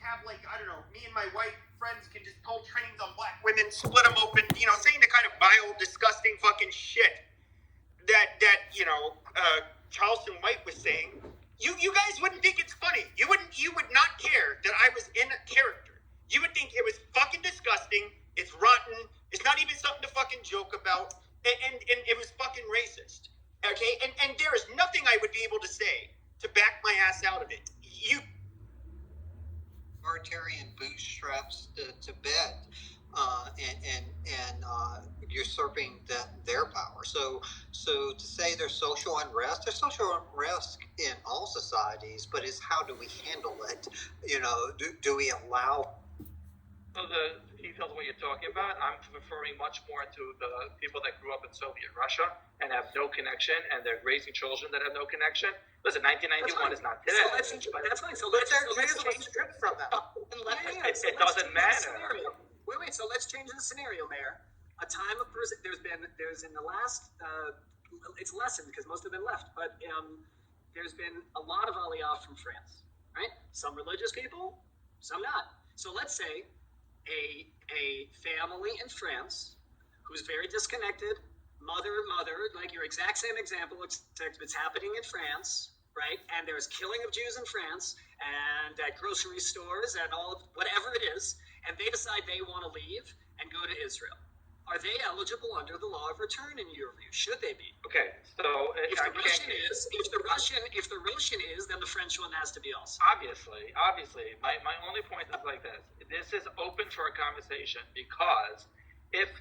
have, like, I don't know, me and my white friends can just pull trains on black women, split them open, saying the kind of vile, disgusting fucking shit that Charleston White was saying. You guys wouldn't think it's funny. You would not care that I was in a character. You would think it was fucking disgusting. It's rotten. It's not even something to fucking joke about. And it was fucking racist. Okay? And there is nothing I would be able to say to back my ass out of it. You authoritarian bootstraps to bed and usurping their power. So to say there's social unrest in all societies, but it's how do we handle it? Do we allow? So the details of what you're talking about, I'm referring much more to the people that grew up in Soviet Russia and have no connection, and they're raising children that have no connection. Listen, 1991 is not today. That's fine. So let's change stripped from them. It doesn't matter. Wait. So let's change the scenario, Mayor. A time of there's in the last it's lessened because most have been left, but there's been a lot of aliyah from France, right? Some religious people, some not. So let's say a family in France who's very disconnected, mother, like your exact same example, except it's happening in France, right? And there's killing of Jews in France and at grocery stores and all whatever it is, and they decide they want to leave and go to Israel. Are they eligible under the law of return in your view? Should they be? Okay, so if the Russian is, then the French one has to be also. Obviously. My only point is like this. This is open for a conversation because if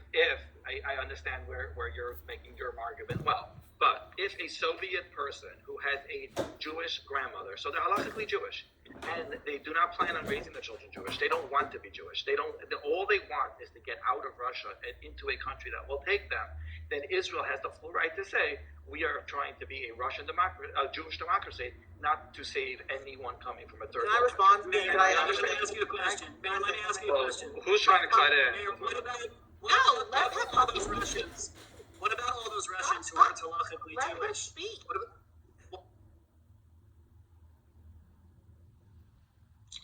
I understand where you're making your argument well, but if a Soviet person who has a Jewish grandmother, so they're halakhically Jewish, and they do not plan on raising their children Jewish, they don't want to be Jewish, all they want is to get out of Russia and into a country that will take them, then Israel has the full right to say, we are trying to be a Jewish democracy, not to save anyone coming from a third world. Can I respond? Let me ask you a question. Who's trying to cut in? What about all those Russians who are halakhically Jewish?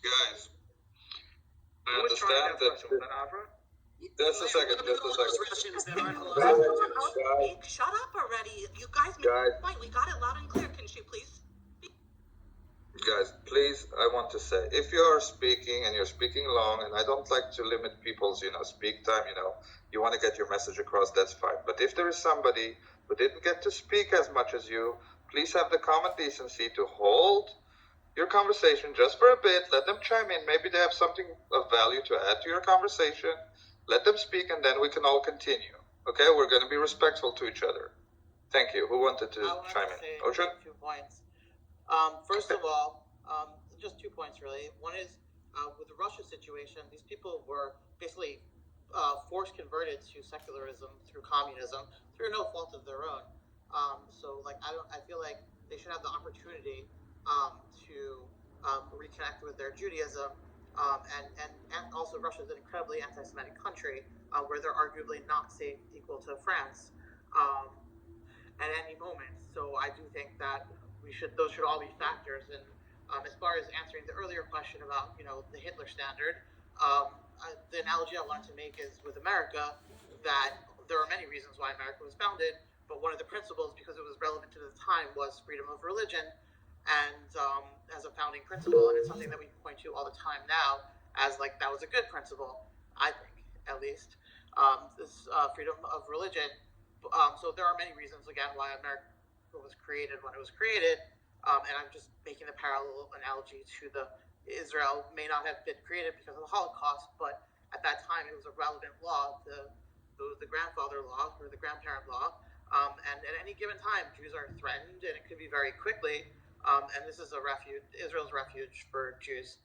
Guys, I understand that. Just a second. Shut up already. You guys made a point. We got it loud and clear. Can she please speak? Guys, please, I want to say, if you are speaking and you're speaking long, and I don't like to limit people's, speak time, you want to get your message across, that's fine. But if there is somebody who didn't get to speak as much as you, please have the common decency to hold your conversation just for a bit. Let them chime in. Maybe they have something of value to add to your conversation. Let them speak, and then we can all continue. Okay? We're going to be respectful to each other. Thank you. Who wanted to chime in? Ocean? 2 points. First of all, just 2 points really. One is with the Russia situation, these people were basically force converted to secularism through communism through no fault of their own. I feel like they should have the opportunity to reconnect with their Judaism. And also Russia is an incredibly anti-Semitic country where they're arguably not safe equal to France at any moment. So I do think that those should all be factors. And as far as answering the earlier question about the Hitler standard, the analogy I wanted to make is with America that there are many reasons why America was founded, but one of the principles, because it was relevant to the time, was freedom of religion. And as a founding principle, and it's something that we point to all the time now as that was a good principle, I think, at least, this freedom of religion. So there are many reasons, again, why America was created when it was created, and I'm just making the parallel analogy to the Israel may not have been created because of the Holocaust, but at that time it was a relevant law, the grandfather law or the grandparent law, and at any given time Jews are threatened, and it could be very quickly. And this is Israel's refuge for Jews.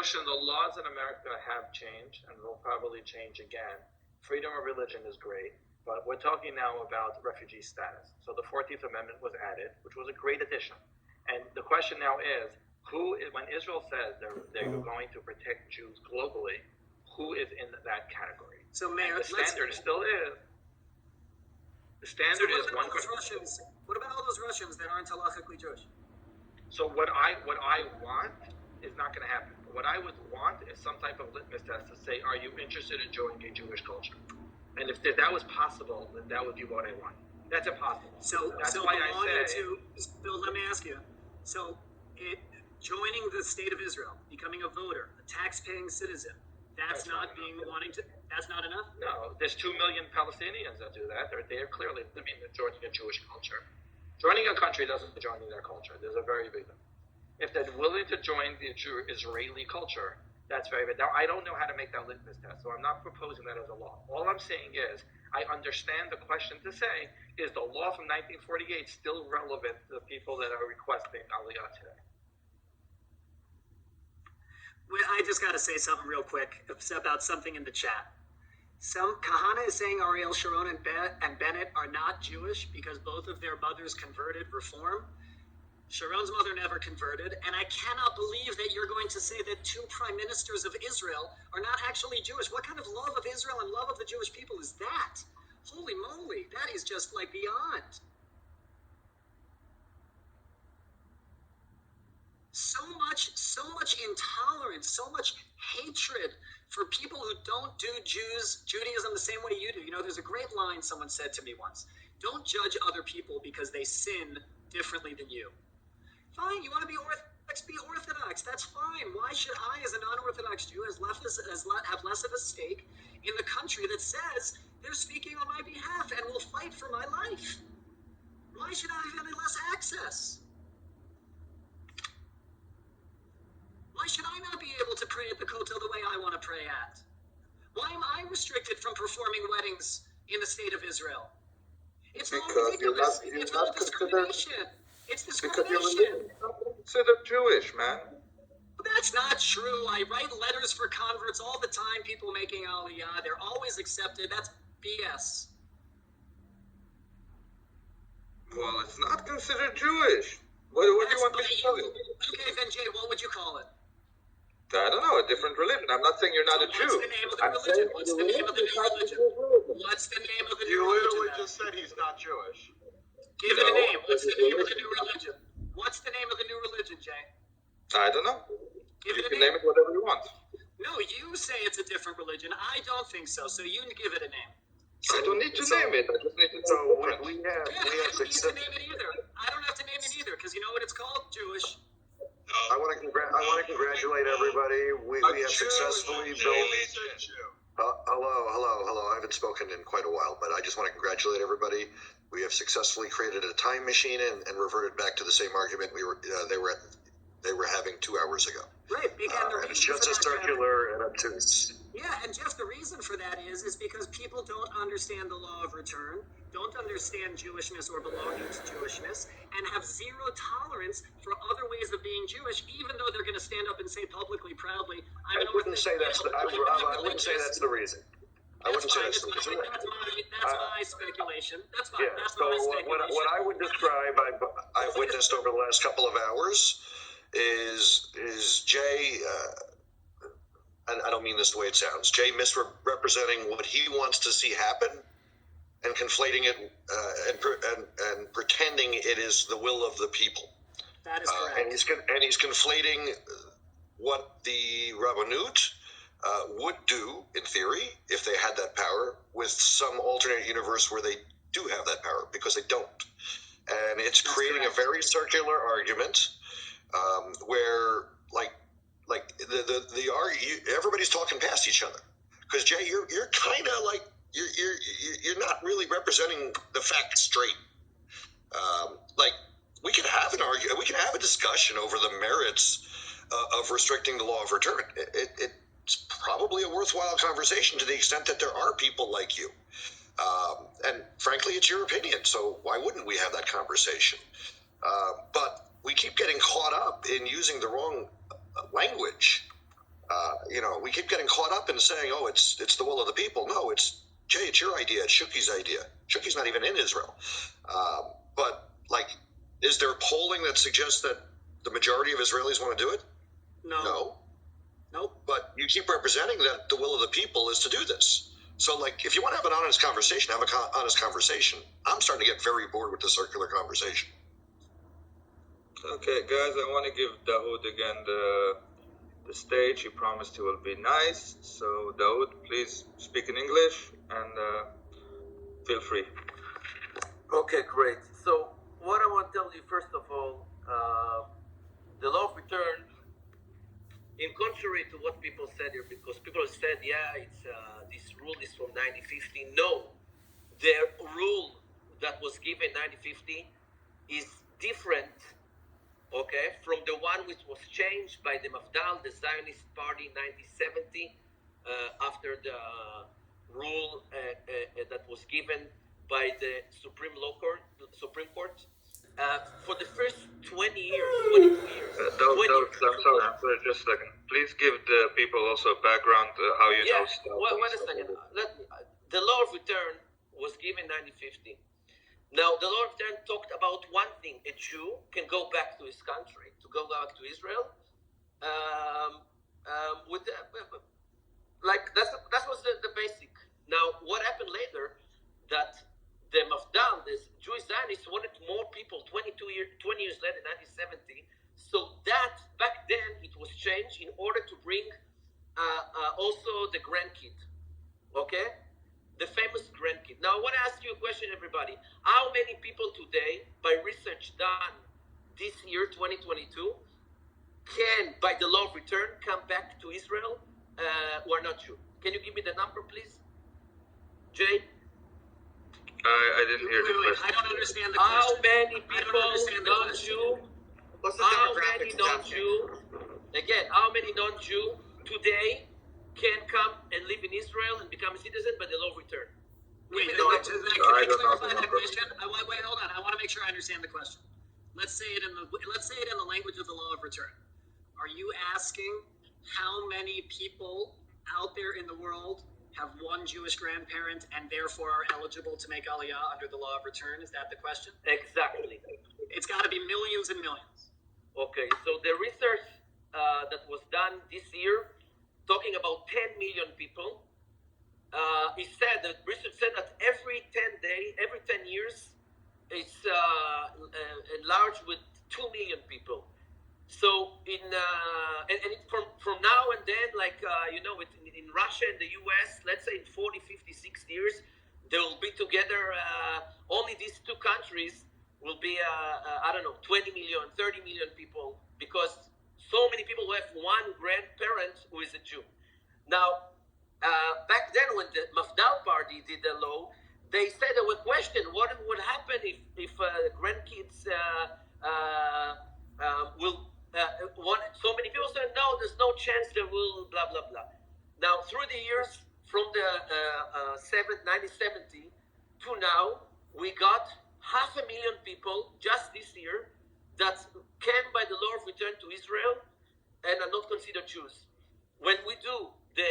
Ocean, the laws in America have changed and will probably change again. Freedom of religion is great, but we're talking now about refugee status. So the 14th Amendment was added, which was a great addition. And the question now is, when Israel says they're going to protect Jews globally, who is in that category? So, Mayor, the standard still is. The standard is one. What about all those Russians that aren't halakhically Jewish? So what I want is not going to happen. What I would want is some type of litmus test to say, are you interested in joining a Jewish culture? And if that was possible, then that would be what I want. That's impossible. So that's so why I belonging say. so let me ask you. So joining the state of Israel, becoming a voter, a tax-paying citizen, that's not that's not enough? No, there's 2 million Palestinians that do that. They're clearly joining a Jewish culture. Joining a country doesn't mean joining their culture. There's a very big difference. If they're willing to join the Israeli culture, that's very big. Now, I don't know how to make that litmus test, so I'm not proposing that as a law. All I'm saying is, I understand the question to say, is the law from 1948 still relevant to the people that are requesting Aliyah today? Well, I just got to say something real quick about something in the chat. Kahana is saying Ariel Sharon and Bennett are not Jewish because both of their mothers converted Reform. Sharon's mother never converted, and I cannot believe that you're going to say that 2 prime ministers of Israel are not actually Jewish. What kind of love of Israel and love of the Jewish people is that? Holy moly, that is just like beyond. So much intolerance, so much hatred for people who don't do Judaism the same way you do. You know, there's a great line someone said to me once. Don't judge other people because they sin differently than you. Fine, you want to be Orthodox, be Orthodox. That's fine. Why should I, as a non-Orthodox Jew, have less of a stake in the country that says they're speaking on my behalf and will fight for my life? Why should I have any less access? Why should I not be able to pray at the Kotel the way I want to pray at? Why am I restricted from performing weddings in the state of Israel? It's all ridiculous. It's all discrimination. It's discrimination. Because you're not considered Jewish, man. That's not true. I write letters for converts all the time, people making Aliyah. They're always accepted. That's BS. Well, it's not considered Jewish. What do you want me to tell you? Okay, then Jay, what would you call it? I don't know, a different religion. I'm not saying you're not a Jew. What's the name of the religion? What's the name of the new religion? What's the name of the new religion? You literally just said he's not Jewish. Give it a name. What's the name of the new religion? What's the name of the new religion, Jay? I don't know. Give You it a can name. name it whatever you want. No, you say it's a different religion. I don't think so. So you give it a name. I don't need to name it. I just need to So know it. we have I don't need to success. name it either. I don't have to name it either because you know what it's called? Jewish. I want to congratulate everybody. We have successfully built. Hello. I haven't spoken in quite a while, but I just want to congratulate everybody. We have successfully created a time machine and reverted back to the same argument they were having 2 hours ago. Right. And it's just as circular and obtuse. Yeah, and Jeff, the reason for that is because people don't understand the law of return, don't understand Jewishness or belonging to Jewishness, and have zero tolerance for other ways of being Jewish, even though they're going to stand up and say publicly, proudly, I wouldn't say that's the reason. That's my speculation. That's my speculation. What I would describe, I've witnessed over the last couple of hours, is Jay. I don't mean this the way it sounds. Jay misrepresenting what he wants to see happen, and conflating it and pretending it is the will of the people. That is correct. And he's conflating what the Rabbanut would do, in theory, if they had that power, with some alternate universe where they do have that power, because they don't. And it's creating a very circular argument where, everybody's talking past each other. Because Jay, you're kind of like you're not really representing the facts straight. We can have an argument, we can have a discussion over the merits of restricting the law of return. It's probably a worthwhile conversation to the extent that there are people like you. And frankly, it's your opinion, so why wouldn't we have that conversation? But we keep getting caught up in using the wrong language. We keep getting caught up in saying, "Oh, it's the will of the people." No, it's Jay. It's your idea. It's Shuki's idea. Shuki's not even in Israel. But is there polling that suggests that the majority of Israelis want to do it? No. Nope. But you keep representing that the will of the people is to do this. So, if you want to have an honest conversation, have an honest conversation. I'm starting to get very bored with the circular conversation. Okay, guys, I want to give Dawood again the stage. He promised he will be nice. So, Dawood, please speak in English and feel free. Okay, great. So, what I want to tell you, first of all, the law of return, in contrary to what people said here, because people said, yeah, it's this rule is from 1950. No, the rule that was given 1950 is different, okay, from the one which was changed by the Mafdal, the Zionist Party, in 1970, after the rule that was given by the Supreme Court. For the first 22 years. I'm sorry, just a second. Please give the people also a background how you know stuff. Wait a second. The law of return was given in 1950. Now, the law of return talked about one thing: a Jew can go back to his country, to go back to Israel. That was the basic. Now, what happened later? That the Mafdal, this Jewish Zionists, wanted more people 20 years later, 1970. So that, back then, it was changed in order to bring also the grandkid, okay? The famous grandkid. Now, I want to ask you a question, everybody. How many people today, by research done this year, 2022, can, by the law of return, come back to Israel who are not Jew? Can you give me the number, please? Jay? I didn't hear the question. I don't understand the question. How many people non-Jew? How many non-Jew? Again, how many non-Jew today can come and live in Israel and become a citizen by the law of return? Wait, can I clarify that question? Wait, hold on. I want to make sure I understand the question. Let's say it in the language of the law of return. Are you asking how many people out there in the world have one Jewish grandparent and therefore are eligible to make Aliyah under the law of return? Is that the question? Exactly. It's got to be millions and millions. Okay, so the research that was done this year, talking about 10 million people, research said that every 10 years, it's enlarged with 2 million people. So from now and then, in Russia and the US, let's say in 40, 50, 60 years, they will be together. Only these two countries will be, 20 million, 30 million people, because so many people who have one grandparent who is a Jew. Now, back then when the Mafdal party did the law, they said there were questions, what would happen if grandkids will so many people said, no, there's no chance they will, blah, blah, blah. Now, through the years, from the 1970 to now, we got 500,000 people just this year that came by the law of return to Israel and are not considered Jews. When we do the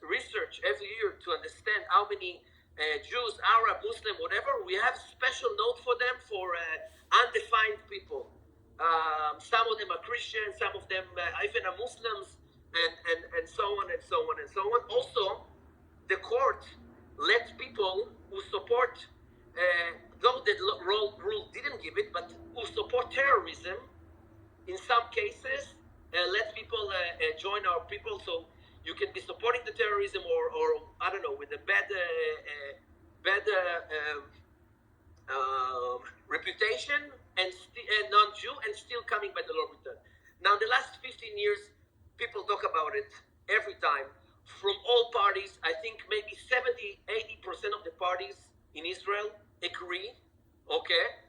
research every year to understand how many Jews, Arab, Muslim, whatever, we have special note for them for undefined people. Some of them are Christians, some of them even are Muslims, and so on and so on and so on. Also, the court let people who support, though the rule didn't give it, but who support terrorism, in some cases, let people join our people. So you can be supporting the terrorism or I don't know, with a bad reputation and non-Jew and still coming by the law of return. Now, the last 15 years, people talk about it every time from all parties. I think maybe 70-80% of the parties in Israel agree, okay,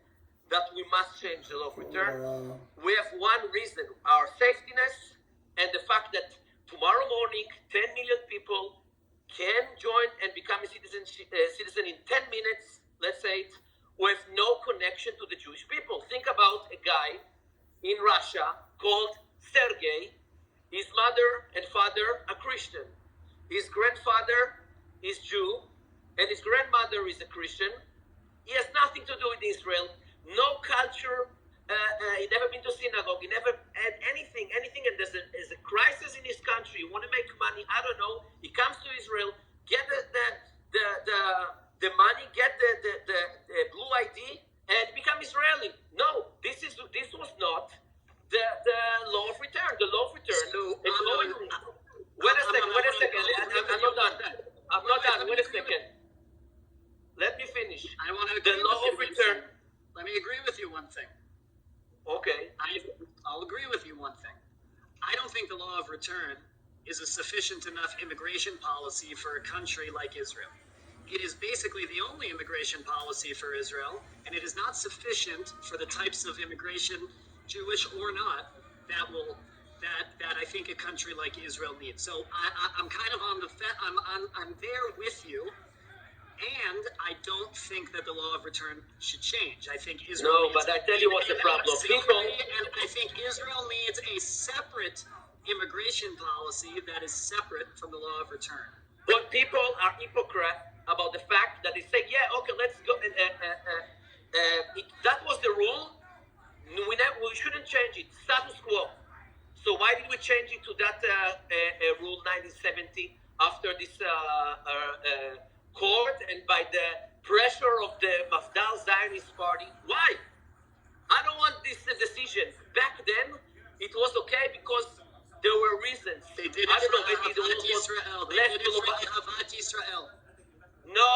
that we must change the law of return. We have one reason, our safetyness, and the fact that tomorrow morning, 10 million people can join and become a citizen in 10 minutes, let's say it, who have no connection to the Jewish people. Think about a guy in Russia called Sergei. His mother and father are Christian. His grandfather is Jew, and his grandmother is a Christian. He has nothing to do with Israel, no culture. He never been to synagogue. He never had anything. And there's a crisis in his country. You want to make money? I don't know. He comes to Israel, get the money, get the blue ID, and become Israeli. No, this one thing. I don't think the law of return is a sufficient enough immigration policy for a country like Israel. It is basically the only immigration policy for Israel, and it is not sufficient for the types of immigration, Jewish or not, that I think a country like Israel needs. So I'm kind of on the I'm there with you, and I don't think that the law of return should change. I think Israel. No, but I tell you what's the problem. People, and I think Israel needs a separate immigration policy that is separate from the law of return. but people are hypocrite about the fact that they say, yeah, okay, let's go. That was the rule. We shouldn't change it. Status quo. So why did we change it to that rule 1970 after this court and by the pressure of the Mafdal Zionist party? Why? I don't want this decision. Back then, it was okay because there were reasons. They did it I don't know, for maybe the Ahavat rule was Yisrael. They less did it for global. Ahavat Yisrael. No,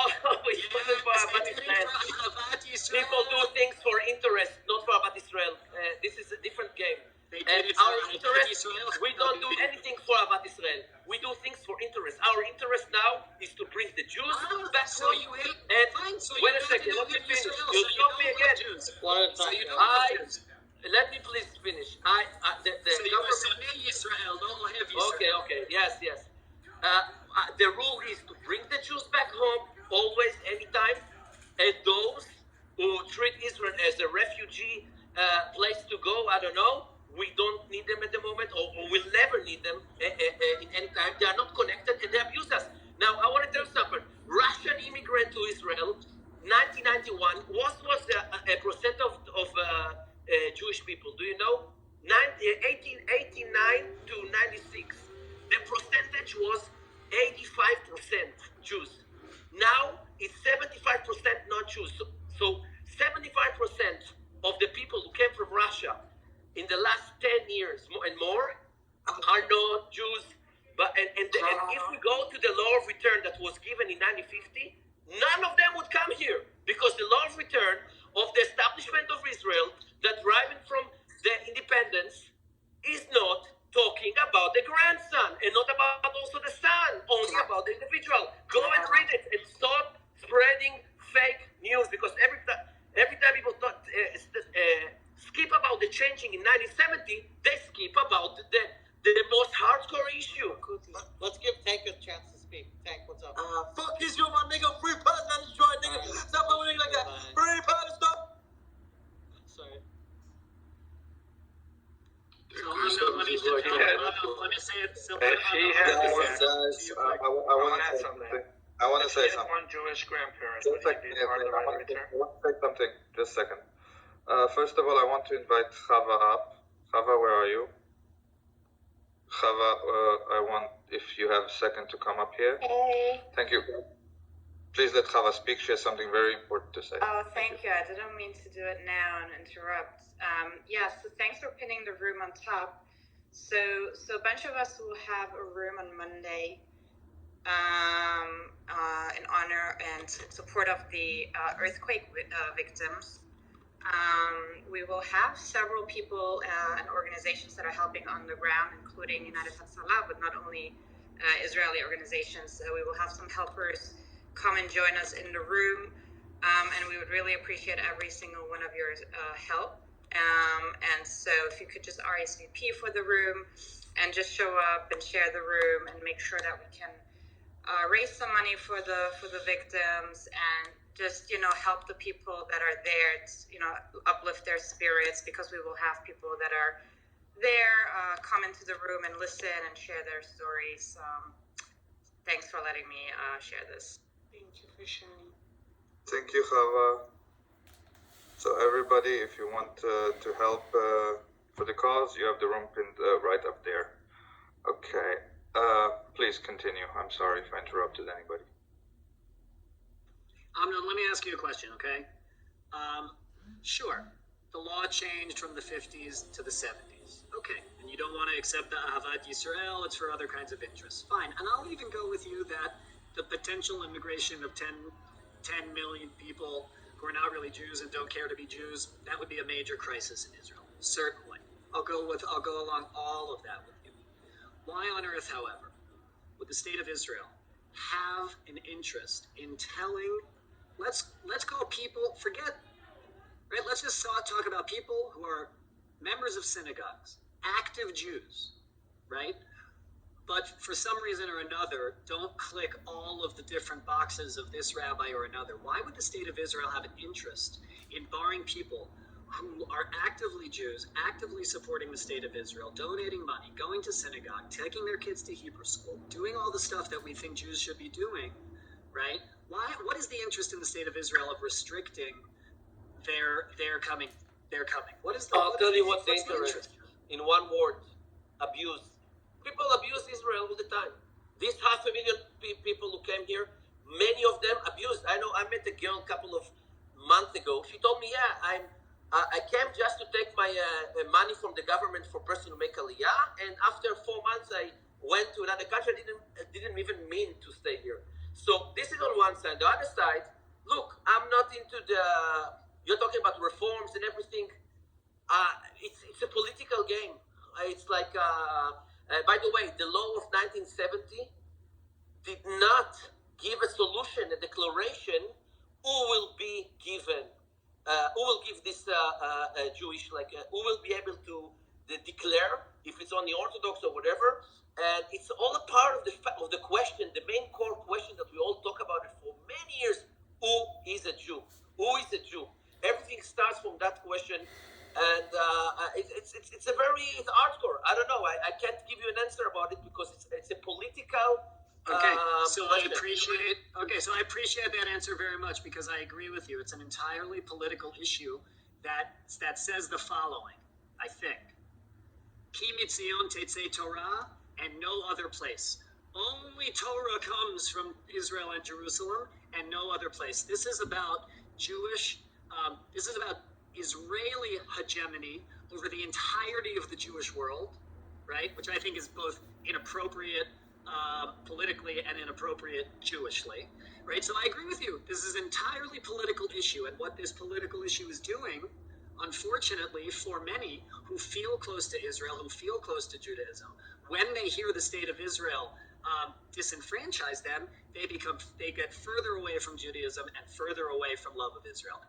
it wasn't for Ahavat They did it Israel. for Ahavat Yisrael. People do things for interest, not for Ahavat Israel. This is a different game. They And did it for our Ahavat interest, Yisrael. we don't do anything for Ahavat Israel. We do things for interest. Our interest now is to bring the Jews back So home. you hate, And fine, so wait you a second, don't let me love finish. Israel, You so stop me don't again. love Jews. One at a So time. you guys. don't love Jews. Let me please finish. The So you are government. Sonei Yisrael, don't have Yisrael. Okay, yes. The rule is to bring the Jews back home, always, anytime. And those who treat Israel as a refugee place to go, I don't know, we don't need them at the moment, or we'll never need them in any time. They are not connected and they abuse us. Now, I want to tell you something. Russian immigrant to Israel, 1991, what was the percent of Jewish people? Do you know? 1889 to 96. The percentage was 85% Jews. Now it's 75% non-Jews. So 75% of the people who came from Russia in the last 10 years and more are not Jews. But and if we go to the law of return that was given in 1950, none of them would come here because the law of return of the establishment of Israel that deriving from the independence is not talking about the grandson and not about also the son, only about the individual. Go and read it and stop spreading fake news because every time people skip about the changing in 1970, they skip about the most hardcore issue. Let's give Tank a chance to speak. Tank, what's up? Fuck Israel, my nigga. Free Palestine, destroy nigga. Stop doing like that. Free Palestine. Sorry. Let me say it simply. I want to say She had something. one Jewish grandparent. Just a Would second. he be part of the I right return? want to say something. Just a second. First of all, I want to invite Chava up. Chava, where are you? Chava, I want, if you have a second, to come up here. Hey. Thank you. Please let Chava speak. She has something very important to say. Oh, thank you. I didn't mean to do it now and interrupt. So thanks for pinning the room on top. So a bunch of us will have a room on Monday in honor and in support of the earthquake victims. We will have several people and organizations that are helping on the ground, including United Hatzalah, but not only Israeli organizations. We will have some helpers come and join us in the room, and we would really appreciate every single one of your help. And so if you could just RSVP for the room and just show up and share the room and make sure that we can raise some money for the victims and just, help the people that are there, uplift their spirits, because we will have people that are there come into the room and listen and share their stories. Thanks for letting me share this. Thank you for sharing. Thank you, Chava. So everybody, if you want to help for the cause, you have the room pinned right up there. Okay. Please continue. I'm sorry if I interrupted anybody. Let me ask you a question, okay? Sure, the law changed from the 50s to the 70s. Okay, and you don't want to accept the Ahavat Yisrael, it's for other kinds of interests. Fine, and I'll even go with you that the potential immigration of 10 million people who are not really Jews and don't care to be Jews, that would be a major crisis in Israel, certainly. I'll go along all of that with you. Why on earth, however, would the state of Israel have an interest in telling? Let's call people. Forget. Right. Let's just talk about people who are members of synagogues, active Jews, right? But for some reason or another, don't click all of the different boxes of this rabbi or another. Why would the state of Israel have an interest in barring people who are actively Jews, actively supporting the state of Israel, donating money, going to synagogue, taking their kids to Hebrew school, doing all the stuff that we think Jews should be doing, right? What is the interest in the state of Israel of restricting their coming? What is the? I'll tell you what's the interest. In one word, abuse. People abuse Israel all the time. These 500,000 people who came here, many of them abused. I know. I met a girl a couple of months ago. She told me, "Yeah, I came just to take my money from the government for person to make aliyah, and after 4 months, I went to another country. I didn't even mean to stay here." So this is on one side. The other side, look, I'm not into the. You're talking about reforms and everything. It's a political game. It's like, by the way, the law of 1970 did not give a solution, a declaration, who will be given, who will give this Jewish, who will be able to declare if it's on the Orthodox or whatever. And it's all a part of the question, the main core question that we all talk about it for many years. Who is a Jew? Who is a Jew? Everything starts from that question, and it's hardcore. I don't know. I can't give you an answer about it because it's a political. Okay, so I appreciate that answer very much because I agree with you. It's an entirely political issue that says the following. I think, Ki mitzion tetzei Torah, and no other place. Only Torah comes from Israel and Jerusalem, and no other place. This is about Jewish. This is about Israeli hegemony over the entirety of the Jewish world, right? Which I think is both inappropriate politically and inappropriate Jewishly, right? So I agree with you. This is an entirely political issue, and what this political issue is doing, unfortunately, for many who feel close to Israel, who feel close to Judaism, when they hear the state of Israel disenfranchise them, they get further away from Judaism and further away from love of Israel.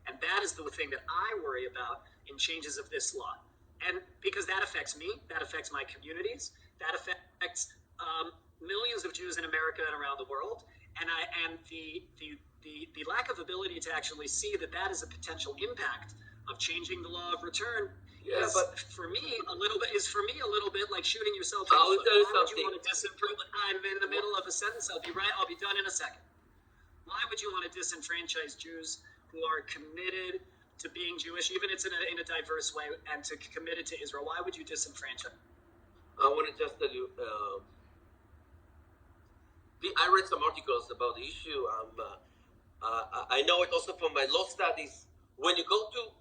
And that is the thing that I worry about in changes of this law. And because that affects me, that affects my communities, that affects millions of Jews in America and around the world. And the lack of ability to actually see that is a potential impact of changing the law of return is for me a little bit like shooting yourself in the foot. I'm in the middle of a sentence. I'll be done in a second. Why would you want to disenfranchise Jews who are committed to being Jewish, even if it's in a diverse way, and committed to Israel? Why would you disenfranchise? I want to just tell you, I read some articles about the issue. I know it also from my law studies. When you go to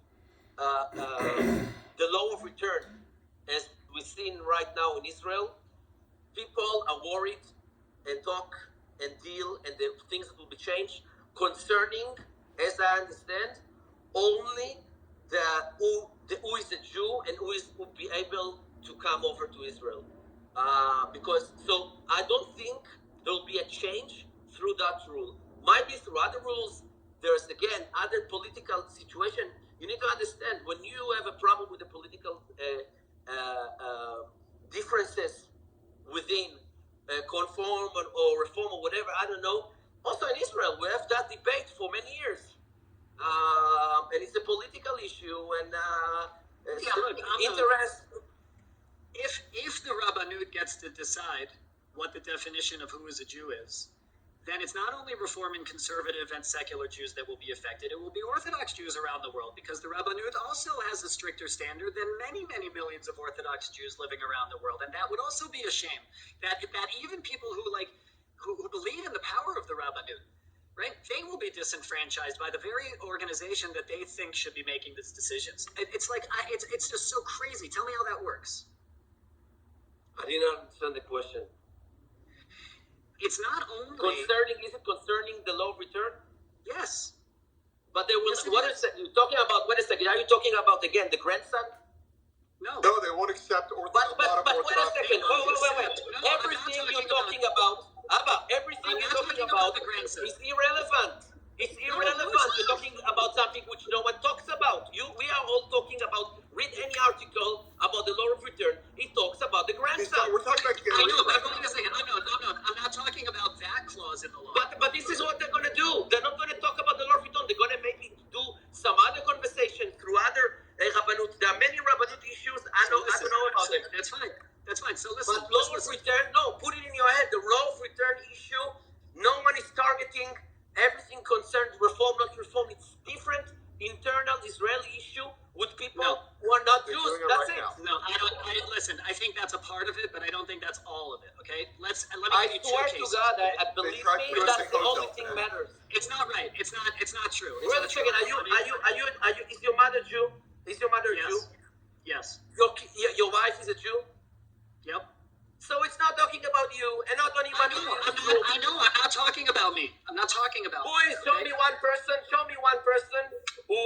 the law of return, as we've seen right now in Israel, people are worried and talk and deal, and the things that will be changed concerning, as I understand, only who is a Jew and who will be able to come over to Israel. So I don't think there will be a change through that rule. Might be through other rules. There's again other political situation. You need to understand when you have a problem with the political differences within conform or reform or whatever. I don't know. Also in Israel, we have that debate for many years. And it's a political issue and interest. If the Rabbanut gets to decide what the definition of who is a Jew is, then it's not only Reform and conservative and secular Jews that will be affected, it will be Orthodox Jews around the world, because the Rabbanut also has a stricter standard than many, many millions of Orthodox Jews living around the world. And that would also be a shame, that even people who believe in the power of the Rabbanut, right? They will be disenfranchised by the very organization that they think should be making these decisions. It's just so crazy. Tell me how that works. I didn't understand the question. It's not only is it concerning the law of return? Yes. But there will. Yes, what is that you're talking about? Wait a second. Are you talking about again the grandson? No. accept But wait a second. Wait. Everything you're talking about, Abba, everything you're talking about is irrelevant. It's irrelevant. You're talking about something which no one talks about. We are all talking about. Read any article about the law of return. It talks about the grandson. We're talking about I know, but wait a second. No. I'm not talking about that clause in the law. But this is what they're going to do. They're not going to talk about the law of return. They're going to maybe do some other conversation through other rabbanut. There are many rabbanut issues. I don't know about them. That's fine. So listen. But law of return, no. Put it in your head. The law of return issue. No one is targeting everything concerned reform, not reform. It's different internal Israeli issue with people who are not Jews. That's it. No, listen. I think that's a part of it, but I don't think that's all of it. Okay, let me I give you swear two to cases. God, I believe me, that's the only thing matters. It's not right. It's not true. Wait a second. Are you? Is your mother Jew? Is your mother Yes. Jew? Yes. Your wife is a Jew. Yep. So it's not talking about you, and not only I know. I'm not talking about me. I'm not talking about. Who is? Show me one person who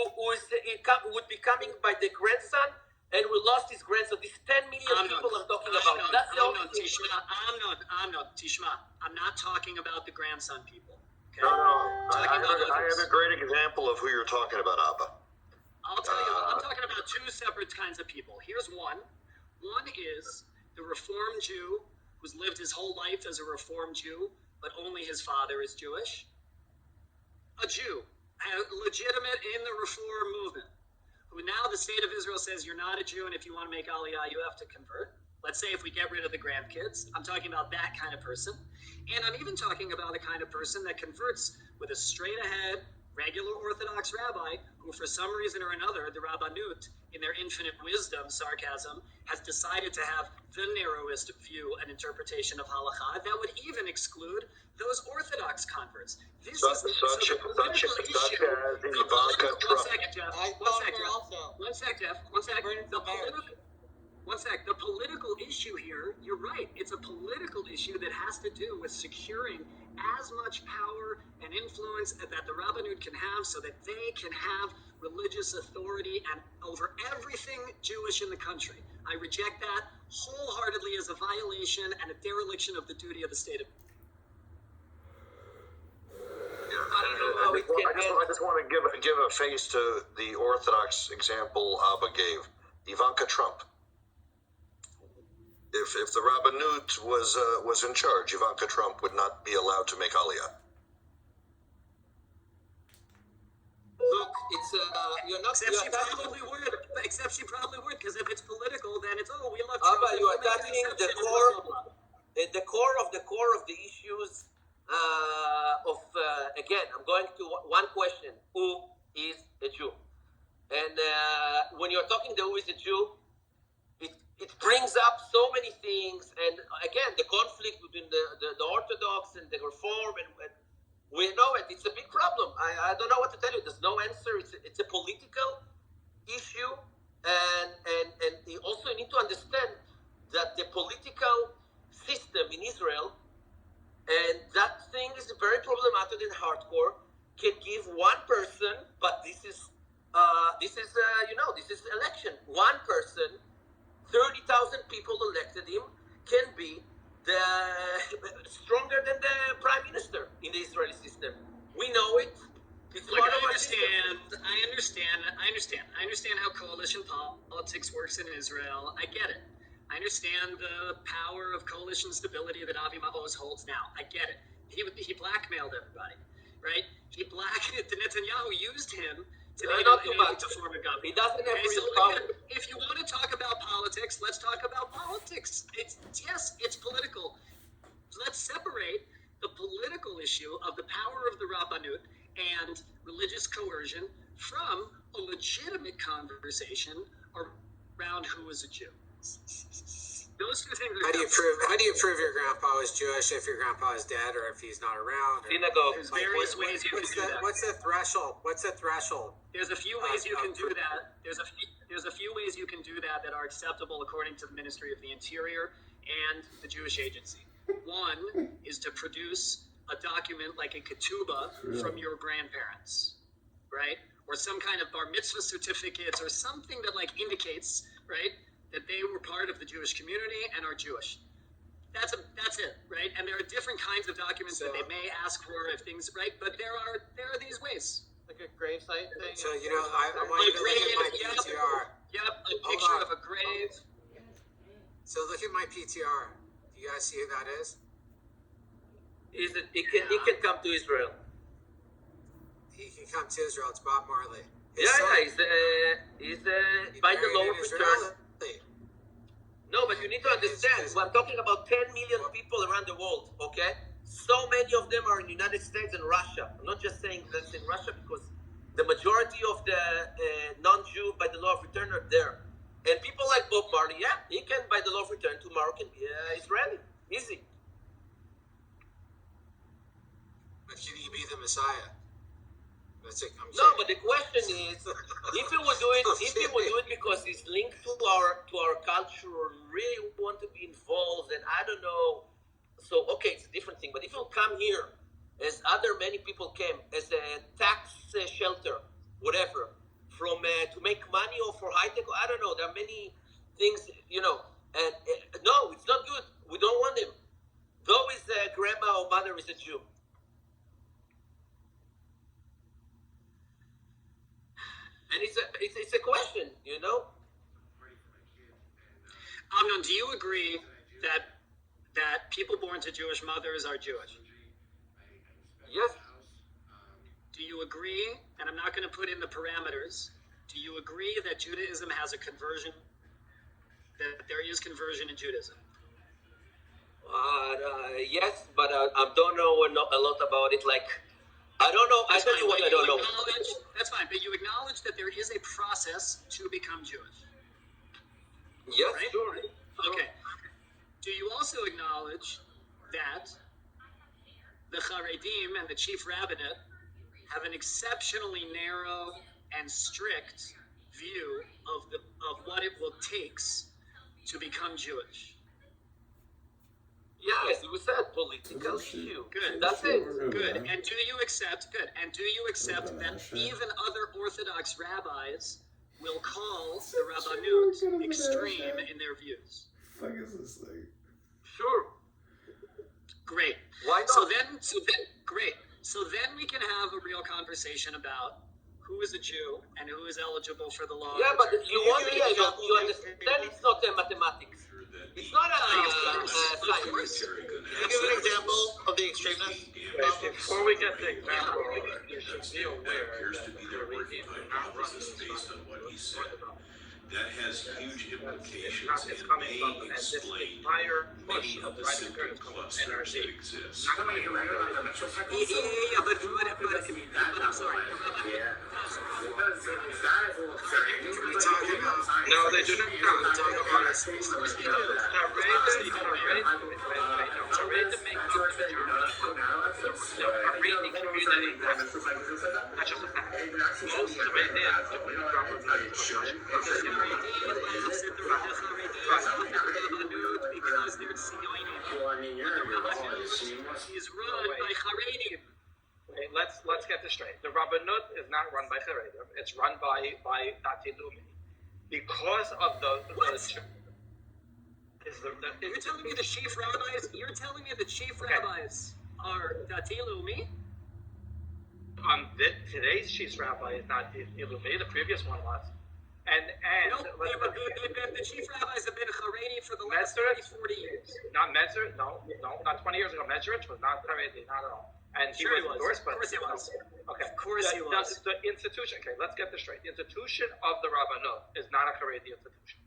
would be coming by the grandson and we lost his grandson. These 10 million people I'm talking about. That's the only thing. Tishma. I'm not talking about the grandson people. Okay? No. I have a great example of who you're talking about, Abba. I'll tell you. I'm talking about two separate kinds of people. Here's one. One is the Reformed Jew who's lived his whole life as a Reformed Jew, but only his father is Jewish. A Jew, legitimate in the Reform movement, who now the state of Israel says you're not a Jew, and if you want to make Aliyah, you have to convert. Let's say if we get rid of the grandkids. I'm talking about that kind of person. And I'm even talking about a kind of person that converts with a straight-ahead, regular Orthodox rabbi who, for some reason or another, the Rabbanut, in their infinite wisdom, sarcasm, has decided to have the narrowest view and interpretation of halakha that would even exclude those Orthodox converts. This is such as Ivanka Trump. One sec, Jeff. The political issue here, you're right, it's a political issue that has to do with securing as much power and influence that the Rabbanut can have so that they can have religious authority and over everything Jewish in the country. I reject that wholeheartedly as a violation and a dereliction of the duty of the state of I just want to give a face to the Orthodox example Abba gave. Ivanka Trump. If the Rabbanut was in charge, Ivanka Trump would not be allowed to make Aliyah. Look, it's you're not. Except she probably would, because if it's political, then it's we love. Abba, you are touching the core, the core of the issues. Again, I'm going to one question: who is a Jew? And when you're talking to who is a Jew, it brings up so many things. And again, the conflict between the Orthodox and the Reform, and we know it. It's a big problem. I don't know what to tell you. There's no answer. It's a political issue, and you also need to understand that the political system in Israel, and that thing is very problematic and hardcore, can give one person, but this is election. One person, 30,000 people elected him, can be stronger than the prime minister in the Israeli system. We know it. It's Look, I understand how coalition politics works in Israel. I get it. I understand the power of coalition stability that Avi Maoz holds now. I get it. He blackmailed everybody, right? Netanyahu used him to form a government. He doesn't have real power. If you want to talk about politics, let's talk about politics. It's political. Let's separate the political issue of the power of the Rabbanut and religious coercion from a legitimate conversation around who is a Jew. Those two things are How do you prove your grandpa is Jewish if your grandpa is dead or if he's not around? There's various ways you can do that. What's the threshold? There's a few ways you can do that. There's a few ways you can do that are acceptable according to the Ministry of the Interior and the Jewish Agency. One is to produce a document like a ketubah from your grandparents, right? Or some kind of bar mitzvah certificates or something that indicates, right, that they were part of the Jewish community and are Jewish. That's it, right? And there are different kinds of documents that they may ask for if things, right? But there are these ways. Like a gravesite thing. So you know, I want you to look at my PTR. Yep, a picture of a grave. So look at my PTR. Do you guys see who that is? He can come to Israel. He can come to Israel. It's Bob Marley. He's by the law of return. No, but you need to understand, we're talking about 10 million people around the world, okay? So many of them are in the United States and Russia. I'm not just saying that's in Russia because the majority of the non-Jew by the law of return are there. And people like Bob Marley, yeah, he can, by the law of return, tomorrow can be Israeli. Easy. But can he be the Messiah? No, but the question is, if he would do it because he's linked to our culture, or really want to be involved, and I don't know. So okay, it's a different thing. But if he'll come here, as many people came, as a tax shelter, whatever, from to make money or for high tech, I don't know. There are many things, you know. And no, it's not good. We don't want him. Though his grandma or mother is a Jew. And it's a question, you know. Amnon, do you agree that people born to Jewish mothers are Jewish? Yes. Do you agree, and I'm not going to put in the parameters, do you agree that Judaism has a conversion, that there is conversion in Judaism? Yes, but I don't know a lot about it. Like, I don't know. I tell you what I don't know. That's fine, but you acknowledge that there is a process to become Jewish. Yes, right? sure. Okay. Do you also acknowledge that the Haredim and the chief rabbinate have an exceptionally narrow and strict view of what it will takes to become Jewish? Yes, it was that political issue. Good. That's it. Good. And do you accept that even other Orthodox rabbis will call the Rabbanut extreme in their views? What the fuck is this thing? Sure. Great. Why not? So then we can have a real conversation about who is a Jew and who is eligible for the law. Yeah, but you understand it's not mathematics. It's not a science. Can you give an example of the extremeness? Before we get to example, you should be aware appears to be their working hypothesis based on what he said. That has huge implications and may explain many of the symptom clusters that exist. But I'm sorry. No, they do not talk about it. Because they're is run by Haredim. Wait, let's get this straight. The Rabbanut is not run by Haredim. It's run by Dati Lumi. Because of You're telling me the chief rabbis? You're telling me the chief rabbis are Dati Lumi? Today's chief rabbi is not Ilumi. The previous one was. The chief rabbis have been Haredi for the last 40 years. Not Metzger, no, not 20 years ago. Mezrich was not Haredi, not at all. And Sure he was endorsed, but Of course he was. Okay. Of course he was. The institution. Okay, let's get this straight. The institution of the Rabbanut is not a Haredi institution.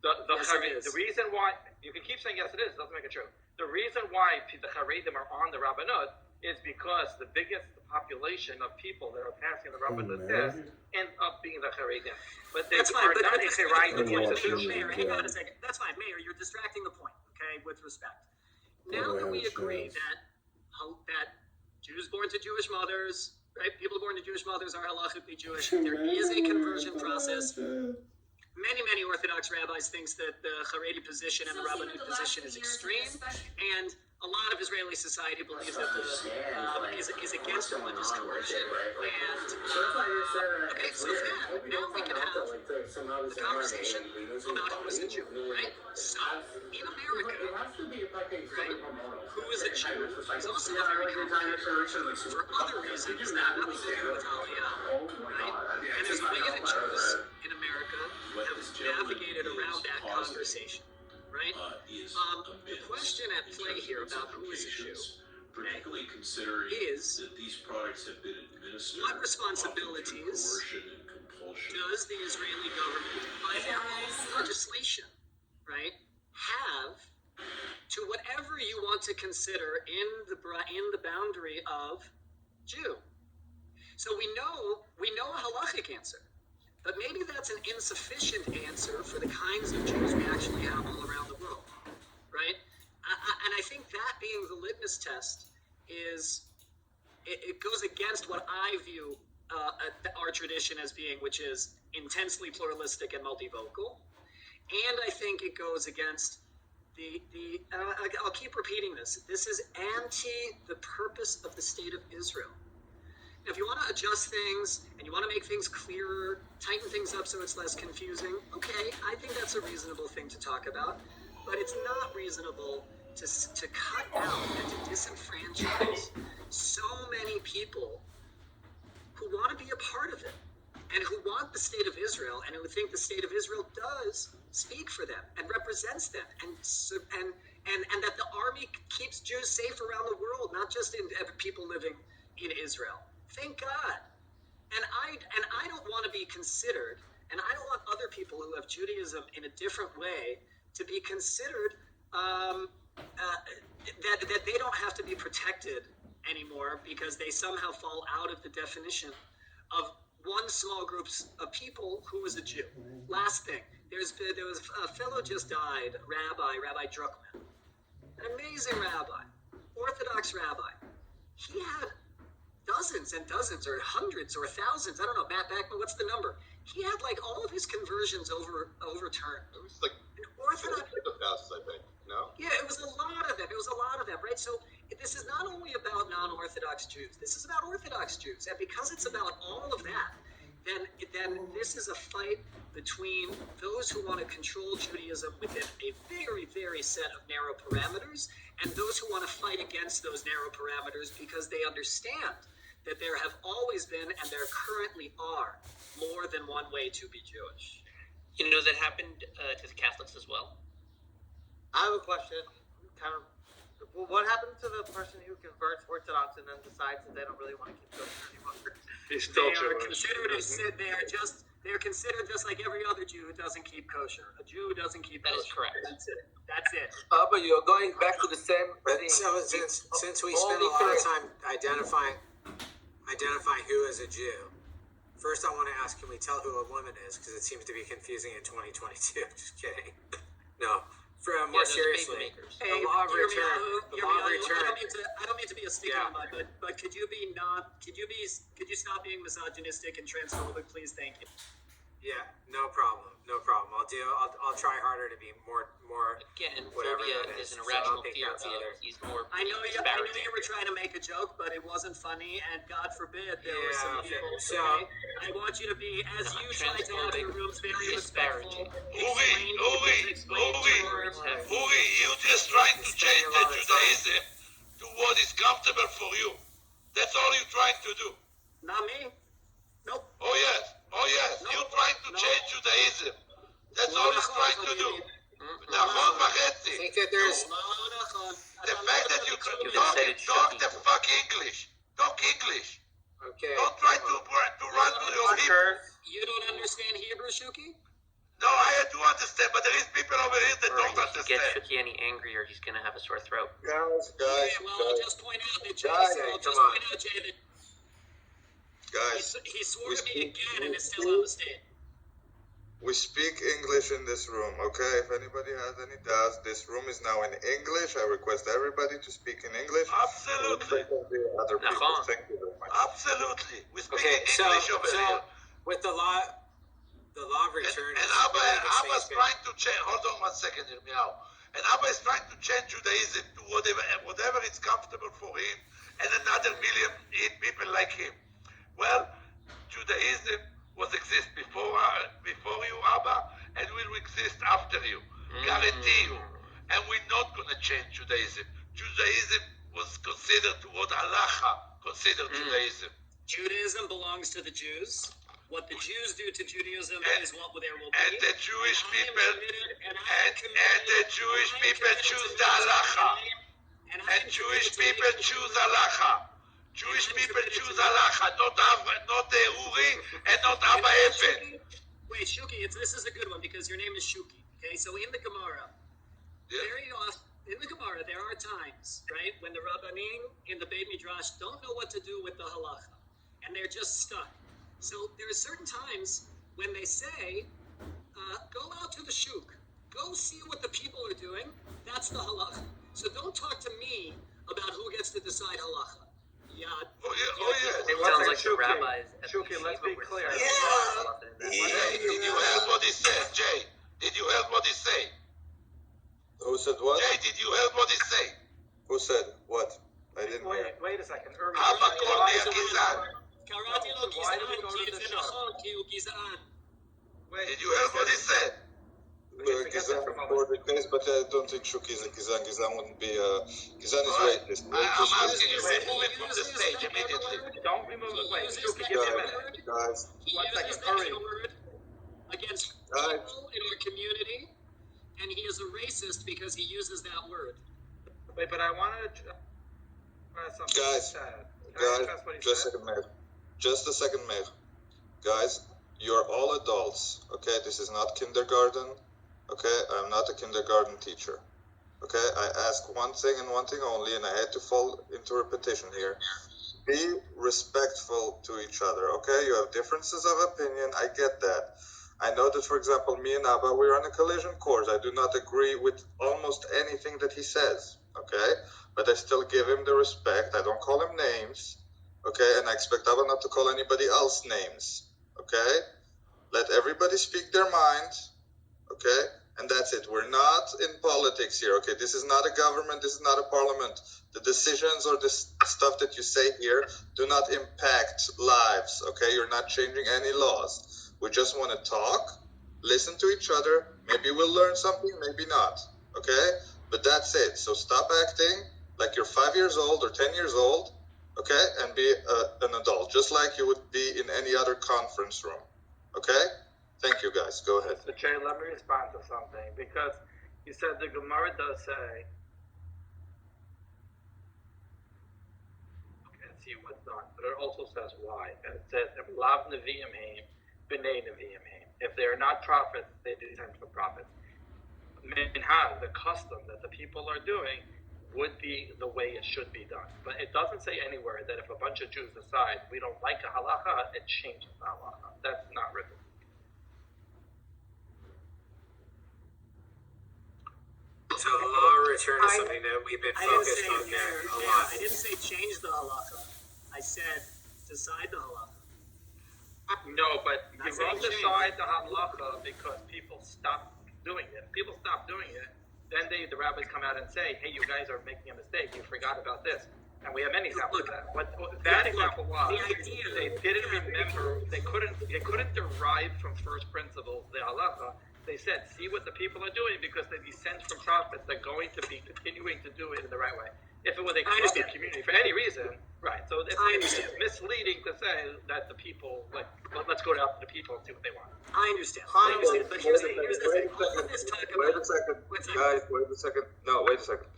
Yes, it is. The reason why you can keep saying yes, it is. It doesn't make it true. The reason why the Haredim are on the Rabbanut is because the biggest population of people that are passing the Rabbanut test end up being the Haredim. But they That's fine, are but not a Haredi institution. Mayor, hang on a second. That's fine, Mayor. You're distracting the point. Okay, with respect. Now that we agree that Jews born to Jewish mothers, right? People born to Jewish mothers are halachically Jewish. There is a conversion process. many Orthodox rabbis thinks that the Haredi position and the Rabbanut position is extreme, and a lot of Israeli society believes that is against religious coercion. And okay, so now we can have the conversation about who is a Jew, right? So in America, right, who is a Jew is also a very complicated issue for other reasons that have nothing to do with Aliyah, right? And there's a way that Jews in America have navigated around that conversation, right? The question at play here about who is a Jew, particularly considering is that these products have been administered what responsibilities coercion and compulsion. does the Israeli government, by their own legislation, right, have to whatever you want to consider in the boundary of Jew? So we know a halachic answer, but maybe that's an insufficient answer for the kinds of Jews we actually have all around the world, right? And I think that being the litmus test it goes against what I view our tradition as being, which is intensely pluralistic and multivocal. And I think it goes against I'll keep repeating this. This is anti the purpose of the state of Israel. Now, if you want to adjust things and you want to make things clearer, tighten things up so it's less confusing, okay, I think that's a reasonable thing to talk about. But it's not reasonable to cut out and to disenfranchise so many people who want to be a part of it and who want the state of Israel and who think the state of Israel does speak for them and represents them and that the army keeps Jews safe around the world, not just in people living in Israel. Thank God. And I don't want to be considered, and I don't want other people who have Judaism in a different way to be considered that they don't have to be protected anymore because they somehow fall out of the definition of one small group of people who is a Jew. Last thing, there was a fellow just died, Rabbi Druckmann, an amazing rabbi, Orthodox rabbi. He had dozens and dozens or hundreds or thousands, I don't know, Matt Backman, what's the number? He had like all of his conversions overturned. It was like Orthodox, the past, I think. No? yeah, it was a lot of them. Right? So this is not only about non-Orthodox Jews. This is about Orthodox Jews. And because it's about all of that, then this is a fight between those who want to control Judaism within a very, very set of narrow parameters and those who want to fight against those narrow parameters because they understand that there have always been and there currently are more than one way to be Jewish. You know that happened to the Catholics as well? I have a question. What happened to the person who converts Orthodox and then decides that they don't really want to keep kosher anymore? They're considered just like every other Jew who doesn't keep kosher. A Jew who doesn't keep kosher. That is correct. That's it. But you're going back to the same thing. So since we spend a lot of time identifying who is a Jew, first I want to ask, can we tell who a woman is? Because it seems to be confusing in 2022. Just kidding. No. More seriously, Hey, the law of return. I don't mean to be a sticky in the mud, but could you stop being misogynistic and transphobic, please? Thank you. Yeah, no problem. I'll try harder to be more. Again, whatever phobia that is an So irrational I'll take fear. that either. He's more I know you disparaging. were trying to make a joke, but it wasn't funny, and God forbid there were some okay. people. So- Okay? I want you to be, as you try to have your rooms very respectful. Uri, you're just trying to change the Judaism to what is comfortable for you. That's all you're trying to do. Not me. Nope. Oh yes, you're trying to change Judaism. That's all you're trying to do. נכון וחצי. I think that there's. The fact that you talk the fuck English. Talk English. Okay. Don't try to run to your Hebrew. You don't understand Hebrew, Shuki? No, I do understand, but there is people over here that don't If you get understand. Shuki any angrier, he's going to have a sore throat. Guys. I'll just point out that Jay, that Guys, he swore to me again and is still on the stage. we speak English in this room, okay? If anybody has any doubts, this room is now in English. I request everybody to speak in English. Absolutely. Other people. Thank you very much. Absolutely. We speak Okay, English over here. with the law, The law of return And is Abba, really the Abba's same thing. trying to change. Hold on 1 second, Yirmiyahu. And Abba is trying to change Judaism to whatever is comfortable for him and another million people like him. Well, Judaism was exist before you, Abba, and will exist after you. Guarantee you. And we're not going to change Judaism. Judaism was considered to what halacha considered Judaism. Judaism belongs to the Jews. What the Jews do to Judaism is what there will be. And the Jewish people, and the Jewish people choose the halacha. And Jewish people choose halacha. Jewish people choose halacha, not the Uri and not Abba Efen. Wait, Shuki, this is a good one because your name is Shuki. Okay, so in the Gemara, very often in the Gemara there are times, right, when the Rabbanim in the Beit Midrash don't know what to do with the halacha, and they're just stuck. So there are certain times when they say, go out to the shuk, go see what the people are doing. That's the halacha. So don't talk to me about who gets to decide halacha. Yeah. It sounds like the rabbis. Shuki, let's be clear. Jay, did you hear what he said? Jay, did you hear what he said? Who said what? Jay, did you hear what he said? Who said what? I didn't hear. Wait a second. Abba called me a gizan. Did you hear what he said? Gizan for the case, but I don't think Shuki is a Gizan. Gizan wouldn't be a... Gizan is racist. I'm asking you to remove him from the stage immediately. Don't remove it. Wait, Shuki, give me a minute. Guys. 1 second. Hurry. Against people in our community, and he is a racist because he uses that word. Wait, but I wanted to something. Guys, just a second, Mayor. Guys, you're all adults, okay? This is not kindergarten, okay? I'm not a kindergarten teacher, okay? I ask one thing and one thing only, and I had to fall into repetition here. Be respectful to each other, okay? You have differences of opinion, I get that. I know that, for example, me and Abba, we're on a collision course. I do not agree with almost anything that he says, okay? But I still give him the respect. I don't call him names, okay? And I expect Abba not to call anybody else names, okay? Let everybody speak their mind, okay? And that's it. We're not in politics here, okay? This is not a government. This is not a parliament. The decisions or the stuff that you say here do not impact lives, okay? You're not changing any laws. We just want to talk, listen to each other. Maybe we'll learn something, maybe not, okay? But that's it. So stop acting like you're 5 years old or 10 years old, okay? And be an adult, just like you would be in any other conference room, okay? Thank you, guys. Go ahead. Mr. Chair, let me respond to something, because you said the Gemara does say, okay, let's see what's done, but it also says why. And it says, Lav Nevi'im Heim, B'nai Nevi'im Heim. If they are not prophets, they descend from prophets. Minhag, the custom that the people are doing, would be the way it should be done. But it doesn't say anywhere that if a bunch of Jews decide we don't like a halacha, it changes the halacha. That's not written. So the law of return is something that we've been focused on there a lot. I didn't say change the halacha. I said decide the halacha. No, but you don't decide the halacha because people stop doing it. People stop doing it, then the rabbis come out and say, hey, you guys are making a mistake. You forgot about this. And we have many examples of that. What that example was, they didn't remember, they couldn't derive from first principles the halacha. They said, see what the people are doing because they descend from prophets. They're going to be continuing to do it in the right way. If it was a corrupt community for any reason, right? So it's misleading to say that the people, like, let's go out to the people and see what they want. I understand. But here's the thing. Wait a second. Guys, wait a second. No, wait a second.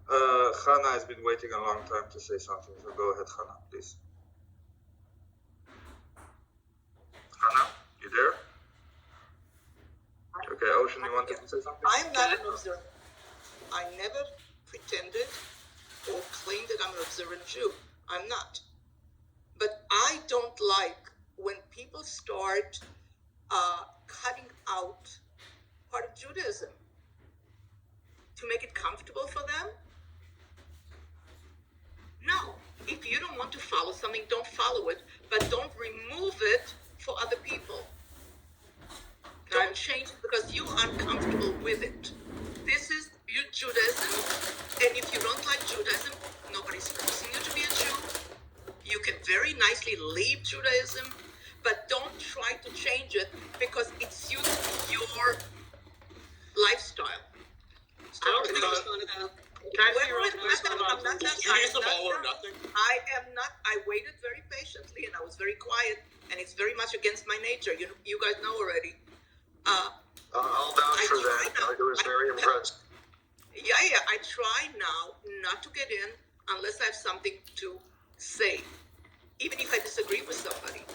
Chana has been waiting a long time to say something, so go ahead, Chana, please. Chana, you there? Okay, Ocean, you wanted to say something? I'm not an observant. I never pretended or claimed that I'm an observant Jew. I'm not. But I don't like when people start cutting out part of Judaism to make it comfortable for them. No. If you don't want to follow something, don't follow it, but don't remove it for other people. change it because you're uncomfortable with it. This is Judaism, and if you don't like Judaism, nobody's forcing you to be a Jew. You can very nicely leave Judaism, but don't try to change it because it suits your lifestyle. I don't think respond to that. I'm not Judaism all or nothing? I am not. I waited very patiently and I was very quiet, and it's very much against my nature. You guys know already. I'll vouch for that. I was very impressed. Yeah. I try now not to get in unless I have something to say, even if I disagree with somebody.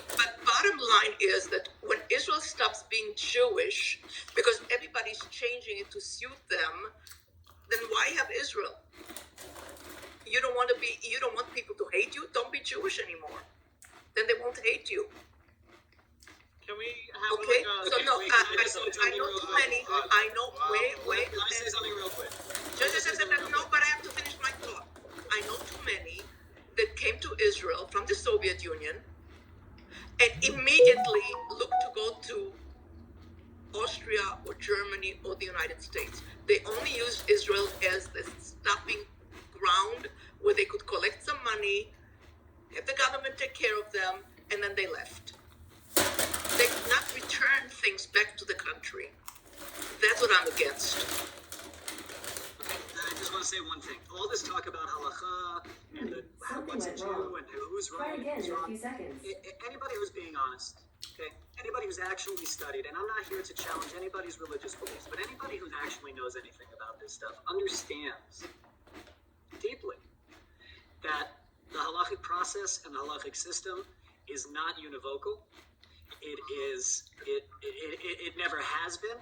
But bottom line is that when Israel stops being Jewish, because everybody's changing it to suit them, then why have Israel? You don't want people to hate you? Don't be Jewish anymore. Then they won't hate you. Can we have Okay? I know too many. I know way. Can I say something real quick? No, but I have to finish my thought. I know too many that came to Israel from the Soviet Union and immediately looked to go to Austria or Germany or the United States. They only used Israel as the stopping ground where they could collect some money, have the government take care of them, and then they left. They could not return things back to the country. That's what I'm against. I just want to say one thing. All this talk about halacha and what's a Jew and who's right and who's wrong. Anybody who's being honest, okay? Anybody who's actually studied, and I'm not here to challenge anybody's religious beliefs, but anybody who actually knows anything about this stuff understands deeply that the halachic process and the halachic system is not univocal. It never has been,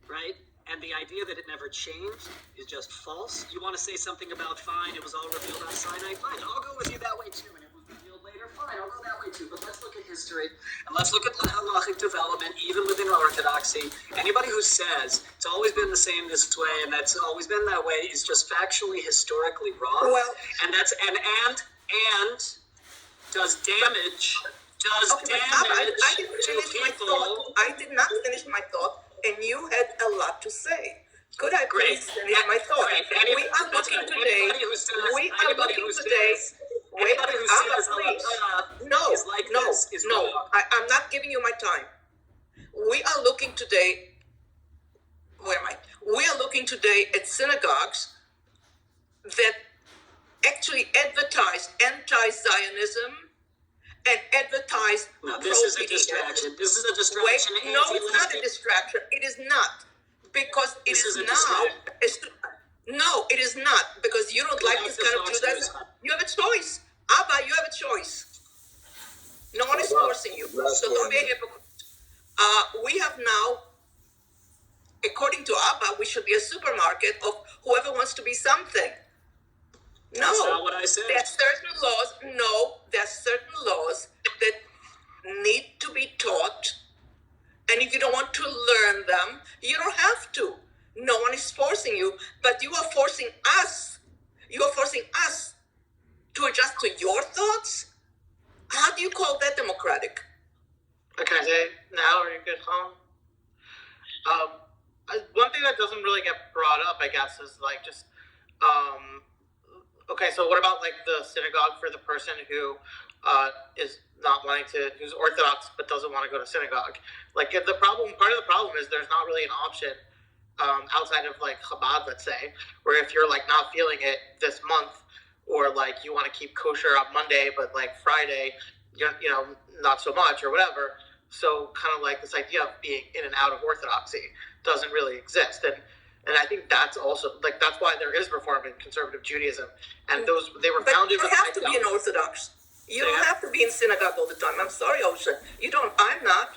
right? And the idea that it never changed is just false. You want to say something about fine, it was all revealed on Sinai, fine, I'll go with you that way too. And it was revealed later, fine, I'll go that way too. But let's look at history, and let's look at halachic development, even within Orthodoxy. Anybody who says it's always been the same this way and that's always been that way is just factually, historically wrong. Well, and that's and does damage. I did not finish my thought, and you had a lot to say. Could I please finish my thought? We are looking today. I'm not giving you my time. We are looking today. Where am I? We are looking today at synagogues that actually advertise anti-Zionism and advertise. No, this is a distraction. This is a distraction. Wait, no, it's not a distraction. It is not. Because it is now. No, it is not. Because you don't like this kind of Judaism. You have a choice. Abba, you have a choice. No one is forcing you. So don't be a hypocrite. We have now, according to Abba, we should be a supermarket of whoever wants to be something. No, that's not what I said. There are certain laws. No, there are certain laws that need to be taught, and if you don't want to learn them, you don't have to. No one is forcing you, but you are forcing us. You are forcing us to adjust to your thoughts. How do you call that democratic? Can I say now, or you good home? One thing that doesn't really get brought up, I guess, is like just. Okay, so what about like the synagogue for the person who is not wanting to, who's Orthodox but doesn't want to go to synagogue? Like part of the problem is there's not really an option outside of like Chabad, let's say, where if you're like not feeling it this month, or like you want to keep kosher on Monday but like Friday, you know, not so much or whatever. So kind of like this idea of being in and out of Orthodoxy doesn't really exist, and I think that's also like that's why there is Reform and Conservative Judaism, and they were founded. But you have to be an Orthodox. You don't have to be in synagogue all the time. I'm sorry, Ocean. You don't. I'm not.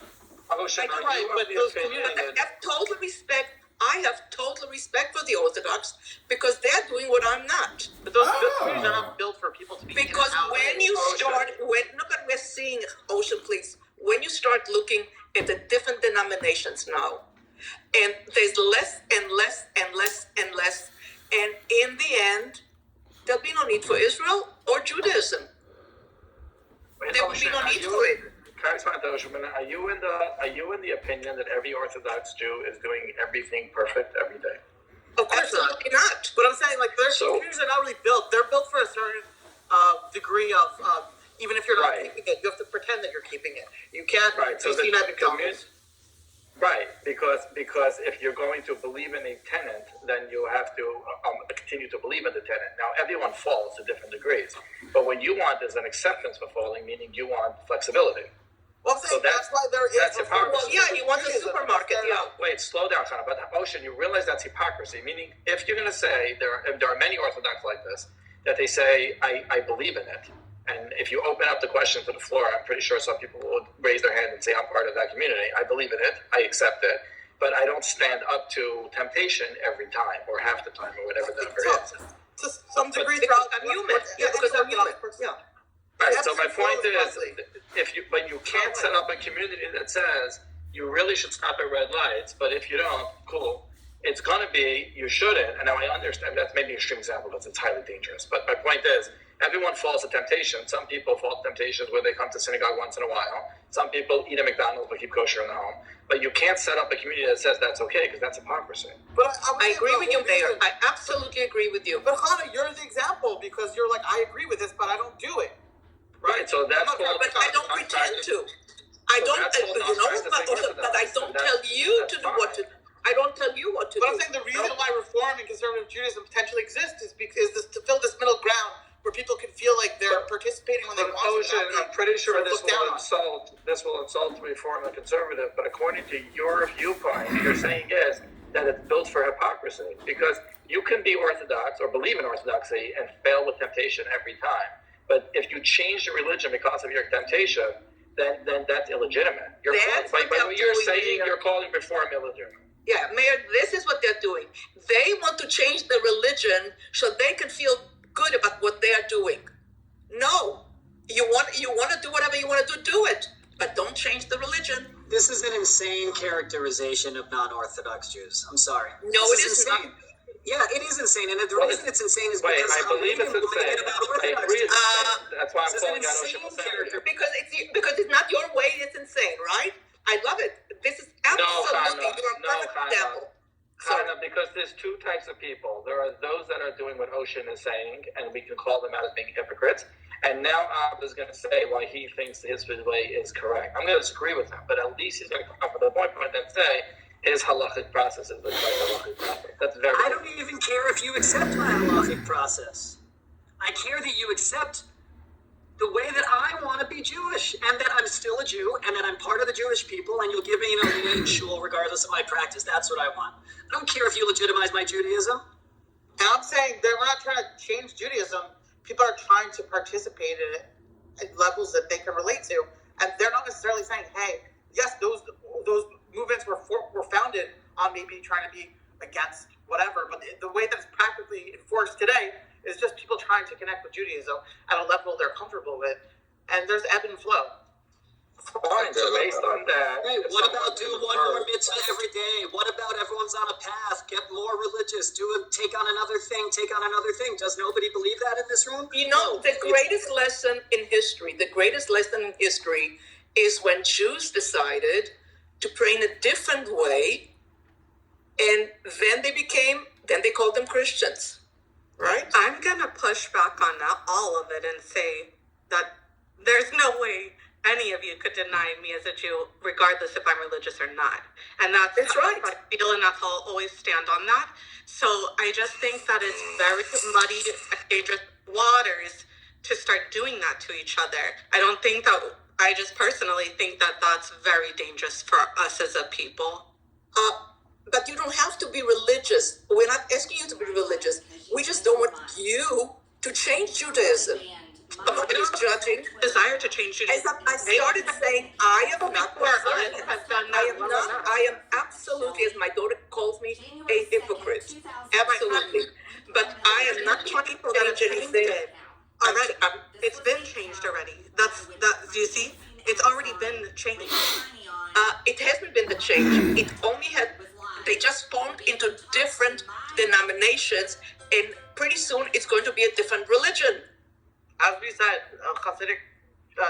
Ocean, right? But those communities. I have total respect. I have total respect for the Orthodox because they're doing what I'm not. But those communities are not built for people to be. Because when you start, look at we're seeing Ocean, please. When you start looking at the different denominations now, and there's less and less and less and less, and in the end, there'll be no need for Israel or Judaism. There will be no need for it. Congressman Doshman, are you in the opinion that every Orthodox Jew is doing everything perfect every day? Of course not. But I'm saying, like, their communities are not really built. They're built for a certain degree of, even if you're not keeping it, you have to pretend that you're keeping it. You can't So see that becomes. Right, because if you're going to believe in a tenant, then you have to continue to believe in the tenant. Now, everyone falls to different degrees, but what you want is an acceptance for falling, meaning you want flexibility. Well, I'm saying that's why there is. Hypocrisy. Well, yeah, he wants a supermarket. Yeah. Wait, slow down, Sana. But Ocean, you realize that's hypocrisy. Meaning, if you're going to say there are many Orthodox like this, that they say I believe in it, and if you open up the question to the floor, I'm pretty sure some people will raise their hand and say I'm part of that community. I believe in it. I accept it, but I don't stand up to temptation every time or half the time or whatever the number is. To some degree, I'm human. Yeah, because I'm human. Yeah. Right, so my point is, when you can't set up a community that says you really should stop at red lights, but if you don't, cool. It's going to be, you shouldn't, and now I understand that's maybe an extreme example because it's highly dangerous, but my point is, everyone falls to temptation. Some people fall to temptations where they come to synagogue once in a while. Some people eat at McDonald's but keep kosher in the home. But you can't set up a community that says that's okay because that's hypocrisy. But I agree with you, Mayor. I absolutely agree with you. But Hannah, you're the example because you're like, I agree with this, but I don't do it. Right, so that's but I don't pretend to. I don't, but I don't tell you to do what to do. I don't tell you what to do. But I'm saying the reason why Reform and conservative Judaism potentially exists is because to fill this middle ground where people can feel like they're participating when they want to. I'm pretty sure this will insult Reform and conservative, but according to your viewpoint, you're saying is that it's built for hypocrisy because you can be Orthodox or believe in Orthodoxy and fail with temptation every time. But if you change your religion because of your temptation, then that's illegitimate. By what you're saying, you're calling Reform illegitimate. Yeah, Mayor, this is what they're doing. They want to change the religion so they can feel good about what they are doing. No, you want to do whatever you want to do it, but don't change the religion. This is an insane characterization of non-Orthodox Jews. I'm sorry. No, it is not. Yeah, it is insane, and the reason it's insane is because I believe it's insane. I agree it's insane. That's why I'm calling out Ocean. Because it's not your way. It's insane, right? I love it. This is absolutely you're a perfect example. Chana, because there's two types of people. There are those that are doing what Ocean is saying, and we can call them out as being hypocrites. And now Ab is going to say why he thinks his way is correct. I'm going to disagree with him, but at least he's going to come up with a point and say his halachic process is the right halachic process. That's very. I don't even care if you accept my halachic process. I care that you accept the way that I want to be Jewish, and that I'm still a Jew, and that I'm part of the Jewish people, and you'll give me an aliyah in shul regardless of my practice. That's what I want. I don't care if you legitimize my Judaism. And I'm saying that we're not trying to change Judaism. People are trying to participate in it at levels that they can relate to, and they're not necessarily saying, "Hey, yes, those movements were founded on maybe trying to be against whatever." But the way that it's practically enforced today is just people trying to connect with Judaism at a level they're comfortable with, and there's ebb and flow. Fine, so based on that... Hey, what about do one more mitzvah every day? What about everyone's on a path, get more religious, take on another thing. Does nobody believe that in this room? You know, the greatest lesson in history is when Jews decided to pray in a different way, and then they called them Christians. Right? I'm going to push back on all of it and say that there's no way any of you could deny me as a Jew, regardless if I'm religious or not. And that's right. I feel, and that's how I'll always stand on that. So I just think that it's very muddy, dangerous waters to start doing that to each other. I just personally think that that's very dangerous for us as a people. But you don't have to be religious. We're not asking you to be religious. We just don't want you to change Judaism. Nobody's judging. Desire to change Judaism. I started saying I am absolutely, as my daughter calls me, a hypocrite. Absolutely. But I am not trying to change anything. Already, it's been changed already. Do you see? It's already been changed. It hasn't been the change. It only had. They just formed into different denominations, and pretty soon it's going to be a different religion. As we said, Hasidic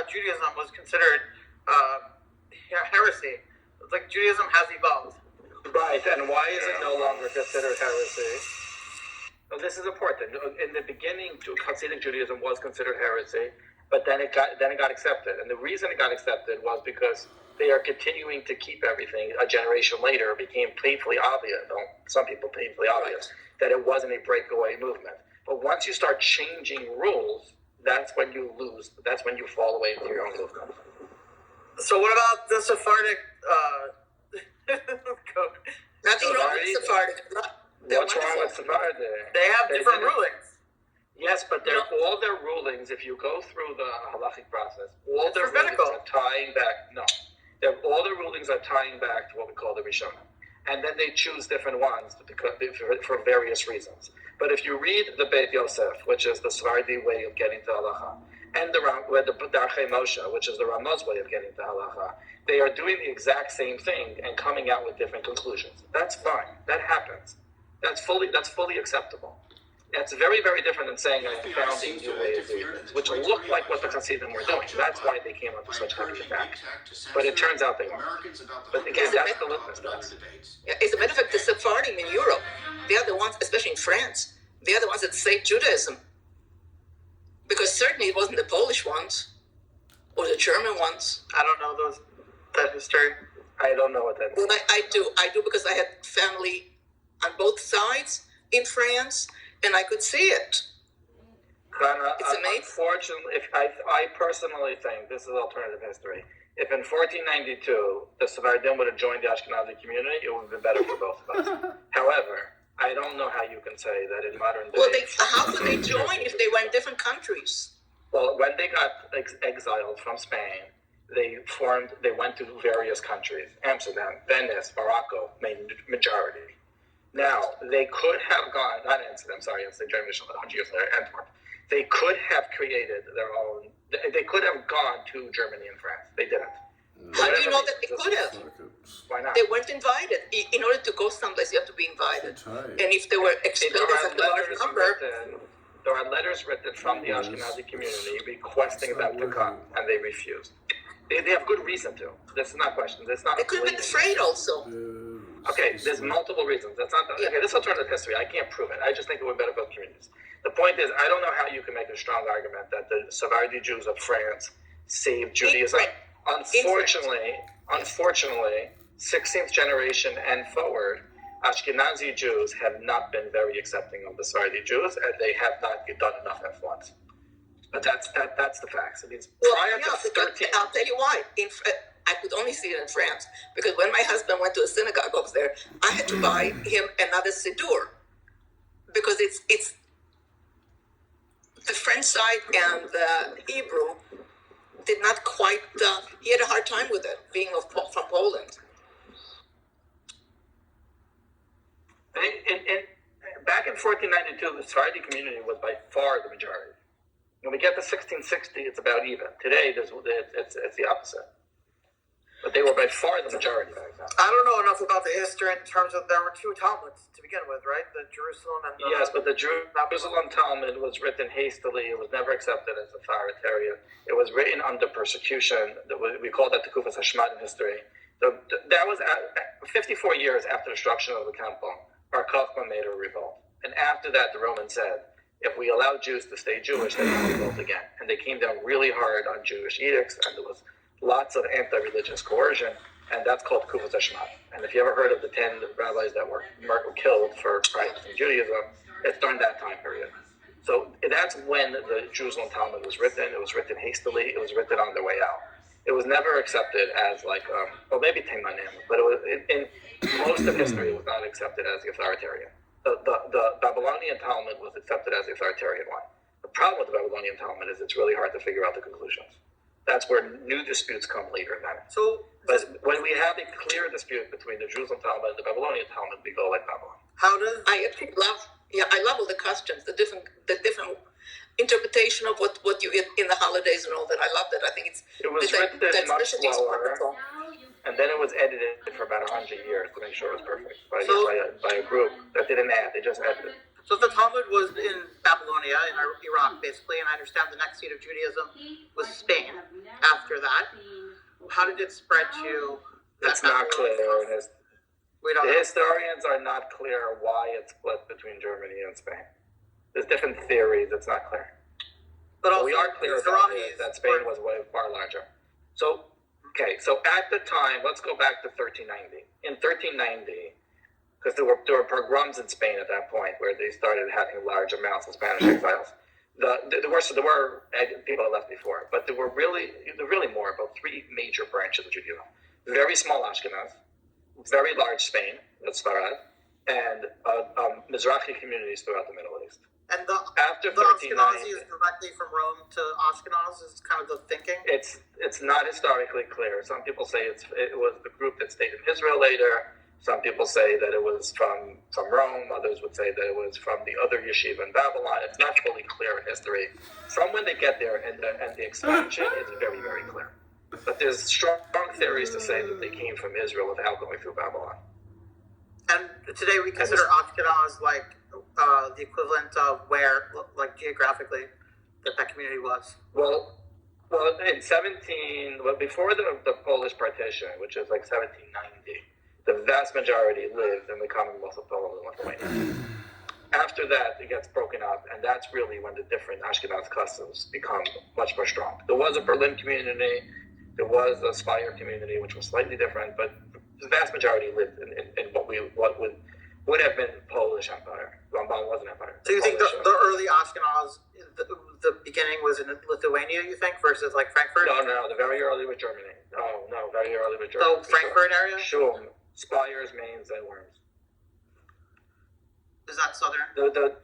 Judaism was considered heresy. It's like Judaism has evolved. Right, and why is it no longer considered heresy? Well, this is important. In the beginning, Hasidic Judaism was considered heresy, but then it got accepted. And the reason it got accepted was because they are continuing to keep everything. A generation later, it became painfully obvious, some people painfully obvious, that it wasn't a breakaway movement. But once you start changing rules, that's when you lose. That's when you fall away from your own movement. So what about the Sephardic code? Nothing wrong with Sephardic. What's wrong with Sephardic? They have different rulings. Yes, but all their rulings, if you go through the halachic process, all their rulings are tying back. No, all the rulings are tying back to what we call the Rishonim. And then they choose different ones for various reasons. But if you read the Beit Yosef, which is the Sephardi way of getting to halacha, and the Darchei Moshe, which is the Ramah's way of getting to halacha, they are doing the exact same thing and coming out with different conclusions. That's fine. That happens. That's fully acceptable. It's very, very different than saying I found a new way of doing things, which looked like what the Hasidim were doing. That's why they came up with such heavy attack. But it turns out they weren't. But again, that's the litmus test. Yeah, as a matter of fact, the Sephardim in Europe, they are the ones, especially in France, they are the ones that saved Judaism. Because certainly it wasn't the Polish ones or the German ones. I don't know that history. I don't know what that means. Well, I do because I had family on both sides in France, and I could see it. It's amazing. Unfortunately, I personally think, this is alternative history, if in 1492 the Sephardim would have joined the Ashkenazi community, it would have been better for both of us. However, I don't know how you can say that in modern day. Well, how could they join if they were in different countries? Well, when they got exiled from Spain, they went to various countries: Amsterdam, Venice, Morocco, majority. Now, they could have gone, not Amsterdam, sorry, it's the German mission 100 years later, Antwerp. They could have created their own, they could have gone to Germany and France. They didn't. How do you know that they could have? Why not? They weren't invited. In order to go someplace, you have to be invited. And if they were expelled as a large number... There are letters written from the Ashkenazi community requesting them to come, and they refused. They have good reason to. This is not questioned. They could have been afraid also. Okay, there's multiple reasons. That's not okay. This is alternative history. I can't prove it. I just think it would benefit both communities. The point is, I don't know how you can make a strong argument that the Sephardi Jews of France saved Judaism. Unfortunately, 16th generation and forward, Ashkenazi Jews have not been very accepting of the Sephardi Jews, and they have not done enough influence. But that's the facts. It means prior to 13. I'll tell you why. I could only see it in France because when my husband went to a synagogue over there, I had to buy him another siddur because it's the French side and the Hebrew did not quite. He had a hard time with it, being from Poland. Back in 1492, the Sephardi community was by far the majority. When we get to 1660, it's about even. Today, it's the opposite. But they were by far the majority back then. I don't know enough about the history in terms of there were two Talmuds to begin with, right? The Jerusalem and the... Yes, but the Jerusalem Talmud was written hastily. It was never accepted as authoritarian. It was written under persecution. We call that the Kufas Hashmad in history. That was 54 years after the destruction of the temple. Bar Kokhba made a revolt. And after that, the Romans said, if we allow Jews to stay Jewish, they will revolt again. And they came down really hard on Jewish edicts, and there was lots of anti-religious coercion, and that's called Kufas Hashmad. And if you ever heard of the 10 rabbis that were killed for practicing Judaism, it's during that time period. So that's when the Jerusalem Talmud was written. It was written hastily. It was written on their way out. It was never accepted as maybe Teimanim, but it was in most of history. It was not accepted as the authoritarian. The Babylonian Talmud was accepted as the authoritarian one. The problem with the Babylonian Talmud is it's really hard to figure out the conclusions. That's where new disputes come later than it. But when we have a clear dispute between the Jerusalem Talmud and the Babylonian Talmud, we go like Babylon. I actually love all the customs, the different interpretation of what you eat in the holidays and all that. I love that. I think it was written much slower, and then it was edited for about 100 years to make sure it was perfect by a group that didn't add. They just edited. So the Talmud was in Babylonia, in Iraq, basically, and I understand the next seat of Judaism was Spain after that. how did it spread to? It's not clear. We don't The know. historians are not clear why it's split between Germany and Spain. There's different theories. It's not clear. But also, we are clear that Spain was way far larger. So at the time, let's go back to 1390. In 1390, because there were pogroms in Spain at that point where they started having large amounts of Spanish exiles. There were people that left before, but there were really more, about three major branches of Judaism. Very small Ashkenaz, very large Spain, that's Sfarad, and Mizrahi communities throughout the Middle East. And after the Ashkenazi is directly from Rome to Ashkenaz is kind of the thinking? It's not historically clear. Some people say it was the group that stayed in Israel later. Some people say that it was from Rome. Others would say that it was from the other yeshiva in Babylon. It's not fully clear in history. From when they get there and the expansion is very, very clear. But there's strong theories to say that they came from Israel without going through Babylon. And today we consider Ashkenaz like the equivalent of where, like geographically, that community was. Well, in before the Polish partition, which is like 1790, the vast majority lived in the Commonwealth of Poland and Lithuania. After that, it gets broken up, and that's really when the different Ashkenaz customs become much more strong. There was a Berlin community, there was a Speyer community, which was slightly different, but the vast majority lived in what would have been Polish Empire. Ramban was an empire. So you think the early Ashkenaz, the beginning was in Lithuania, you think, versus like Frankfurt? No, the very early with Germany. No, very early with Germany. So Frankfurt area? Sure. Spires, Mainz, and Worms. Is that southern? Southern.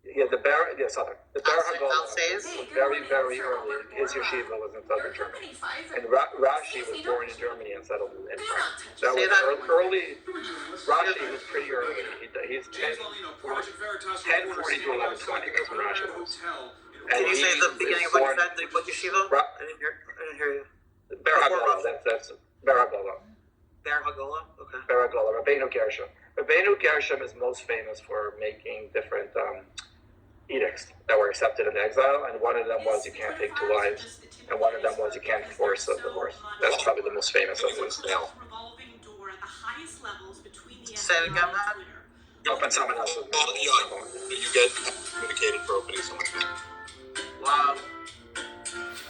The Ber Hagolah was very, very early. His yeshiva was in southern Germany. And Rashi was born in Germany and settled in France. That was early. Rashi was pretty early. He's 1040 to 1120. That's when Rashi was. Can you say the beginning of what you said? What yeshiva? I didn't hear you. Ber Hagolah. That's Ber Hagolah. Ber Hagolah? Okay. Ber Hagolah. Rabbeinu Gershom. Rabbeinu Gershom is most famous for making different edicts that were accepted in exile, and one of them was you can't take two wives, and one of them was you can't force a divorce. That's probably the most famous of them. Say it again, Matt. Open someone else. You get communicated for opening someone. Wow.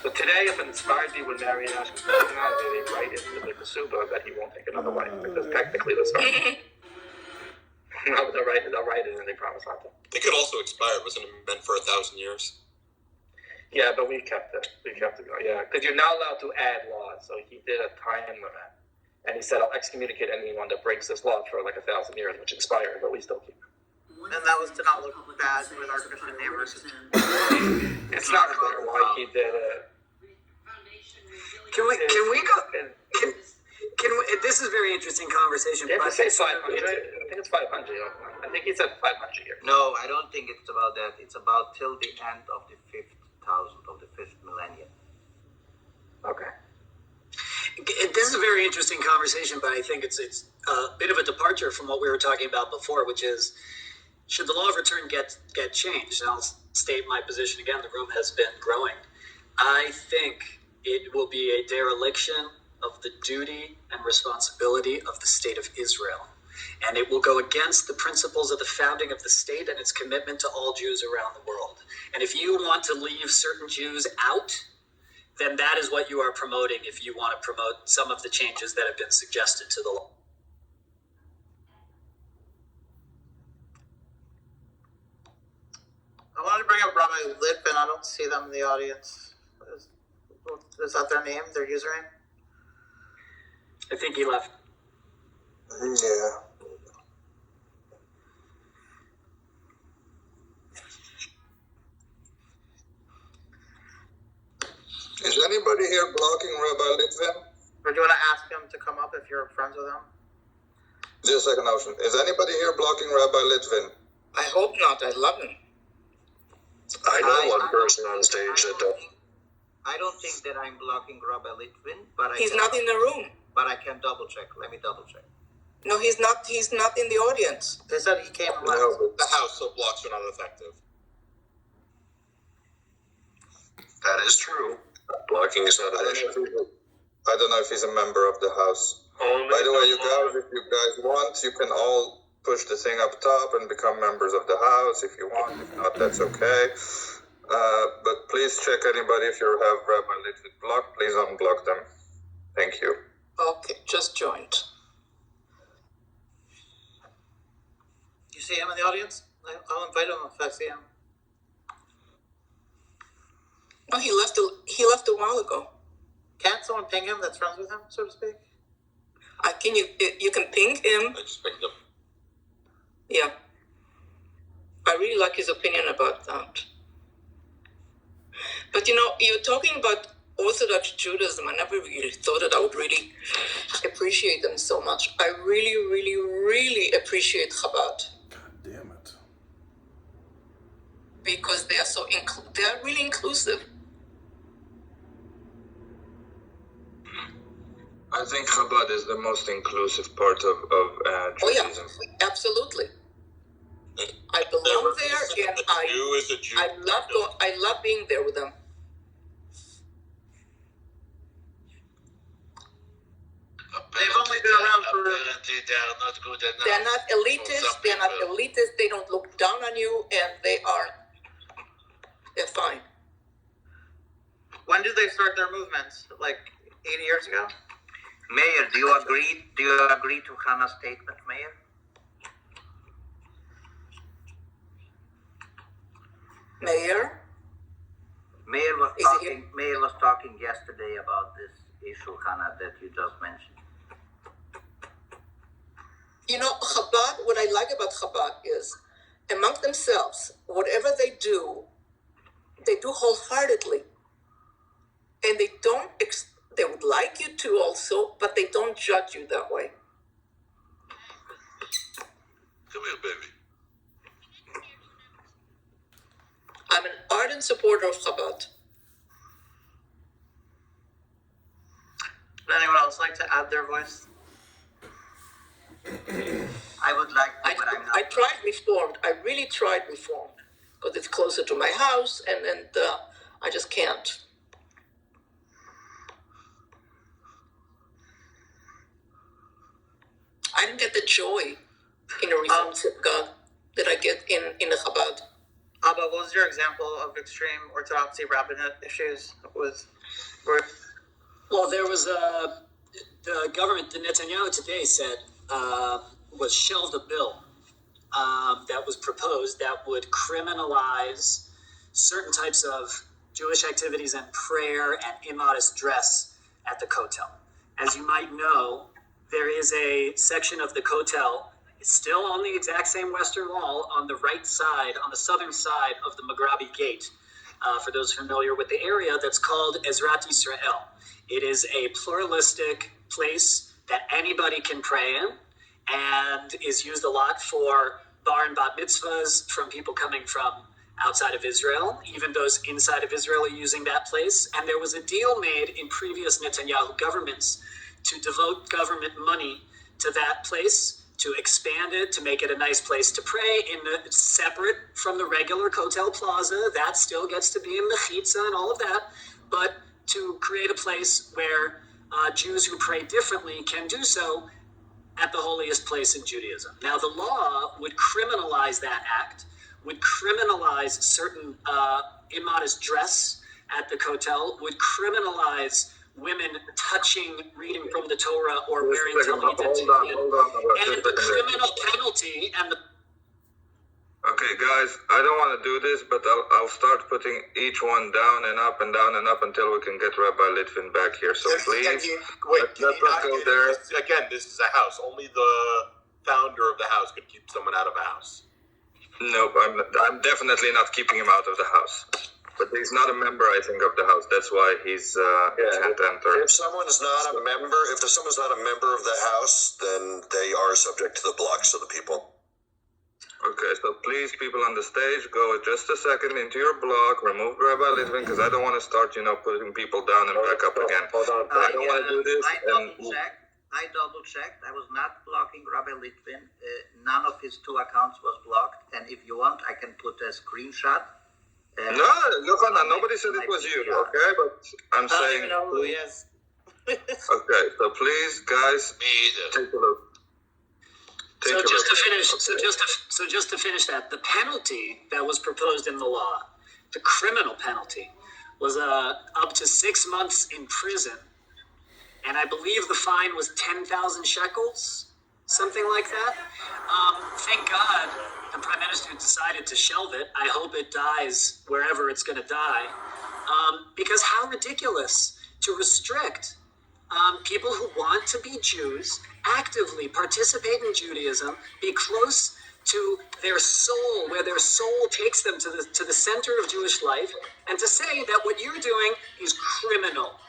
But today, if an Sephardi would marry an Ashkenazi, they write into the Kesuba that he won't take another wife, because technically that's not. No, they'll write it and they promise not to. They could also expire. Wasn't it meant for 1,000 years? Yeah, but we kept it. Yeah, because you're not allowed to add laws. So he did a time limit, and he said, "I'll excommunicate anyone that breaks this law for like 1,000 years," which expired, but we still keep it. And that was to not look bad with our Christian neighbors. It's not clear why he did it. Can we go? This is a very interesting conversation. Did he say 500? I think it's 500. I think he said 500 years. No, I don't think it's about that. It's about till the end of the 5th millennium. Okay. This is a very interesting conversation, but I think it's a bit of a departure from what we were talking about before, which is, should the law of return get changed? And I'll state my position again. The room has been growing. I think it will be a dereliction of the duty and responsibility of the state of Israel. And it will go against the principles of the founding of the state and its commitment to all Jews around the world. And if you want to leave certain Jews out, then that is what you are promoting if you want to promote some of the changes that have been suggested to the law. I wanted to bring up Rabbi Litvin. I don't see them in the audience. Is that their name, their username? I think he left. Yeah. Is anybody here blocking Rabbi Litvin? Or do you want to ask him to come up if you're friends with him? Just a second, Ocean. Is anybody here blocking Rabbi Litvin? I hope not. I love him. I know one person on stage that does. I don't think that I'm blocking Rabbi Litvin, but He's not in the room. But I can double check. Let me double check. No, he's not. He's not in the audience. They said he came and left. No, the House, so blocks are not effective. That is true. Blocking is not an issue. I don't know if he's a member of the House. By the way, you guys, if you guys want, you can all push the thing up top and become members of the House if you want. If not, that's okay. But please check anybody if you have Rabbi Litvin blocked. Please unblock them. Thank you. Okay, just joined. You see him in the audience? I'll invite him if I see him. Oh, he left a while ago. Can't someone ping him that's friends with him, so to speak? You can ping him. I just picked him. Yeah. I really like his opinion about that. But you're talking about Orthodox Judaism. I never really thought that I would really appreciate them so much. I really, really, really appreciate Chabad. God damn it. Because they are they are really inclusive. I think Chabad is the most inclusive part of Judaism. Oh yeah, absolutely. I belong there, and Jew is a Jew. I love being there with them. They've only been around for. Apparently, they are not good enough. They're not elitist. They don't look down on you, and they're fine. When did they start their movements? Like 80 years ago? Mayor, do you agree to Hannah's statement, Mayor? Mayor was talking yesterday about this issue, Hannah, that you just mentioned. Chabad, what I like about Chabad is, among themselves, whatever they do wholeheartedly. And they would like you to also, but they don't judge you that way. Come here, baby. I'm an ardent supporter of Chabad. Would anyone else like to add their voice? I would like to, but I'm not. I tried Reformed. I really tried Reformed because it's closer to my house, and I just can't. I didn't get the joy in a Reformed synagogue that I get in a Chabad. Abba, what was your example of extreme Orthodoxy rabbinate issues with? Well, there was the government, the Netanyahu today said, was shelved a bill that was proposed that would criminalize certain types of Jewish activities and prayer and immodest dress at the Kotel. As you might know, there is a section of the Kotel, it's still on the exact same western wall on the right side, on the southern side of the Maghrabi Gate. For those familiar with the area, that's called Ezrat Yisrael. It is a pluralistic place that anybody can pray in and is used a lot for bar and bat mitzvahs from people coming from outside of Israel. Even those inside of Israel are using that place. And there was a deal made in previous Netanyahu governments to devote government money to that place, to expand it, to make it a nice place to pray, separate from the regular Kotel Plaza. That still gets to be in Mechitza and all of that, but to create a place where Jews who pray differently can do so at the holiest place in Judaism. Now, the law would criminalize that act, would criminalize certain immodest dress at the Kotel, would criminalize women touching, reading from the Torah, or wearing Talmud and the criminal penalty and the. Okay, guys, I don't want to do this, but I'll start putting each one down and up until we can get Rabbi Litvin back here. So please, let's go there. Again, this is a house. Only the founder of the house could keep someone out of a house. Nope, I'm definitely not keeping him out of the house. But he's not a member, I think, of the house. That's why he's can't enter. If someone's not a member, of the house, then they are subject to the blocks of the people. Okay, so please, people on the stage, go just a second into your block, remove Rabbi Litvin, because I don't want to start, putting people down and back up again. I don't want to do this. I double-checked. I was not blocking Rabbi Litvin. None of his 2 accounts was blocked. And if you want, I can put a screenshot. No, Yochanan, nobody said it was you, okay? But I'm saying... I don't even know who he is. Okay, so please, guys, take a look. So just to finish that, the penalty that was proposed in the law, the criminal penalty, was up to 6 months in prison, and I believe the fine was 10,000 shekels, something like that. Thank God the Prime Minister decided to shelve it. I hope it dies wherever it's going to die, because how ridiculous to restrict people who want to be Jews, actively participate in Judaism, be close to their soul, where their soul takes them to the center of Jewish life, and to say that what you're doing is criminal.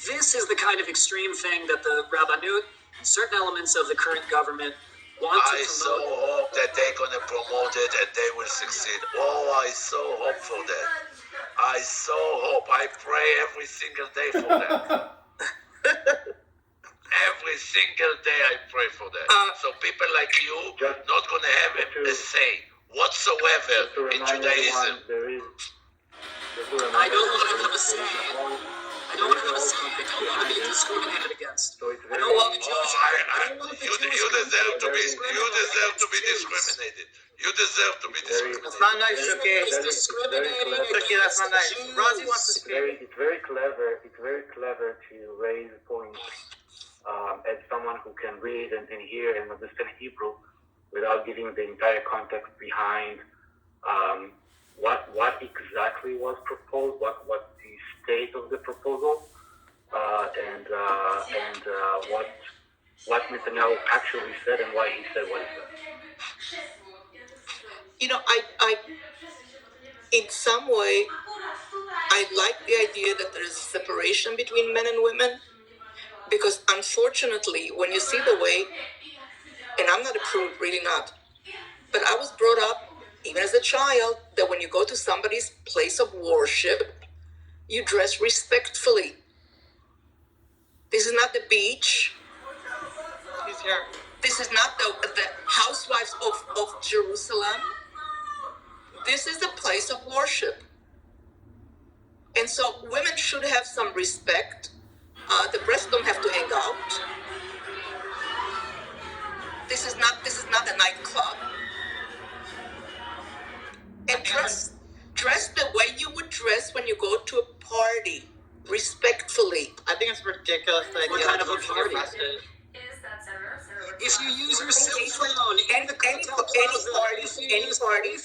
This is the kind of extreme thing that the Rabbanut and certain elements of the current government want to promote. I so hope that they're going to promote it and they will succeed. Oh, I so hope for that. I so hope. I pray every single day for that. Every single day I pray for that. So people like you not going to have a say whatsoever in Judaism. I don't want to have a say. I don't want to have a say. I don't want to be discriminated against. I don't want the Jewish. You deserve to be discriminated. You deserve to be discriminated. It's not nice, Shuki. It's discriminating Shuki, that's not nice. Razi wants to speak. It's very clever. It's very clever to raise points as someone who can read and hear and understand Hebrew without giving the entire context behind what exactly was proposed, what the state of the proposal, and what Netanyahu actually said and why he said what he said. You know, I in some way, I like the idea that there is a separation between men and women, because unfortunately, when you see the way, and I'm not a prude, really not, but I was brought up, even as a child, that when you go to somebody's place of worship, you dress respectfully. This is not the beach. He's here. This is not the housewives of Jerusalem. This is a place of worship. And so women should have some respect. The breasts don't have to hang out. This is not a nightclub. And dress the way you would dress when you go to a party, respectfully. I think it's ridiculous that What kind of a party? If you use your cell phone in the Kotel Plaza, if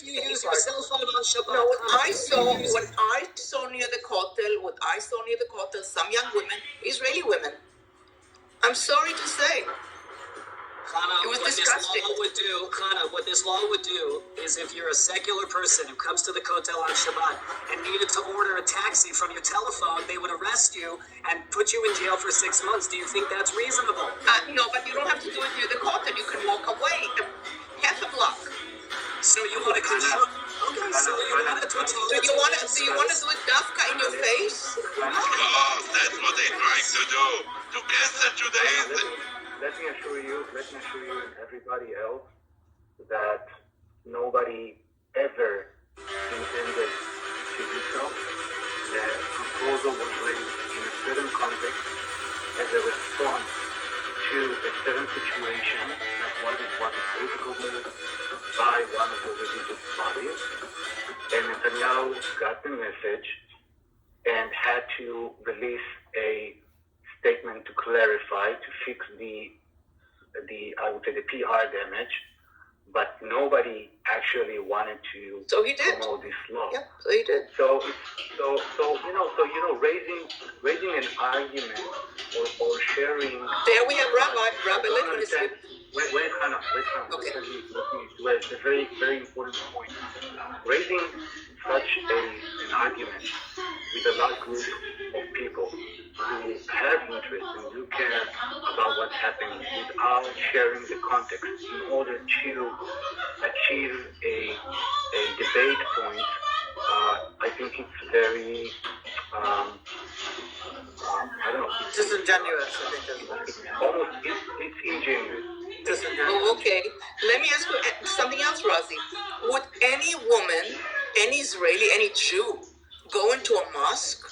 you use your cell phone on Shabbat. No, what I saw near the Kotel, some young women, Israeli women. I'm sorry to say. Chana, it was disgusting. What this law would do is, if you're a secular person who comes to the Kotel on Shabbat and needed to order a taxi from your telephone, they would arrest you and put you in jail for 6 months. Do you think that's reasonable? No, but you don't have to do it near the Kotel. You can walk away half a block. So you want to control? Okay, so you want to control? Do you want to do it dafka in your face? Oh, that's what they're trying to do, to cancel Judaism. Let me assure you and everybody else that nobody ever intended to do so. The proposal was raised in a certain context as a response to a certain situation that was a political move by one of the religious bodies. And Netanyahu got the message and had to release a statement to clarify, to fix the I would say the PR damage, but nobody actually wanted to promote this law. Yeah, so he did. So raising an argument or sharing. There we have Rabbi Litvin is here. Wait, Hannah. Okay. Let me it's a very, very important point. Raising such an argument with a large group of people who have interest and who care about what's happening without sharing the context in order to achieve a debate point, I think it's very, I don't know. Disingenuous, I think. It's ingenuous. Oh, okay. Let me ask you something else, Razi. Would any woman, any Israeli, any Jew go into a mosque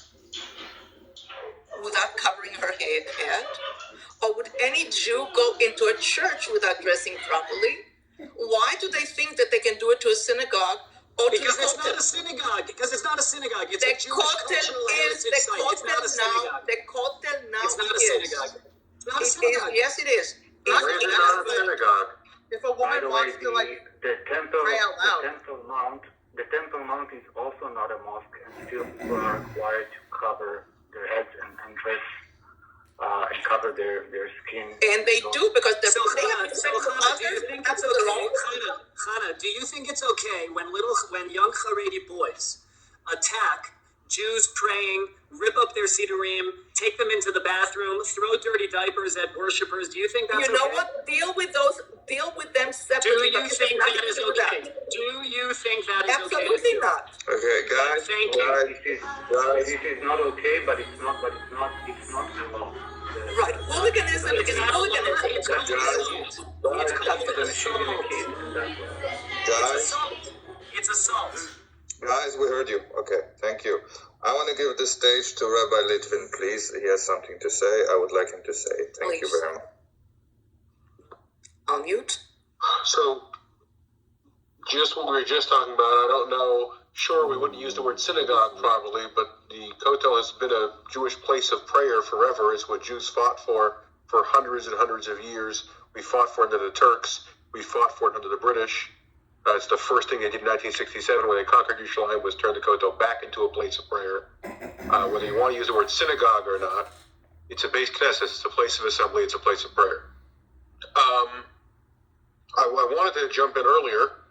without covering her head? Or would any Jew go into a church without dressing properly? Why do they think that they can do it to a synagogue or Because to the it's kotel? not a synagogue. Because it's not a synagogue. It's The a Jewish cultural heritage site. It's not a synagogue. The kotel now It's not a is. synagogue. It's not a It synagogue. is. Yes, it is. Where is it not a synagogue? If a By woman the way, wants to like the temple, pray out loud. the Temple Mount is also not a mosque, and still people are required to cover their heads and dress and cover their skin. And they do because they have So, Chana, do you think it's okay? Chana, do you think it's okay when young Haredi boys attack Jews praying, rip up their sidurim, take them into the bathroom, throw dirty diapers at worshipers? Do you think that's okay? You know what? Deal with them separately. Do you think that is okay? Do you think that is okay? Absolutely not. Okay, guys. Thank This is not okay, but it's not the law. Right. Hooliganism is hooliganism. It's assault. Guys, we heard you. Okay, thank you. I want to give the stage to Rabbi Litvin, please. He has something to say. I would like him to say it. Thank you very much. Unmute. So, just what we were just talking about, I don't know. Sure, we wouldn't use the word synagogue probably, but the Kotel has been a Jewish place of prayer forever. It's what Jews fought for hundreds and hundreds of years. We fought for it under the Turks. We fought for it under the British. It's the first thing they did in 1967 when they conquered Yerushalayim was turn the Kotel back into a place of prayer. Whether you want to use the word synagogue or not, it's a base knesset. It's a place of assembly. It's a place of prayer. I wanted to jump in earlier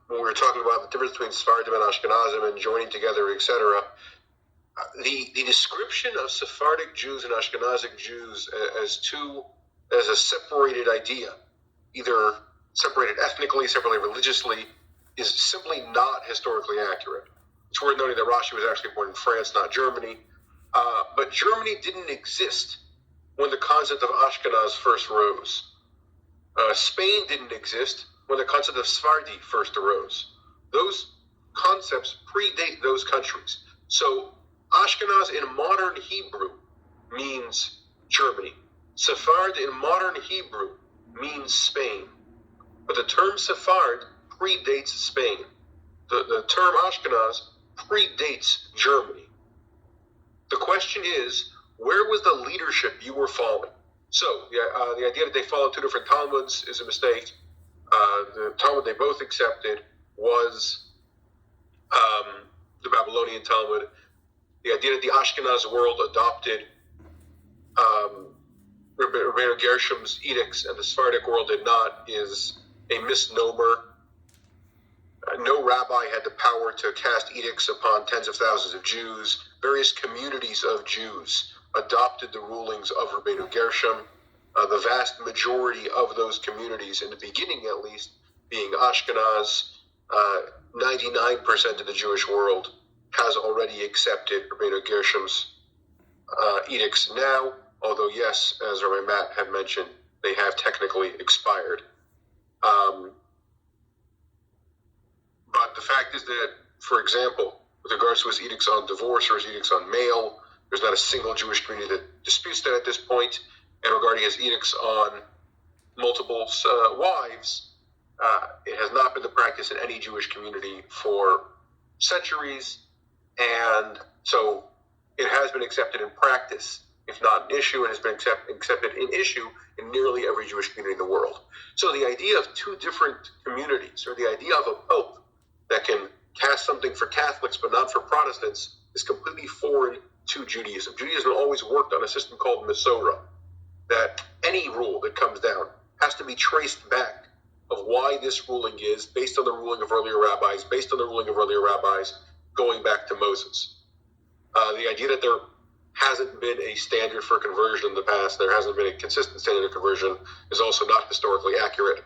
when we were talking about the difference between Sephardim and Ashkenazim and joining together, etc. The description of Sephardic Jews and Ashkenazic Jews as a separated idea, either separated ethnically, separated religiously, is simply not historically accurate. It's worth noting that Rashi was actually born in France, not Germany. But Germany didn't exist when the concept of Ashkenaz first arose. Spain didn't exist when the concept of Sephardi first arose. Those concepts predate those countries. So Ashkenaz in modern Hebrew means Germany. Sephard in modern Hebrew means Spain. But the term Sephard predates Spain. The term Ashkenaz predates Germany. The question is, where was the leadership you were following? So the idea that they followed two different Talmuds is a mistake. The Talmud they both accepted was the Babylonian Talmud. The idea that the Ashkenaz world adopted Rabbeinu Gershom's edicts and the Sephardic world did not is a misnomer. No rabbi had the power to cast edicts upon tens of thousands of Jews. Various communities of Jews adopted the rulings of Rabbeinu Gershom. The vast majority of those communities, in the beginning at least, being Ashkenaz, 99% of the Jewish world has already accepted Rabbeinu Gershom's edicts now, although yes, as Rabbi Matt had mentioned, they have technically expired. But the fact is that, for example, with regards to his edicts on divorce or his edicts on mail, there's not a single Jewish community that disputes that at this point. And regarding his edicts on multiple wives, it has not been the practice in any Jewish community for centuries. And so it has been accepted in practice, if not an issue, and has been accepted in issue in nearly every Jewish community in the world. So the idea of two different communities, or the idea of a pope that can cast something for Catholics but not for Protestants, is completely foreign to Judaism. Judaism always worked on a system called Masorah, that any rule that comes down has to be traced back of why this ruling is based on the ruling of earlier rabbis, going back to Moses. The idea that there hasn't been a standard for conversion in the past, there hasn't been a consistent standard of conversion, is also not historically accurate.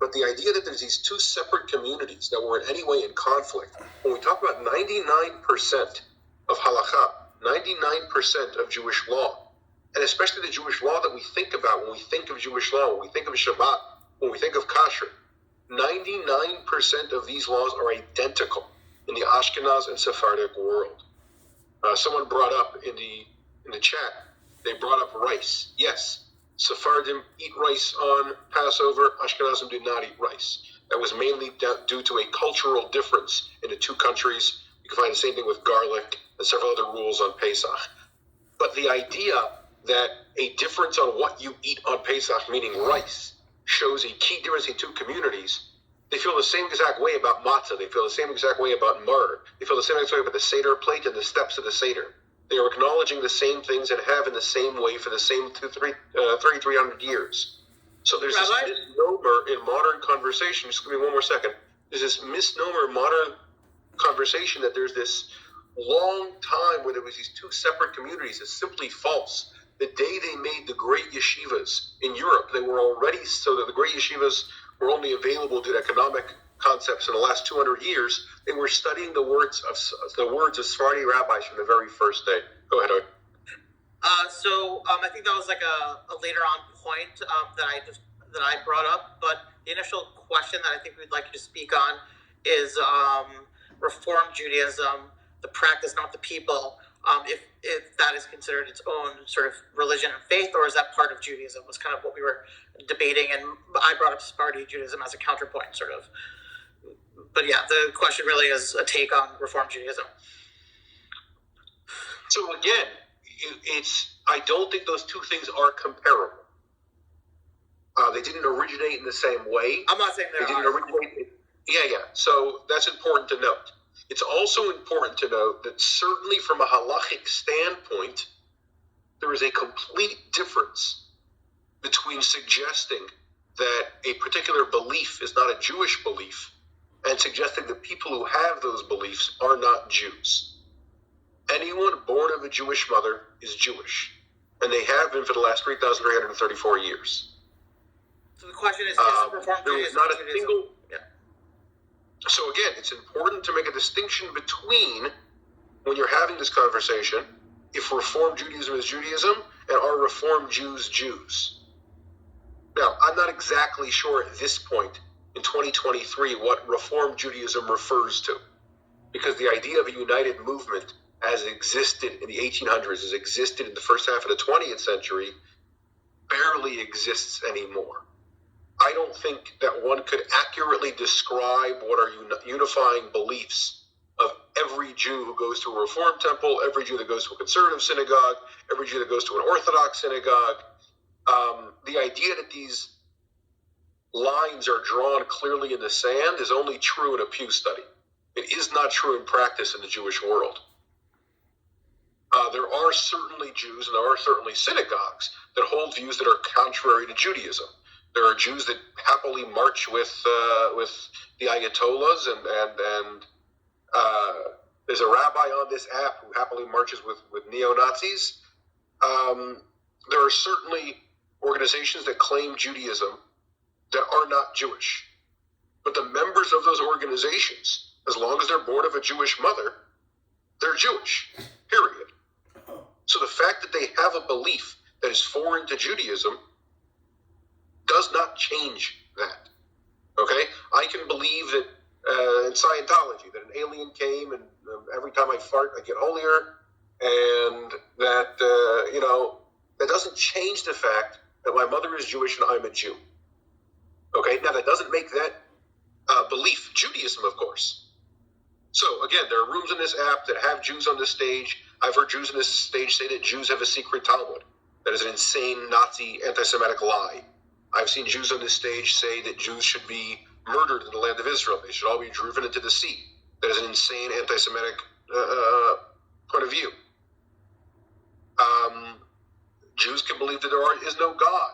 But the idea that there's these two separate communities that were in any way in conflict, when we talk about 99% of halakha, 99% of Jewish law, and especially the Jewish law that we think about when we think of Jewish law, when we think of Shabbat, when we think of Kasher, 99% of these laws are identical in the Ashkenaz and Sephardic world. Someone brought up in the chat, they brought up rice. Yes, Sephardim eat rice on Passover. Ashkenazim did not eat rice. That was mainly due to a cultural difference in the two countries. You can find the same thing with garlic and several other rules on Pesach. But the idea that a difference on what you eat on Pesach, meaning rice, shows a key difference in two communities. They feel the same exact way about matzah. They feel the same exact way about myrrh. They feel the same exact way about the Seder plate and the steps of the Seder. They are acknowledging the same things and have in the same way for the same 3,300 years. So there's this misnomer in modern conversation. Just give me one more second. There's this misnomer in modern conversation that there's this long time where there was these two separate communities. It's simply false. The day they made the great yeshivas in Europe, they were already, so that the great yeshivas were only available due to economic concepts in the last 200 years. They were studying the words of Sephardi rabbis from the very first day. Go ahead, Art. I think that was like a later on point that I brought up. But the initial question that I think we'd like you to speak on is Reform Judaism, the practice, not the people. If that is considered its own sort of religion and faith, or is that part of Judaism? Was kind of what we were debating, and I brought up Sephardi Judaism as a counterpoint, sort of. But yeah, the question really is a take on Reform Judaism. So again, I don't think those two things are comparable. They didn't originate in the same way. I'm not saying they didn't originate. Yeah. So that's important to note. It's also important to note that certainly from a halachic standpoint, there is a complete difference between suggesting that a particular belief is not a Jewish belief and suggesting that people who have those beliefs are not Jews. Anyone born of a Jewish mother is Jewish, and they have been for the last 3,334 years. So the question is Reform Judaism? Not a single. So again, it's important to make a distinction between, when you're having this conversation, if Reform Judaism is Judaism and are Reform Jews Jews. Now, I'm not exactly sure at this point in 2023 what Reform Judaism refers to, because the idea of a united movement as existed in the 1800s, as existed in the first half of the 20th century, barely exists anymore. I don't think that one could accurately describe what are unifying beliefs of every Jew who goes to a Reform temple, every Jew that goes to a conservative synagogue, every Jew that goes to an Orthodox synagogue. The idea that these lines are drawn clearly in the sand is only true in a Pew study. It is not true in practice in the Jewish world. There are certainly Jews and there are certainly synagogues that hold views that are contrary to Judaism. There are Jews that happily march with the Ayatollahs, and there's a rabbi on this app who happily marches with neo-Nazis. There are certainly organizations that claim Judaism that are not Jewish. But the members of those organizations, as long as they're born of a Jewish mother, they're Jewish, period. So the fact that they have a belief that is foreign to Judaism does not change that. Okay? I can believe that in Scientology, that an alien came and every time I fart, I get holier, and that, that doesn't change the fact that my mother is Jewish and I'm a Jew. Okay? Now, that doesn't make that belief Judaism, of course. So, again, there are rooms in this app that have Jews on the stage. I've heard Jews on this stage say that Jews have a secret Talmud. That is an insane Nazi anti-Semitic lie. I've seen Jews on this stage say that Jews should be murdered in the land of Israel. They should all be driven into the sea. That is an insane anti-Semitic point of view. Jews can believe that there is no God.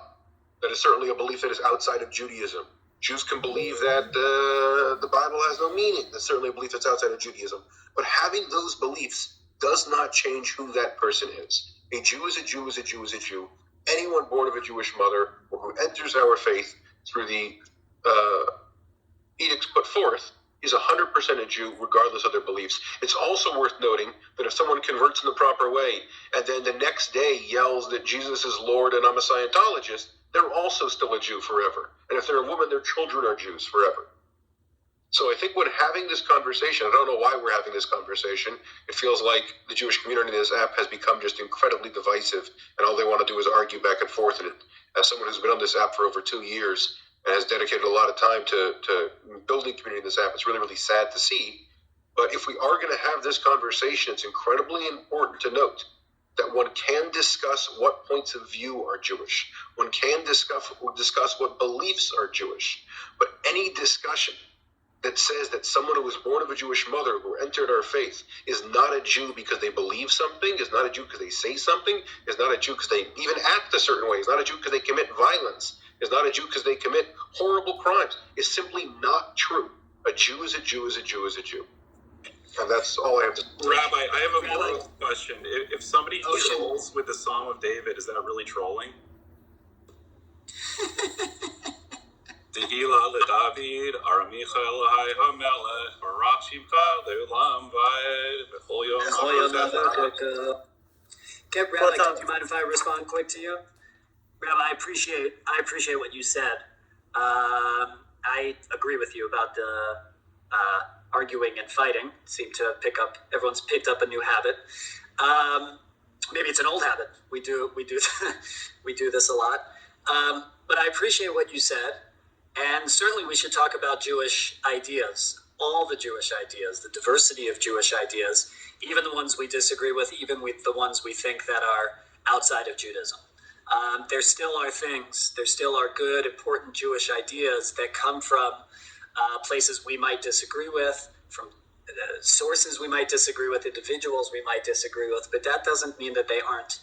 That is certainly a belief that is outside of Judaism. Jews can believe that the Bible has no meaning. That's certainly a belief that's outside of Judaism. But having those beliefs does not change who that person is. A Jew is a Jew is a Jew is a Jew. Anyone born of a Jewish mother or who enters our faith through the edicts put forth is 100% a Jew, regardless of their beliefs. It's also worth noting that if someone converts in the proper way and then the next day yells that Jesus is Lord and I'm a Scientologist, they're also still a Jew forever. And if they're a woman, their children are Jews forever. So I think when having this conversation, I don't know why we're having this conversation. It feels like the Jewish community in this app has become just incredibly divisive, and all they want to do is argue back and forth. And as someone who's been on this app for over 2 years and has dedicated a lot of time to building community in this app, it's really, really sad to see. But if we are going to have this conversation, it's incredibly important to note that one can discuss what points of view are Jewish. One can discuss what beliefs are Jewish. But any discussion that says that someone who was born of a Jewish mother who entered our faith is not a Jew because they believe something, is not a Jew because they say something, is not a Jew because they even act a certain way, is not a Jew because they commit violence, is not a Jew because they commit horrible crimes, is simply not true. A Jew is a Jew is a Jew is a Jew. And that's all I have to say. Rabbi, I have a moral question. If somebody trolls with the Psalm of David, is that really trolling? Tehillah leDavid, Aramicha Elohai HaMelech, Barak Shimcha Le'olam Va'ed, B'chol Yom Ha'Chazah. Rabbi, do you mind if I respond quick to you? Rabbi, I appreciate what you said. I agree with you about the arguing and fighting. Everyone's picked up a new habit. Maybe it's an old habit. We do this a lot. But I appreciate what you said. And certainly we should talk about Jewish ideas, all the Jewish ideas, the diversity of Jewish ideas, even the ones we disagree with, even with the ones we think that are outside of Judaism. There still are things, there still are good, important Jewish ideas that come from places we might disagree with, from sources we might disagree with, individuals we might disagree with, but that doesn't mean that they aren't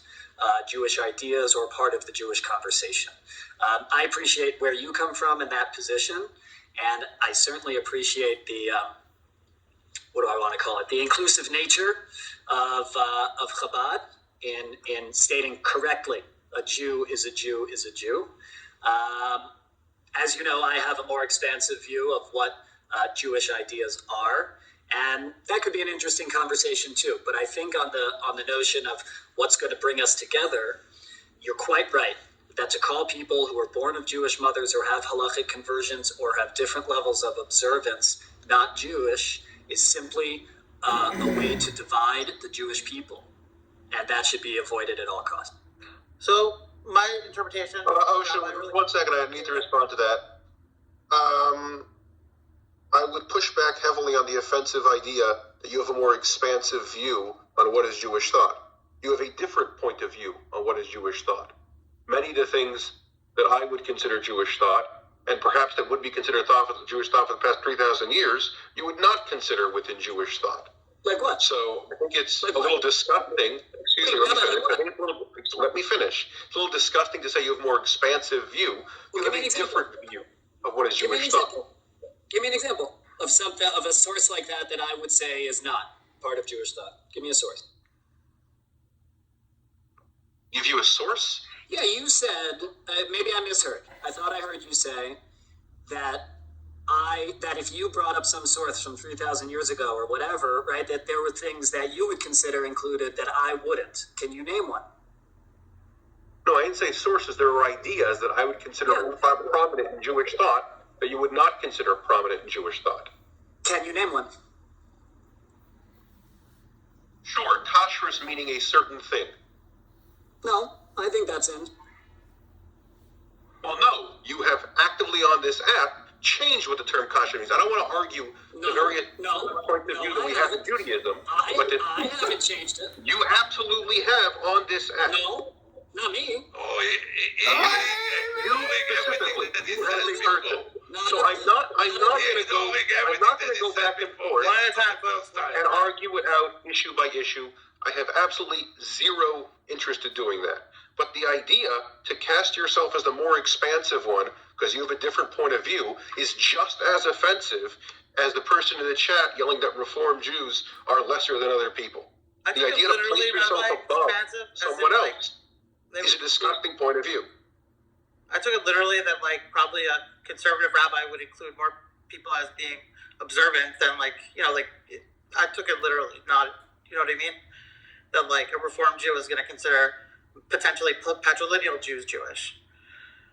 Jewish ideas or part of the Jewish conversation. I appreciate where you come from in that position, and I certainly appreciate the, what do I want to call it, the inclusive nature of Chabad in stating correctly, a Jew is a Jew is a Jew. As you know, I have a more expansive view of what Jewish ideas are, and that could be an interesting conversation too. But I think on the notion of what's going to bring us together, you're quite right. That to call people who are born of Jewish mothers or have halachic conversions or have different levels of observance not Jewish is simply a way to divide the Jewish people, and that should be avoided at all costs. So my interpretation. One second, I need to respond to that. I would push back heavily on the offensive idea that you have a more expansive view on what is Jewish thought. You have a different point of view on what is Jewish thought. Many of the things that I would consider Jewish thought, and perhaps that would be considered Jewish thought for the past 3,000 years, you would not consider within Jewish thought. Like what? So I think it's a little disgusting. Excuse me, let me finish. It's a little disgusting to say you have a more expansive view. You have a different view of what is Jewish thought. Give me an example of something, of a source like that I would say is not part of Jewish thought. Give me a source. You view a source? Yeah, you said, maybe I misheard. I thought I heard you say that if you brought up some source from 3,000 years ago or whatever, right, that there were things that you would consider included that I wouldn't. Can you name one? No, I didn't say sources. There were ideas that I would consider prominent in Jewish thought that you would not consider prominent in Jewish thought. Can you name one? Sure, kashrus meaning a certain thing. No, I think that's in. Well, no, you have actively on this app changed what the term kashrus means. I don't want to argue the various points of view that we have in Judaism. I haven't changed it. You absolutely have on this app. No, not me. You specifically, you as a person. So I'm not going to go back and forth and argue it out issue by issue. I have absolutely zero interest in doing that. But the idea to cast yourself as the more expansive one, because you have a different point of view, is just as offensive as the person in the chat yelling that Reformed Jews are lesser than other people. The idea to place yourself above someone else is a disgusting point of view. I took it literally that probably a conservative rabbi would include more people as being observant than I took it literally, not, you know what I mean? That a Reformed Jew is going to consider potentially patrilineal Jews Jewish.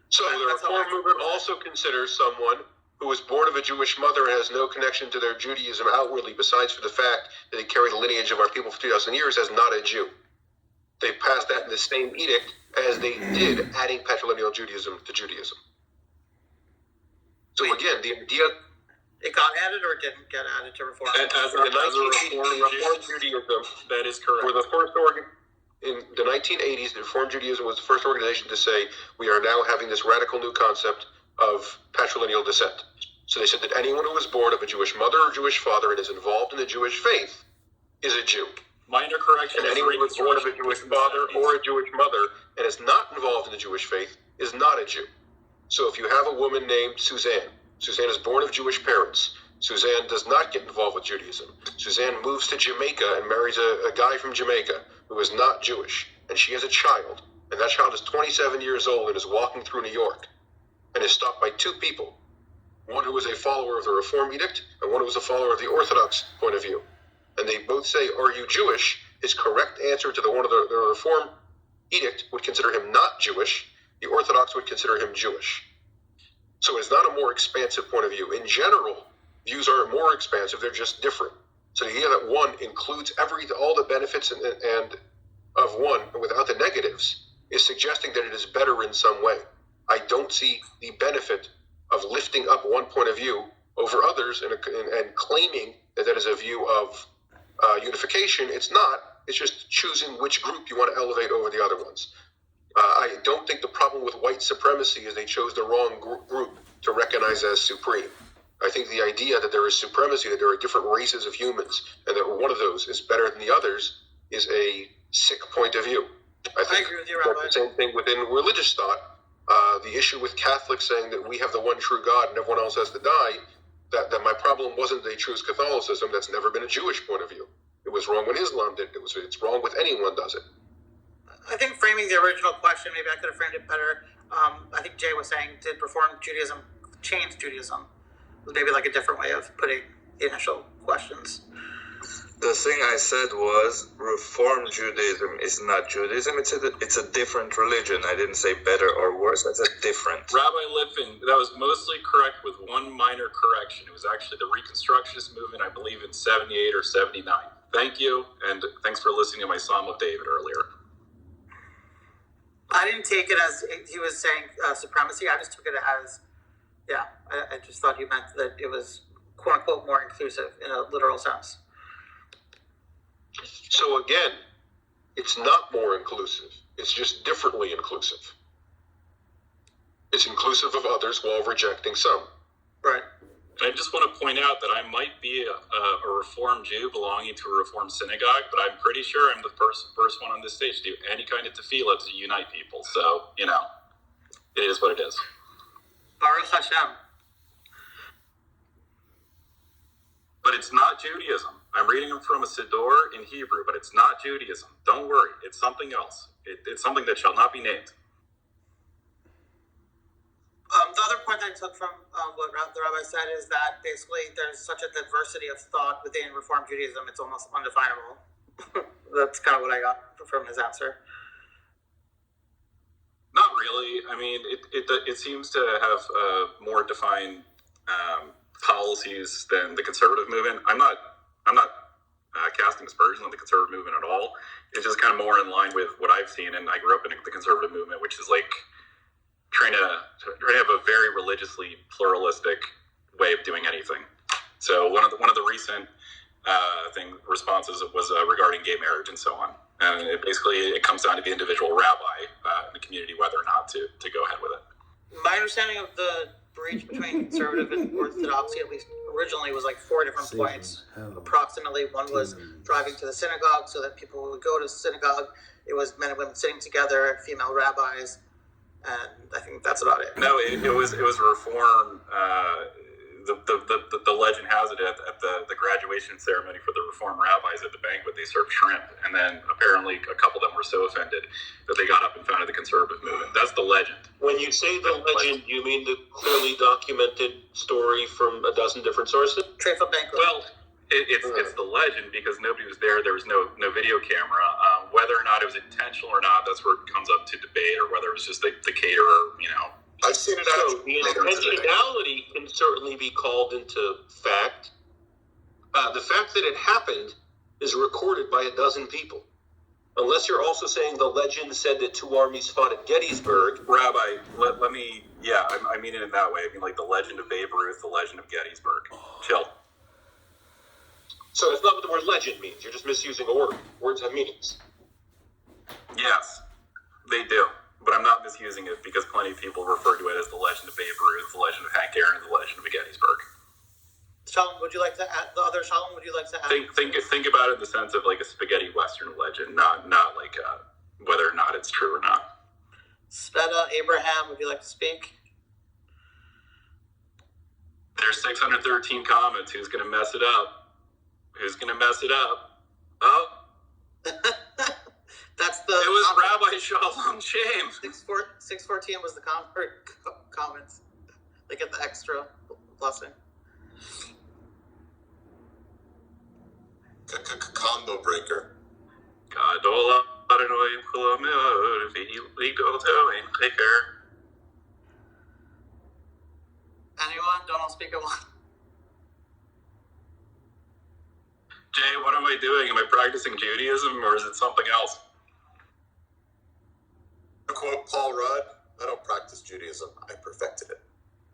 So the Reform movement also considers someone who was born of a Jewish mother and has no connection to their Judaism outwardly, besides for the fact that they carry the lineage of our people for 2,000 years, as not a Jew. They passed that in the same edict as they did adding patrilineal Judaism to Judaism. So again, the idea... It got added or didn't get added to Reform? As a Reform Judaism, that is correct. Were the first in the 1980s, the Reform Judaism was the first organization to say, we are now having this radical new concept of patrilineal descent. So they said that anyone who was born of a Jewish mother or Jewish father and is involved in the Jewish faith is a Jew. Minor correction. And anyone who was born of a Jewish father or a Jewish mother and is not involved in the Jewish faith is not a Jew. So if you have a woman named Suzanne is born of Jewish parents. Suzanne does not get involved with Judaism. Suzanne moves to Jamaica and marries a guy from Jamaica who is not Jewish. And she has a child. And that child is 27 years old and is walking through New York and is stopped by two people. One who is a follower of the Reform Edict and one who is a follower of the Orthodox point of view. And they both say, are you Jewish? His correct answer to the one of the Reform Edict would consider him not Jewish. The Orthodox would consider him Jewish. So it's not a more expansive point of view. In general, views aren't more expansive, they're just different. So the idea that one includes all the benefits and of one without the negatives is suggesting that it is better in some way. I don't see the benefit of lifting up one point of view over others and claiming that is a view of unification. It's not. It's just choosing which group you want to elevate over the other ones. I don't think the problem with white supremacy is they chose the wrong group to recognize as supreme. I think the idea that there is supremacy, that there are different races of humans, and that one of those is better than the others is a sick point of view. I agree with you, Rabbi. The same thing within religious thought. The issue with Catholics saying that we have the one true God and everyone else has to die, that my problem wasn't they choose Catholicism. That's never been a Jewish point of view. It was wrong when Islam did it. It's wrong with anyone does it. I think framing the original question, maybe I could have framed it better. I think Jay was saying, did Reform Judaism change Judaism? It was maybe like a different way of putting the initial questions. The thing I said was Reform Judaism is not Judaism. It's a different religion. I didn't say better or worse. That's a different. Rabbi Litvin, that was mostly correct with one minor correction. It was actually the Reconstructionist movement, I believe, in 78 or 79. Thank you, and thanks for listening to my Psalm of David earlier. I didn't take it as he was saying supremacy. I just took it as, I just thought he meant that it was quote unquote more inclusive in a literal sense. So again, it's not more inclusive. It's just differently inclusive. It's inclusive of others while rejecting some. Right. I just want to point out that I might be a Reform Jew belonging to a Reform synagogue, but I'm pretty sure I'm the first one on this stage to do any kind of tefillah to unite people. So, it is what it is. Baruch Hashem. But it's not Judaism. I'm reading from a Siddur in Hebrew, but it's not Judaism. Don't worry. It's something else. It's something that shall not be named. The other point I took from what the rabbi said is that basically there's such a diversity of thought within Reform Judaism, it's almost undefinable. That's kind of what I got from his answer. Not really. I mean, it seems to have more defined policies than the conservative movement. I'm not casting aspersions on the conservative movement at all. It's just kind of more in line with what I've seen, and I grew up in the conservative movement, which is like trying to have a very religiously pluralistic way of doing anything. So one of the recent responses was regarding gay marriage and so on. And it comes down to the individual rabbi in the community whether or not to go ahead with it. My understanding of the breach between conservative and orthodoxy, at least originally, was like 4 different points. Approximately, one was driving to the synagogue so that people would go to synagogue. It was men and women sitting together, female rabbis, and I think that's about it. No, it was reform. The legend has it at the graduation ceremony for the Reform rabbis at the banquet, they served shrimp, and then apparently a couple of them were so offended that they got up and founded the conservative movement. That's the legend. When you say the legend, you mean the clearly documented story from a dozen different sources? Well, it's the legend because nobody was there. There was no video camera. Whether or not it was intentional or not, that's where it comes up to debate, or whether it was just the caterer, I've seen it. So the intentionality can certainly be called into fact. The fact that it happened is recorded by a dozen people. Unless you're also saying the legend said that two armies fought at Gettysburg. Rabbi, let me, I mean it in that way. I mean like the legend of Babe Ruth, the legend of Gettysburg. Chill. So that's not what the word legend means. You're just misusing a word. Words have meanings. Yes, they do. But I'm not misusing it because plenty of people refer to it as the legend of Babe Ruth, the legend of Hank Aaron, and the legend of Gettysburg. Shalom, would you like to add the other Shalom? Would you like to add? Think about it in the sense of like a spaghetti western legend, not like whether or not it's true or not. Sveta, Abraham, would you like to speak? There's 613 comments. Who's going to mess it up? Who's going to mess it up? Oh. That's the. It was Rabbi Shalom Shame. 614 was the comments. They get the extra blessing. Combo breaker. Anyone? Don't speak at one. Jay, what am I doing? Am I practicing Judaism or is it something else? To quote Paul Rudd, I don't practice Judaism. I perfected it.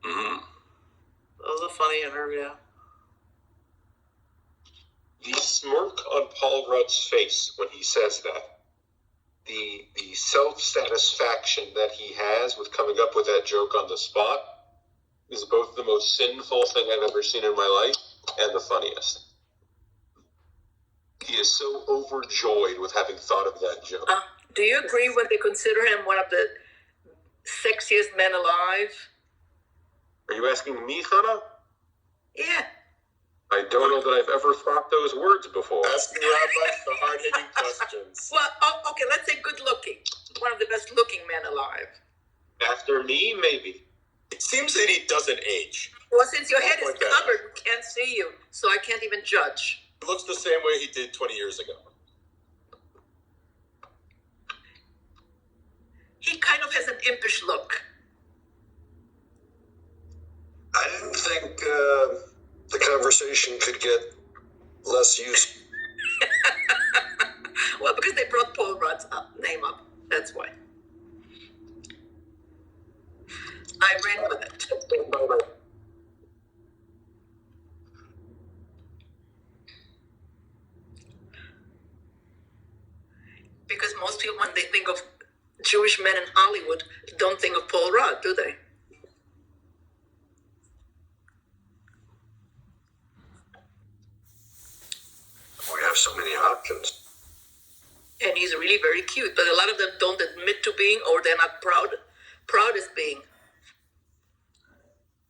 Mm-hmm. That was a funny interview. The smirk on Paul Rudd's face when he says that, the self-satisfaction that he has with coming up with that joke on the spot is both the most sinful thing I've ever seen in my life and the funniest. He is so overjoyed with having thought of that joke. Do you agree when they consider him one of the sexiest men alive? Are you asking me, Chana? Yeah. I don't know that I've ever thought those words before. Asking rabbis the hard-hitting questions. Well, okay, let's say good looking. One of the best looking men alive. After me, maybe. It seems that he doesn't age. Well, since your head is covered, we can't see you, so I can't even judge. He looks the same way he did 20 years ago. He kind of has an impish look. I didn't think the conversation could get less useful. Well, because they brought Paul Rudd's name up. That's why. I ran with it. Because most people, when they think of Jewish men in Hollywood, don't think of Paul Rudd, do they? We have so many options. And he's really very cute, but a lot of them don't admit to being, or they're not proud as being.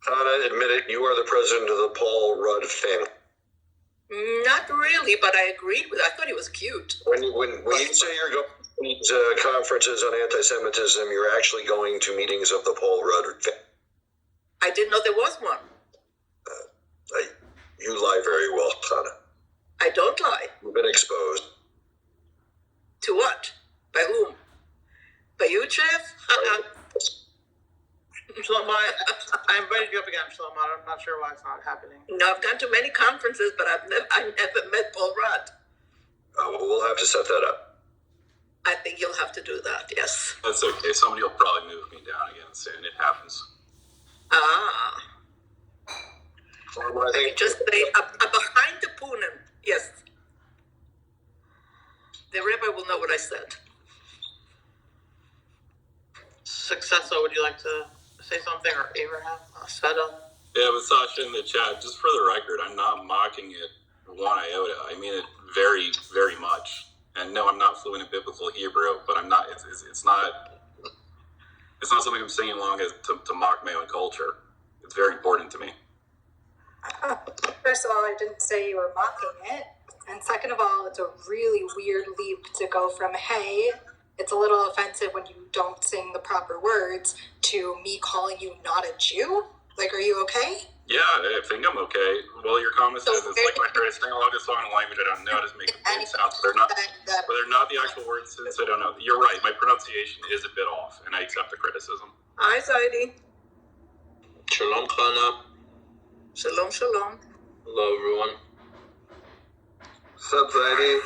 Chana, admit it, you are the president of the Paul Rudd family. Not really, but I agreed with. I thought he was cute. When you say you're going to these conferences on anti-Semitism, you're actually going to meetings of the Paul Rudd family. I didn't know there was one. You lie very well, Chana. I don't lie. You've been exposed. To what? By whom? By you, Jeff? Shlomo, I invited you up again, Shlomo. I'm not sure why it's not happening. No, I've gone to many conferences, but I never met Paul Rudd. Well, we'll have to set that up. I think you'll have to do that, yes. That's okay. Somebody will probably move me down again soon. It happens. Ah. I think just say, behind the Punim, yes. The rabbi will know what I said. Successor, would you like to say something, or Abraham? Sveta? Yeah, but Sasha in the chat, just for the record, I'm not mocking it one iota. I mean it very, very much. And no, I'm not fluent in biblical Hebrew, but I'm not. It's not something I'm singing along as to mock my own culture. It's very important to me. First of all, I didn't say you were mocking it. And second of all, it's a really weird leap to go from, hey, it's a little offensive when you don't sing the proper words, to me calling you not a Jew? Like, are you okay? Yeah, I think I'm okay. Well, your comment says it's like my I sing along a song in a language I don't know to make it sound, but they're not the actual words, since I don't know. You're right, my pronunciation is a bit off, and I accept the criticism. Hi, Zaidi. Shalom, Chana. Shalom, shalom. Hello, everyone. What's up, Zadie?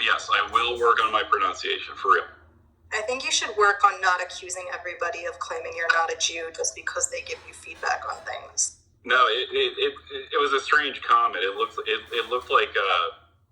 Yes, I will work on my pronunciation, for real. I think you should work on not accusing everybody of claiming you're not a Jew just because they give you feedback on things. No, it was a strange comment. It looked like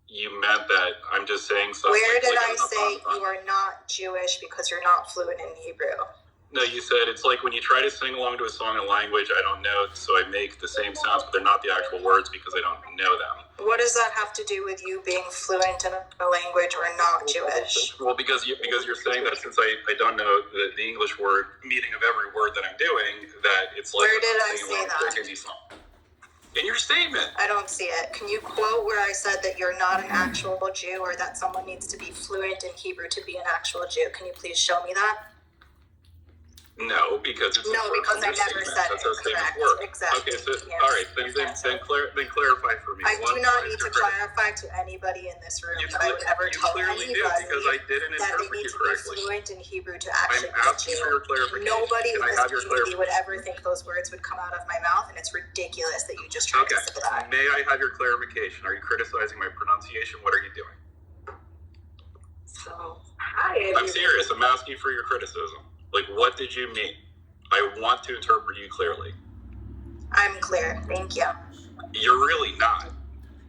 you meant that I'm just saying something. Where did like I say you are not Jewish because you're not fluent in Hebrew? No, you said it's like when you try to sing along to a song in language I don't know, so I make the same sounds, but they're not the actual words because I don't know them. What does that have to do with you being fluent in a language or not Jewish? Well, because you're saying that since I don't know the English word meaning of every word that I'm doing, that it's like Where did I singing say along to a that? Hindi song. In your statement. I don't see it. Can you quote where I said that you're not an actual Jew or that someone needs to be fluent in Hebrew to be an actual Jew? Can you please show me that? No, because it's because I never said that's how it. statements Correct. work. Exactly. Okay, so all right, then clarify for me. I do not need to clarify to anybody in this room that I would ever tell clearly anybody do because I didn't that they interpret need you to be correctly. fluent in Hebrew to I'm actually be a asking for your Jew. clarification. Nobody in Can I this have your community would ever think those words would come out of my mouth, and it's ridiculous that you just tried to say that. May I have your clarification? Are you criticizing my pronunciation? What are you doing? So, hi. I'm serious. I'm asking for your criticism. Like, what did you mean? I want to interpret you clearly. I'm clear. Thank you. You're really not.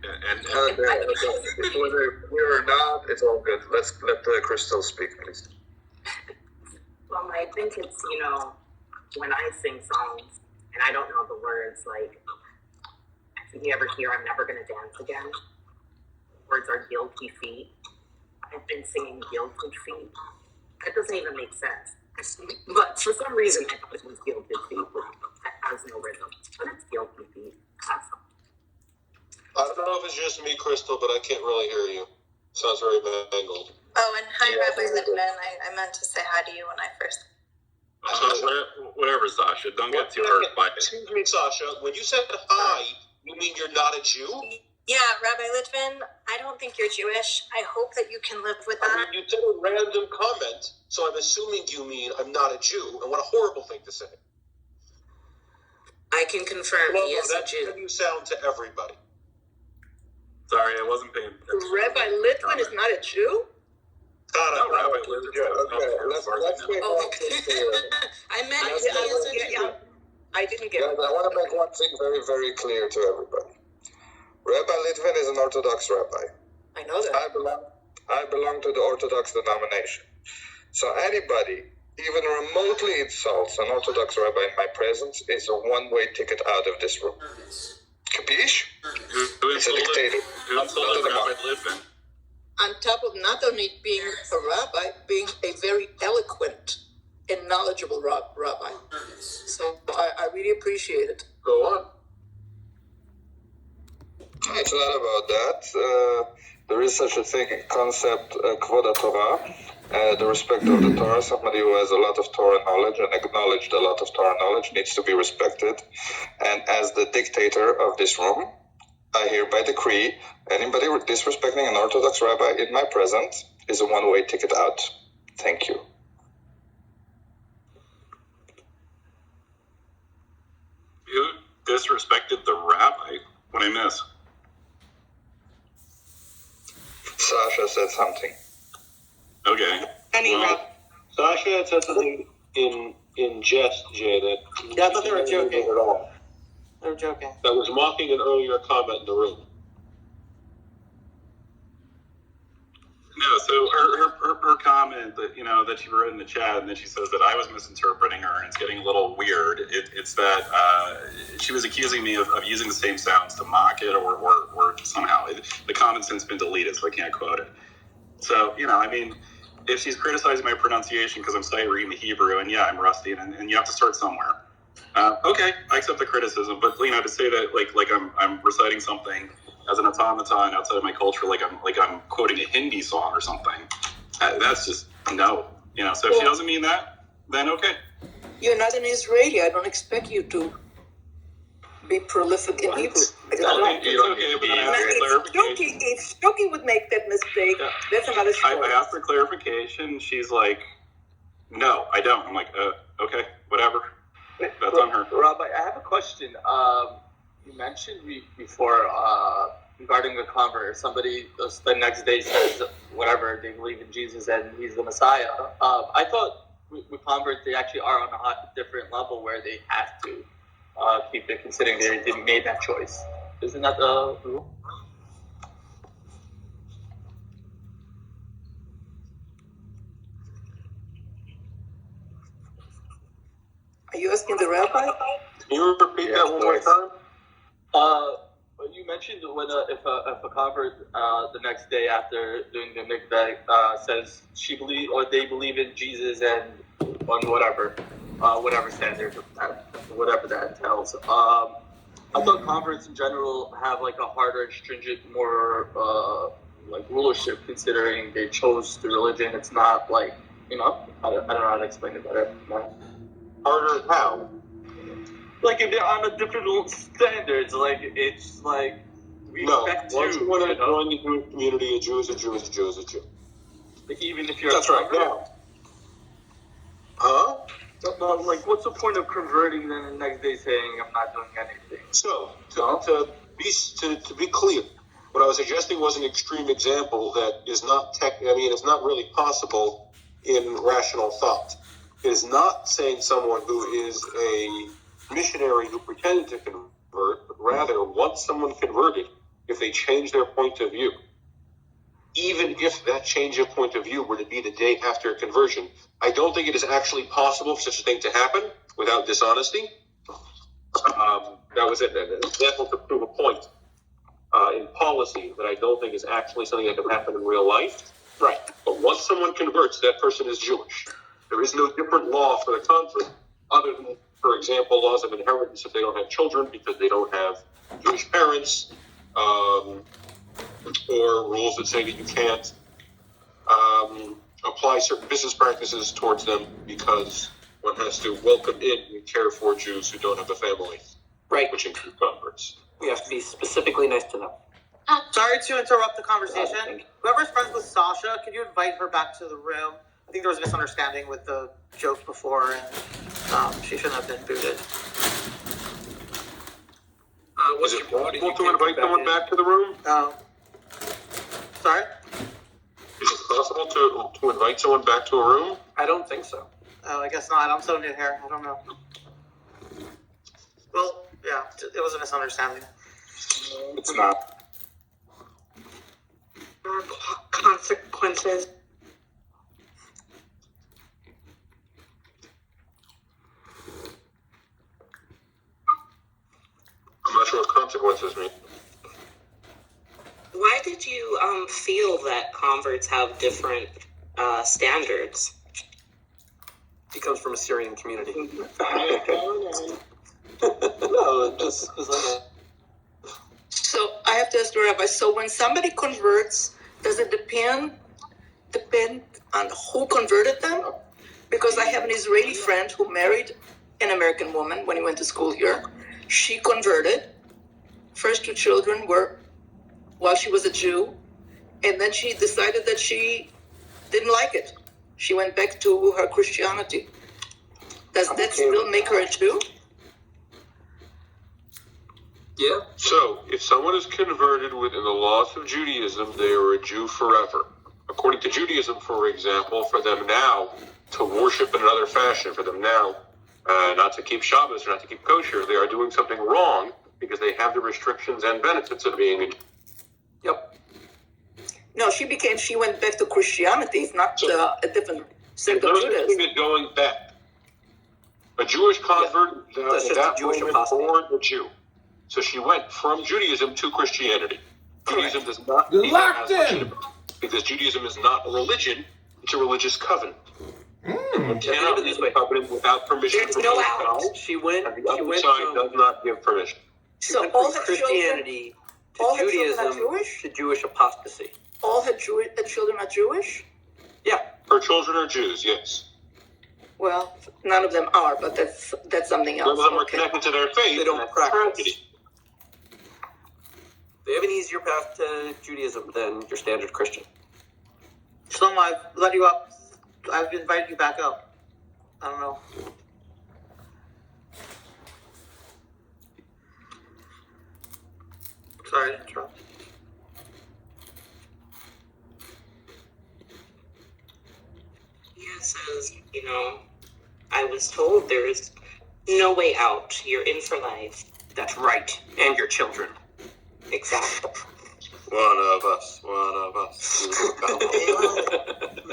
Okay. Whether we're not, it's all good. Let's let Crystal speak, please. Well, I think it's, when I sing songs and I don't know the words, like, if you ever hear I'm Never Gonna Dance Again, words are guilty feet. I've been singing guilty feet. That doesn't even make sense. But for some reason, I thought it was guilty feet, that has no rhythm. But it's guilty feet. That's all. I don't know if it's just me, Crystal, but I can't really hear you. Sounds very mangled. Oh, and hi, Rabbi Littman. I meant to say hi to you when I first. Whatever, Sasha. Don't get too hurt by it. Excuse me, Sasha. When you said hi, you mean you're not a Jew? Yeah, Rabbi Litvin, I don't think you're Jewish. I hope that you can live with that. I mean, you said a random comment, so I'm assuming you mean I'm not a Jew, and what a horrible thing to say. I can confirm he is a Jew. That's how you sound to everybody. Sorry, I wasn't paying attention. Rabbi Litvin is not a Jew? No, Rabbi Litvin. Okay, let's make one thing clear. I meant I didn't get it. I want to make one thing very, very clear to everybody. Rabbi Litvin is an Orthodox rabbi. I know that. I belong to the Orthodox denomination. So anybody, even remotely insults an Orthodox rabbi in my presence, is a one-way ticket out of this room. Capiche? He's a dictator. Who insulted Rabbi Litvin? On top of not only being a rabbi, being a very eloquent and knowledgeable rabbi. So I really appreciate it. Go on. It's not about that. There is such a thing, concept, Kvod Torah, the respect of the Torah. Somebody who has a lot of Torah knowledge and acknowledged a lot of Torah knowledge needs to be respected. And as the dictator of this room, I hereby decree anybody disrespecting an Orthodox rabbi in my presence is a one-way ticket out. Thank you. You disrespected the rabbi? What did I miss? Sasha said something. Okay. Sasha had said something in jest, Jay, that... Yeah, I thought they were joking. At all. They were joking. That was mocking an earlier comment in the room. No, so her comment that that she wrote in the chat, and then she says that I was misinterpreting her, and it's getting a little weird. It's that she was accusing me of using the same sounds to mock it, or somehow the comment's since been deleted, so I can't quote it. So I mean, if she's criticizing my pronunciation because I'm sight reading the Hebrew, and yeah, I'm rusty, and you have to start somewhere. Okay, I accept the criticism, but to say that like I'm reciting something as an automaton outside of my culture, like I'm quoting a Hindi song or something, that's just no. So if she doesn't mean that, then okay. You're not an Israeli. I don't expect you to be prolific in Hebrew. You don't need to be clarification. If Stokie would make that mistake, that's another story. I asked for clarification. She's like, no, I don't. I'm like, okay, whatever. That's on her. Rabbi, I have a question. You mentioned before regarding a convert, somebody the next day says whatever, they believe in Jesus and he's the Messiah. I thought with converts, they actually are on a different level where they have to keep it, considering they made that choice. Isn't that the rule? Are you asking the rabbi? Can you repeat that one more time? You mentioned when if a convert the next day after doing the mikveh says she believe or they believe in Jesus and on whatever standard, whatever that entails. I thought converts in general have like a harder, stringent, more like rulership, considering they chose the religion. It's not like, I don't know how to explain it better. Harder how? Like if they're on a different standards, like it's like we expect you. Once you want to join the Jewish community, a Jew is a Jew is a Jew is a Jew. Even if you're that's right now. Huh? Like, what's the point of converting then the next day saying I'm not doing anything? So to be clear, what I was suggesting was an extreme example that is not it's not really possible in rational thought. It is not saying someone who is a missionary who pretended to convert, but rather once someone converted, if they change their point of view, even if that change of point of view were to be the day after conversion, I don't think it is actually possible for such a thing to happen without dishonesty. That was an example to prove a point in policy that I don't think is actually something that can happen in real life. Right. But once someone converts, that person is Jewish. There is no different law for the convert other than, for example, laws of inheritance if they don't have children because they don't have Jewish parents, or rules that say that you can't apply certain business practices towards them because one has to welcome in and care for Jews who don't have a family, right? Which include converts. We have to be specifically nice to them. Sorry to interrupt the conversation. Whoever's friends with Sasha, could you invite her back to the room? I think there was a misunderstanding with the joke before, and she shouldn't have been booted. Is it possible to invite someone back to the room? Sorry? Is it possible to invite someone back to a room? I don't think so. Oh, I guess not. I'm so new here. I don't know. Well, yeah, it was a misunderstanding. It's not. Consequences. I'm not sure what consequences mean. Why did you feel that converts have different standards? He comes from a Syrian community. No, just because So I have to ask the rabbi, so when somebody converts, does it depend on who converted them? Because I have an Israeli friend who married an American woman when he went to school here. She converted. First 2 children were while she was a Jew, and then she decided that she didn't like it. She went back to her Christianity. Does that still make her a Jew? Yeah. So, if someone is converted within the laws of Judaism, they are a Jew forever. According to Judaism, for example, for them now to worship in another fashion, for them now not to keep Shabbos or not to keep kosher, they are doing something wrong because they have the restrictions and benefits of being a Jew. Yep. No, she went back to Christianity. It's not a different sect of Judaism. Is going back. A Jewish convert, that woman born a Jew. So she went from Judaism to Christianity. Judaism does not need that as because Judaism is not a religion; it's a religious covenant. One cannot leave a covenant without permission from both sides. She went. And the other side does not give permission. So all her Christianity children, to Judaism Jewish? to Jewish apostasy. All her children are Jewish? Yeah, her children are Jews. Yes. Well, none of them are, but that's something else. None of them are connected to their faith. They don't and practice. They have an easier path to Judaism than your standard Christian. Shlomo, I've let you up. I've invited you back up. I don't know. Sorry to interrupt. Yeah, it says, I was told there's no way out. You're in for life. That's right. And your children. Exactly. One of us.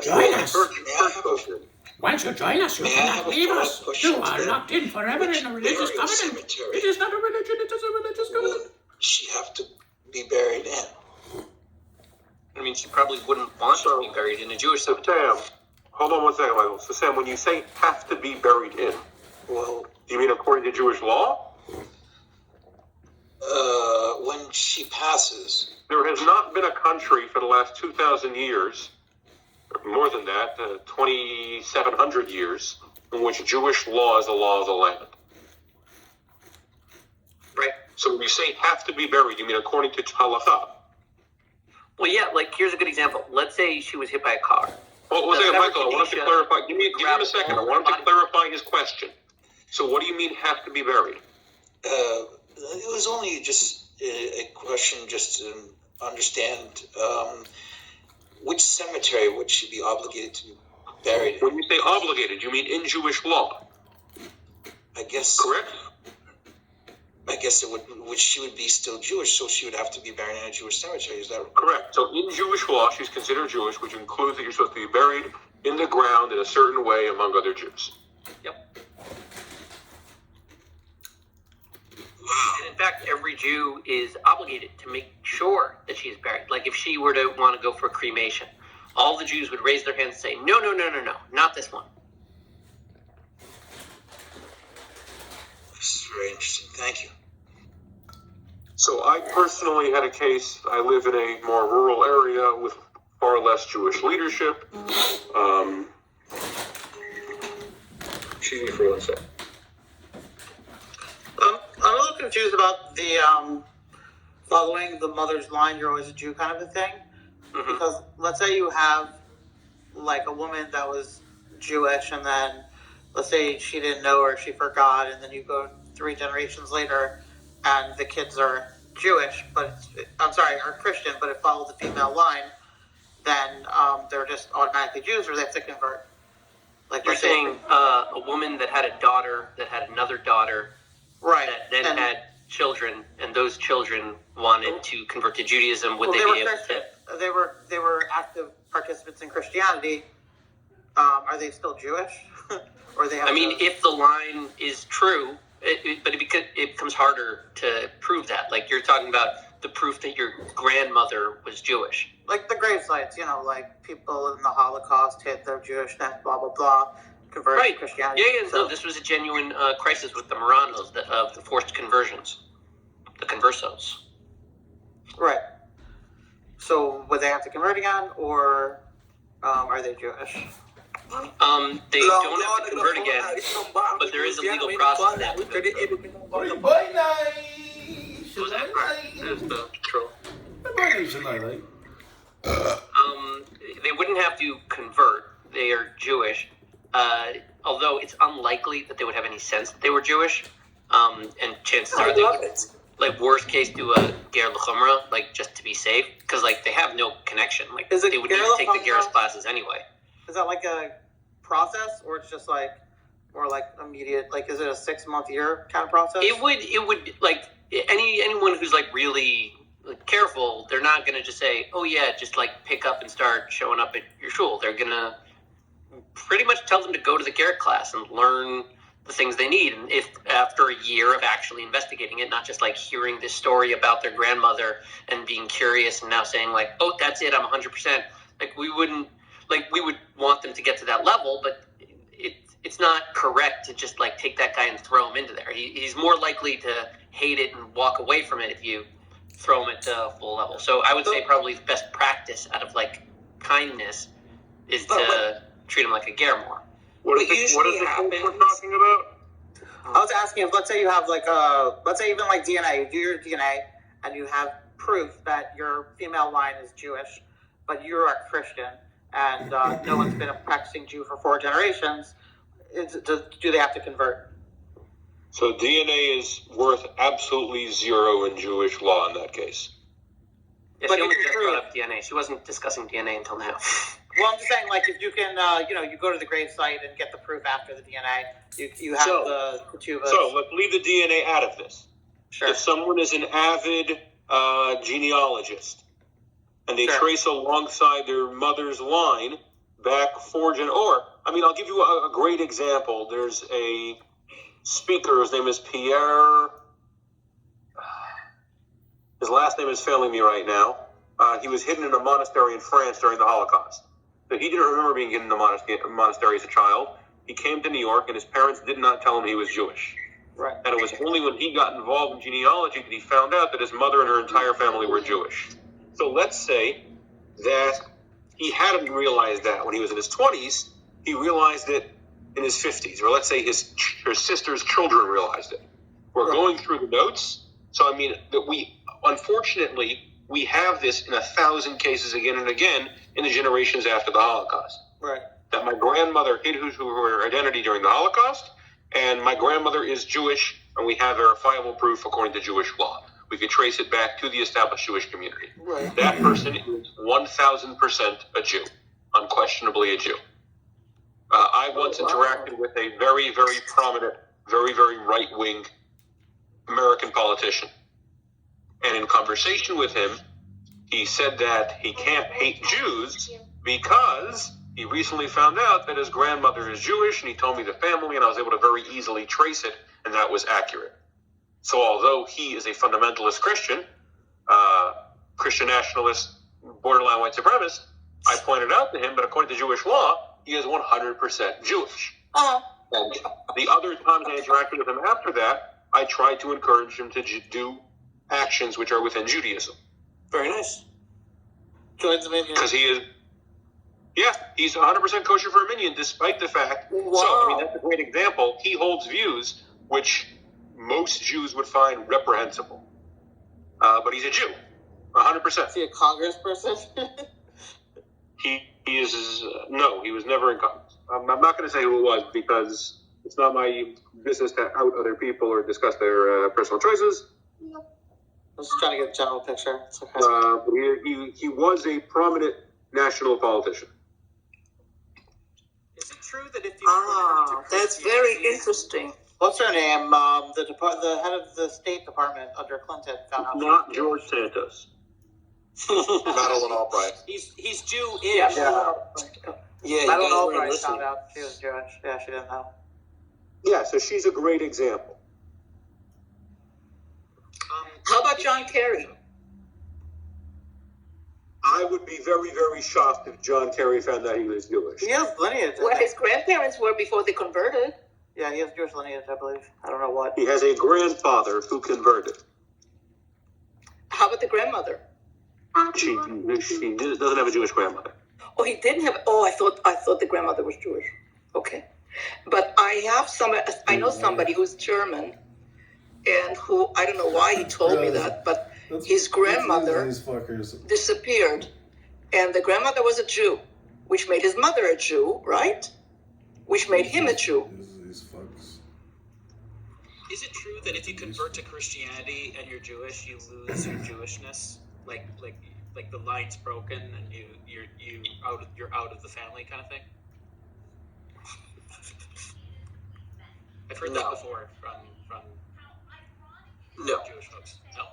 Join us. Once you join us, you cannot leave us. You are locked in forever in a religious covenant. It is not a religion, it is a religious covenant. Would she have to be buried in? I mean, she probably wouldn't want to be buried in a Jewish cemetery. Sam, hold on one second, Michael. So, Sam, when you say have to be buried in, Well, do you mean according to Jewish law? when she passes, There has not been a country for the last 2,000 years, or more than that, 2,700 years, in which Jewish law is the law of the land. Right. So when you say have to be buried, you mean according to halakha? Well, yeah, like, here's a good example. Let's say she was hit by a car. Well, one second, Michael, I want him to clarify. Give me a second. I want him to clarify his question. So what do you mean have to be buried? it was only just a question just to understand which cemetery would she be obligated to be buried in. When you say obligated, you mean in Jewish law? I guess. Correct? I guess she would be still Jewish, so she would have to be buried in a Jewish cemetery. Is that right? Correct. So in Jewish law, she's considered Jewish, which includes that you're supposed to be buried in the ground in a certain way among other Jews. Yep. And in fact, every Jew is obligated to make sure that she is buried. Like if she were to want to go for cremation, all the Jews would raise their hands and say, no, not this one. This is very interesting. Thank you. So I personally had a case. I live in a more rural area with far less Jewish leadership. Excuse me for 1 second. I'm a little confused about the following the mother's line, you're always a Jew kind of a thing. Mm-hmm. Because let's say you have like a woman that was Jewish and then let's say she didn't know or she forgot and then you go 3 generations later and the kids are Jewish, but are Christian, but it follows the female line, then they're just automatically Jews or they have to convert. Like you're saying a woman that had a daughter that had another daughter, right, that then had children, and those children wanted to convert to Judaism. Would they be able to? They were active participants in Christianity. Are they still Jewish, or they? If the line is true, it becomes harder to prove that. Like you're talking about the proof that your grandmother was Jewish. Like the grave sites, like people in the Holocaust hid their Jewishness, blah blah blah. Converted to Christianity. Yeah. So. No, this was a genuine crisis with the Marranos of the forced conversions, the conversos. Right. So would they have to convert again, or are they Jewish? They don't have to convert again, but there is a legal process that would go through. So that part is the control. They wouldn't have to convert. They are Jewish. Although it's unlikely that they would have any sense that they were Jewish, and chances are they would, like worst case, do a ger l'chumrah, like just to be safe, because like they have no connection. Like they would need to take the ger's classes anyway. Is that like a process, or it's just like, or like immediate? Like, is it a 6-month year kind of process? It would like anyone who's like really careful. They're not gonna just say, oh yeah, just like pick up and start showing up at your shul. They're gonna pretty much tell them to go to the Garrett class and learn the things they need. And if after a year of actually investigating it, not just like hearing this story about their grandmother and being curious and now saying like, oh, that's it, I'm 100%. Like we would want them to get to that level, but it's not correct to just like take that guy and throw him into there. He's more likely to hate it and walk away from it if you throw him at the full level. So I would say probably the best practice out of like kindness is to treat him like a ger more. What is the case we're talking about? I was asking if, let's say you have like let's say even like DNA, you do your DNA and you have proof that your female line is Jewish, but you're a Christian and no one's been a practicing Jew for 4 generations. do they have to convert? So DNA is worth absolutely zero in Jewish law in that case. Yeah, she only just brought up DNA. She wasn't discussing DNA until now. Well, I'm just saying, like, if you can, you go to the grave site and get the proof after the DNA, you have the Kitover. So let's leave the DNA out of this. Sure. If someone is an avid genealogist and they trace alongside their mother's line back I'll give you a great example. There's a speaker, his name is Pierre. His last name is failing me right now. He was hidden in a monastery in France during the Holocaust. So he didn't remember being hidden in a monastery as a child. He came to New York, and his parents did not tell him he was Jewish. Right. And it was only when he got involved in genealogy that he found out that his mother and her entire family were Jewish. So let's say that he hadn't realized that when he was in his 20s. He realized it in his 50s. Or let's say his sister's children realized it. We're going through the notes. So, unfortunately, we have this in 1,000 cases again and again in the generations after the Holocaust. Right. That my grandmother hid her identity during the Holocaust, and my grandmother is Jewish, and we have verifiable proof according to Jewish law. We could trace it back to the established Jewish community. Right. That person is 1,000% a Jew, unquestionably a Jew. I once interacted with a very, very prominent, very, very right-wing American politician. And in conversation with him, he said that he can't hate Jews because he recently found out that his grandmother is Jewish, and he told me the family, and I was able to very easily trace it, and that was accurate. So although he is a fundamentalist Christian, Christian nationalist, borderline white supremacist, I pointed out to him that according to Jewish law, he is 100% Jewish. And the other times I interacted with him after that, I tried to encourage him to do actions which are within Judaism. Very nice. Joins the Minyan. Because he's 100% kosher for Armenian, despite the fact. Wow. So, that's a great example. He holds views which most Jews would find reprehensible. But he's a Jew, 100%. Is he a congressperson? He is, no, he was never in Congress. I'm not going to say who it was because it's not my business to out other people or discuss their personal choices. I was just trying to get a general picture. It's okay. But he was a prominent national politician. Is it true that if you that's very interesting. What's her name? The head of the State Department under Clinton found out. Not George Santos. Madeleine Albright. He's Jewish. Yeah, Madeleine Albright found out she was Jewish. Yeah, she didn't know. Yeah, so she's a great example. How about John Kerry? I would be very, very shocked if John Kerry found out he was Jewish. He has lineage. Well, his grandparents were before they converted. Yeah, he has Jewish lineage, I believe. I don't know what. He has a grandfather who converted. How about the grandmother? She doesn't have a Jewish grandmother. Oh, he didn't have. Oh, I thought the grandmother was Jewish. Okay, but I know somebody who's German, and who I don't know why he told me that, but his grandmother disappeared, and the grandmother was a Jew, which made his mother a Jew, right? Which made him a Jew. Is it true that if you convert to Christianity and you're Jewish, you lose your Jewishness? Like the line's broken and you're out of the family kind of thing? I've heard that before from Jewish folks. No.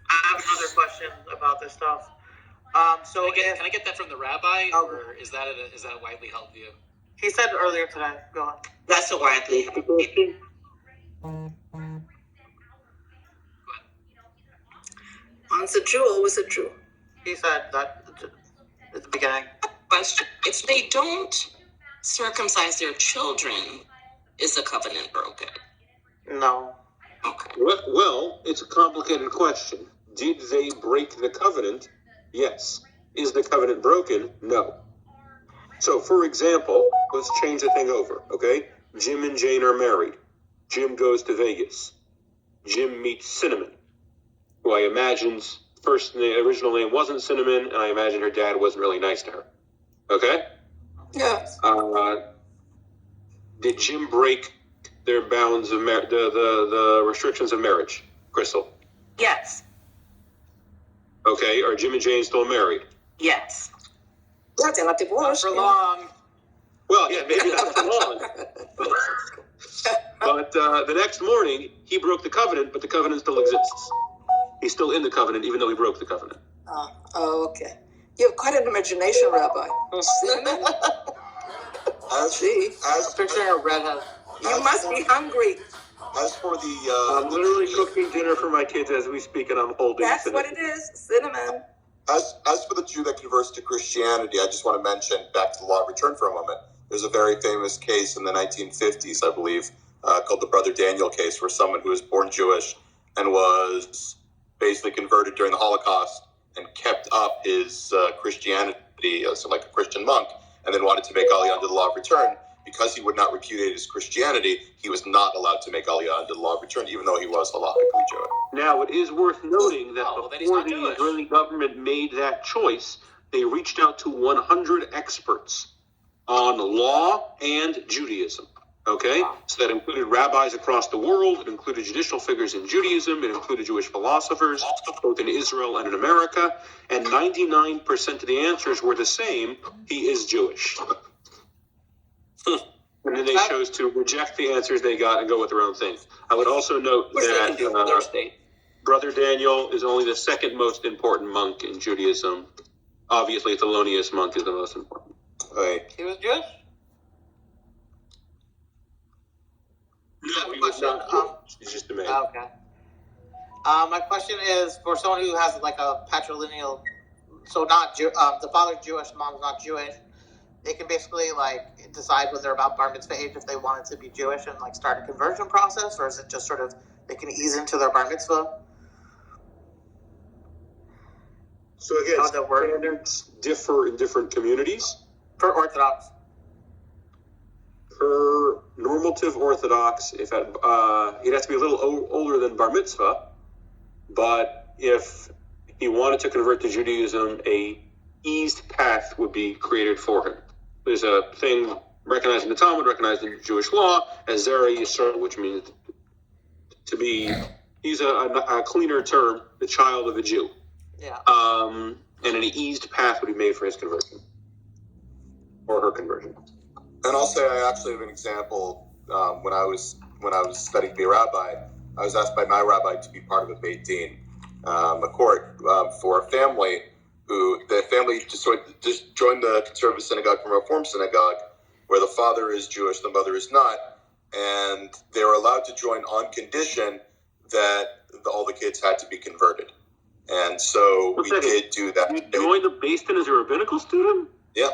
I have another question about this stuff. Can I get that from the rabbi, or is that a widely held view? He said earlier today. Go on. That's a widely held view. Once a Jew, always a Jew. He said that at the beginning. Question: if they don't circumcise their children, is the covenant broken? No. Okay. Well, it's a complicated question. Did they break the covenant? Yes. Is the covenant broken? No. So, for example, let's change the thing over, okay? Jim and Jane are married. Jim goes to Vegas. Jim meets Cinnamon, who I imagine's original name wasn't Cinnamon, and I imagine her dad wasn't really nice to her. Okay? Yes. Did Jim break their bounds of the restrictions of marriage, Crystal? Yes. Okay, are Jim and Jane still married? Yes. Yeah, they're not divorced. For long. Well, yeah, maybe not for long. But the next morning, he broke the covenant, but the covenant still exists. He's still in the covenant, even though he broke the covenant. Oh, okay. You have quite an imagination, Rabbi. As picturing a redhead. You must be hungry. As for the, I'm literally cooking dinner for my kids as we speak, and I'm holding That's cinnamon. what it is, cinnamon. as for the Jew that converts to Christianity, I just want to mention, back to the law of return for a moment, there's a very famous case in the 1950s, I believe, called the Brother Daniel case, where someone who was born Jewish and was basically converted during the Holocaust and kept up his Christianity as like a Christian monk, and then wanted to make Aliyah under the law of return. Because he would not repudiate his Christianity, he was not allowed to make Aliyah under the law of return, even though he was halakhically Jewish. Now, it is worth noting that before the Israeli government made that choice, they reached out to 100 experts on law and Judaism. Okay? So that included rabbis across the world, it included judicial figures in Judaism, it included Jewish philosophers, both in Israel and in America, and 99% of the answers were the same: he is Jewish. And then they chose to reject the answers they got and go with their own thing. I would also note that Brother Daniel is only the second most important monk in Judaism. Obviously, Thelonious Monk is the most important. Right. He was Jewish? No, he was not Jewish. He's just a man. Okay. My question is for someone who has like a patrilineal, so not the father's Jewish, mom's not Jewish. They can basically like decide when they're about bar mitzvah age if they wanted to be Jewish and like start a conversion process, or is it just sort of they can ease into their bar mitzvah? So again, standards differ in different communities. For Orthodox. Per normative Orthodox, if he'd have to be a little older than bar mitzvah, but if he wanted to convert to Judaism, a eased path would be created for him. There's a thing recognized in the Talmud, recognized in Jewish law, as Zera Yisrael, which means to be, he's a cleaner term, the child of a Jew. Yeah. And an eased path would be made for his conversion. Or her conversion. And I'll say I actually have an example. When I was studying to be a rabbi, I was asked by my rabbi to be part of a Beit Din, a court for a family who just joined the conservative synagogue from a Reform synagogue, where the father is Jewish, the mother is not, and they were allowed to join on condition that all the kids had to be converted. And so we did do that. You joined the Beit Din as a rabbinical student? Yeah.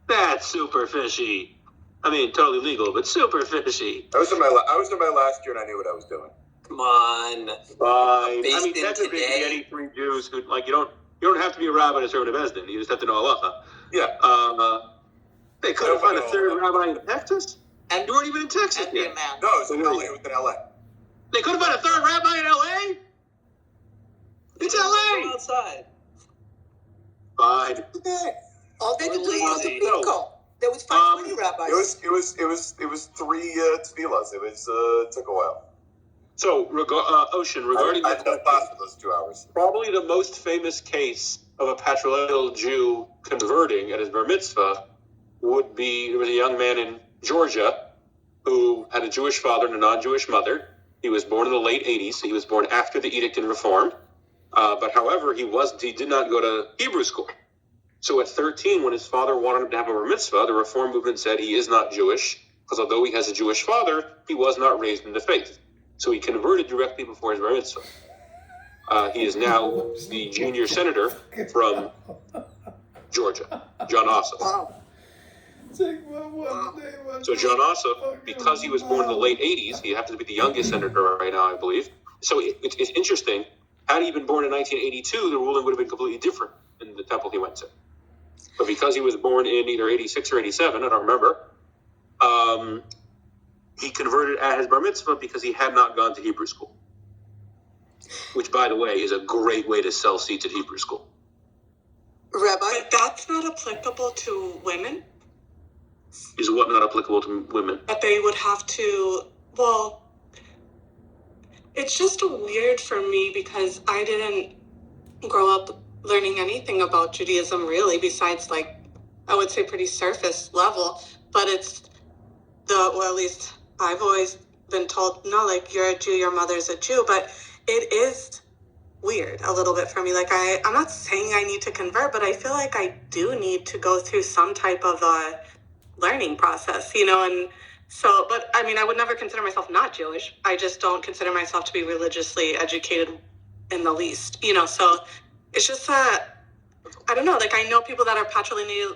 That's super fishy. I mean, totally legal, but super fishy. I was in my last year, and I knew what I was doing. Come on. Fine. I mean, technically, any three Jews who like you don't have to be a rabbi to serve in a Beis Din. You just have to know halacha. Yeah. They couldn't find a third rabbi in Texas, and you weren't even in Texas yet. No, it was in LA. It was in LA. They couldn't find a third rabbi in LA. It's LA. Outside. Fine. All they did was a pico. There was 520 rabbis. It was 3 tefillas. It took a while. So, Ocean, regarding I took class for those 2 hours. Probably the most famous case of a patrilineal Jew converting at his bar mitzvah would be, there was a young man in Georgia who had a Jewish father and a non-Jewish mother. He was born in the late 80s, so he was born after the Edict and Reform. But however, he did not go to Hebrew school. So at 13, when his father wanted him to have a bar mitzvah, the Reform movement said he is not Jewish, because although he has a Jewish father, he was not raised in the faith. So he converted directly before his bar mitzvah. He is now the junior senator from Georgia, John Ossoff. Wow. So John Ossoff, because he was born in the late 80s, he happens to be the youngest senator right now, I believe. So it's interesting. Had he been born in 1982, the ruling would have been completely different in the temple he went to. But because he was born in either 86 or 87, I don't remember, he converted at his bar mitzvah because he had not gone to Hebrew school. Which, by the way, is a great way to sell seats at Hebrew school. Rabbi? But that's not applicable to women? Is what not applicable to women? But they would have to, well, it's just weird for me because I didn't grow up learning anything about Judaism really, besides like, I would say pretty surface level, but it's well, at least I've always been told, no, like you're a Jew, your mother's a Jew, but it is weird a little bit for me. Like I'm not saying I need to convert, but I feel like I do need to go through some type of a learning process, and so, but I mean, I would never consider myself not Jewish. I just don't consider myself to be religiously educated in the least, so it's just that, I don't know, like I know people that are patrilineally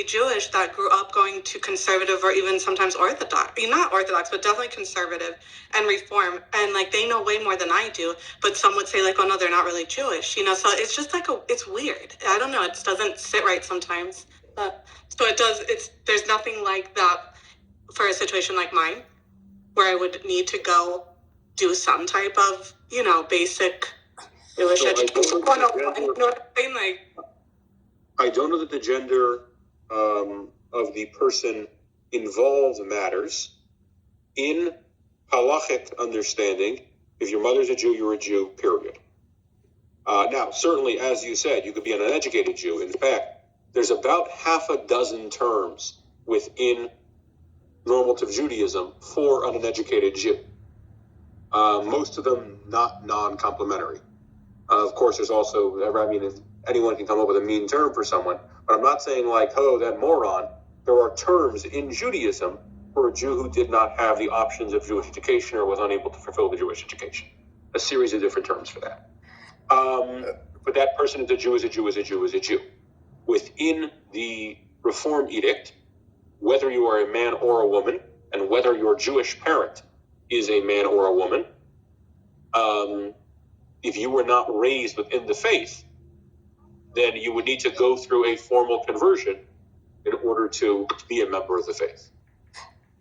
Jewish that grew up going to conservative or even sometimes Orthodox, not Orthodox, but definitely conservative and Reform. And like, they know way more than I do, but some would say like, oh no, they're not really Jewish, so it's just like, it's weird. I don't know. It doesn't sit right sometimes. So there's nothing like that for a situation like mine where I would need to go do some type of, basic Jewish education. I don't know that the gender of the person involved matters. In halachic understanding, if your mother's a Jew, you're a Jew, period. Now, certainly, as you said, you could be an uneducated Jew. In fact, there's about half a dozen terms within normative Judaism for an uneducated Jew. Most of them not non-complementary. Of course, there's also, anyone can come up with a mean term for someone, but I'm not saying like, oh, that moron. There are terms in Judaism for a Jew who did not have the options of Jewish education or was unable to fulfill the Jewish education. A series of different terms for that. But that person is a Jew, is a Jew, is a Jew, is a Jew. Within the Reform Edict, whether you are a man or a woman, and whether your Jewish parent is a man or a woman, if you were not raised within the faith, then you would need to go through a formal conversion in order to be a member of the faith.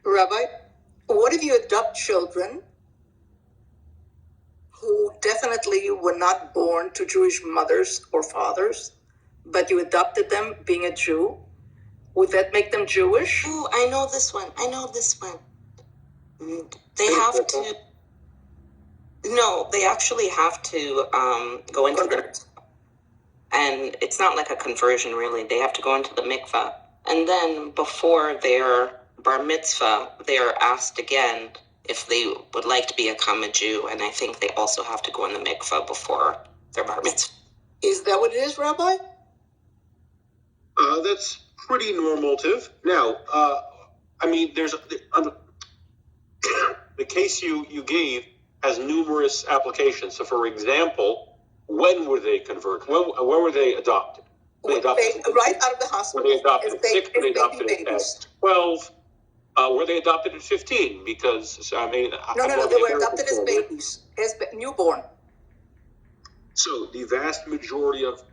Rabbi, what if you adopt children who definitely were not born to Jewish mothers or fathers, but you adopted them being a Jew? Would that make them Jewish? Ooh, I know this one. They have to. No, they actually have to go into the. And it's not like a conversion, really. They have to go into the mikveh. And then before their bar mitzvah, they are asked again if they would like to become a Jew. And I think they also have to go in the mikveh before their bar mitzvah. Is that what it is, Rabbi? That's pretty normative. Now, there's the case you gave has numerous applications. So, for example, when were they converted? When were they adopted? Right out of the hospital. Were they adopted at 6? Were they adopted at 12? Were they adopted at 15? Because, No, they were adopted as babies, as newborn. So, the vast majority of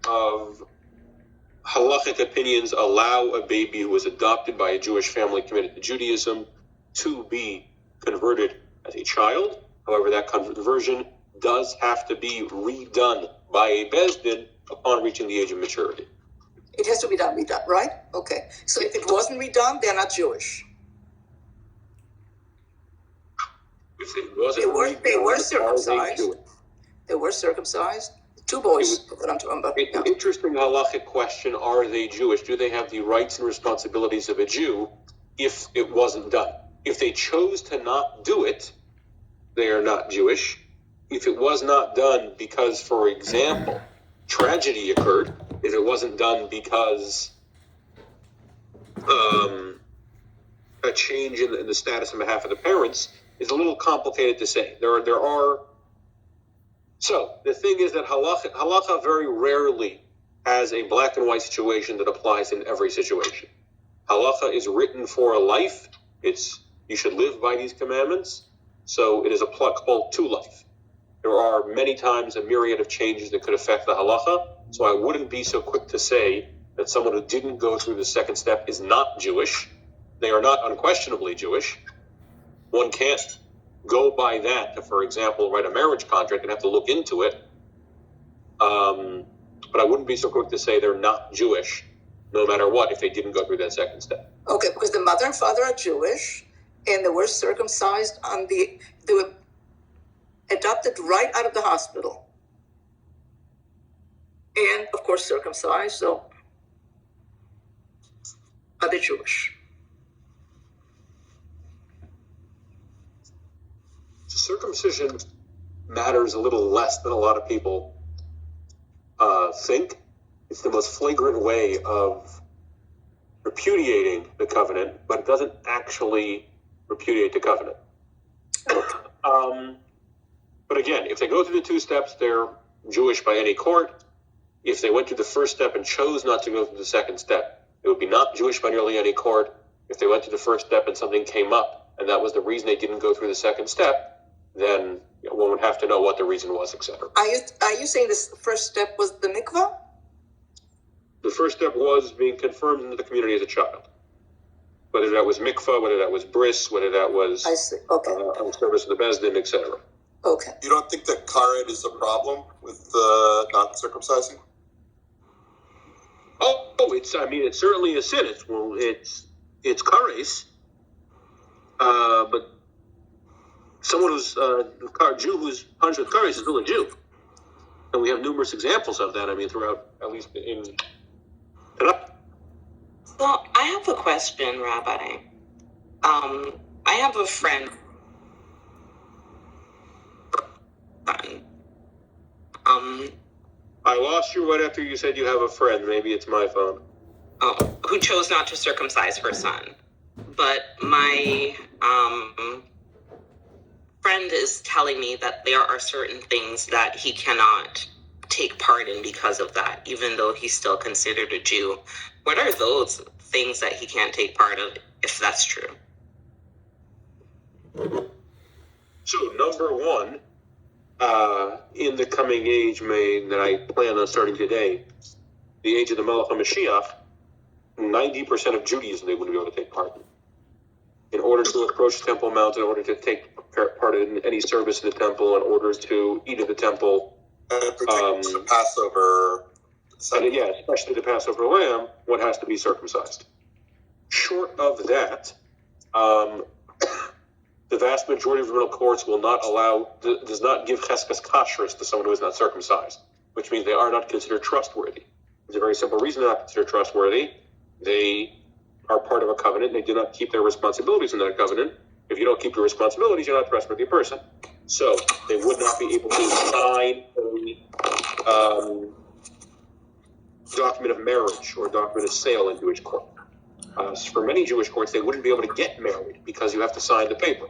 halachic opinions allow a baby who was adopted by a Jewish family committed to Judaism to be converted as a child. However, that conversion does have to be redone by a Beis Din upon reaching the age of maturity. It has to be redone, right? Okay. So if it wasn't redone, they're not Jewish. If it wasn't they were circumcised. They were circumcised. 2 boys. It's an interesting halachic question. Are they Jewish? Do they have the rights and responsibilities of a Jew if it wasn't done? If they chose to not do it, they are not Jewish. If it was not done because, for example, tragedy occurred, if it wasn't done because a change in the status on behalf of the parents, is a little complicated to say. So the thing is that halacha very rarely has a black and white situation that applies in every situation. Halacha is written for a life. You should live by these commandments. So it is applicable to life. There are many times a myriad of changes that could affect the halacha. So I wouldn't be so quick to say that someone who didn't go through the second step is not Jewish. They are not unquestionably Jewish. One can't go by that to, for example, write a marriage contract and have to look into it. But I wouldn't be so quick to say they're not Jewish no matter what, if they didn't go through that second step. Okay, because the mother and father are Jewish, and they were circumcised they were adopted right out of the hospital. And, of course, circumcised, so are they Jewish? Circumcision matters a little less than a lot of people think. It's the most flagrant way of repudiating the covenant, but it doesn't actually repudiate the covenant. But again, if they go through the two steps, they're Jewish by any court. If they went through the first step and chose not to go through the second step, it would be not Jewish by nearly any court. If they went through the first step and something came up, and that was the reason they didn't go through the second step, then one would have to know what the reason was, etc. Are you saying this first step was the mikvah? The first step was being confirmed into the community as a child. Whether that was mikvah, whether that was bris, whether that was service of the Beis Din, etc. Okay. You don't think that karet is a problem with not circumcising? It's certainly a sin. It's kares. But someone who's a Jew who's punished with kares is still a Jew. And we have numerous examples of that, throughout, at least in... So I have a question, Rabbi. I have a friend. I lost you right after you said you have a friend. Maybe it's my phone. Who chose not to circumcise her son. But my friend is telling me that there are certain things that he cannot take part in because of that, even though he's still considered a Jew. What are those things that he can't take part of, if that's true? So, number one, in the coming age that I plan on starting today, the age of the Melech HaMashiach, 90% of Judaism they wouldn't be able to take part in. In order to approach the Temple Mount, in order to take part in any service in the temple, in order to eat at the temple, the Passover, especially the Passover lamb, one has to be circumcised. Short of that, the vast majority of rabbinical courts will not does not give cheskes kashrus to someone who is not circumcised, which means they are not considered trustworthy. There's a very simple reason they're not considered trustworthy. They are part of a covenant. They do not keep their responsibilities in that covenant. If you don't keep your responsibilities, you're not a trustworthy person. So they would not be able to sign a document of marriage or document of sale in Jewish court. For many Jewish courts, they wouldn't be able to get married because you have to sign the paper.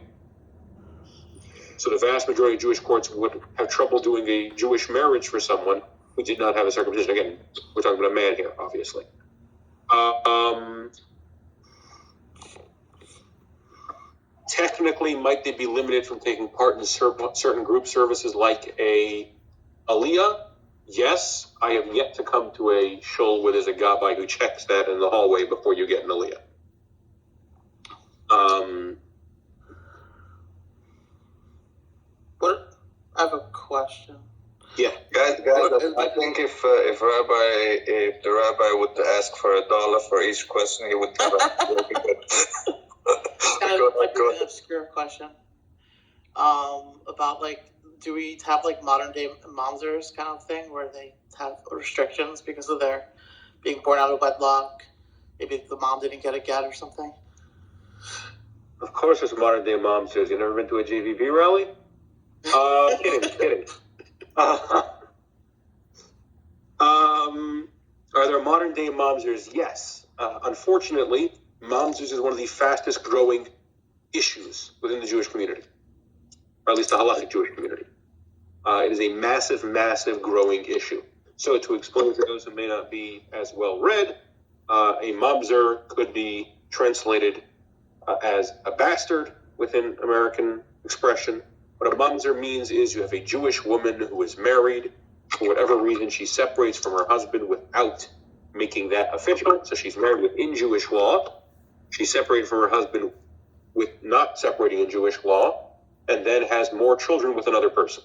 So the vast majority of Jewish courts would have trouble doing a Jewish marriage for someone who did not have a circumcision. Again, we're talking about a man here, obviously. Technically, might they be limited from taking part in certain group services like a aliyah? Yes, I have yet to come to a shul where there's a gabbai who checks that in the hallway before you get an aliyah. I have a question. Yeah, guys, I think if the rabbi would ask for $1 for each question, he would have an obscure question. About do we have modern day mamzers kind of thing where they have restrictions because of their being born out of wedlock? Maybe the mom didn't get a get or something. Of course, there's modern day mamzers. You never been to a JVV rally? Kidding. Are there modern day mamzers? Yes. Unfortunately, mamzers is one of the fastest growing issues within the Jewish community, or at least the halachic Jewish community. It is a massive, massive growing issue. So to explain for those who may not be as well read, a mamzer could be translated as a bastard within American expression. What a mamzer means is you have a Jewish woman who is married. For whatever reason, she separates from her husband without making that official. So she's married within Jewish law. She's separated from her husband with not separating in Jewish law, and then has more children with another person.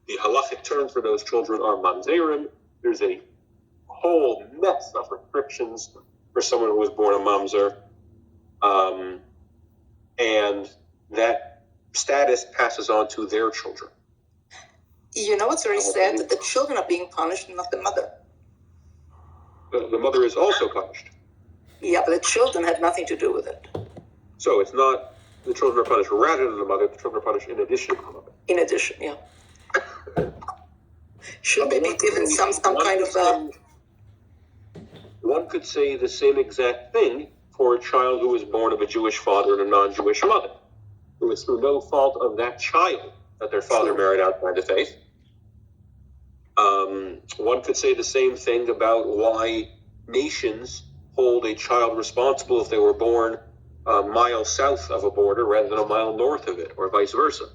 The halachic terms for those children are mamzerim. There's a whole mess of restrictions for someone who was born a mamzer, and that status passes on to their children. You know what's very sad? That the children are being punished, not the mother. The mother is also punished. Yeah, but the children had nothing to do with it. So it's not the children are punished rather than the mother, the children are punished in addition to the mother. In addition, yeah. Should they be given some kind of One could say the same exact thing for a child who was born of a Jewish father and a non-Jewish mother. It was through no fault of that child that their father married outside the faith. One could say the same thing about why nations hold a child responsible if they were born a mile south of a border rather than a mile north of it, or vice versa.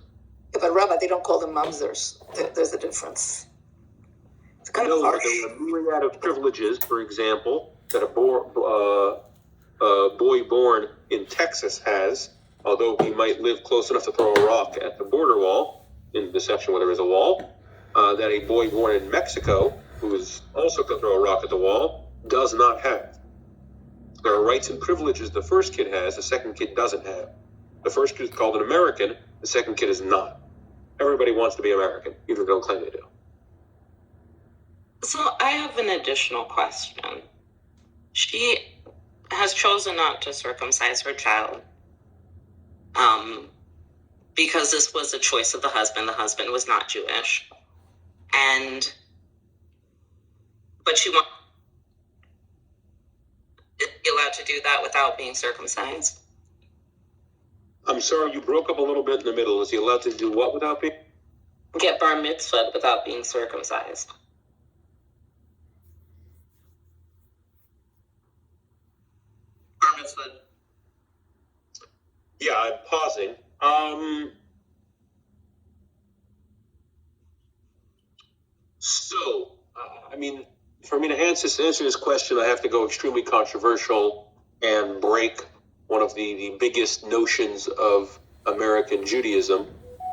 Yeah, but Rabbi, they don't call them mamzers. There's a difference. It's kind of harsh. There are a myriad of privileges, for example, that a boy born in Texas has, although he might live close enough to throw a rock at the border wall, in the section where there is a wall, that a boy born in Mexico, who is also going to throw a rock at the wall, does not have. There are rights and privileges the first kid has, the second kid doesn't have. The first kid is called an American, the second kid is not. Everybody wants to be American, even if they don't claim they do. So I have an additional question. She has chosen not to circumcise her child because this was a choice of the husband. The husband was not Jewish. But she wants to be allowed to do that without being circumcised. I'm sorry, you broke up a little bit in the middle. Is he allowed to do what without being? Get bar mitzvah without being circumcised. Bar mitzvah. Yeah, I'm pausing. For me to answer this question, I have to go extremely controversial and break one of the biggest notions of American Judaism,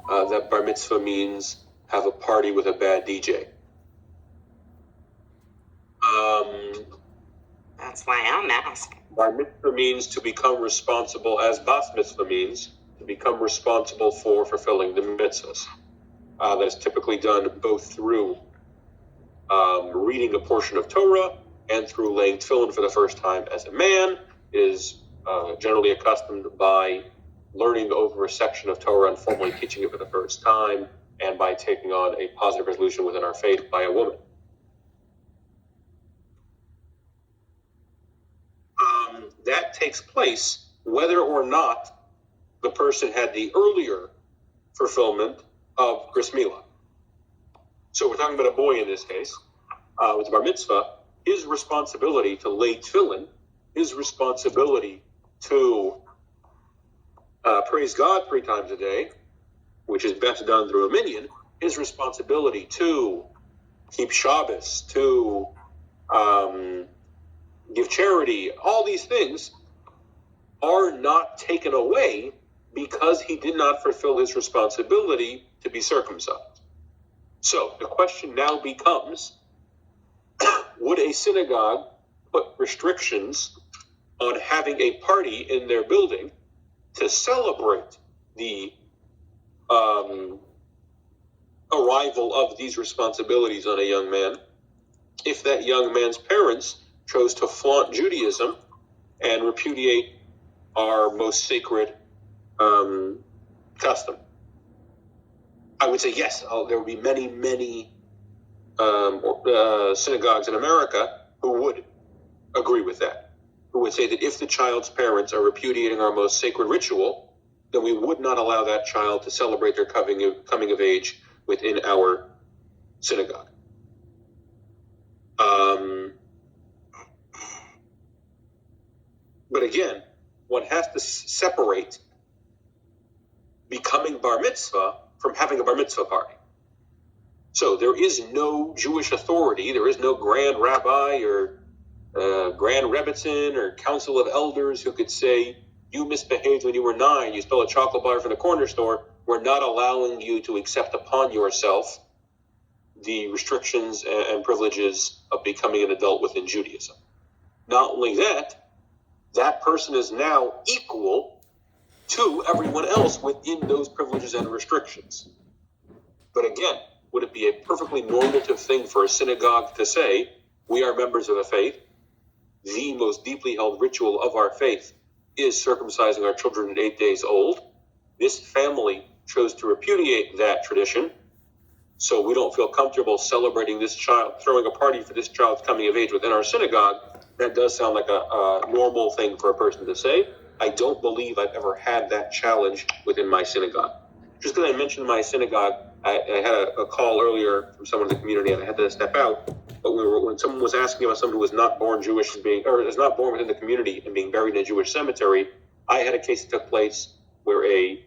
that bar mitzvah means have a party with a bad DJ. That's why I'm asking. Bar mitzvah means to become responsible, as bas mitzvah means, to become responsible for fulfilling the mitzvahs. That is typically done both through reading a portion of Torah and through laying tefillin for the first time as a man. Is generally accustomed by learning over a section of Torah and formally teaching it for the first time, and by taking on a positive resolution within our faith by a woman. That takes place whether or not the person had the earlier fulfillment of Bris Milah. So we're talking about a boy in this case, with bar mitzvah, his responsibility to lay tefillin, his responsibility to praise God 3 times a day, which is best done through a minyan, his responsibility to keep Shabbos, to give charity, all these things are not taken away because he did not fulfill his responsibility to be circumcised. So the question now becomes, would a synagogue put restrictions on having a party in their building to celebrate the arrival of these responsibilities on a young man if that young man's parents chose to flaunt Judaism and repudiate our most sacred custom? I would say yes. There would be many synagogues in America who would agree with that, who would say that if the child's parents are repudiating our most sacred ritual, then we would not allow that child to celebrate their coming of age within our synagogue. But again, one has to separate becoming bar mitzvah from having a bar mitzvah party. So there is no Jewish authority, there is no grand rabbi or grand rebbitzin or council of elders who could say, you misbehaved when you were 9, you stole a chocolate bar from the corner store, we're not allowing you to accept upon yourself the restrictions and privileges of becoming an adult within Judaism. Not only that, that person is now equal to everyone else within those privileges and restrictions. But again, would it be a perfectly normative thing for a synagogue to say, we are members of the faith, the most deeply held ritual of our faith is circumcising our children at 8 days old? This family chose to repudiate that tradition, so we don't feel comfortable celebrating this child, throwing a party for this child's coming of age within our synagogue. That does sound like a normal thing for a person to say. I don't believe I've ever had that challenge within my synagogue. Just because I mentioned my synagogue, I had a call earlier from someone in the community and I had to step out. But when someone was asking about someone who was not born Jewish or is not born within the community and being buried in a Jewish cemetery, I had a case that took place where a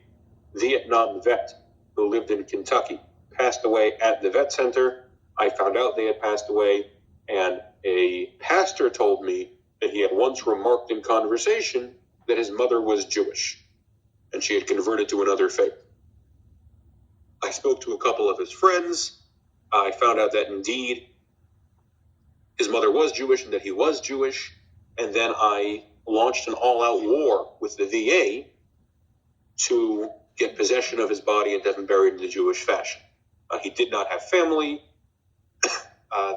Vietnam vet who lived in Kentucky passed away at the vet center. I found out they had passed away, and a pastor told me that he had once remarked in conversation that his mother was Jewish and she had converted to another faith. I spoke to a couple of his friends. I found out that indeed his mother was Jewish and that he was Jewish. And then I launched an all-out war with the VA to get possession of his body and have him buried in the Jewish fashion. He did not have family.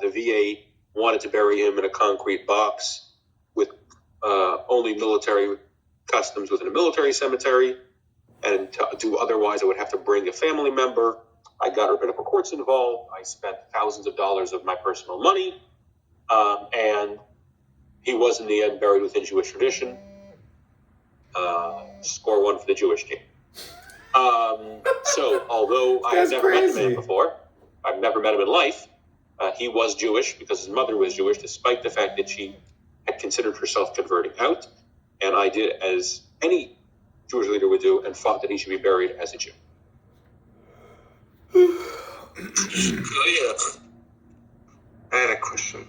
The VA wanted to bury him in a concrete box with only military customs within a military cemetery. And to do otherwise, I would have to bring a family member. I got rabbinical courts involved. I spent thousands of dollars of my personal money. And he was, in the end, buried within Jewish tradition. Score one for the Jewish king. So, although I have never met the man before, I've never met him in life, he was Jewish because his mother was Jewish, despite the fact that she had considered herself converting out. And I did as any Jewish leader would do and fought that he should be buried as a Jew. I had a question.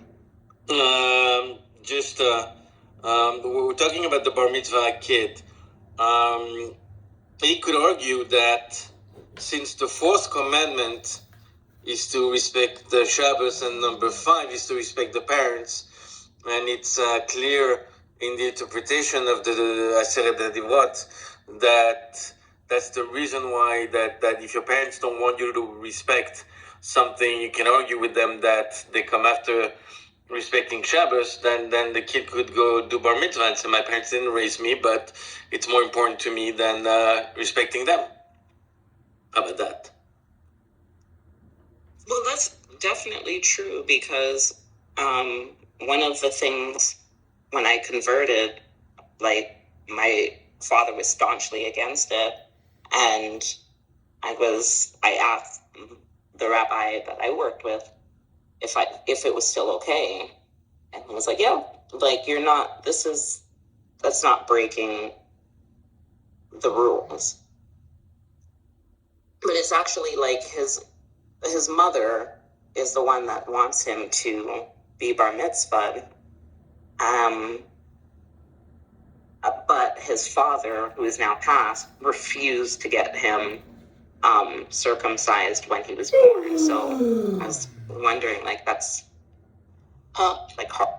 We're talking about the bar mitzvah kid. He could argue that since the fourth commandment is to respect the Shabbos and number 5 is to respect the parents, and it's clear in the interpretation of the Aseret HaDivrot that that's the reason why that if your parents don't want you to respect something, you can argue with them that they come after respecting Shabbos, then the kid could go do bar mitzvah and say, my parents didn't raise me, but it's more important to me than respecting them. How about that? Well, that's definitely true because one of the things when I converted, like my father was staunchly against it, and I asked the rabbi that I worked with if it was still okay, and he was like, yeah, like that's not breaking the rules. But it's actually like his mother is the one that wants him to be bar mitzvahed. But his father, who is now passed, refused to get him circumcised when he was born. So I was wondering, like, that's like hard.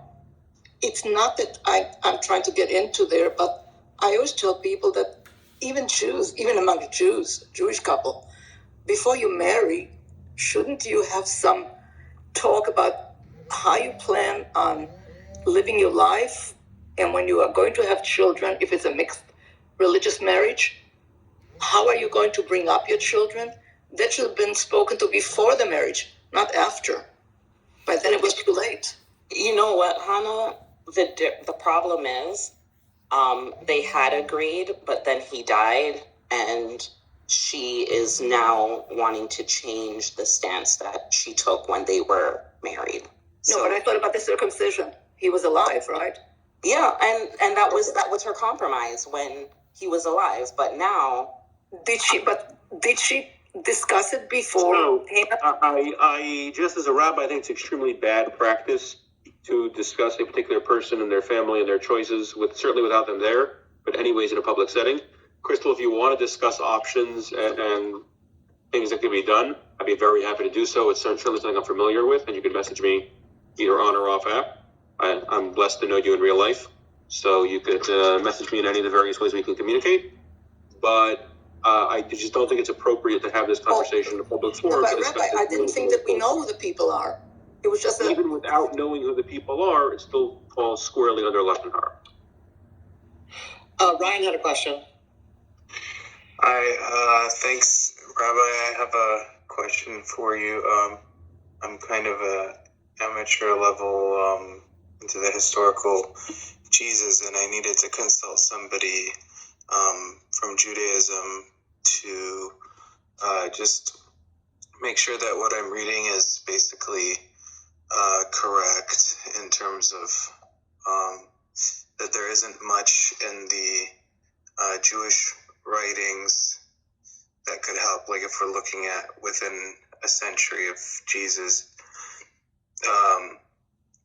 It's not that I'm trying to get into there, but I always tell people that even Jews, even among the Jews, Jewish couple, before you marry, shouldn't you have some talk about how you plan on living your life? And when you are going to have children, if it's a mixed religious marriage, how are you going to bring up your children? That should have been spoken to before the marriage, not after. By then it was too late. You know what, Hannah? The problem is they had agreed, but then he died, and she is now wanting to change the stance that she took when they were married. No, but I thought about the circumcision. He was alive, right? Yeah, and that was her compromise when he was alive. But now, did she discuss it before? No, I just as a rabbi, I think it's extremely bad practice to discuss a particular person and their family and their choices certainly without them there. But anyways, in a public setting, Crystal, if you want to discuss options and things that can be done, I'd be very happy to do so. It's certainly something I'm familiar with, and you can message me either on or off app. I'm blessed to know you in real life, so you could message me in any of the various ways we can communicate. But I just don't think it's appropriate to have this conversation in a public forum. But Rabbi, I didn't think that we know who the people are. It was just even without knowing who the people are, it still falls squarely under Lashon Hara. Ryan had a question. Hi, thanks, Rabbi. I have a question for you. I'm kind of a amateur level into the historical Jesus, and I needed to consult somebody from Judaism to just make sure that what I'm reading is basically correct in terms of that there isn't much in the Jewish writings that could help. Like if we're looking at within a century of Jesus,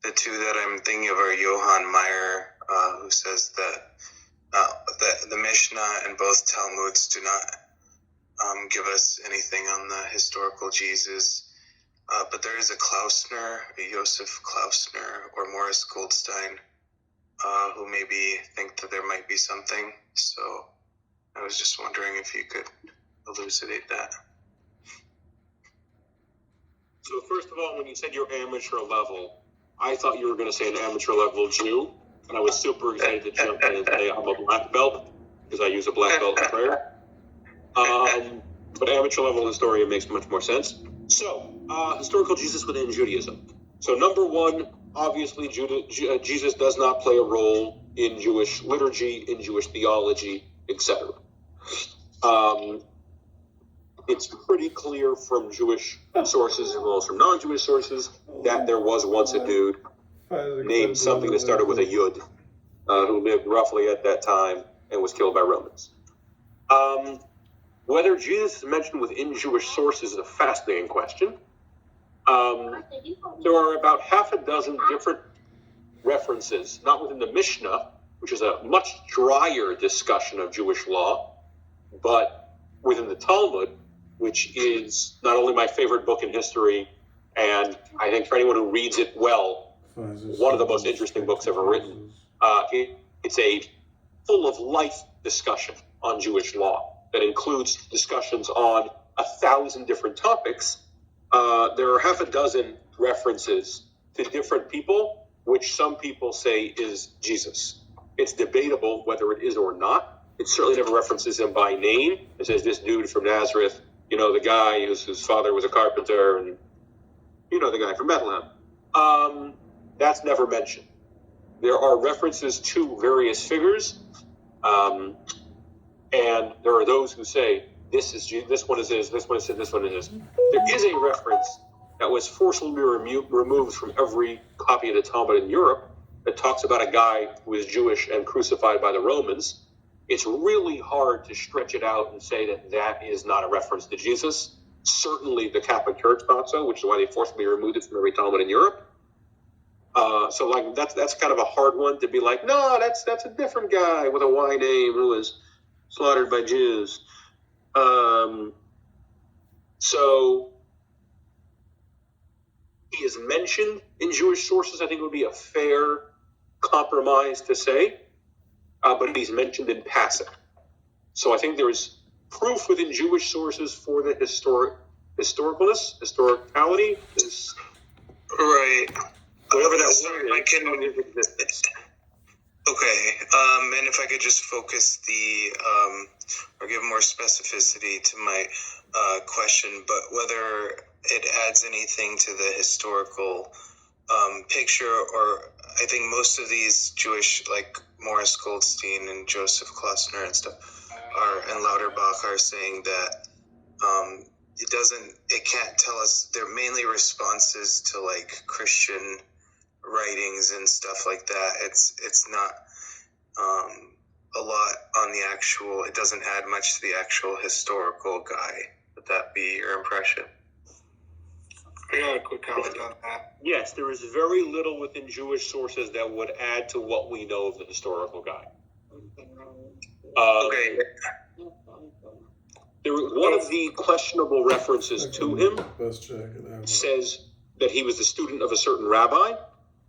the two that I'm thinking of are Johann Meyer, who says that the Mishnah and both Talmuds do not give us anything on the historical Jesus. But there is a Klausner, a Joseph Klausner, or Morris Goldstein, who maybe think that there might be something. So I was just wondering if you could elucidate that. So first of all, when you said you're amateur level, I thought you were going to say an amateur level Jew, and I was super excited to jump in and say I'm a black belt, because I use a black belt in prayer. But amateur level historian makes much more sense. So, historical Jesus within Judaism. So number one, obviously Jesus does not play a role in Jewish liturgy, in Jewish theology, etc. It's pretty clear from Jewish sources as well as from non-Jewish sources that there was once a dude named something that started with a Yud, who lived roughly at that time and was killed by Romans. Whether Jesus is mentioned within Jewish sources is a fascinating question. There are about half a dozen different references, not within the Mishnah, which is a much drier discussion of Jewish law, but within the Talmud, which is not only my favorite book in history, and I think for anyone who reads it well, one of the most interesting books ever written. It's a full of life discussion on Jewish law that includes discussions on 1,000 different topics. There are half a dozen references to different people, which some people say is Jesus. It's debatable whether it is or not. It certainly never references him by name. It says this dude from Nazareth, the guy whose father was a carpenter, and the guy from Bethlehem. That's never mentioned. There are references to various figures, and there are those who say this one is this, this one is this one is this. There is a reference that was forcibly removed from every copy of the Talmud in Europe that talks about a guy who is Jewish and crucified by the Romans. It's really hard to stretch it out and say that is not a reference to Jesus. Certainly the Catholic Church thought so, which is why they forcibly removed it from every Talmud in Europe. So that's kind of a hard one to be like, no, that's a different guy with a Y name who was slaughtered by Jews. So he is mentioned in Jewish sources, I think would be a fair compromise to say, but he's mentioned in passing. So I think there is proof within Jewish sources for the historicality. Right. Whatever that word is, existence. Okay, and if I could just focus or give more specificity to my question, but whether it adds anything to the historical picture, or I think most of these Jewish, like Morris Goldstein and Joseph Klausner and stuff, and Lauterbach are saying that it can't tell us, they're mainly responses to like Christian writings and stuff like that. It's not a lot on the actual, it doesn't add much to the actual historical guy. Would that be your impression? I got a quick comment on that. Yes, there is very little within Jewish sources that would add to what we know of the historical guy. Okay. One of the questionable references to him says that he was the student of a certain rabbi.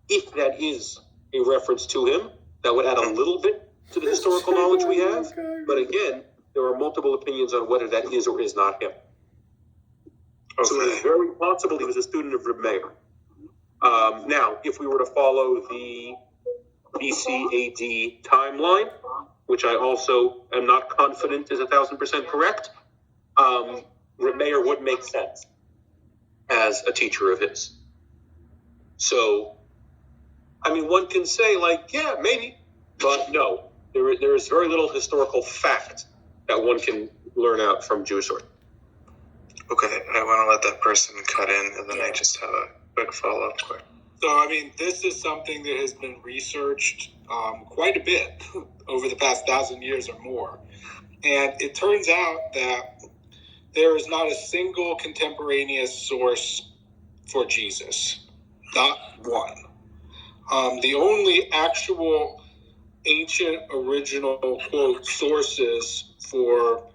If that is a reference to him, that would add a little bit to the historical knowledge we have. But again, there are multiple opinions on whether that is or is not him. Okay. So it is very possible he was a student of Reb Meir. Now, if we were to follow the BC AD timeline, which I also am not confident is 1,000% correct, Reb Meir would make sense as a teacher of his. So, I mean, one can say, like, yeah, maybe, but no. There is very little historical fact that one can learn out from Jewish source. Okay, I want to let that person cut in, and then I just have a quick follow-up question. So, I mean, this is something that has been researched quite a bit over the past 1,000 years or more. And it turns out that there is not a single contemporaneous source for Jesus. Not one. The only actual ancient original, quote, sources for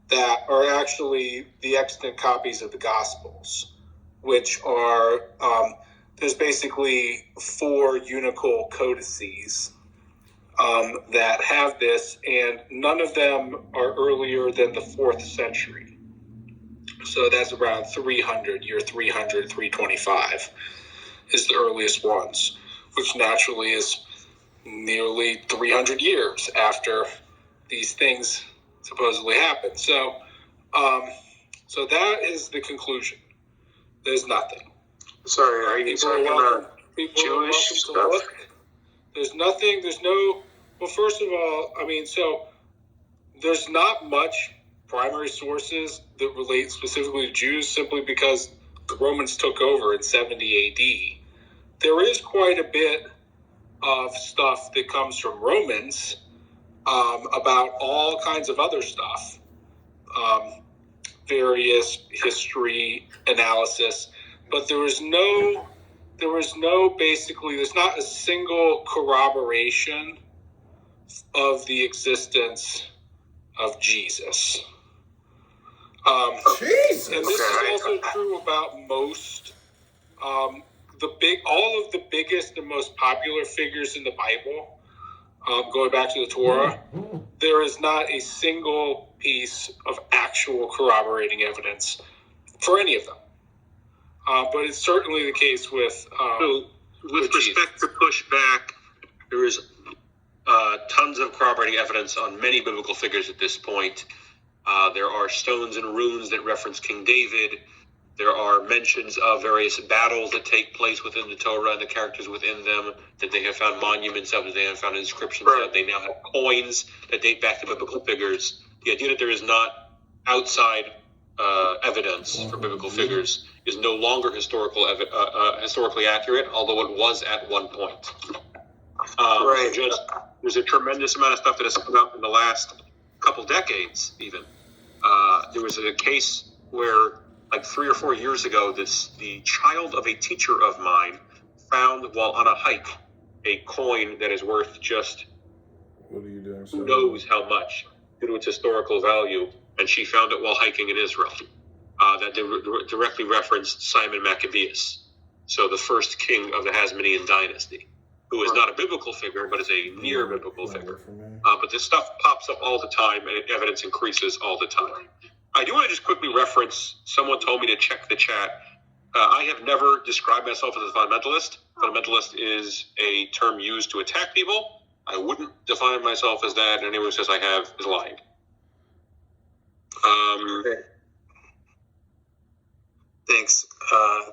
that are actually the extant copies of the Gospels, which are, there's basically 4 unical codices that have this, and none of them are earlier than the 4th century. So that's around 300, year 300, 325 is the earliest ones, which naturally is nearly 300 years after these things supposedly happened. So, so that is the conclusion. There's nothing. Sorry, are you talking about Jewish stuff? There's nothing, there's no, well, first of all, I mean, so there's not much primary sources that relate specifically to Jews simply because the Romans took over in 70 AD. There is quite a bit of stuff that comes from Romans about all kinds of other stuff, various history analysis, but there's not a single corroboration of the existence of Jesus. Jesus. And this is also true about most, all of the biggest and most popular figures in the Bible, going back to the Torah. There is not a single piece of actual corroborating evidence for any of them. But it's certainly the case with respect to pushback, there is tons of corroborating evidence on many biblical figures at this point. There are stones and runes that reference King David. There are mentions of various battles that take place within the Torah and the characters within them that they have found monuments of, that they have found inscriptions of. They now have coins that date back to biblical figures. The idea that there is not outside evidence for biblical figures is no longer historically accurate, although it was at one point. There's a tremendous amount of stuff that has come out in the last couple decades, even. There was a case where, like 3 or 4 years ago, the child of a teacher of mine found, while on a hike, a coin that is worth just who knows how much due to its historical value, and she found it while hiking in Israel. That directly referenced Simon Maccabeus, so the first king of the Hasmonean dynasty, who is not a biblical figure, but is a near biblical figure. But this stuff pops up all the time, and evidence increases all the time. I do want to just quickly reference, someone told me to check the chat. I have never described myself as a fundamentalist. Fundamentalist is a term used to attack people. I wouldn't define myself as that, and anyone who says I have is lying.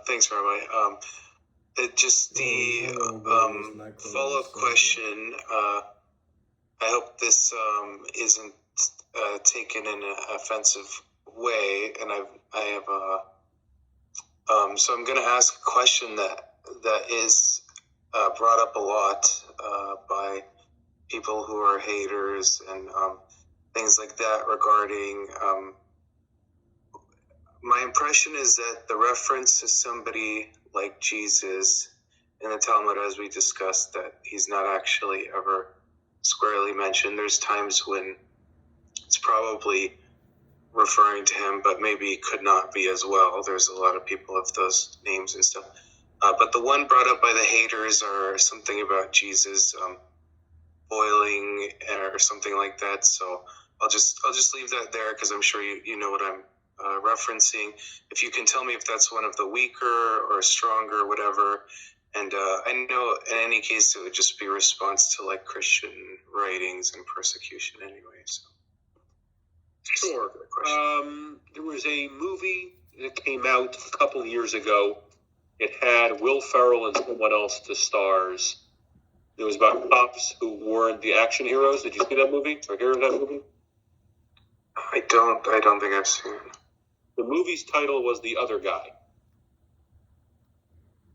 Thanks, Rabbi. Just the follow-up question. I hope this isn't taken in an offensive way, and I have so I'm going to ask a question that is brought up a lot by people who are haters and things like that regarding. My impression is that the reference to somebody like Jesus in the Talmud, as we discussed, that he's not actually ever squarely mentioned. There's times when it's probably referring to him, but maybe could not be as well. There's a lot of people of those names and stuff. But the one brought up by the haters are something about Jesus boiling or something like that. So I'll just leave that there because I'm sure you know what I'm referencing. If you can tell me if that's one of the weaker or stronger, whatever. And I know in any case it would just be a response to like Christian writings and persecution anyway. So. Sure. There was a movie that came out a couple years ago. It had Will Ferrell and someone else to stars. It was about cops who weren't the action heroes. Did you see that movie or hear of that movie? I don't think I've seen it. The movie's title was The Other Guy.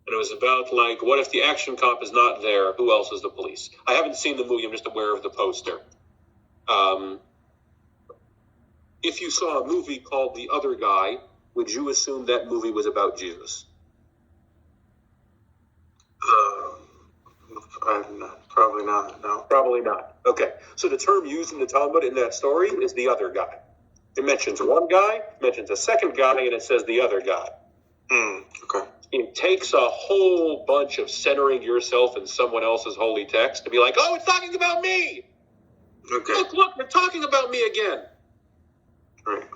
And it was about, like, what if the action cop is not there? Who else is the police? I haven't seen the movie. I'm just aware of the poster. If you saw a movie called The Other Guy, would you assume that movie was about Jesus? Probably not, no. Probably not. Okay. So the term used in the Talmud in that story is the other guy. It mentions one guy, mentions a second guy, and it says the other guy. Okay. It takes a whole bunch of centering yourself in someone else's holy text to be like, oh, it's talking about me. Okay. Look, they're talking about me again. Right.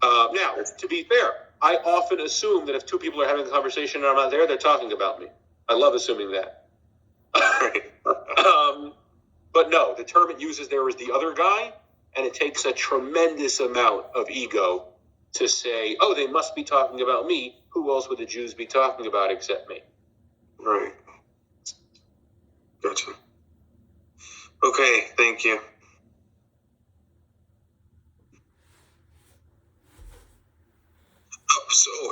Now, to be fair, I often assume that if two people are having a conversation and I'm not there, they're talking about me. I love assuming that. But no, the term it uses there is the other guy, and it takes a tremendous amount of ego to say, oh, they must be talking about me. Who else would the Jews be talking about except me? Right. Gotcha. Okay, thank you.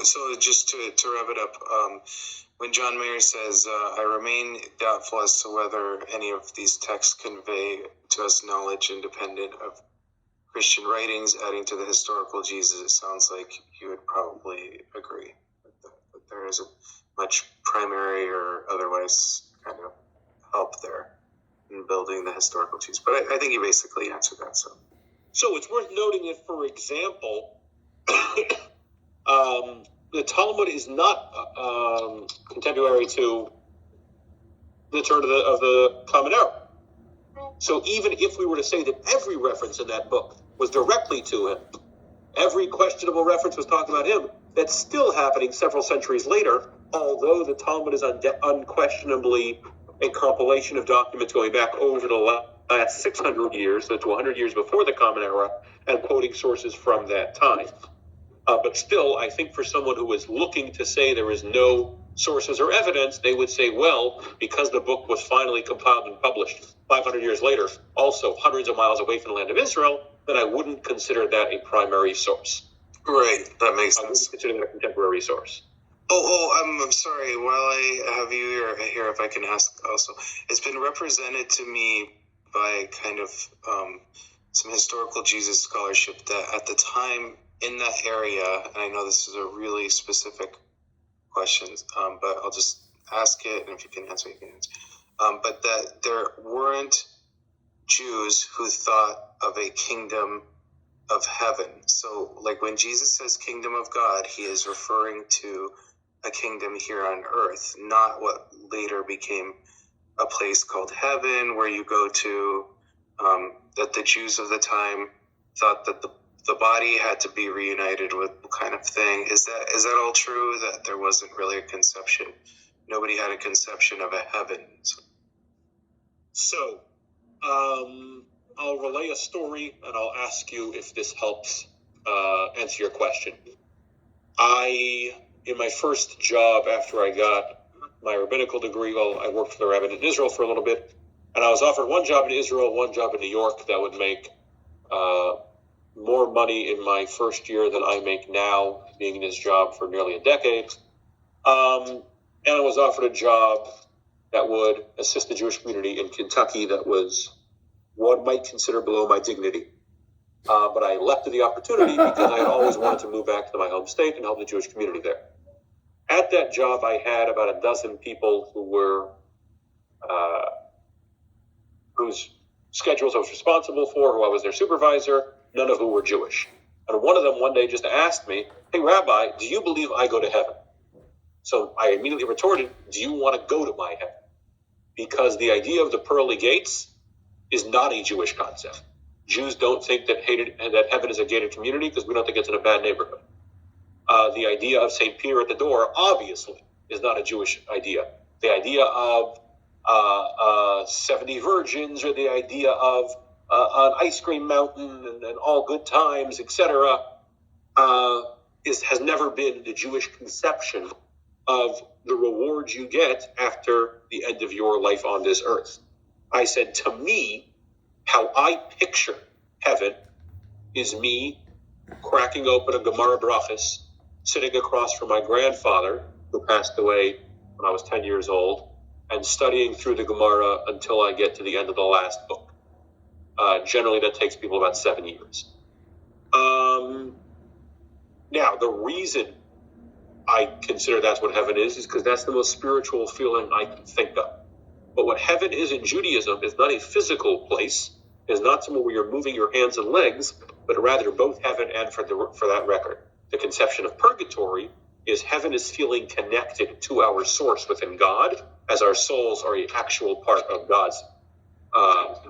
So just to wrap it up, when John Mayer says, I remain doubtful as to whether any of these texts convey to us knowledge independent of Christian writings, adding to the historical Jesus, it sounds like you would probably agree that there isn't much primary or otherwise kind of help there in building the historical Jesus. But I think you basically answered that. So it's worth noting that, for example, the Talmud is not contemporary to the turn of the Common Era. So even if we were to say that every reference in that book was directly to him, every questionable reference was talking about him, that's still happening several centuries later, although the Talmud is unquestionably a compilation of documents going back over the last 600 years, so to 100 years before the Common Era, and quoting sources from that time. But still, I think for someone who is looking to say there is no sources or evidence, they would say, well, because the book was finally compiled and published 500 years later, also hundreds of miles away from the land of Israel, then I wouldn't consider that a primary source. Right, that makes sense. I wouldn't consider that a contemporary source. I'm sorry. While I have you here, if I can ask also, it's been represented to me by kind of some historical Jesus scholarship that at the time in that area, and I know this is a really specific question, but I'll just ask it, and if you can answer, you can answer. But that there weren't Jews who thought of a kingdom of heaven. So, like when Jesus says kingdom of God, he is referring to a kingdom here on earth, not what later became a place called heaven, where you go to, that the Jews of the time thought that the body had to be reunited with, kind of thing. Is that all true, that there wasn't really a conception? Nobody had a conception of a heaven. So I'll relay a story, and I'll ask you if this helps answer your question. In my first job after I got my rabbinical degree, I worked for the rabbinate in Israel for a little bit, and I was offered one job in Israel, one job in New York that would make more money in my first year than I make now, being in this job for nearly a decade. And I was offered a job that would assist the Jewish community in Kentucky that was what might consider below my dignity. But I leapt the opportunity because I had always wanted to move back to my home state and help the Jewish community there. At that job, I had about a dozen people who were, whose schedules I was responsible for, who I was their supervisor, none of whom were Jewish. And one of them one day just asked me, "Hey, Rabbi, do you believe I go to heaven?" So I immediately retorted, "Do you want to go to my heaven?" Because the idea of the pearly gates is not a Jewish concept. Jews don't think that heaven is a gated community because we don't think it's in a bad neighborhood. The idea of St. Peter at the door, obviously, is not a Jewish idea. The idea of 70 virgins, or the idea of an ice cream mountain and all good times, etc., has never been the Jewish conception of the rewards you get after the end of your life on this earth. I said, to me, how I picture heaven is me cracking open a Gemara Brachos, sitting across from my grandfather, who passed away when I was 10 years old, and studying through the Gemara until I get to the end of the last book. Generally, that takes people about 7 years. Now, the reason I consider that's what heaven is because that's the most spiritual feeling I can think of. But what heaven is in Judaism is not a physical place, is not somewhere where you're moving your hands and legs, but rather both heaven and, for that record, the conception of purgatory is heaven is feeling connected to our source within God, as our souls are an actual part of God's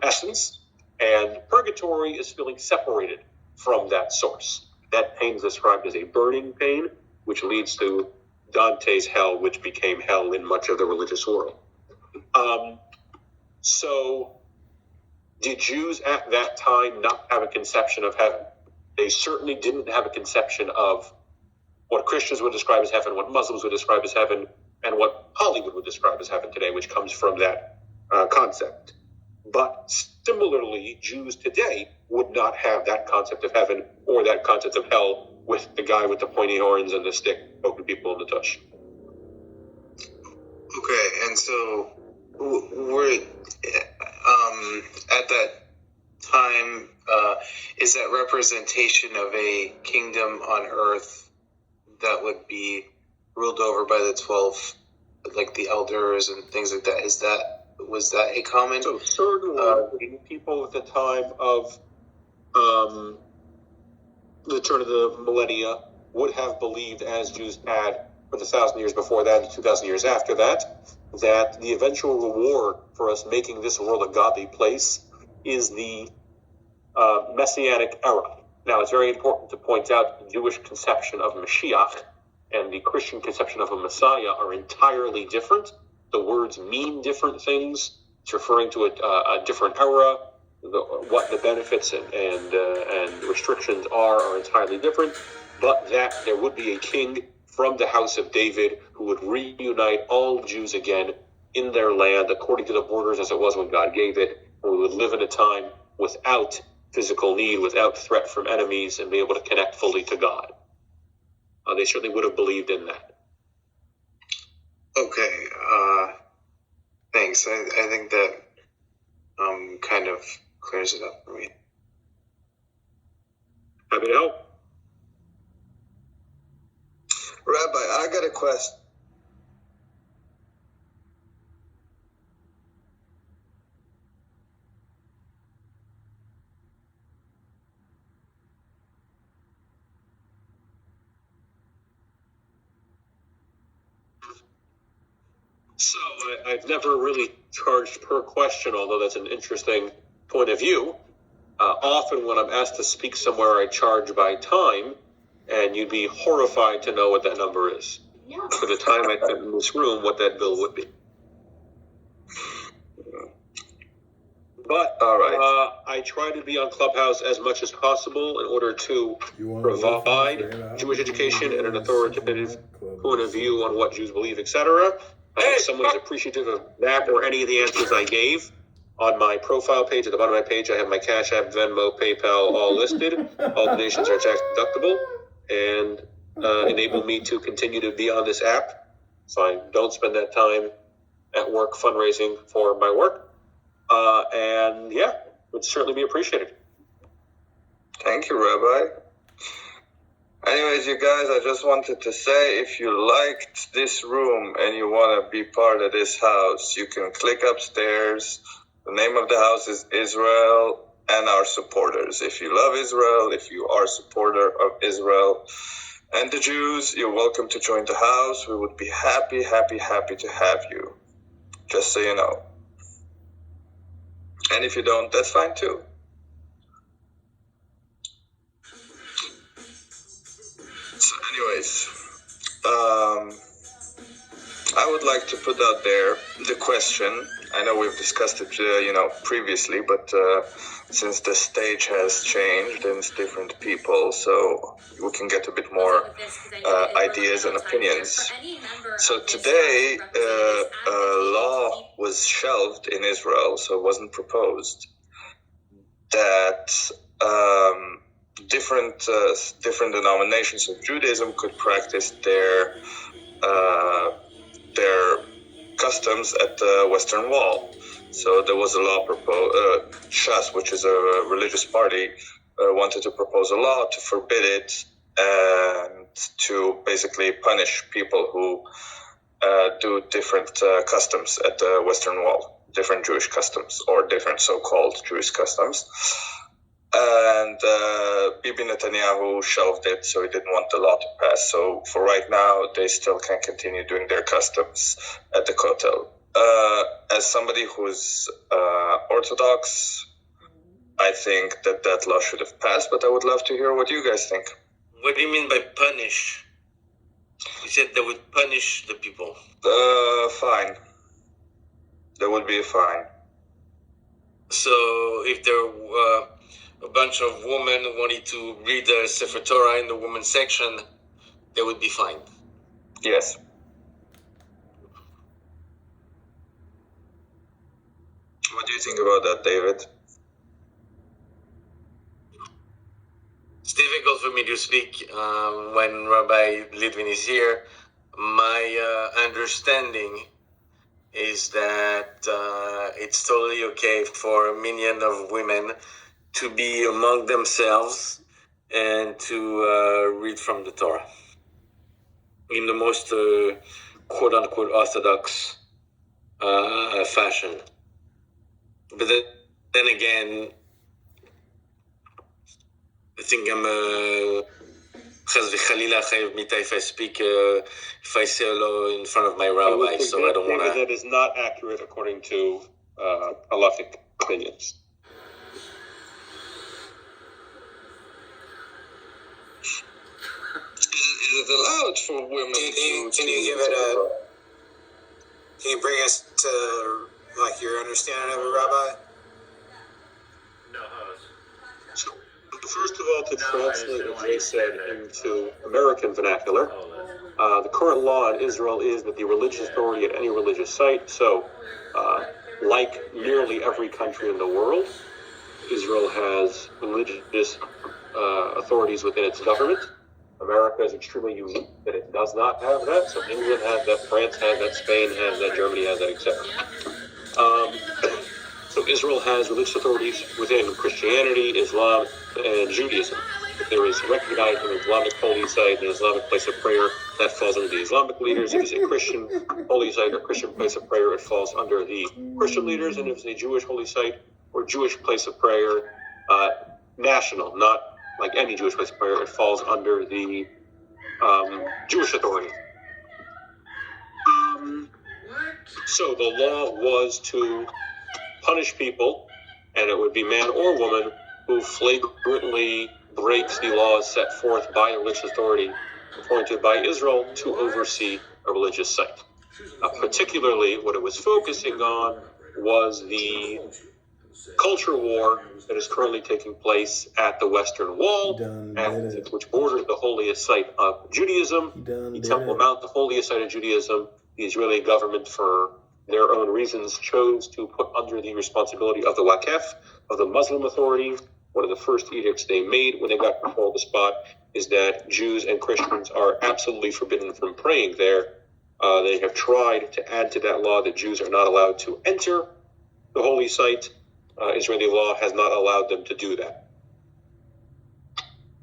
essence, and purgatory is feeling separated from that source. That pain is described as a burning pain, which leads to Dante's hell, which became hell in much of the religious world. So, did Jews at that time not have a conception of heaven? They certainly didn't have a conception of what Christians would describe as heaven, what Muslims would describe as heaven, and what Hollywood would describe as heaven today, which comes from that concept. But similarly, Jews today would not have that concept of heaven or that concept of hell with the guy with the pointy horns and the stick poking people in the tush. Okay, and so we're at that time, is that representation of a kingdom on earth that would be ruled over by the 12, like the elders and things like that? Was that a common? So certainly, people at the time of the turn of the millennia would have believed, as Jews had for the 1,000 years before that and 2,000 years after that, that the eventual reward for us making this world a godly place is the Messianic era. Now, it's very important to point out the Jewish conception of Mashiach and the Christian conception of a Messiah are entirely different. The words mean different things. It's referring to a different era. What the benefits and restrictions are entirely different. But that there would be a king from the house of David who would reunite all Jews again in their land according to the borders as it was when God gave it. And we would live in a time without physical need, without threat from enemies, and be able to connect fully to God. They certainly would have believed in that. Okay, thanks. I think that kind of clears it up for me. Happy to help. Rabbi, I got a question. So I've never really charged per question, although that's an interesting point of view. Often when I'm asked to speak somewhere, I charge by time, and you'd be horrified to know what that number is. For the time I spent in this room, what that bill would be. But I try to be on Clubhouse as much as possible in order to provide Jewish education and an authoritative point of view on what Jews believe, etc. If someone's appreciative of that or any of the answers I gave, on my profile page, at the bottom of my page, I have my Cash App, Venmo, PayPal, all listed. All donations are tax deductible and enable me to continue to be on this app. So I don't spend that time at work fundraising for my work. And yeah, it would certainly be appreciated. Thank you, Rabbi. Anyways, you guys, I just wanted to say, if you liked this room and you want to be part of this house, you can click upstairs. The name of the house is Israel and our supporters. If you love Israel, if you are a supporter of Israel and the Jews, you're welcome to join the house. We would be happy to have you. Just so you know. And if you don't, that's fine too. So anyways, I would like to put out there the question. I know we've discussed it, previously, but since the stage has changed and it's different people, so we can get a bit more ideas and opinions. So today, a law was shelved in Israel, so it wasn't proposed, that different denominations of Judaism could practice their customs at the Western Wall. So there was a law proposed. Shas, which is a religious party, wanted to propose a law to forbid it and to basically punish people who do different customs at the Western Wall, different Jewish customs or different so-called Jewish customs. And Bibi Netanyahu shelved it, so he didn't want the law to pass. So for right now, they still can continue doing their customs at the Kotel. As somebody who's Orthodox, I think that law should have passed, but I would love to hear what you guys think. What do you mean by punish? You said they would punish the people. Fine. There would be a fine. So if there were a bunch of women wanted to read the Sefer Torah in the women's section, they would be fined. Yes. What do you think about that, David? It's difficult for me to speak when Rabbi Litvin is here. My understanding is that it's totally okay for a minyan of women to be among themselves and to read from the Torah in the most quote-unquote orthodox fashion. But then again, I think I'm chas v'chalila chayiv mita if I speak, if I say hello in front of my rabbi, so I don't want to. That is not accurate according to halachic opinions. Is it allowed for women Can you give it a? Can you bring us to like your understanding of a rabbi? So, first of all, to translate what Jay said into American vernacular, the current law in Israel is that the religious authority at any religious site, so like nearly every country in the world, Israel has religious authorities within its government. America is extremely unique that it does not have that. So England has that, France has that, Spain has that, Germany has that, etc. So Israel has religious authorities within Christianity, Islam, and Judaism. If there is recognized an Islamic holy site, an Islamic place of prayer, that falls under the Islamic leaders. If it's a Christian holy site or Christian place of prayer, it falls under the Christian leaders. And if it's a Jewish holy site or Jewish place of prayer, national, not like any Jewish place of prayer, it falls under the Jewish authority. So the law was to punish people, and it would be man or woman, who flagrantly breaks the laws set forth by a religious authority appointed by Israel to oversee a religious site. Particularly, what it was focusing on was the culture war that is currently taking place at the Western Wall, which borders the holiest site of Judaism, the Temple Mount, the holiest site of Judaism. The Israeli government, for their own reasons, chose to put under the responsibility of the Waqf, of the Muslim Authority. One of the first edicts they made when they got control of the spot is that Jews and Christians are absolutely forbidden from praying there. They have tried to add to that law that Jews are not allowed to enter the holy site. Israeli law has not allowed them to do that.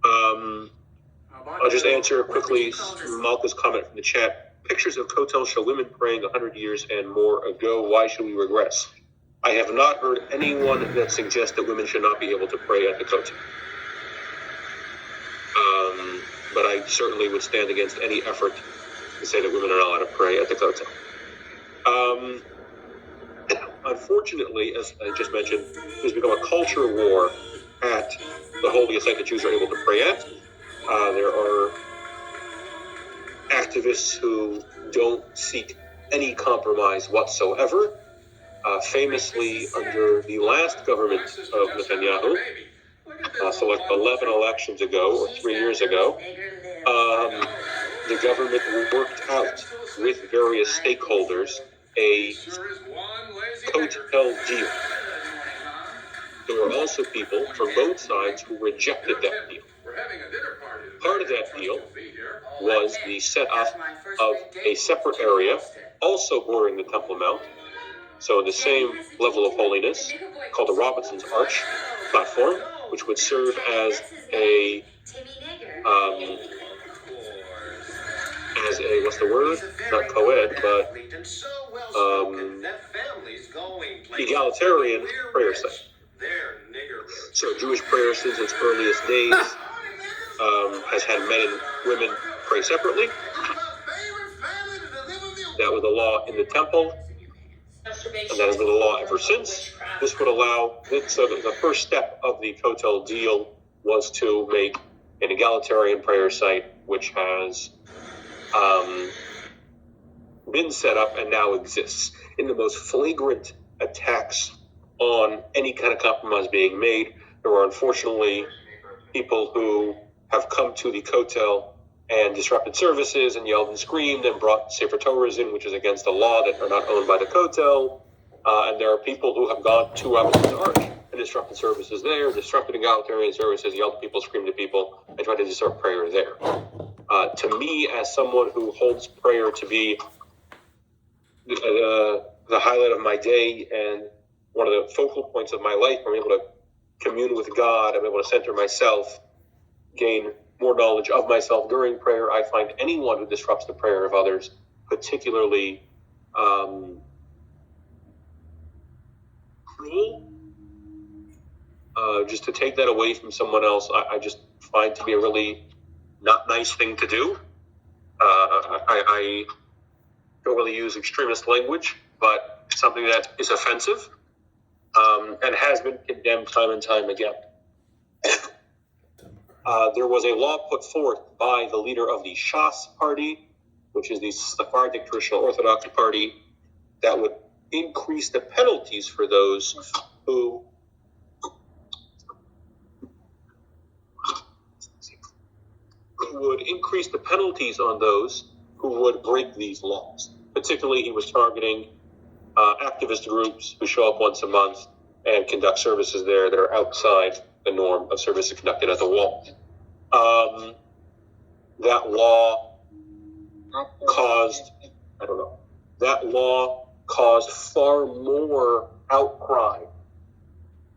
I'll just answer quickly Malka's comment from the chat. Pictures of Kotel show women praying 100 years and more ago. Why should we regress? I have not heard anyone that suggests that women should not be able to pray at the Kotel. But I certainly would stand against any effort to say that women are not allowed to pray at the Kotel. Unfortunately, as I just mentioned, there's become a culture war at the holiest site that Jews are able to pray at. There are activists who don't seek any compromise whatsoever. Famously, under the last government of Netanyahu, so like 11 elections ago or 3 years ago, the government worked out with various stakeholders a Kotel deal. There were also people from both sides who rejected that deal. Part of that deal was the setup of a separate area, also bordering the Temple Mount, so the same level of holiness, called the Robinson's Arch platform, which would serve as a what's the word? Not co-ed, but egalitarian prayer site. So Jewish prayer since its earliest days has had men and women pray separately. That was the law in the temple, and that has been the law ever since. This would allow, so the first step of the Kotel deal was to make an egalitarian prayer site, which has been set up and now exists. In the most flagrant attacks on any kind of compromise being made, there are unfortunately people who have come to the Kotel and disrupted services and yelled and screamed and brought Sefer Torahs in, which is against the law, that are not owned by the Kotel. And there are people who have gone to Robinson's Arch and disrupted services there, disrupted egalitarian services, yelled at people, screamed at people, and tried to disrupt prayer there. To me, as someone who holds prayer to be the highlight of my day and one of the focal points of my life, I'm able to commune with God, I'm able to center myself, gain more knowledge of myself during prayer. I find anyone who disrupts the prayer of others particularly cruel. Just to take that away from someone else, I just find to be a really not nice thing to do. I don't really use extremist language, but it's something that is offensive and has been condemned time and time again. There was a law put forth by the leader of the Shas party, which is the Sephardic Traditional Orthodox party, that would increase the penalties for those who would increase the penalties on those who would break these laws. Particularly, he was targeting activist groups who show up once a month and conduct services there that are outside the norm of services conducted at the wall. That law caused far more outcry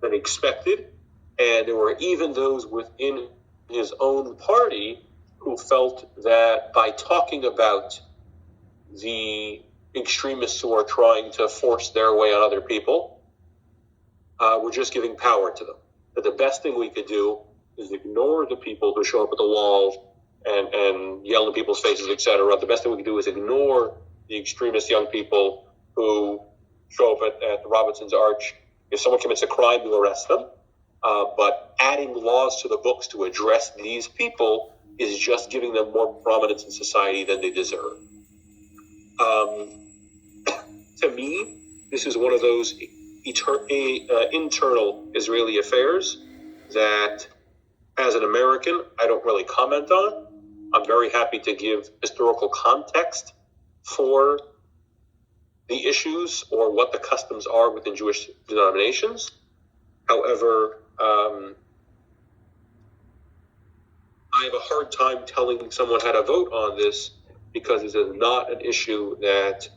than expected, and there were even those within his own party who felt that by talking about the extremists who are trying to force their way on other people, we're just giving power to them. That the best thing we could do is ignore the people who show up at the wall and yell in people's faces, etc. The best thing we can do is ignore the extremist young people who show up at the Robinson's Arch. If someone commits a crime, we'll arrest them. But adding laws to the books to address these people is just giving them more prominence in society than they deserve. To me, this is one of those internal Israeli affairs that, as an American, I don't really comment on. I'm very happy to give historical context for the issues or what the customs are within Jewish denominations. However, I have a hard time telling someone how to vote on this because this is not an issue that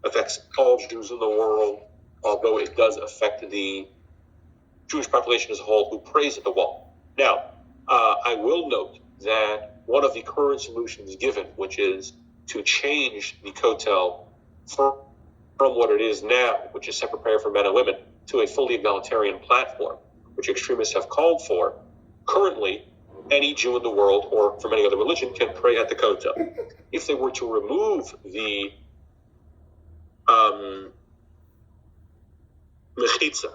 affects all Jews in the world, although it does affect the Jewish population as a whole who prays at the wall. Now, I will note that one of the current solutions given, which is to change the Kotel from what it is now, which is separate prayer for men and women, to a fully egalitarian platform, which extremists have called for, currently any Jew in the world or from any other religion can pray at the Kotel. If they were to remove the mechitza,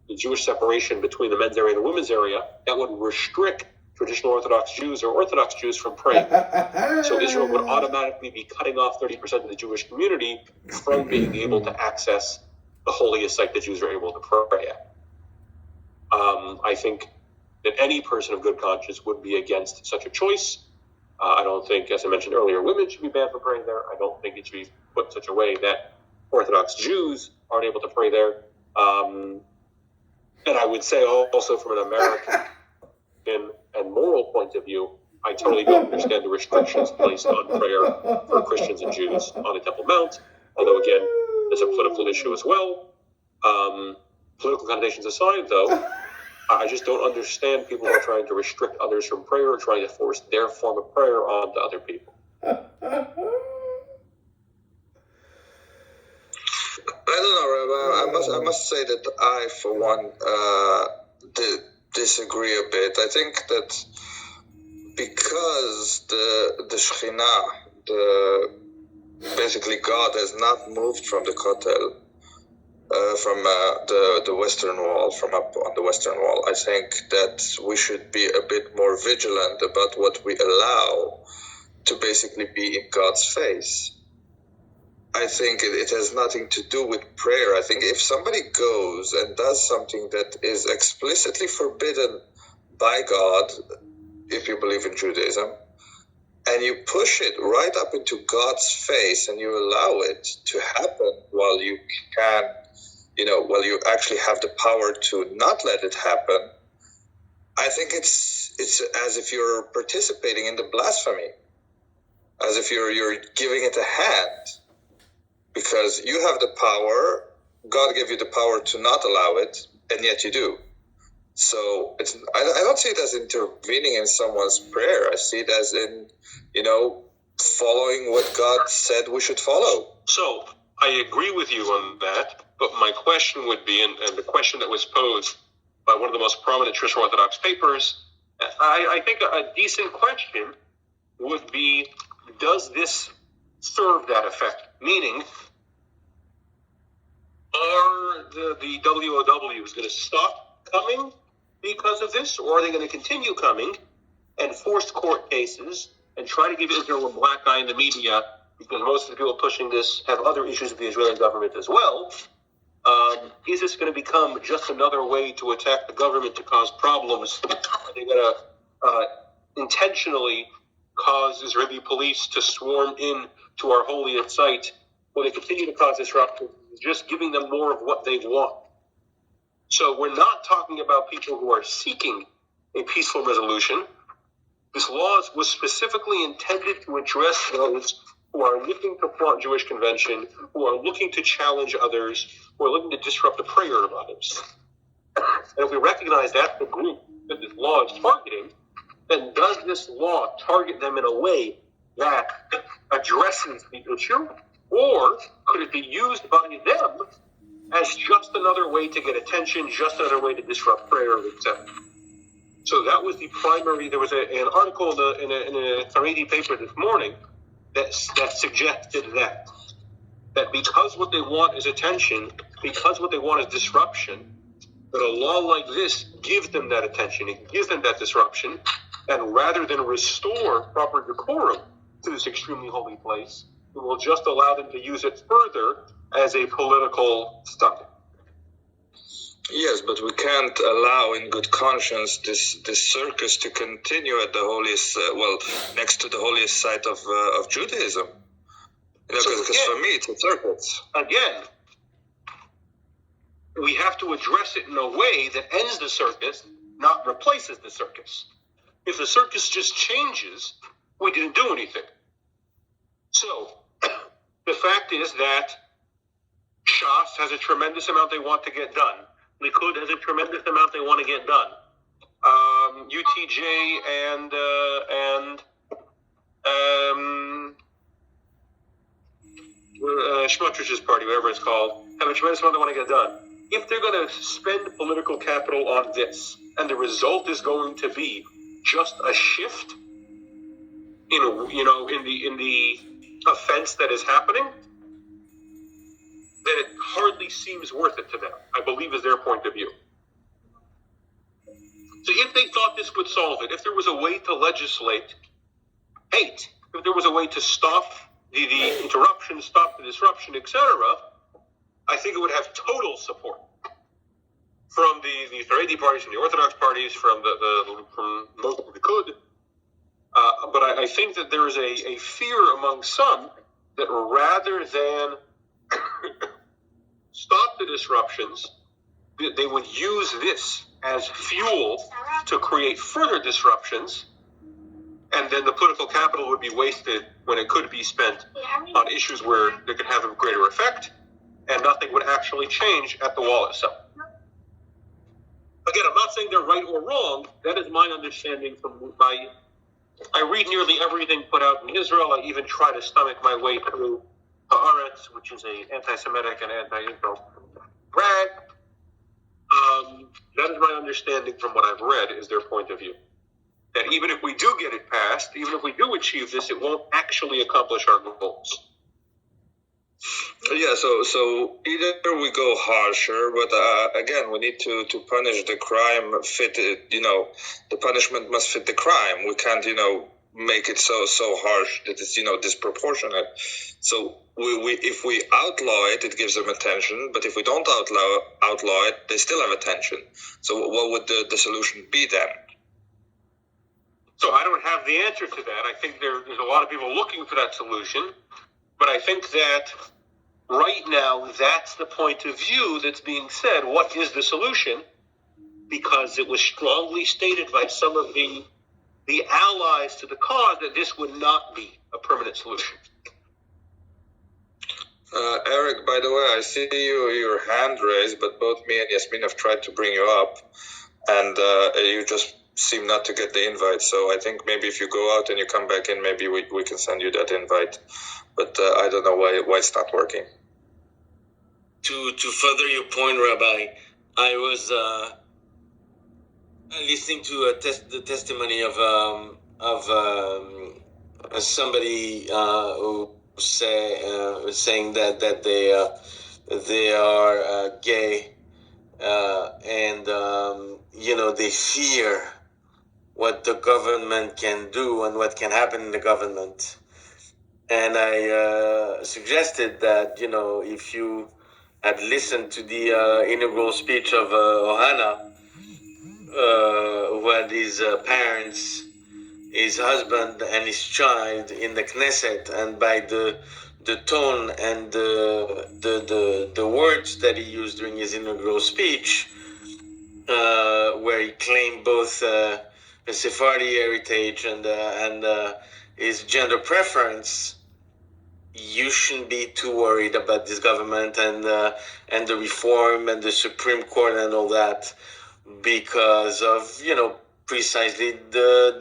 the Jewish separation between the men's area and the women's area, that would restrict traditional Orthodox Jews or Orthodox Jews from praying. So Israel would automatically be cutting off 30% of the Jewish community from being able to access the holiest site that Jews are able to pray at. I think that any person of good conscience would be against such a choice. I don't think, as I mentioned earlier, women should be banned from praying there. I don't think it should be put in such a way that Orthodox Jews aren't able to pray there. And I would say also from an American and moral point of view, I totally don't understand the restrictions placed on prayer for Christians and Jews on the Temple Mount. Although, again, there's a political issue as well. Political connotations aside, though, I just don't understand people who are trying to restrict others from prayer or trying to force their form of prayer onto other people. I don't know, Rabbi. I must say that I, for one, disagree a bit. I think that because the Shekhinah, basically God, has not moved from the Kotel, from the Western Wall, from up on the Western Wall, I think that we should be a bit more vigilant about what we allow to basically be in God's face. I think it has nothing to do with prayer. I think if somebody goes and does something that is explicitly forbidden by God, if you believe in Judaism, and you push it right up into God's face and you allow it to happen while you can, while you actually have the power to not let it happen, I think it's as if you're participating in the blasphemy, as if you're giving it a hand. Because you have the power, God gave you the power to not allow it, and yet you do. So I don't see it as intervening in someone's prayer. I see it as in, following what God said we should follow. So I agree with you on that, but my question would be, and the question that was posed by one of the most prominent traditional Orthodox papers, I think a decent question would be, does this serve that effect? Meaning, are the WOWs going to stop coming because of this, or are they going to continue coming and force court cases and try to give Israel a black eye in the media, because most of the people pushing this have other issues with the Israeli government as well? Is this going to become just another way to attack the government to cause problems? Are they going to intentionally cause Israeli police to swarm in to our holiest site? Will they continue to cause disruption? Just giving them more of what they want. So we're not talking about people who are seeking a peaceful resolution. This law was specifically intended to address those who are looking to flaunt Jewish convention, who are looking to challenge others, who are looking to disrupt the prayer of others. And if we recognize that's the group that this law is targeting, then does this law target them in a way that addresses the issue? Or could it be used by them as just another way to get attention, just another way to disrupt prayer, etc.? So that was the primary. There was an article in a Haredi paper this morning that suggested that because what they want is attention, because what they want is disruption, that a law like this gives them that attention, it gives them that disruption, and rather than restore proper decorum to this extremely holy place, it will just allow them to use it further as a political stunt. Yes, but we can't allow in good conscience this circus to continue at the holiest, next to the holiest site of Judaism. Because for me, it's a circus. Again, we have to address it in a way that ends the circus, not replaces the circus. If the circus just changes, we didn't do anything. So, the fact is that Shas has a tremendous amount they want to get done. Likud has a tremendous amount they want to get done. UTJ and Schmuttrich's party, whatever it's called, have a tremendous amount they want to get done. if they're going to spend political capital on this, and the result is going to be just a shift in the offense that is happening, then it hardly seems worth it to them, I believe is their point of view. So if they thought this would solve it, if there was a way to legislate hate, if there was a way to stop the interruption, stop the disruption, etc., I think it would have total support from the Haredi parties, from the Orthodox parties, from most of the Likud. But I think that there is a fear among some that rather than stop the disruptions, they would use this as fuel to create further disruptions, and then the political capital would be wasted when it could be spent on issues where they could have a greater effect, and nothing would actually change at the wall itself. Again, I'm not saying they're right or wrong. That is my understanding from I read nearly everything put out in Israel. I even try to stomach my way through Haaretz, which is an anti-Semitic and anti-Israel rag. That is my understanding from what I've read, is their point of view. That even if we do get it passed, even if we do achieve this, it won't actually accomplish our goals. Yeah, so either we go harsher, but again, we need to punish the crime fit it, the punishment must fit the crime. We can't, make it so harsh that it's, disproportionate. So we if we outlaw it, it gives them attention, but if we don't outlaw it, they still have attention. So what would the solution be then? So I don't have the answer to that. I think there's a lot of people looking for that solution, but I think that right now that's the point of view that's being said. What is the solution? Because it was strongly stated by some of the allies to the cause that this would not be a permanent solution. Eric, by the way, I see your hand raised, but both me and Yasmin have tried to bring you up, and you just seem not to get the invite. So I think maybe if you go out and you come back in, maybe we can send you that invite. But I don't know why it's not working. To further your point, Rabbi, I was listening to the testimony of somebody who saying that they are gay, and they fear what the government can do and what can happen in the government. And I suggested that if you had listened to the inaugural speech of Ohana, who had his parents, his husband, and his child in the Knesset, and by the tone and the words that he used during his inaugural speech, where he claimed both a Sephardi heritage and his gender preference, you shouldn't be too worried about this government and the reform and the Supreme Court and all that, because of precisely the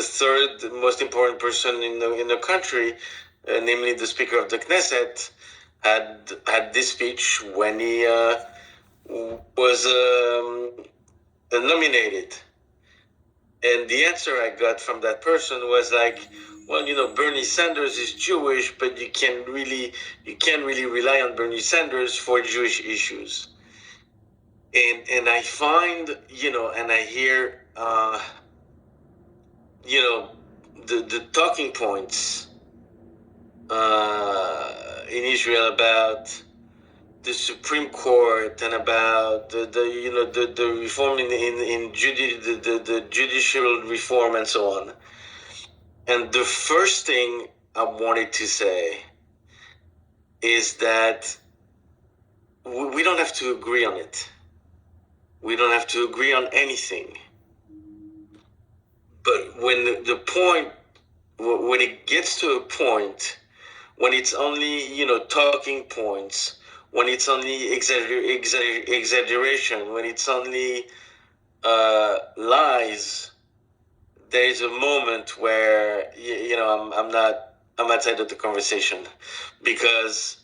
third most important person in the country, namely the Speaker of the Knesset, had this speech when he was nominated. And the answer I got from that person was like, well, Bernie Sanders is Jewish, but you can't really rely on Bernie Sanders for Jewish issues. And I find, and I hear, the talking points in Israel about the Supreme Court and about the reform in the judicial reform and so on. And the first thing I wanted to say is that we don't have to agree on it. We don't have to agree on anything. But when when it gets to a point, when it's only, talking points, when it's only exaggeration, when it's only lies, there is a moment where I'm outside of the conversation, because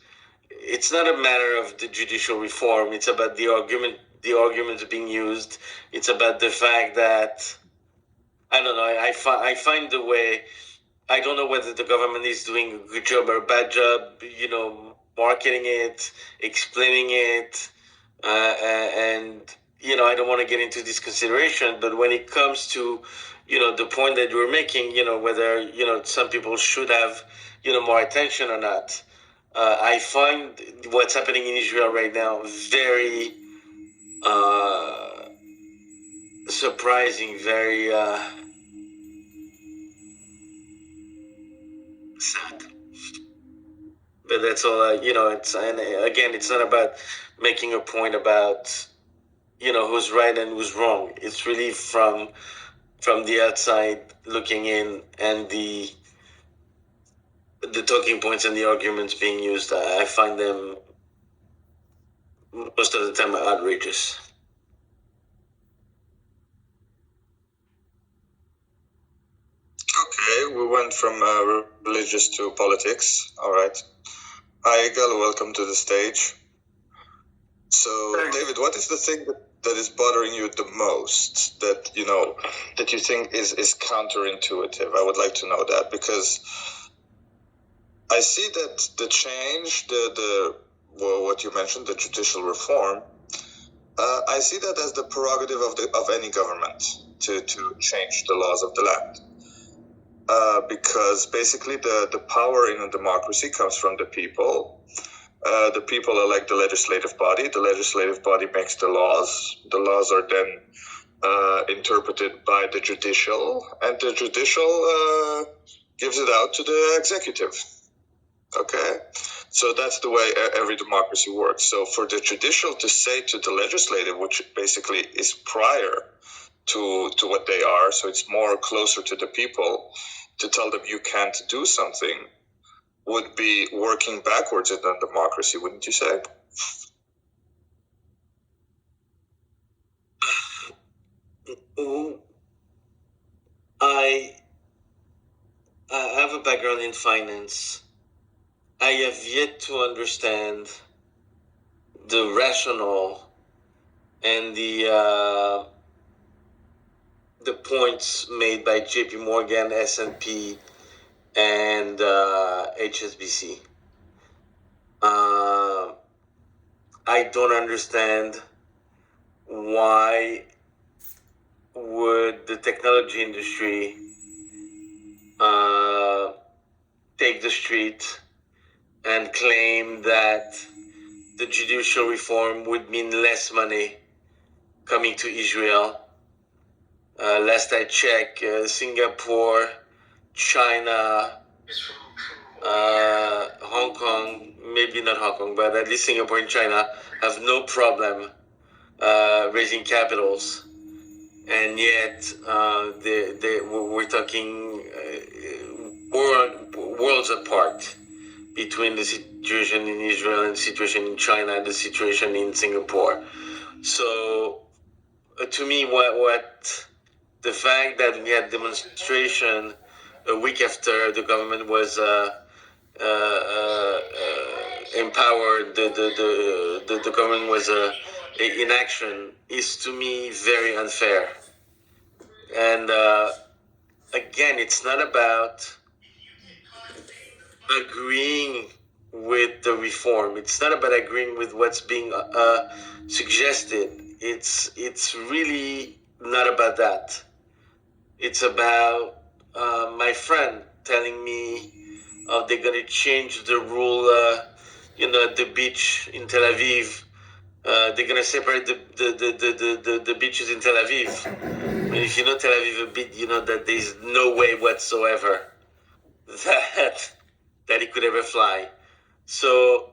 it's not a matter of the judicial reform. It's about the arguments being used. It's about the fact that, I don't know, I find the way, I don't know whether the government is doing a good job or a bad job, marketing it, explaining it, and, I don't want to get into this consideration, but when it comes to, the point that you're making, whether, some people should have, more attention or not, I find what's happening in Israel right now very surprising, very sad. But that's all. It's not about making a point about who's right and who's wrong. It's really from the outside looking in, and the talking points and the arguments being used. I find them most of the time outrageous. Okay, we went from religious to politics. All right. Hi, Egal. Welcome to the stage. So, David, what is the thing that is bothering you the most? That that you think is counterintuitive? I would like to know that, because I see that the change, what you mentioned, the judicial reform. I see that as the prerogative of any government to change the laws of the land. Because basically the power in a democracy comes from the people. The people elect the legislative body. The legislative body makes the laws. The laws are then interpreted by the judicial, and the judicial gives it out to the executive. Okay? So that's the way every democracy works. So for the judicial to say to the legislative, which basically is prior to what they are, so it's more closer to the people, to tell them you can't do something, would be working backwards in a democracy, wouldn't you say? I have a background in finance. I have yet to understand the rationale and the points made by J.P. Morgan, S&P, and HSBC. I don't understand why would the technology industry take the street and claim that the judicial reform would mean less money coming to Israel. Last I checked, Singapore, China, Hong Kong, maybe not Hong Kong, but at least Singapore and China have no problem raising capitals. And yet, we're talking worlds apart between the situation in Israel and the situation in China and the situation in Singapore. So, to me, what the fact that we had demonstration a week after the government was empowered, the government was in action, is to me very unfair. And again, it's not about agreeing with the reform. It's not about agreeing with what's being suggested. It's really not about that. It's about my friend telling me they're going to change the rule, at the beach in Tel Aviv. They're going to separate the beaches in Tel Aviv. And if you know Tel Aviv a bit, you know that there's no way whatsoever that it could ever fly. So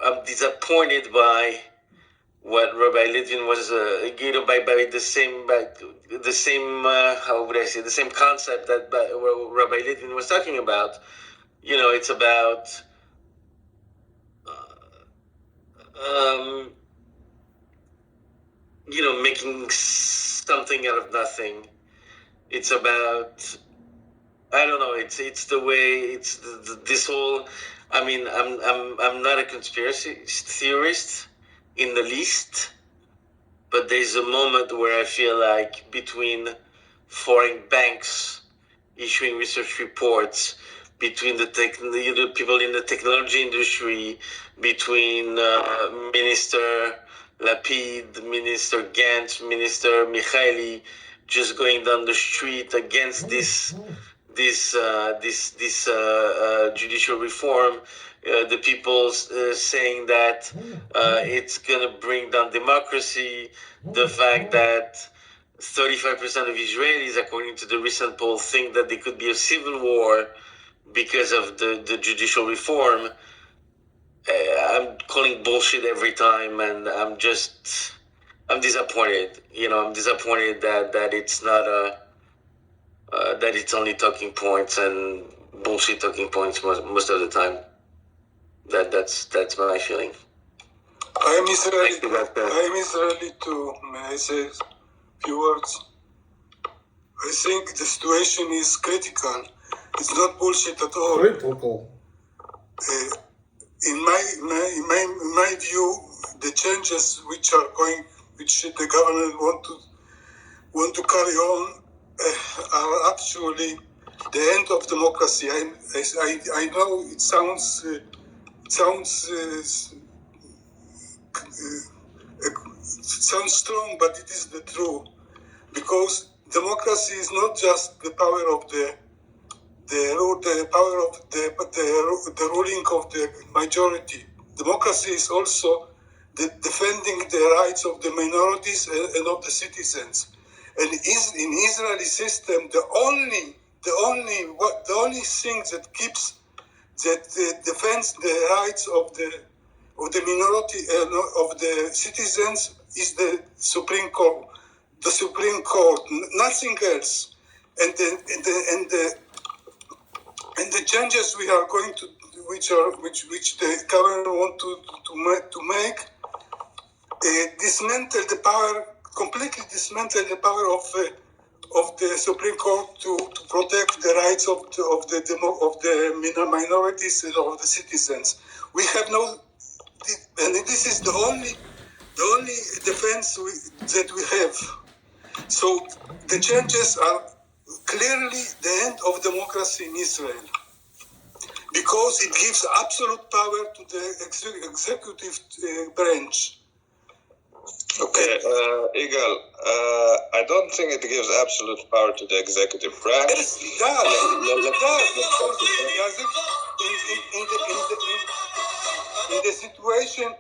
I'm disappointed by what Rabbi Litvin was, by the same how would I say, the same concept that Rabbi Litvin was talking about. It's about making something out of nothing. It's about, I don't know, it's the way, it's this whole I mean, I'm not a conspiracy theorist in the least, but there's a moment where I feel like between foreign banks issuing research reports, between the people in the technology industry, between Minister Lapid, Minister Gantz, Minister Mikhaili, just going down the street against this judicial reform, the people saying that it's going to bring down democracy, the fact that 35% of Israelis, according to the recent poll, think that there could be a civil war because of the judicial reform. I'm calling bullshit every time, and I'm disappointed. I'm disappointed that it's not that it's only talking points and bullshit talking points most of the time. That's my feeling. I am Israeli too. May I say a few words? I think the situation is critical. It's not bullshit at all. Critical. In my view, the changes which the government want to carry on are actually the end of democracy. I know it sounds strong, but it is the truth, because democracy is not just the power of the ruling of the majority. Democracy is also the defending the rights of the minorities and of the citizens. And in Israeli system, the only thing that defends the rights of the minority of the citizens is the Supreme Court. The Supreme Court, nothing else. And the changes we are going to, which the government want to make, completely dismantle the power of the Supreme Court to protect the rights of the minorities and of the citizens. We have no, and this is the only defense that we have. So the changes are clearly the end of democracy in Israel, because it gives absolute power to the executive branch. Okay, Igal, I don't think it gives absolute power to the executive branch. Yes, it does.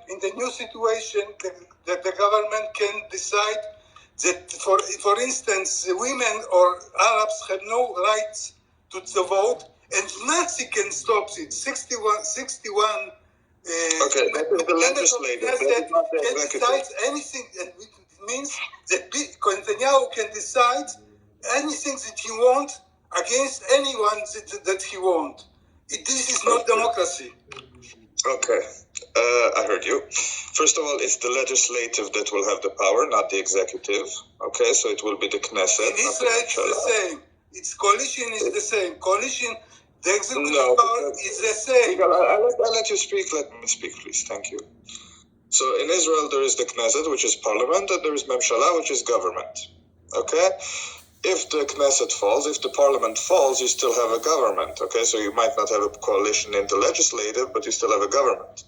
In the new situation, the government can decide that, for instance, women or Arabs have no rights to the vote, and nothing can stop it. 61. Okay, that is the legislative. That is not the executive. Decides anything, and it means that Netanyahu can decide anything that he wants against anyone that he wants. This is not democracy. Okay, I heard you. First of all, it's the legislative that will have the power, not the executive. Okay, so it will be the Knesset. In Israel, it's the same. Its coalition is the same. Coalition, the executive power is the same. I'll let you speak. Let me speak, please. Thank you. So in Israel, there is the Knesset, which is parliament, and there is Memshala, which is government. Okay? If the Knesset falls, if the parliament falls, you still have a government. Okay? So you might not have a coalition in the legislative, but you still have a government.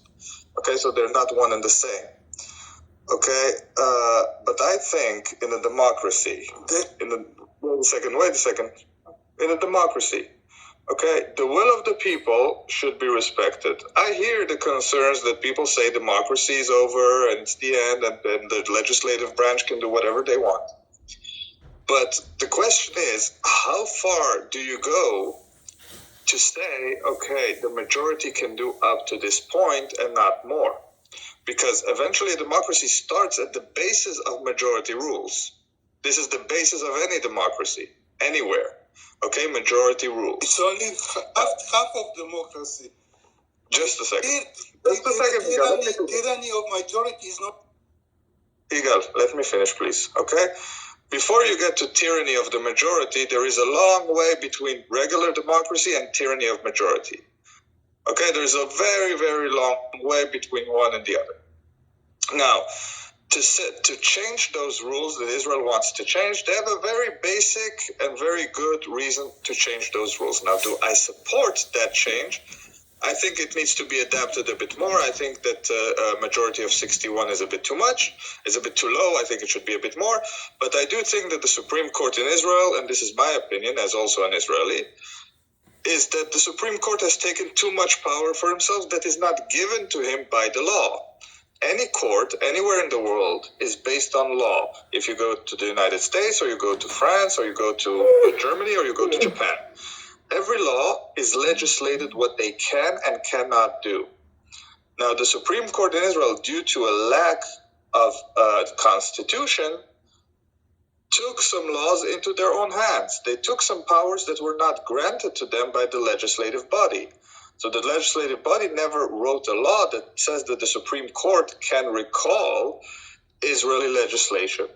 Okay? So they're not one and the same. Okay? But I think in a democracy, wait a second. In a democracy, okay, the will of the people should be respected. I hear the concerns that people say democracy is over and it's the end, and then the legislative branch can do whatever they want. But the question is, how far do you go to say, okay, the majority can do up to this point and not more? Because eventually a democracy starts at the basis of majority rules. This is the basis of any democracy, anywhere. Okay, majority rules. It's only half of democracy. Just a second. Tyranny of majority is not. Igal, let me finish, please. Okay? Before you get to tyranny of the majority, there is a long way between regular democracy and tyranny of majority. Okay, there's a very, very long way between one and the other. Now, to change those rules that Israel wants to change, they have a very basic and very good reason to change those rules. Now, do I support that change? I think it needs to be adapted a bit more. I think that a majority of 61 is a bit too much, is a bit too low. I think it should be a bit more. But I do think that the Supreme Court in Israel, and this is my opinion as also an Israeli, is that the Supreme Court has taken too much power for himself that is not given to him by the law. Any court anywhere in the world is based on law. If you go to the United States, or you go to France, or you go to Germany, or you go to Japan, every law is legislated what they can and cannot do. Now, the Supreme Court in Israel, due to a lack of a constitution, took some laws into their own hands. They took some powers that were not granted to them by the legislative body. So the legislative body never wrote a law that says that the Supreme Court can recall Israeli legislation.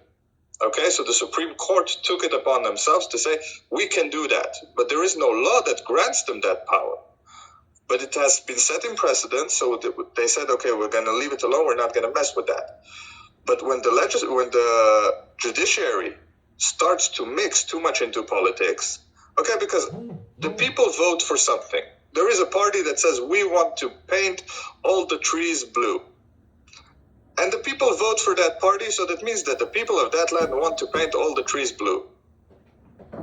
Okay, so the Supreme Court took it upon themselves to say, we can do that. But there is no law that grants them that power. But it has been set in precedent, so they said, okay, we're going to leave it alone, we're not going to mess with that. But when the judiciary starts to mix too much into politics, okay, because the people vote for something. There is a party that says, we want to paint all the trees blue. And the people vote for that party, so that means that the people of that land want to paint all the trees blue.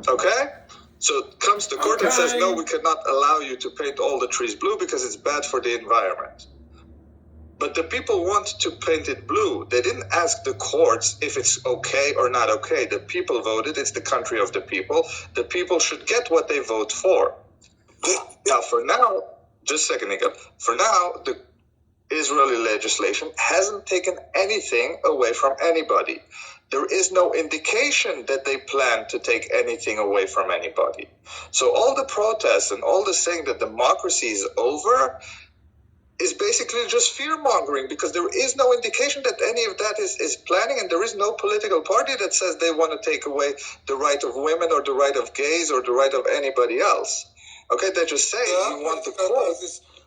Okay? So comes the court and says, no, we cannot allow you to paint all the trees blue because it's bad for the environment. But the people want to paint it blue. They didn't ask the courts if it's okay or not okay. The people voted. It's the country of the people. The people should get what they vote for. Now, for now, just a second, Miguel. For now, the Israeli legislation hasn't taken anything away from anybody. There is no indication that they plan to take anything away from anybody. So all the protests and all the saying that democracy is over is basically just fear-mongering, because there is no indication that any of that is planning, and there is no political party that says they want to take away the right of women or the right of gays or the right of anybody else. Okay, they're just saying we want the court.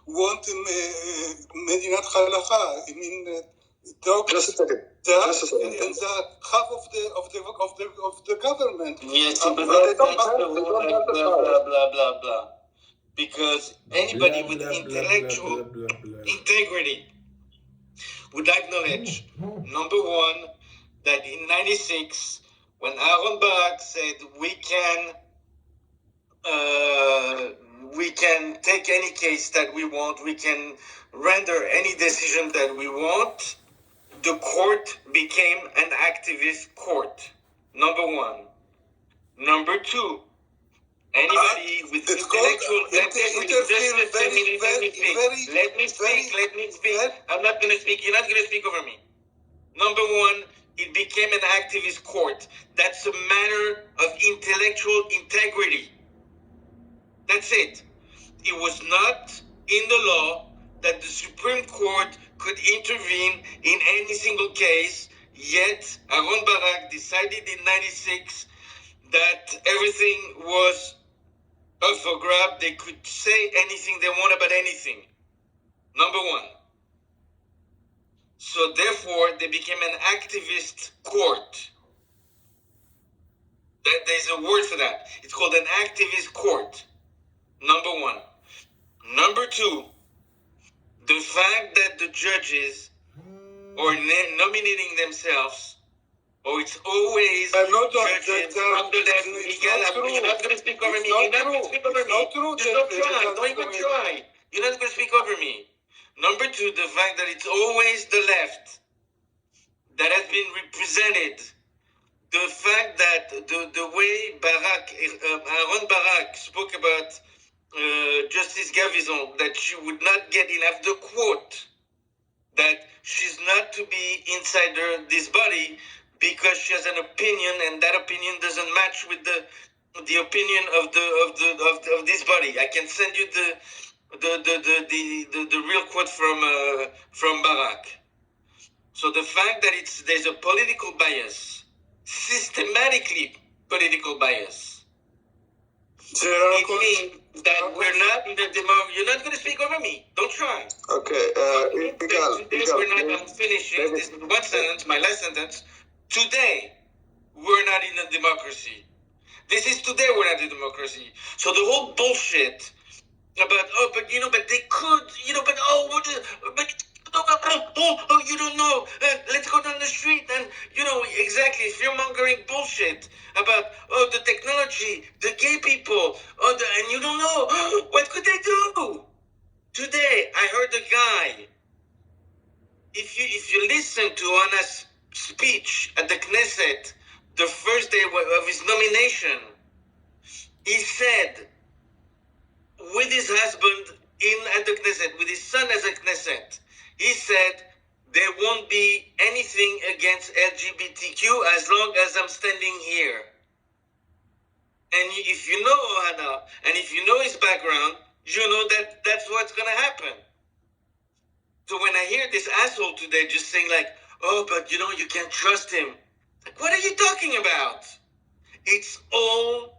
Want Medinat Halacha. I mean, just a second. And that half of the government. Yes, but they don't have the power. Blah blah blah. Because anybody with intellectual integrity would acknowledge, number one, that in '96, when Aaron Barak said we can take any case that we want, we can render any decision that we want, the court became an activist court. Number one. Number two, anybody with intellectual integrity, let me speak. I'm not going to speak. You're not going to speak over me. Number one, it became an activist court. That's a matter of intellectual integrity. That's it. It was not in the law that the Supreme Court could intervene in any single case, yet Aaron Barak decided in '96 that everything was up for grab. They could say anything they want about anything. Number one. So therefore, they became an activist court. There's a word for that. It's called an activist court. Number one. Number two, the fact that the judges are nominating themselves, or it's always judges from the left. Miguel, you're not going to speak over me. You're not going to speak over me. Just don't try. Don't even try. You're not going to speak over me. Number two, the fact that it's always the left that has been represented. The fact that the way Aaron Barak spoke about Justice Gavison, that she would not get enough, the quote, that she's not to be inside this body because she has an opinion, and that opinion doesn't match with the opinion of this body. I can send you the real quote from Barak. So the fact that there's a political bias, systematically political bias. It means that we're not in a democracy. You're not going to speak over me. Don't try. Okay, Today I'm finishing this one sentence, my last sentence. Today, we're not in a democracy. This is today we're not in a democracy. So the whole bullshit about, but they could, you don't know. Let's go down the street and, exactly, fear-mongering bullshit about, the technology, the gay people, and you don't know. What could they do? Today, I heard a guy. If you listen to Anna's speech at the Knesset, the first day of his nomination, he said, with his husband at the Knesset, with his son as a Knesset, he said, there won't be anything against LGBTQ as long as I'm standing here. And if you know Anna, and if you know his background, you know that that's what's going to happen. So when I hear this asshole today just saying like, but you can't trust him. Like, what are you talking about? It's all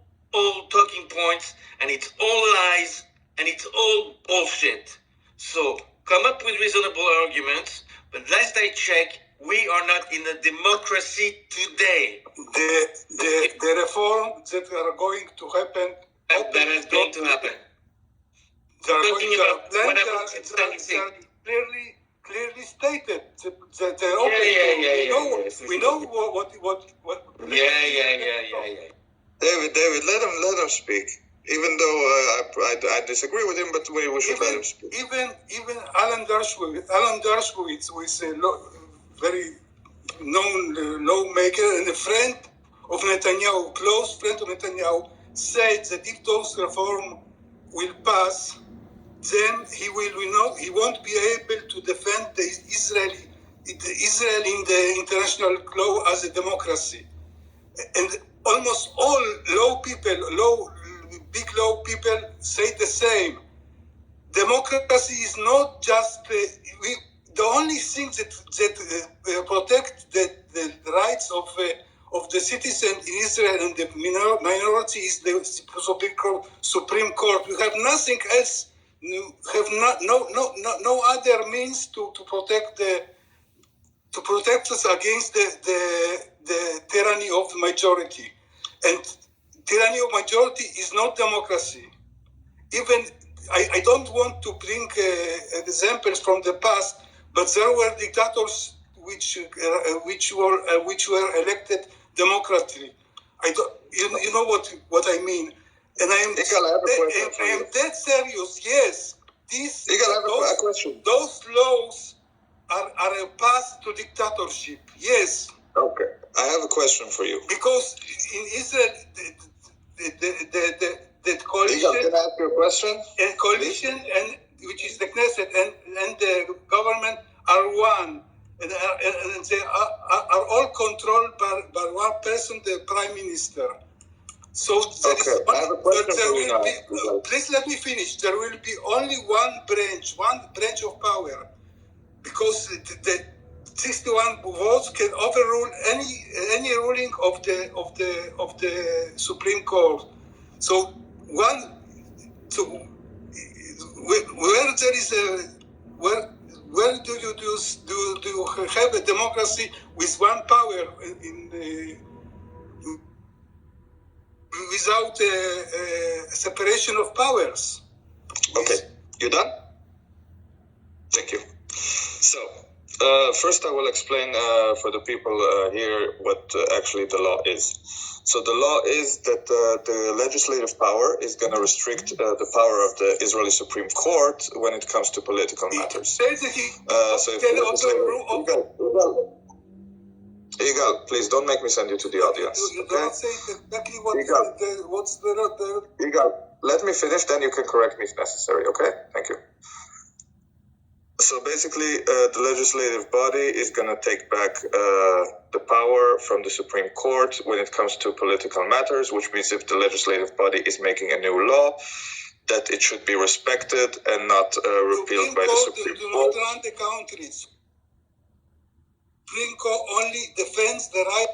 talking points, and it's all lies, and it's all bullshit. So come up with reasonable arguments, but last I checked, we are not in a democracy today. The reforms that are going to happen. That is going to happen. Clearly stated. We know what. Yeah. David, let him speak. Even though I disagree with him, but we should let him speak. Even Alan Dershowitz, who is a very known lawmaker and a friend of Netanyahu, close friend of Netanyahu, said that if those reforms will pass, then he won't be able to defend Israel in the international law as a democracy. And almost all big law people say the same. Democracy is not just the only thing that protect the rights of the citizen in Israel and the minority is the Supreme Court. We have nothing else. We have no other means to protect us against the tyranny of the majority. And tyranny of majority is not democracy. Even I don't want to bring examples from the past, but there were dictators which were elected democratically. You know what I mean. And I am dead serious. Yes, those laws are a path to dictatorship. Yes. Okay, I have a question for you. Because in Israel, the coalition. Can I ask you a question? And coalition, and which is the Knesset and the government are one, and they are all controlled by one person, the prime minister. So I have a question for you now. Please let me finish. There will be only one branch of power, because the 61 votes can overrule any ruling of the Supreme Court. So where there is where do you have a democracy with one power without a separation of powers? Okay, you done? Thank you. So, first I will explain for the people here what actually the law is. So the law is that the legislative power is going to restrict the power of the Israeli Supreme Court when it comes to political matters. So if Igal, please don't make me send you to the audience. You don't say exactly what's the... Igal, let me finish, then you can correct me if necessary, okay? Thank you. So basically, the legislative body is going to take back the power from the Supreme Court when it comes to political matters, which means if the legislative body is making a new law, that it should be respected and not repealed by the Supreme Court. Do not run the countries. Supreme Court only defends the right.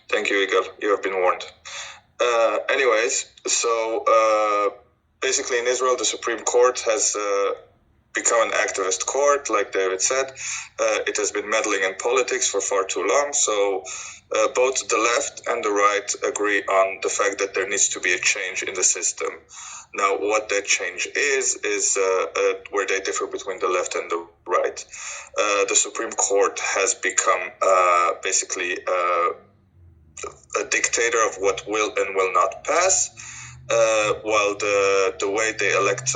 Thank you, Igal. You have been warned. Anyways, so basically in Israel, the Supreme Court has become an activist court, like David said. It has been meddling in politics for far too long. So both the left and the right agree on the fact that there needs to be a change in the system. Now, what that change is where they differ between the left and the right. The Supreme Court has become basically a dictator of what will and will not pass, while the way they elect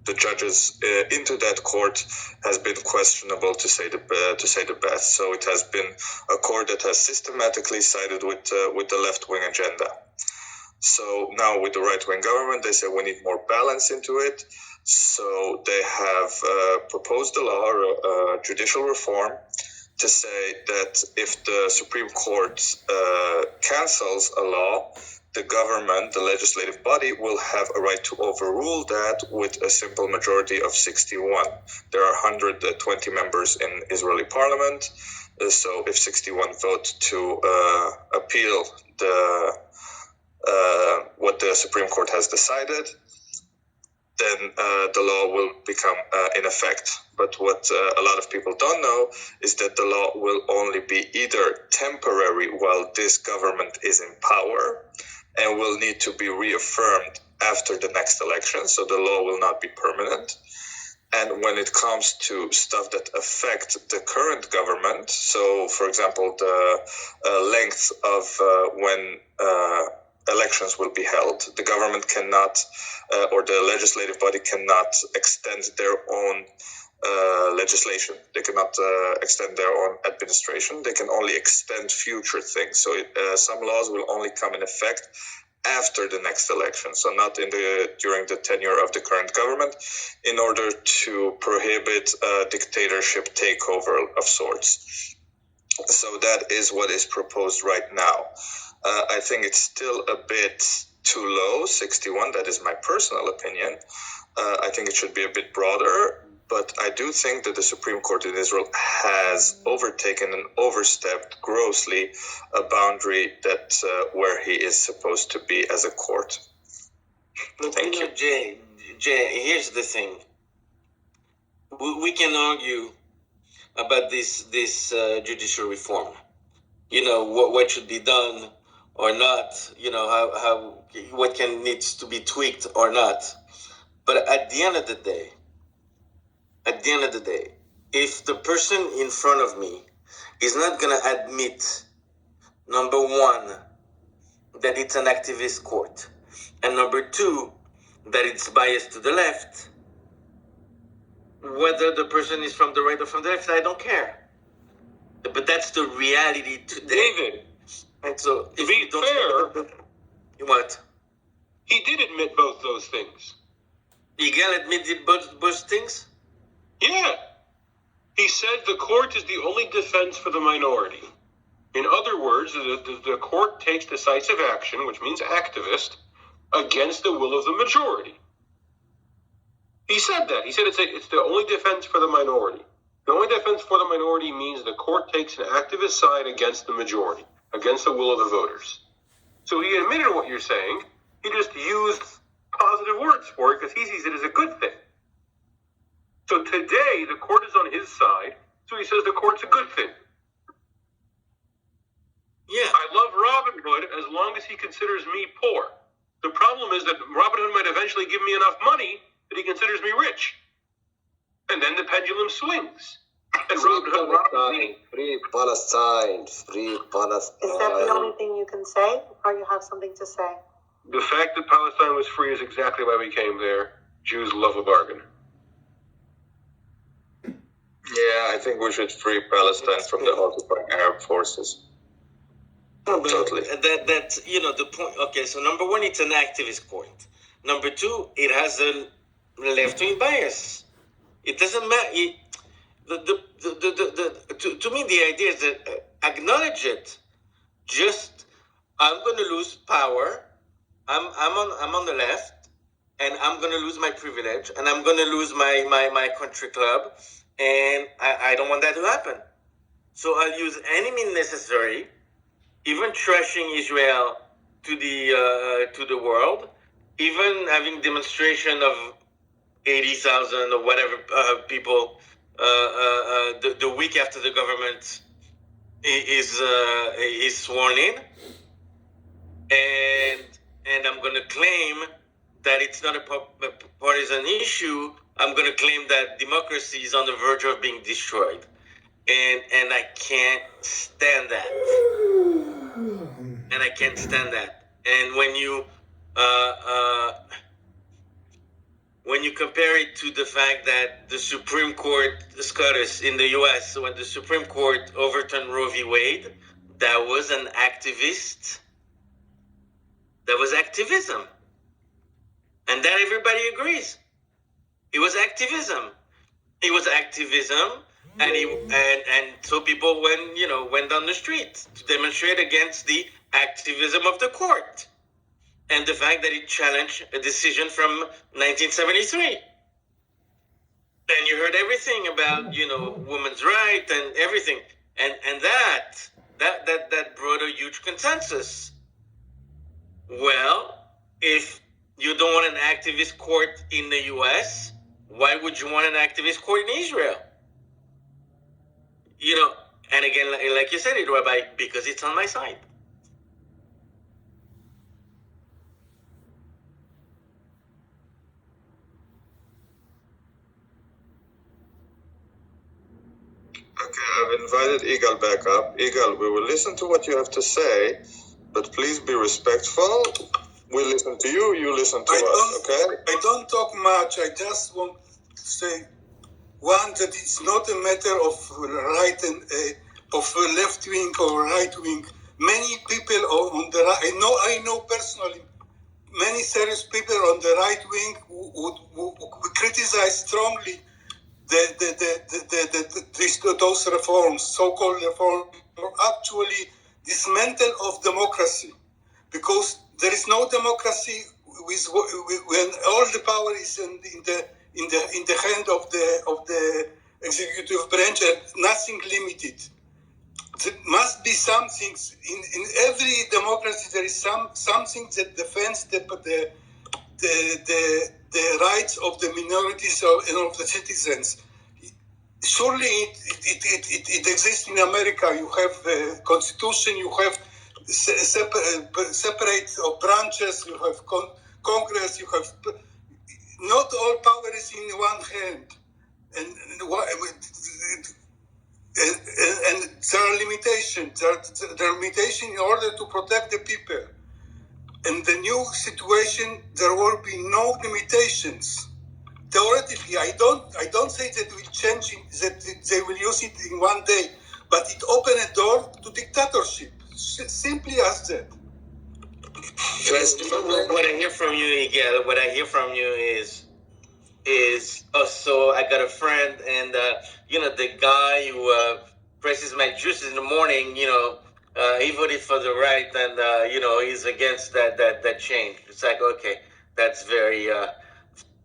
the judges into that court has been questionable, to say the best. So it has been a court that has systematically sided with the left-wing agenda. So now with the right-wing government, they say we need more balance into it. So they have proposed a law, judicial reform, to say that if the Supreme Court cancels a law, the government, the legislative body, will have a right to overrule that with a simple majority of 61. There are 120 members in Israeli parliament, so if 61 vote to appeal what the Supreme Court has decided, then the law will become in effect. But what a lot of people don't know is that the law will only be either temporary while this government is in power and will need to be reaffirmed after the next election, so the law will not be permanent. And when it comes to stuff that affect the current government, so for example, the length of when elections will be held, the government cannot, or the legislative body cannot extend their own legislation. They cannot extend their own administration. They can only extend future things. So some laws will only come in effect after the next election, so not during the tenure of the current government, in order to prohibit a dictatorship takeover of sorts. So that is what is proposed right now. I think it's still a bit too low, 61. That is my personal opinion. I think it should be a bit broader, but I do think that the Supreme Court in Israel has overtaken and overstepped grossly a boundary that where he is supposed to be as a court. Thank you. Jay, here's the thing. We can argue about this judicial reform. You know, what should be done or not. You know, how what needs to be tweaked or not. But at the end of the day, if the person in front of me is not going to admit, number one, that it's an activist court, and number two, that it's biased to the left, whether the person is from the right or from the left, I don't care. But that's the reality today. David, and so, to be fair, what? He did admit both those things. Yigal admitted both things? Yeah. He said the court is the only defense for the minority. In other words, the court takes decisive action, which means activist, against the will of the majority. He said that. He said it's the only defense for the minority. The only defense for the minority means the court takes an activist side against the majority, against the will of the voters. So he admitted what you're saying. He just used positive words for it because he sees it as a good thing. So today, the court is on his side, so he says the court's a good thing. Yeah. I love Robin Hood as long as he considers me poor. The problem is that Robin Hood might eventually give me enough money that he considers me rich. And then the pendulum swings. And Free Palestine. Is that the only thing you can say, or you have something to say? The fact that Palestine was free is exactly why we came there. Jews love a bargain. Yeah, I think we should free Palestine from the occupying Arab forces. Totally. That you know the point. Okay, so number one, it's an activist court. Number two, it has a left-wing bias. It doesn't matter. To me, the idea is that acknowledge it. Just I'm going to lose power. I'm on the left, and I'm going to lose my privilege, and I'm going to lose my country club, and I don't want that to happen. So I'll use any means necessary, even trashing Israel to the world, even having demonstration of 80,000 or whatever people the week after the government is sworn in, and I'm going to claim that it's not a partisan issue. I'm going to claim that democracy is on the verge of being destroyed, and I can't stand that. And I can't stand that. And when you compare it to the fact that the Supreme Court, SCOTUS in the U.S., when the Supreme Court overturned Roe v. Wade, that was an activist. That was activism. And that everybody agrees. It was activism. It was activism, and so people went down the street to demonstrate against the activism of the court and the fact that it challenged a decision from 1973. And you heard everything about women's rights and everything, and that brought a huge consensus. Well, if you don't want an activist court in the U.S., why would you want an activist court in Israel? And again, like you said it, Rabbi, because it's on my side. Okay, I've invited Igal back up. Igal, we will listen to what you have to say, but please be respectful. We listen to you, you listen to us, okay? I don't talk much. I just want to say, one, that it's not a matter of right and of left wing or right wing. Many people on the right, I know personally, many serious people on the right wing who criticize strongly those reforms, so-called reforms, are actually dismantle of democracy, because there is no democracy when all the power is in the hand of the executive branch and nothing limited. There must be something in every democracy. There is something that defends the rights of the minorities and of the citizens. Surely it exists in America. You have a constitution, you have separate branches, you have Congress, you have... Not all power is in one hand. And there are limitations. There are limitations in order to protect the people. In the new situation, there will be no limitations. Theoretically, I don't say that it will change, that they will use it in one day, but it opened a door to dictatorship. Simply as that. What I hear from you, Miguel, what I hear from you is also, I got a friend, and the guy who presses my juice in the morning, he voted for the right, and he's against that change. It's like, okay, that's very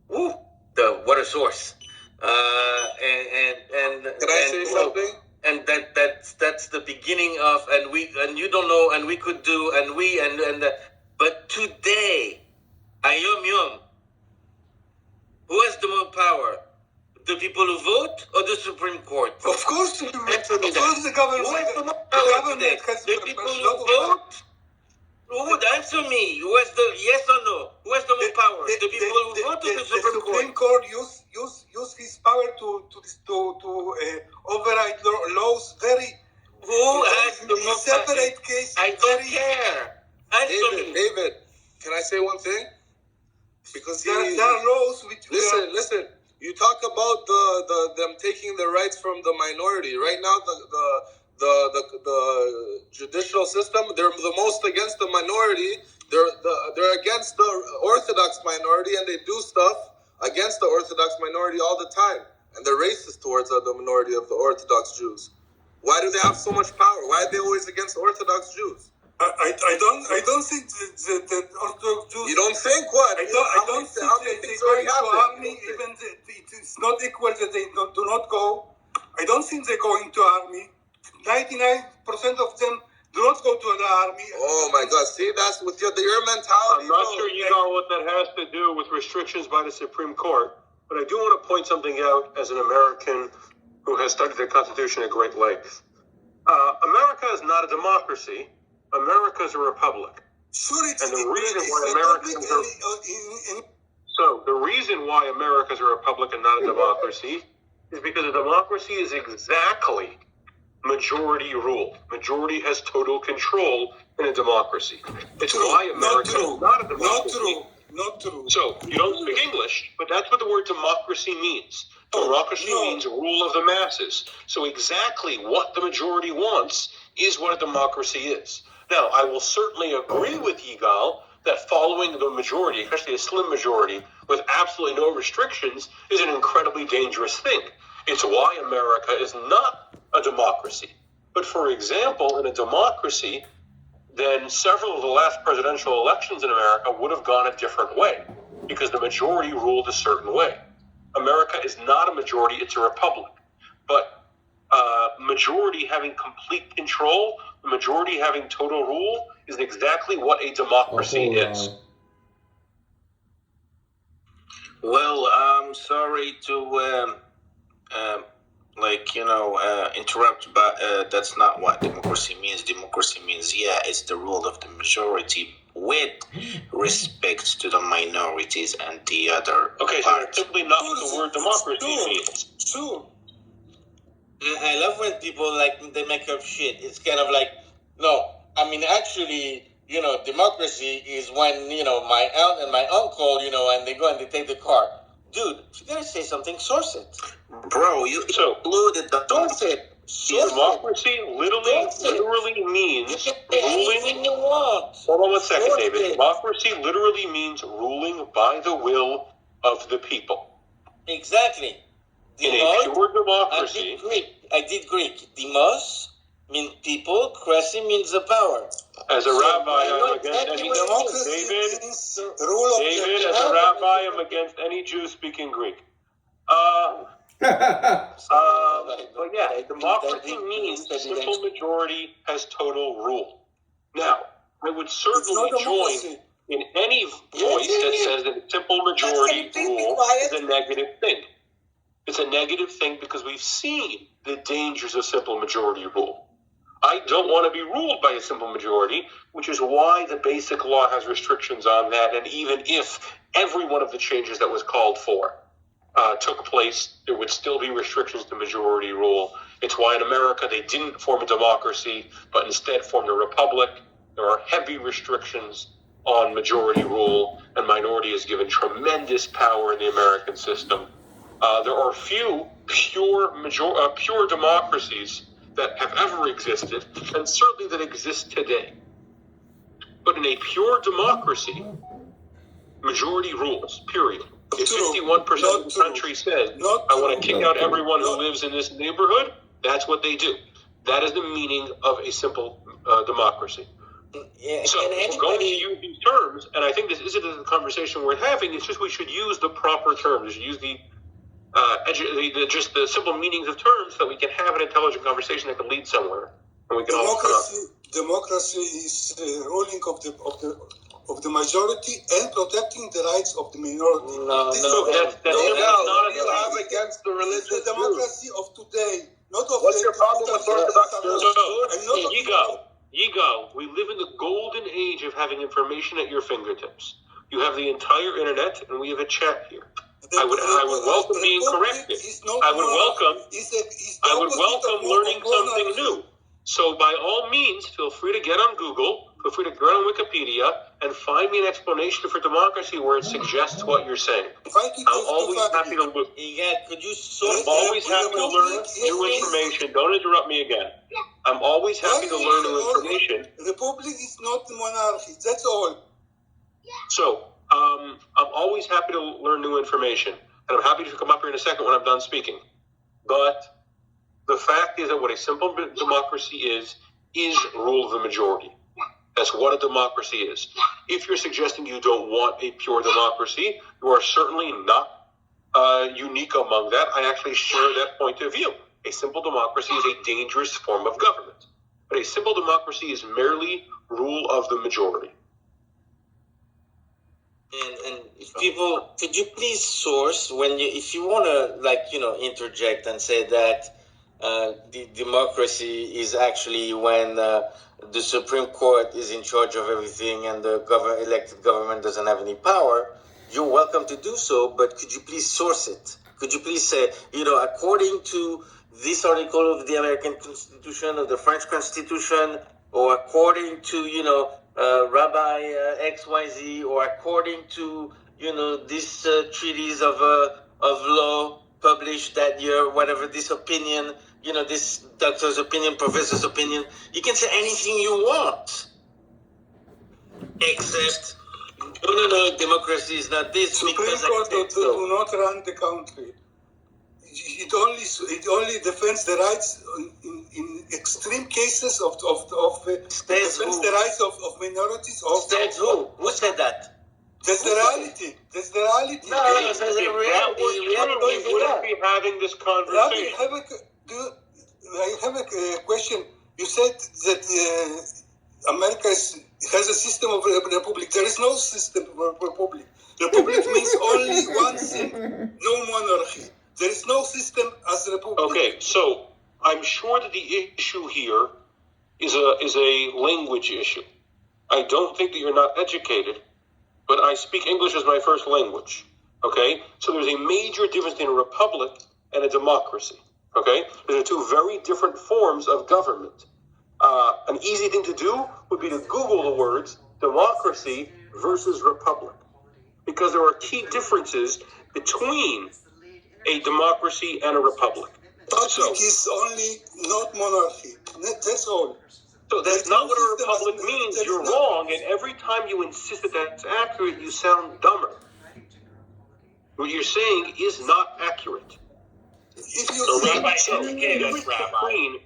the water source. And can I say something? And that's the beginning of, and you don't know, and we could do, but today, ayom yom, who has the more power? The people who vote or the Supreme Court? Of course, the government. Who has the more power today? The people who vote? Who would answer me? Who has the yes or no? Who has the more power? The people who vote or the Supreme Court? The Supreme Court use his power to override laws very. Who has the more separate case? I don't care. David, can I say one thing? Because there are laws which listen. You talk about them taking the rights from the minority. Right now, the judicial system, they're the most against the minority. They're against the Orthodox minority, and they do stuff against the Orthodox minority all the time. And they're racist towards the minority of the Orthodox Jews. Why do they have so much power? Why are they always against Orthodox Jews? I don't think that Orthodox Jews. You don't think what? I don't think that they go into army. Even it's not equal that they do not go. I don't think they go into army. 99% of them Do not go to the army. Oh my God! See, that's with your mentality. I'm not sure you know what that has to do with restrictions by the Supreme Court, but I do want to point something out as an American who has studied the Constitution at great length. America is not a democracy. America is a republic. Sure, and the reason why Americans are the reason why America is a republic and not a democracy is because a democracy is exactly majority rule. Majority has total control in a democracy. It's why America is not a democracy. Not true. So you don't speak English, but that's what the word democracy means. Democracy means rule of the masses. So exactly what the majority wants is what a democracy is. Now, I will certainly agree with Yigal that following the majority, especially a slim majority, with absolutely no restrictions, is an incredibly dangerous thing. It's why America is not a democracy. But for example, in a democracy, then several of the last presidential elections in America would have gone a different way because the majority ruled a certain way. America is not a majority, it's a republic. But majority having complete control, the majority having total rule, is exactly what a democracy is. Well, I'm sorry to interrupt, but that's not what democracy means. Democracy means, it's the rule of the majority with respect to the minorities and the other Okay, so that's simply not what the word democracy means. Sure. I love when people they make up shit. It's kind of like, no, I mean actually, democracy is when my aunt and my uncle, and they go and they take the car. Dude, if you gotta say something, source it. Bro, you included the source it. Democracy literally means ruling. You want. Hold on 1 second, David. Democracy literally means ruling by the will of the people. Exactly. In a pure democracy. I did Greek. Demos means people. Kresi means the power. As a rabbi, I'm against any David, as a rabbi, I'm against any Jew speaking Greek. But yeah, democracy means the simple majority has total rule. Now, I would certainly join in any voice that says that a simple majority rule is a negative thing. It's a negative thing because we've seen the dangers of simple majority rule. I don't want to be ruled by a simple majority, which is why the basic law has restrictions on that. And even if every one of the changes that was called for took place, there would still be restrictions to majority rule. It's why in America they didn't form a democracy, but instead formed a republic. There are heavy restrictions on majority rule, and minority is given tremendous power in the American system. There are few pure democracies that have ever existed, and certainly that exist today. But in a pure democracy, majority rules, period. If 51% of the country says, I want to kick out everyone who lives in this neighborhood, that's what they do. That is the meaning of a simple democracy. So we're going to use these terms, and I think this isn't a conversation we're having, it's just we should use the proper terms. We should use just the simple meanings of terms so that we can have an intelligent conversation that can lead somewhere, and we can all come up. Democracy is ruling of the majority and protecting the rights of the minority. That's against the religious It's the democracy of today, not of What's your problem with Orthodox? Yigal, we live in the golden age of having information at your fingertips. You have the entire internet, and we have a chat here. I would welcome being corrected. I would welcome learning something new. So by all means, feel free to get on Google, feel free to go on Wikipedia, and find me an explanation for democracy where it suggests what you're saying. I'm always happy to look. I'm always happy to learn new information. Don't interrupt me again. I'm always happy to learn new information. Republic is not monarchy. That's all. So, I'm always happy to learn new information, and I'm happy to come up here in a second when I'm done speaking. But the fact is that what a simple democracy is rule of the majority. That's what a democracy is. If you're suggesting you don't want a pure democracy, you are certainly not unique among that. I actually share that point of view. A simple democracy is a dangerous form of government. But a simple democracy is merely rule of the majority. And people, could you please source if you want to interject and say that the democracy is actually when the Supreme Court is in charge of everything and the elected government doesn't have any power, you're welcome to do so, but could you please source it? Could you please say, according to this article of the American Constitution, of the French Constitution, or according to, Rabbi XYZ, or according to, this treatise of law published that year, whatever this opinion, this doctor's opinion, professor's opinion, you can say anything you want. Except, no, democracy is not this. Supreme Court do not run the country. It only defends the rights in extreme cases of defends the rights of minorities. States who? Who said that? That's the reality. That's the reality. No, that's the reality. We wouldn't be having this conversation. I have a question. You said that America has a system of republic. There is no system of republic. Republic means only one thing, no monarchy. There is no system as a republic. Okay, so I'm sure that the issue here is a language issue. I don't think that you're not educated, but I speak English as my first language. Okay, so there's a major difference between a republic and a democracy. Okay, those are two very different forms of government. An easy thing to do would be to Google the words democracy versus republic, because there are key differences between a democracy and a republic. Republic is only not monarchy. That's all. So that's not what a republic means. You're wrong, and every time you insist that that's accurate, you sound dumber. What you're saying is not accurate. If you Rabbi, educate us, Rabbi.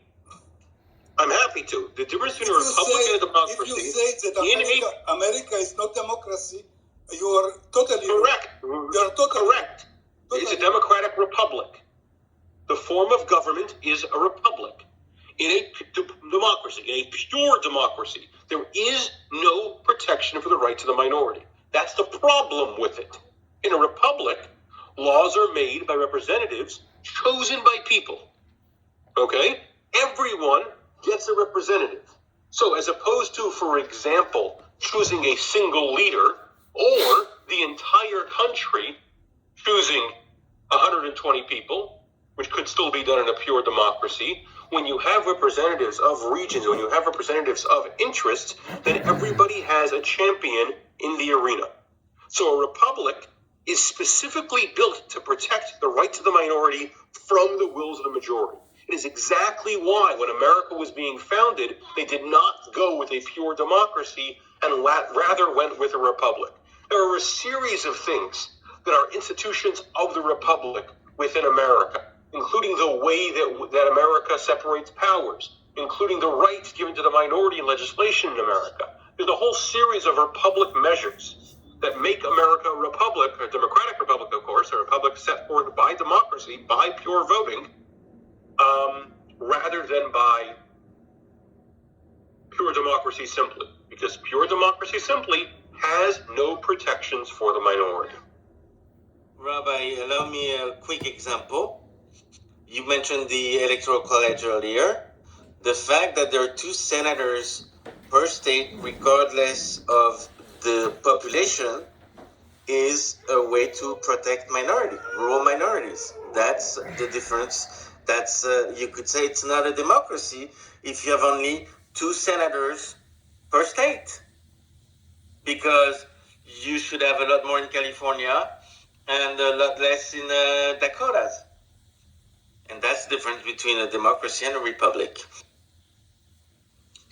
I'm happy to. The difference between a republic and a democracy. If you say that America is not democracy, you are totally correct. You are totally correct. It's a democratic republic. The form of government is a republic. In a democracy, in a pure democracy, there is no protection for the rights of the minority. That's the problem with it. In a republic, laws are made by representatives chosen by people. Okay? Everyone gets a representative. So as opposed to, for example, choosing a single leader or the entire country choosing 120 people, which could still be done in a pure democracy, when you have representatives of regions, when you have representatives of interests, then everybody has a champion in the arena. So a republic is specifically built to protect the rights of the minority from the wills of the majority. It is exactly why when America was being founded, they did not go with a pure democracy and rather went with a republic. There are a series of things that are institutions of the republic within America, including the way that America separates powers, including the rights given to the minority in legislation in America. There's a whole series of republic measures that make America a republic, a democratic republic, of course, a republic set forth by democracy, by pure voting, rather than by pure democracy simply. Because pure democracy simply has no protections for the minority. Rabbi, allow me a quick example. You mentioned the Electoral College earlier. The fact that there are 2 senators per state, regardless of the population, is a way to protect rural minorities. That's the difference. That's you could say it's not a democracy if you have only 2 senators per state, because you should have a lot more in California and a lot less in Dakotas. And that's the difference between a democracy and a republic.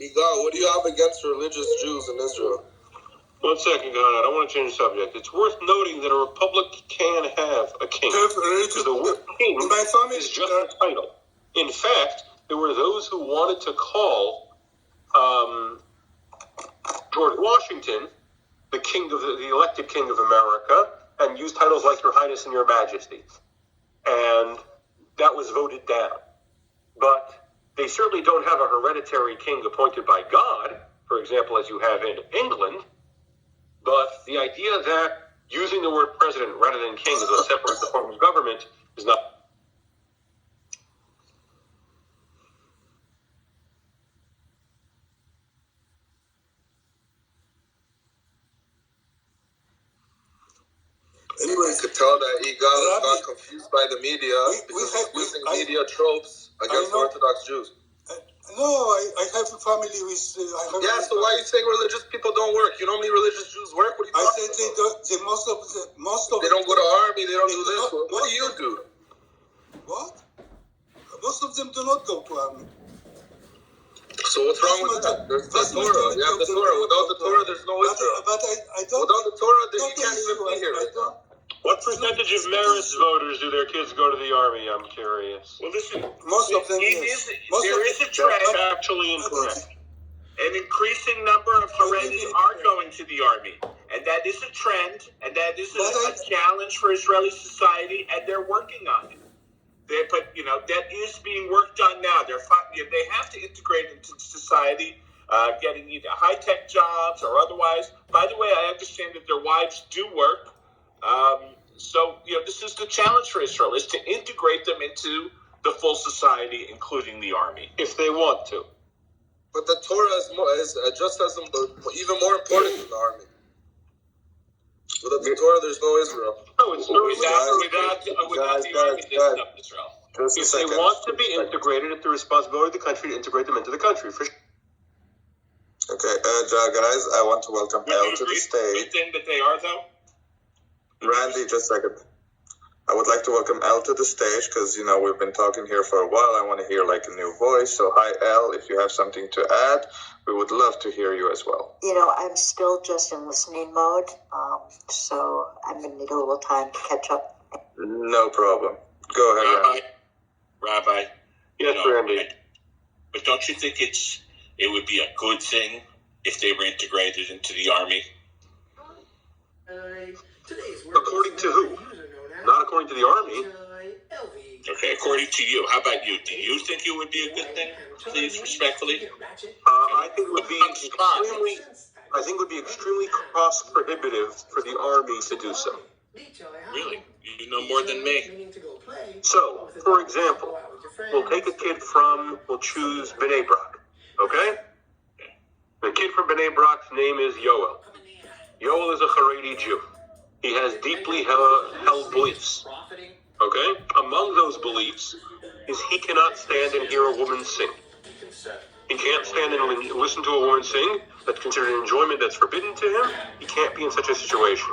Igal, what do you have against religious Jews in Israel? 1 second, God, I don't want to change the subject. It's worth noting that a republic can have a king. Because the word king is just a title. In fact, there were those who wanted to call George Washington the king of the elected king of America, and use titles like Your Highness and Your Majesty. And that was voted down. But They certainly don't have a hereditary king appointed by God, for example, as you have in England. But the idea that using the word president rather than king as a separate form of government is not. Anyway, you could tell that he got confused by the media because he's using media tropes against Orthodox Jews. No, I have a family with. So why are you saying religious people don't work? You know how many religious Jews work? What are you talking about? Most of they don't go to army. They don't do this. What do you do? What? Most of them do not go to army. So what's wrong with that? There's the Torah. You have the Torah. Without the Torah, there's no Israel. But I don't. Without the Torah, then you can't even be here. What percentage of Marist voters do their kids go to the army? I'm curious. Well, listen. Most of them. There is a trend. That's actually incorrect. An increasing number of Haredim are going to the army, and that is a trend, and that is a challenge for Israeli society, and they're working on it. But that is being worked on now. They have to integrate into society, getting either high-tech jobs or otherwise. By the way, I understand that their wives do work. This is the challenge for Israel, is to integrate them into the full society, including the army, if they want to. But the Torah is just as even more important than the army. Without the Torah, there's no Israel. No, it's without the army, there's no Israel. If they want to be integrated, it's the responsibility of the country to integrate them into the country. For sure. Okay, guys, I want to welcome Elle to the stage. You think that they are, though? Randy, just a second. I would like to welcome Elle to the stage because, we've been talking here for a while. I want to hear a new voice. So, hi, Elle. If you have something to add, we would love to hear you as well. I'm still just in listening mode, so I'm going to need a little time to catch up. No problem. Go ahead, Randy. Rabbi. Yes, Randy. But don't you think it would be a good thing if they were integrated into the army? According to who? Not according to the army. Okay, according to you. How about you? Do you think it would be a good thing? Please, respectfully. I think it would be extremely cost prohibitive for the army to do so. Really? You know more than me. So, for example, we'll take a kid we'll choose B'nai Brak, okay? The kid from B'nai Brak's name is Yoel. Yoel is a Haredi Jew. He has deeply held beliefs, okay? Among those beliefs is he cannot stand and hear a woman sing. He can't stand and listen to a woman sing. That's considered an enjoyment that's forbidden to him. He can't be in such a situation.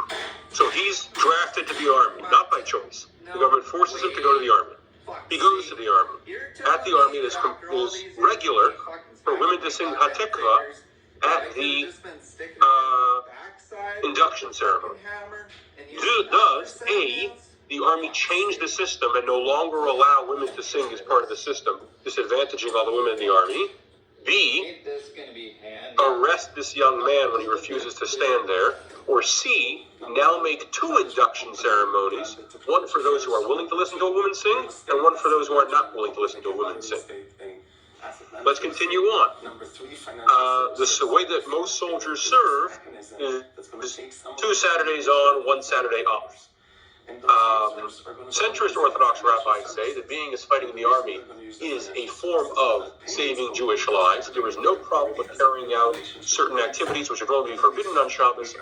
So he's drafted to the army, not by choice. The government forces him to go to the army. He goes to the army. At the army, it is regular for women to sing Hatikva at the induction ceremony. Does the army change the system and no longer allow women to sing as part of the system, disadvantaging all the women in the army? B, arrest this young man when he refuses to stand there. Or C, now make 2 induction ceremonies, one for those who are willing to listen to a woman sing, and one for those who are not willing to listen to a woman sing. Let's continue on. The way that most soldiers serve is 2 Saturdays on, 1 Saturday off. Centrist Orthodox rabbis say that being as fighting in the army is a form of saving Jewish lives. There is no problem with carrying out certain activities which are going to be forbidden on Shabbos.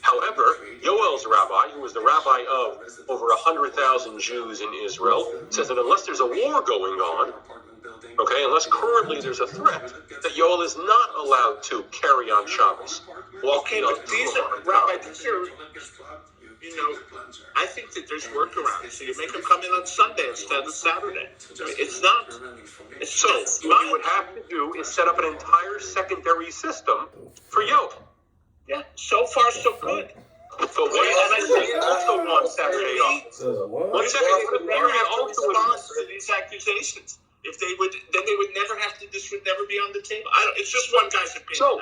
However, Yoel's rabbi, who was the rabbi of over 100,000 Jews in Israel, says that unless there's a war going on, unless currently there's a threat, that Yoel is not allowed to carry on Shabbos. I think that there's workarounds. So you make them come in on Sunday instead of Saturday. It's not. What you would have to do is set up an entire secondary system for Yoel. Yeah, so far so good. But also want Saturday off. One second, response to these accusations. If they would, then they would never have to. This would never be on the table. It's just one guy's opinion. So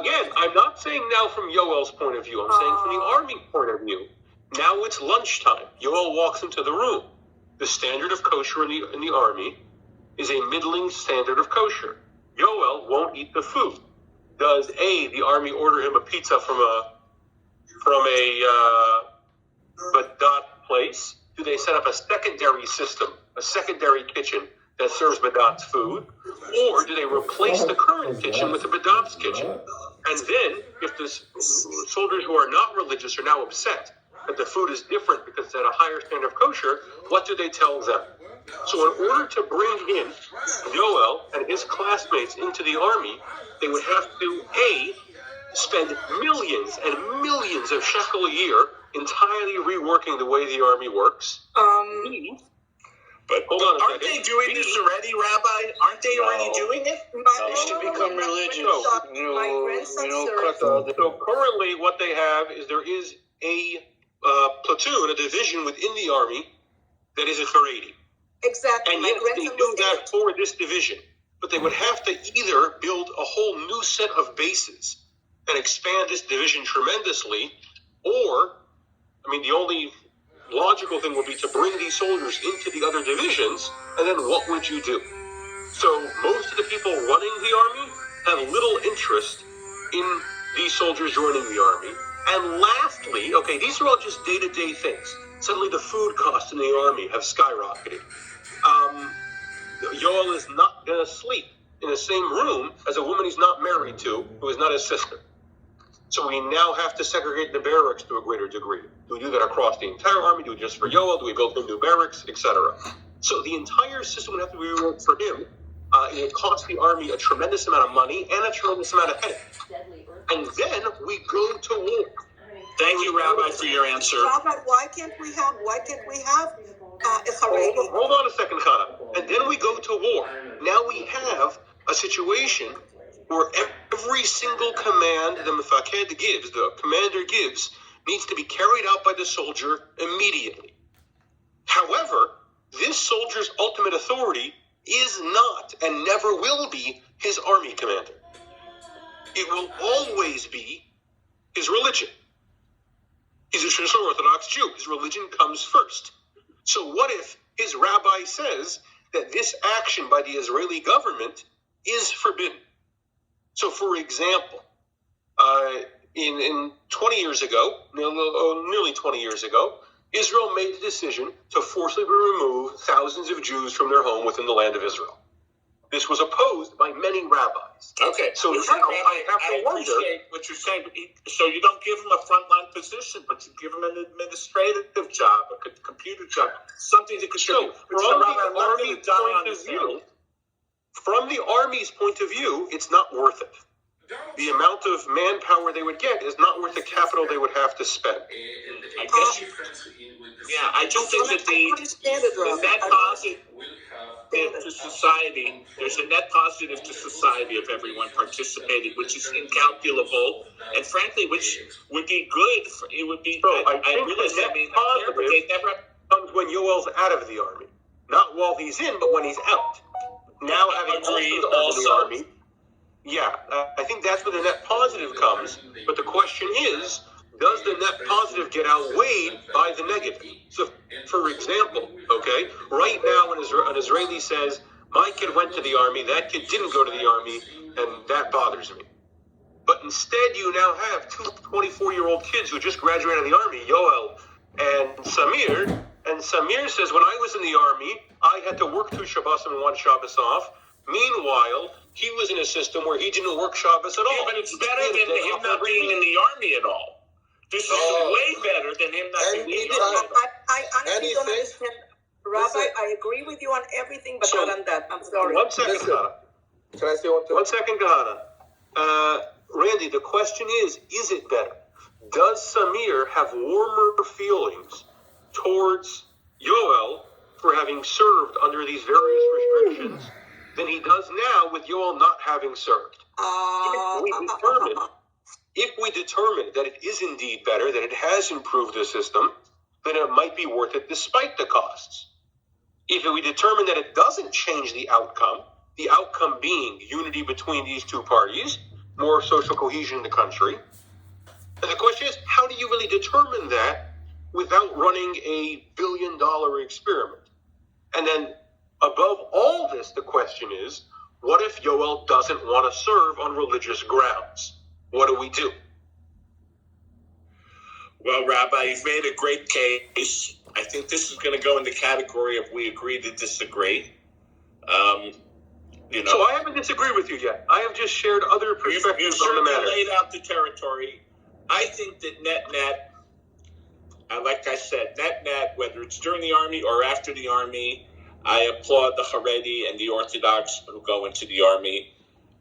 again, I'm not saying now from Yoel's point of view. I'm saying from the army point of view. Now it's lunchtime. Yoel walks into the room. The standard of kosher in the army is a middling standard of kosher. Yoel won't eat the food. Does the army order him a pizza from a Badat place? Do they set up a secondary system, a secondary kitchen that serves Badat's food? Or do they replace the current kitchen with the Badat's kitchen? And then, if the soldiers who are not religious are now upset that the food is different because it's at a higher standard of kosher, what do they tell them? So in order to bring in Yoel and his classmates into the army, they would have to, spend millions and millions of shekel a year entirely reworking the way the army works. But hold on aren't they doing this already, Rabbi? Aren't they already doing it? To become religious. So currently what they have is there is a platoon, a division within the army that is a Haredi. Exactly. And yes, they do that for this division. But they would have to either build a whole new set of bases and expand this division tremendously, or, the only logical thing would be to bring these soldiers into the other divisions, and then what would you do? So most of the people running the army have little interest in these soldiers joining the army. And lastly, these are all just day-to-day things. Suddenly the food costs in the army have skyrocketed. Yoel is not going to sleep in the same room as a woman he's not married to, who is not his sister. So we now have to segregate the barracks to a greater degree. Do we do that across the entire army? Do we just for Yoel? Do we build new barracks, etc.? So the entire system would have to be reworked for him. It would cost the army a tremendous amount of money and a tremendous amount of headache. And then we go to war. Thank you, Rabbi, for your answer. Rabbi, why can't we have a Haredi? Hold on a second, Chana. And then we go to war. Now we have a situation where every single command the Mefaked gives, the commander gives, needs to be carried out by the soldier immediately. However, this soldier's ultimate authority is not and never will be his army commander. It will always be his religion. He's a traditional Orthodox Jew. His religion comes first. So what if his rabbi says that this action by the Israeli government is forbidden? So, for example, in 20 years ago, nearly 20 years ago, Israel made the decision to forcibly remove thousands of Jews from their home within the land of Israel. This was opposed by many rabbis. Okay. So now I have to wonder. Appreciate what you're saying. So you don't give him a frontline position, but you give him an administrative job, a computer job, something to contribute. From the army's point of view, it's not worth it. The amount of manpower they would get is not worth the capital they would have to spend. I guess I do think that the net positive to society, there's a net positive to society if everyone participated, which is incalculable, and frankly, which would be good. It would be. I realize that they never comes when Yoel's out of the army, not while he's in, but when he's out. Now having also the army. Yeah, I think that's where the net positive comes. But the question is, does the net positive get outweighed by the negative? So, for example, right now when an Israeli says, my kid went to the army, that kid didn't go to the army, and that bothers me. But instead, you now have two 24-year-old kids who just graduated the army, Yoel and Samir. And Samir says, when I was in the army, I had to work 2 Shabbos and 1 Shabbos off. Meanwhile, he was in a system where he didn't work Shabbos at all. Yeah, but it's better than him not being in the army at all. This is way better than him not being in the army. I honestly don't understand. Rabbi, I agree with you on everything, but not on that. I'm sorry. One second, Kahana. Can I say one thing? 1 second, Kahana. Randy, the question is it better? Does Samir have warmer feelings towards Yoel for having served under these various restrictions than he does now with Yoel not having served? If we determine that it is indeed better, that it has improved the system, then it might be worth it despite the costs. If we determine that it doesn't change the outcome being unity between these two parties, more social cohesion in the country, and the question is, how do you really determine that without running a $1 billion experiment? And then Above all this, the question is, what if Yoel doesn't want to serve on religious grounds? What do we do? Well, Rabbi, you've made a great case. I think this is going to go in the category of we agree to disagree. So I haven't disagreed with you yet. I have just shared other perspectives on the matter. You've laid out the territory. I think that net, like I said, net, whether it's during the army or after the army, I applaud the Haredi and the Orthodox who go into the army.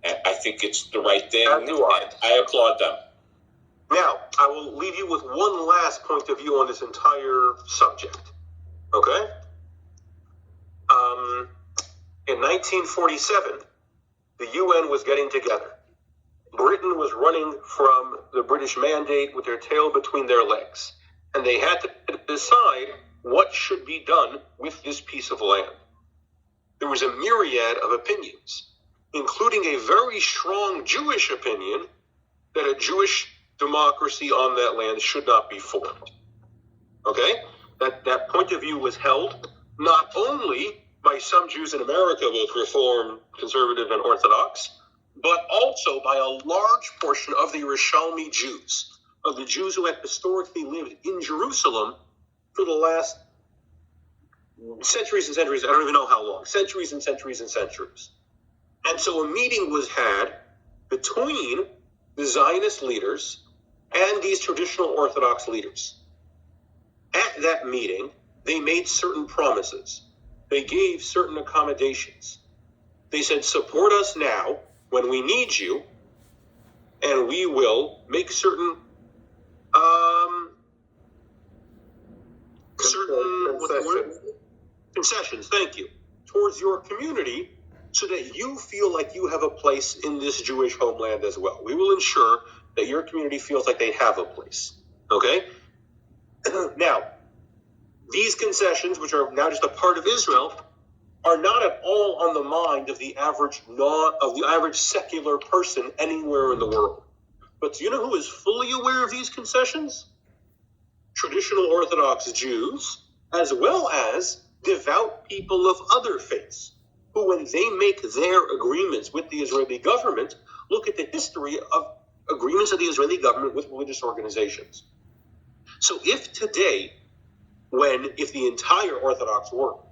I think it's the right thing. I applaud them. Now, I will leave you with one last point of view on this entire subject. Okay? In 1947, the UN was getting together. Britain was running from the British mandate with their tail between their legs. And they had to decide what should be done with this piece of land. There was a myriad of opinions, including a very strong Jewish opinion that a Jewish democracy on that land should not be formed. Okay? That point of view was held not only by some Jews in America, both Reform, Conservative, and Orthodox, but also by a large portion of the Yerushalmi Jews, of the Jews who had historically lived in Jerusalem for the last centuries and centuries, I don't even know how long, centuries and centuries and centuries. And so a meeting was had between the Zionist leaders and these traditional Orthodox leaders. At that meeting, they made certain promises. They gave certain accommodations. They said, support us now when we need you, and we will make certain concessions, thank you, towards your community so that you feel like you have a place in this Jewish homeland as well. We will ensure that your community feels like they have a place. Okay? Now, these concessions, which are now just a part of Israel, are not at all on the mind of the average secular person anywhere in the world. But do you know who is fully aware of these concessions? Traditional Orthodox Jews, as well as devout people of other faiths, who, when they make their agreements with the Israeli government, look at the history of agreements of the Israeli government with religious organizations. So if today, if the entire Orthodox world,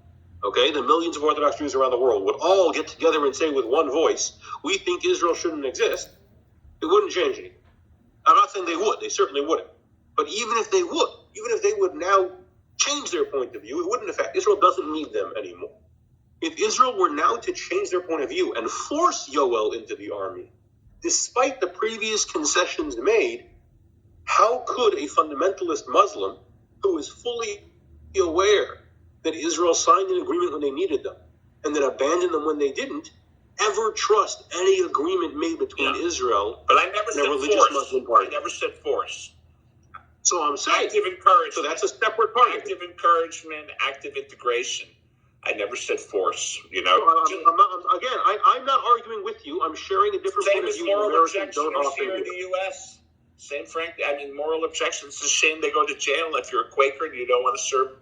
okay, the millions of Orthodox Jews around the world would all get together and say with one voice, we think Israel shouldn't exist, it wouldn't change anything. I'm not saying they would, they certainly wouldn't. But even if they would now change their point of view, it wouldn't affect. Israel doesn't need them anymore. If Israel were now to change their point of view and force Yoel into the army, despite the previous concessions made, how could a fundamentalist Muslim who is fully aware that Israel signed an agreement when they needed them and then abandoned them when they didn't, ever trust any agreement made between Israel but I never and a religious force. Muslim party? I never said force. So I'm saying active encouragement. So that's a separate part. Active encouragement, active integration. I never said force. I'm not arguing with you. I'm sharing a different point of view. Moral objection here in the U.S. Same, frankly. Moral objections. It's a shame they go to jail if you're a Quaker and you don't want to serve,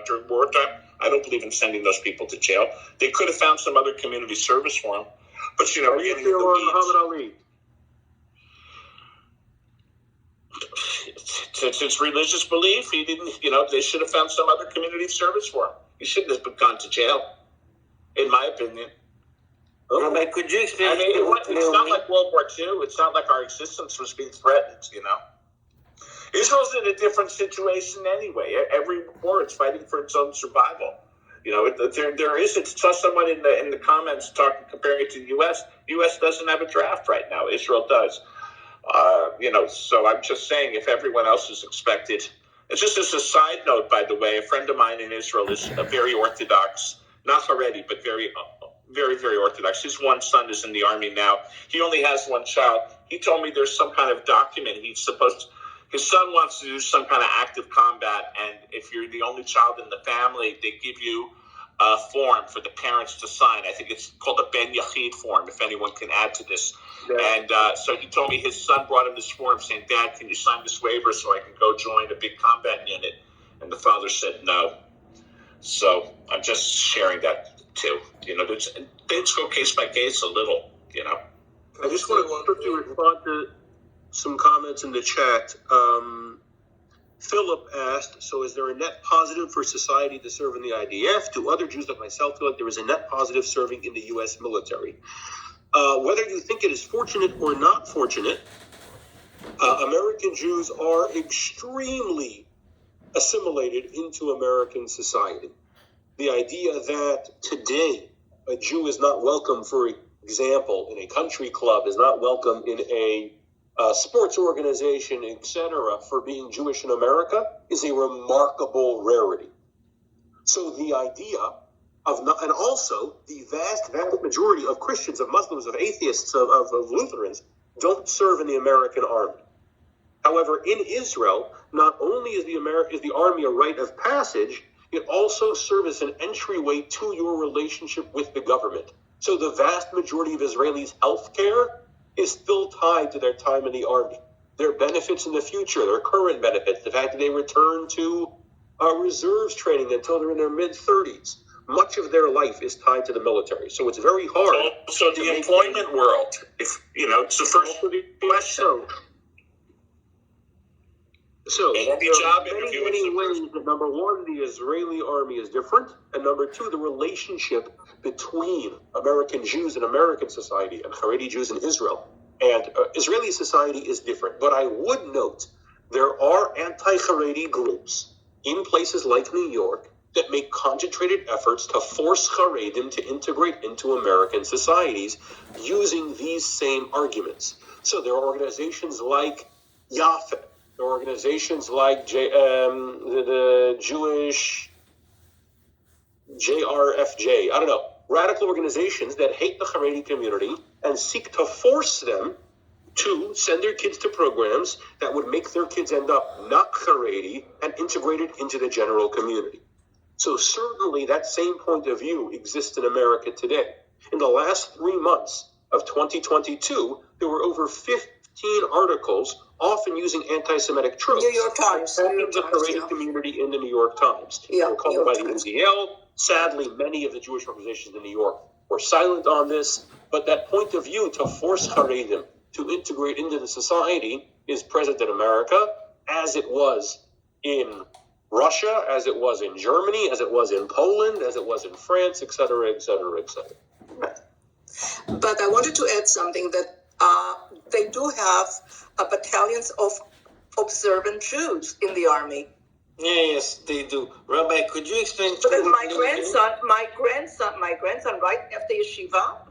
during wartime. I don't believe in sending those people to jail. They could have found some other community service for them. But, we're getting into the weeds. Muhammad Ali? It's religious belief. He didn't, they should have found some other community service for him. He shouldn't have gone to jail, in my opinion. Rabbi, could you explain? It's not like World War II. It's not like our existence was being threatened, Israel's in a different situation anyway. Every war, it's fighting for its own survival. There is. It's someone in the comments comparing it to the U.S. The U.S. doesn't have a draft right now. Israel does. So I'm just saying, if everyone else is expected, it's just as a side note, by the way, a friend of mine in Israel is a very Orthodox, not Haredi, but very, very, very Orthodox. His one son is in the army now. He only has one child. He told me there's some kind of document his son wants to do some kind of active combat, and if you're the only child in the family, they give you a form for the parents to sign. I think it's called a Ben Yachid form, if anyone can add to this. Yeah. And so he told me his son brought him this form saying, Dad, can you sign this waiver so I can go join a big combat unit? And the father said no. So I'm just sharing that to. Things go case by case a little. I just want to quickly respond to some comments in the chat. Philip asked, so is there a net positive for society to serve in the IDF? Do other Jews like myself feel like there is a net positive serving in the U.S. military? Whether you think it is fortunate or not fortunate, American Jews are extremely assimilated into American society. The idea that today a Jew is not welcome, for example, in a country club, is not welcome in a sports organization, etc., for being Jewish in America is a remarkable rarity. So the idea of not, and also the vast majority of Christians, of Muslims, of atheists, of Lutherans don't serve in the American army. However, in Israel, not only is the army a rite of passage, it also serves as an entryway to your relationship with the government. So the vast majority of Israelis' health care is still tied to their time in the army. Their benefits in the future, their current benefits, the fact that they return to reserves training until they're in their mid-30s, much of their life is tied to the military. So it's very hard. So the employment world, it's the first question. So, every job interview, many ways that number one, the Israeli army is different, and number two, the relationship between American Jews and American society and Haredi Jews in Israel and Israeli society is different. But I would note there are anti-Haredi groups in places like New York that make concentrated efforts to force Haredim to integrate into American societies using these same arguments. So there are organizations like Yafet. There are organizations like the Jewish JRFJ, I don't know, radical organizations that hate the Haredi community and seek to force them to send their kids to programs that would make their kids end up not Haredi and integrated into the general community. So certainly that same point of view exists in America today. In the last 3 months of 2022, there were over 15 articles, often using anti-Semitic tropes. New York Times. The Haredi community in the New York Times. They were called by the NZL. Sadly, many of the Jewish organizations in New York were silent on this, but that point of view to force Haredim to integrate into the society is present in America, as it was in Russia, as it was in Germany, as it was in Poland, as it was in France, etc., etc., etc. But I wanted to add something that they do have battalions of observant Jews in the army. Yes, they do. Rabbi, could you explain? Because my grandson, right after yeshiva,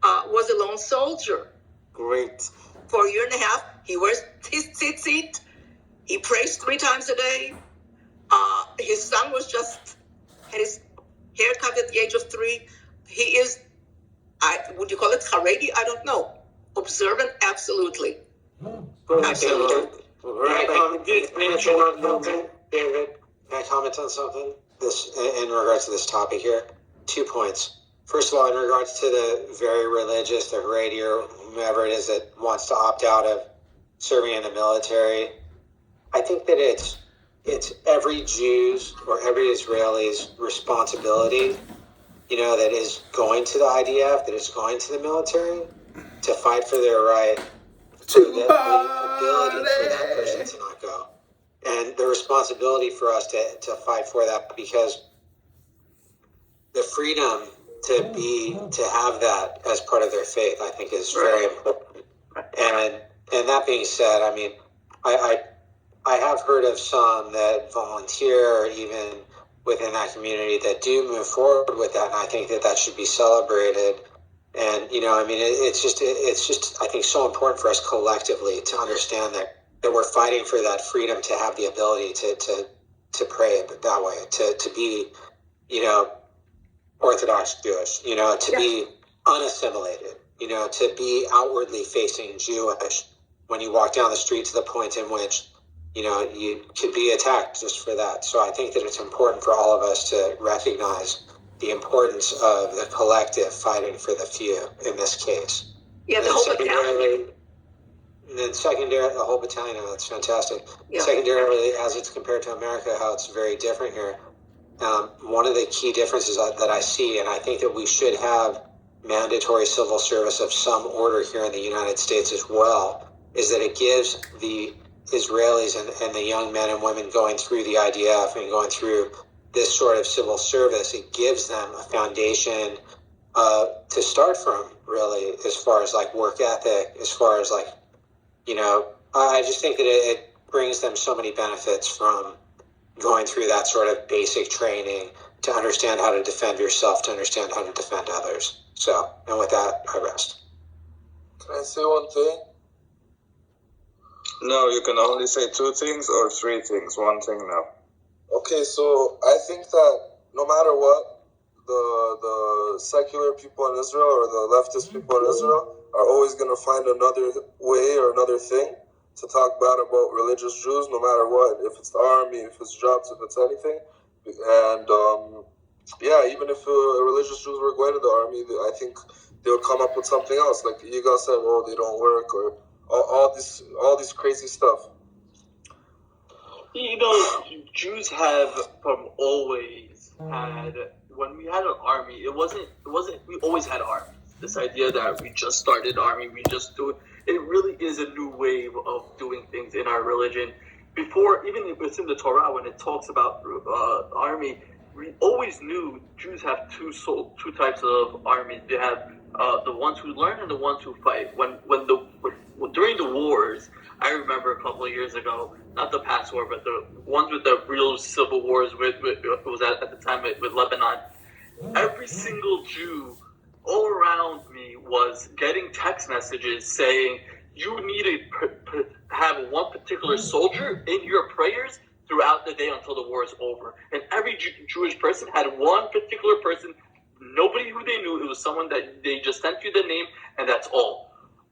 was a lone soldier. Great. For a year and a half, he wears his tzitzit. He prays 3 times a day. His son was just had his haircut at the age of 3. He is, would you call it Haredi? I don't know. Observant, absolutely. Absolutely. David, can I comment on something? This in regards to this topic here. 2 points. First of all, in regards to the very religious, the Haredi or whomever it is that wants to opt out of serving in the military, I think that it's every Jew's or every Israeli's responsibility, that is going to the IDF, that is going to the military, to fight for their right, for the ability for that person to not go. And the responsibility for us to fight for that, because the freedom to have that as part of their faith, I think, is very important. And that being said, I mean, I have heard of some that volunteer, or even within that community, that do move forward with that, and I think that should be celebrated. And I mean, it's just I think so important for us collectively to understand that we're fighting for that freedom to have the ability to pray that way, to be Orthodox Jewish, to be unassimilated, to be outwardly facing Jewish when you walk down the street, to the point in which you could be attacked just for that. So I think that it's important for all of us to recognize the importance of the collective fighting for the few in this case. Yeah, the whole battalion. And then secondarily, the whole battalion, that's fantastic. Yeah. Secondarily, as it's compared to America, how it's very different here. one of the key differences that I see, and I think that we should have mandatory civil service of some order here in the United States as well, is that it gives the Israelis and the young men and women going through the IDF and going through this sort of civil service, it gives them a foundation to start from, really, as far as like work ethic, as far as like, you know, I just think that it brings them so many benefits from going through that sort of basic training to understand how to defend yourself, to understand how to defend others. So, and with that, I rest. Can I say one thing? No, you can only say 2 things or 3 things. 1 thing, no. Okay, so I think that no matter what, the secular people in Israel or the leftist people in Israel are always going to find another way or another thing to talk bad about religious Jews, no matter what. If it's the army, if it's jobs, if it's anything. And yeah, even if religious Jews were going to the army, I think they would come up with something else. Like Yigal said, oh, they don't work, or all this crazy stuff. You know, Jews have from always had, when we had an army, it wasn't, we always had armies. This idea that we just started army, we just do it, it really is a new wave of doing things in our religion. Before, even within the Torah, when it talks about army, we always knew Jews have two types of armies. They have the ones who learn and the ones who fight. During the wars, I remember a couple of years ago, not the past war, but the ones with the real civil wars with was at the time with Lebanon. Every single Jew all around me was getting text messages saying, you need to have one particular soldier in your prayers throughout the day until the war is over. And every Jewish person had one particular person, nobody who they knew. It was someone that they just sent you the name, and that's all.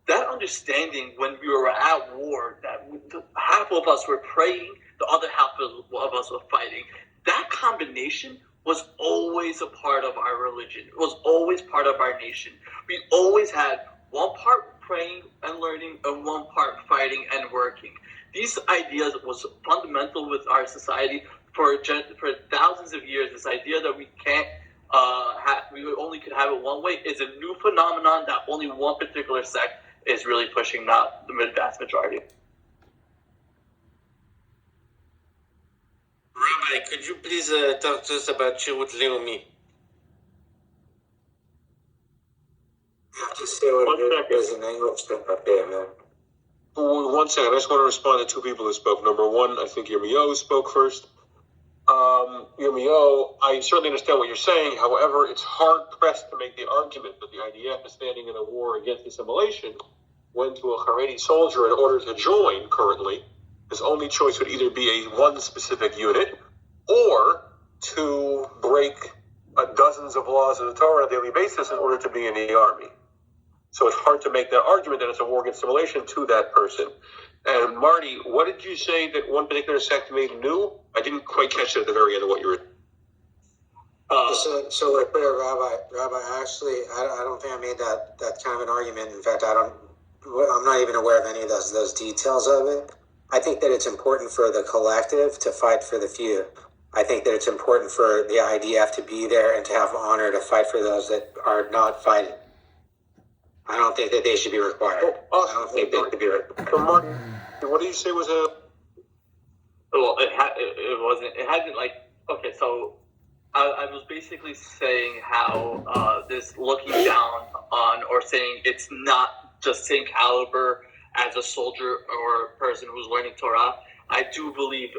That understanding when we were at war, that half of us were praying, the other half of us were fighting. That combination was always a part of our religion. It was always part of our nation. We always had one part praying and learning and one part fighting and working. These ideas was fundamental with our society for thousands of years. This idea that we can't we only could have it one way is a new phenomenon that only one particular sect is really pushing, not the vast majority. Rabbi, could you please talk to us about Shirut Leumi? You have to say what it is in English, okay, man. 1 second, I just want to respond to 2 people who spoke. Number 1, I think Yirmiyahu spoke first. Yirmiyahu, I certainly understand what you're saying. However, it's hard-pressed to make the argument that the IDF is standing in a war against assimilation when to a Haredi soldier in order to join currently, his only choice would either be one specific unit or to break dozens of laws of the Torah on a daily basis in order to be in the army. So it's hard to make that argument that it's a war against assimilation to that person. And Marty, what did you say that one particular sect made new? I didn't quite catch it at the very end of what you were. So we're clear, Rabbi. Actually, I don't think I made that kind of an argument. In fact, I'm not even aware of any of those details of it. I think that it's important for the collective to fight for the few. I think that it's important for the IDF to be there and to have honor to fight for those that are not fighting. I don't think that they should be required. I don't think they should be required. What do you say was a? Well, it wasn't. It hasn't like. Okay, so I was basically saying how this looking down on or saying it's not just same caliber as a soldier or a person who's learning Torah. I do believe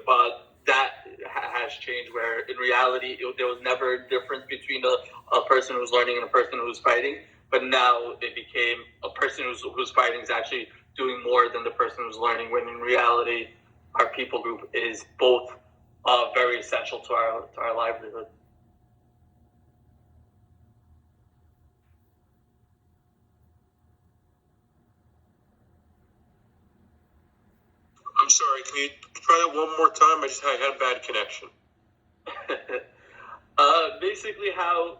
that has changed, where in reality there was never a difference between a person who's learning and a person who's fighting. But now it became a person who's fighting is actually doing more than the person who's learning, when in reality our people group is both very essential to our livelihood. I'm sorry, can you try that one more time? I had a bad connection. Basically how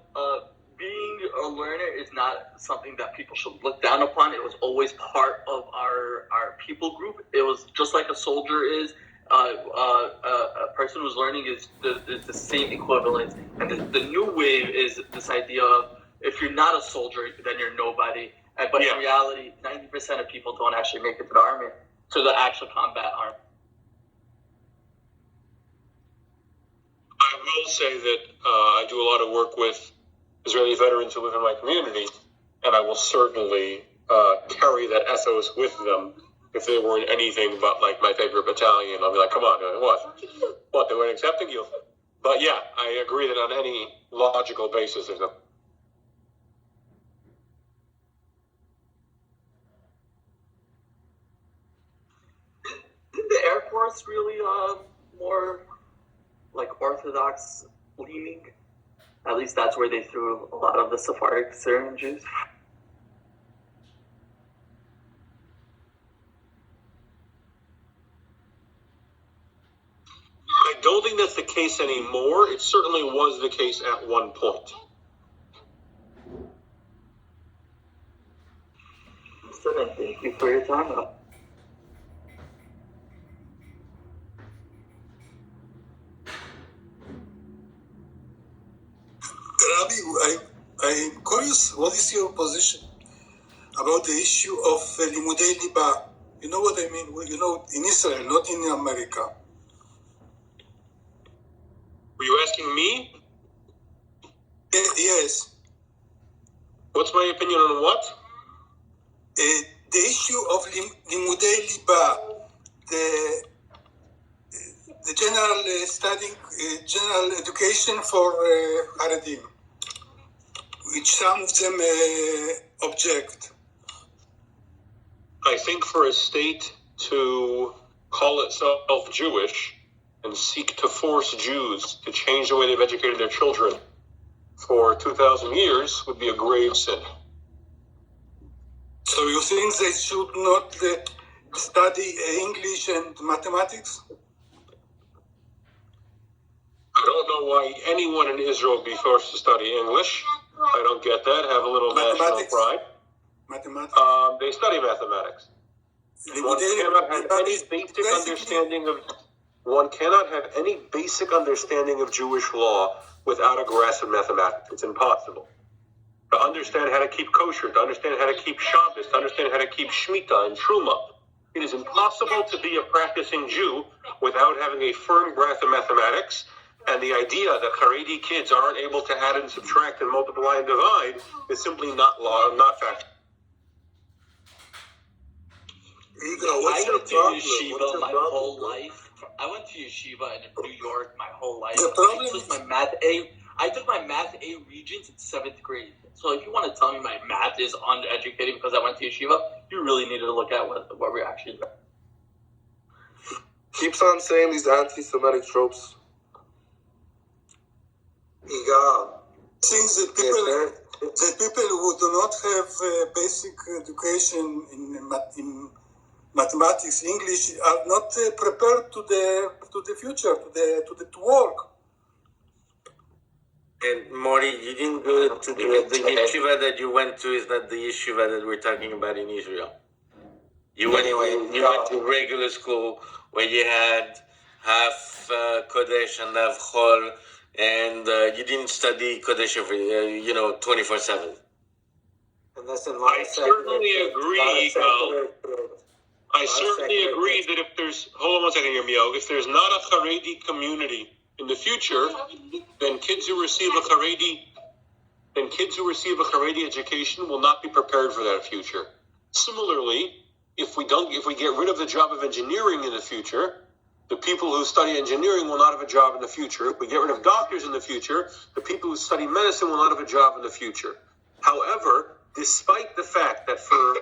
being a learner is not something that people should look down upon. It was always part of our people group. It was just like a soldier is, a person person who's learning is the same equivalent. And the new wave is this idea of if you're not a soldier, then you're nobody. But in reality, 90% of people don't actually make it to the army, to the actual combat army. I will say that I do a lot of work with Israeli veterans who live in my community, and I will certainly carry that ethos with them. If they weren't anything but like my favorite battalion, I'll be like, come on, what? They weren't accepting you? But yeah, I agree that on any logical basis, there's no. Did the Air Force really more like Orthodox leaning? At least that's where they threw a lot of the Sephardic Syrian Jews. I don't think that's the case anymore. It certainly was the case at one point. Thank you for your time. Rabbi, I'm curious, what is your position about the issue of Limudei Liba? You know what I mean? You know, in Israel, not in America. Were you asking me? Yes. What's my opinion on what? The issue of Limudei Liba, the general studying, general education for Haredim, which some of them object. I think for a state to call itself Jewish and seek to force Jews to change the way they've educated their children for 2,000 years would be a grave sin. So you think they should not study English and mathematics? I don't know why anyone in Israel would be forced to study English. I don't get that. Have a little national pride. Mathematics. They study mathematics. One cannot have any basic understanding of. One cannot have any basic understanding of Jewish law without a grasp of mathematics. It's impossible. To understand how to keep kosher, to understand how to keep Shabbos, to understand how to keep Shemitah and Truma. It is impossible to be a practicing Jew without having a firm grasp of mathematics. And the idea that Haredi kids aren't able to add and subtract and multiply and divide is simply not fact. I went to yeshiva my whole life. I went to yeshiva in New York my whole life. I took my math A Regents in 7th grade. So if you want to tell me my math is undereducated because I went to yeshiva, you really need to look at what we're actually doing. Keeps on saying these anti-Semitic tropes. Things that people who do not have basic education in mathematics, English, are not prepared to the future, to work. And Mori, you didn't go to the yeshiva that you went to is not the yeshiva that we're talking about in Israel. You went to regular school where you had half Kodesh and half Chol, and you didn't study Kodesh 24/7. I certainly agree, I certainly agree that if there's, hold on one second here, Mio, if there's not a Haredi community in the future, then kids who receive a Haredi education will not be prepared for that future. Similarly, if we get rid of the job of engineering in the future, the people who study engineering will not have a job in the future. If we get rid of doctors in the future, the people who study medicine will not have a job in the future. However, despite the fact that for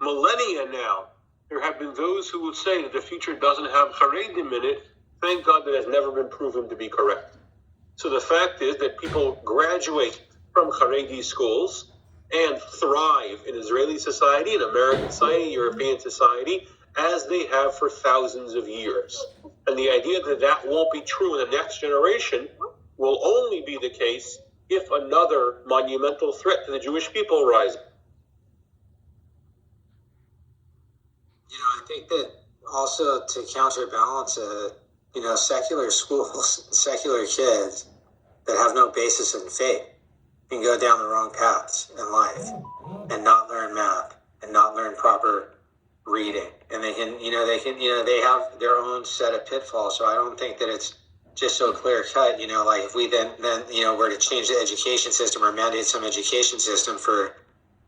millennia now, there have been those who will say that the future doesn't have Haredim in it, thank God that has never been proven to be correct. So the fact is that people graduate from Haredi schools and thrive in Israeli society, in American society, European society, as they have for thousands of years. And the idea that that won't be true in the next generation will only be the case if another monumental threat to the Jewish people arises. I think that also to counterbalance it, secular schools, secular kids that have no basis in faith can go down the wrong paths in life and not learn math and not learn proper reading. And they have their own set of pitfalls. So I don't think that it's just so clear cut, like if we then were to change the education system or mandate some education system for,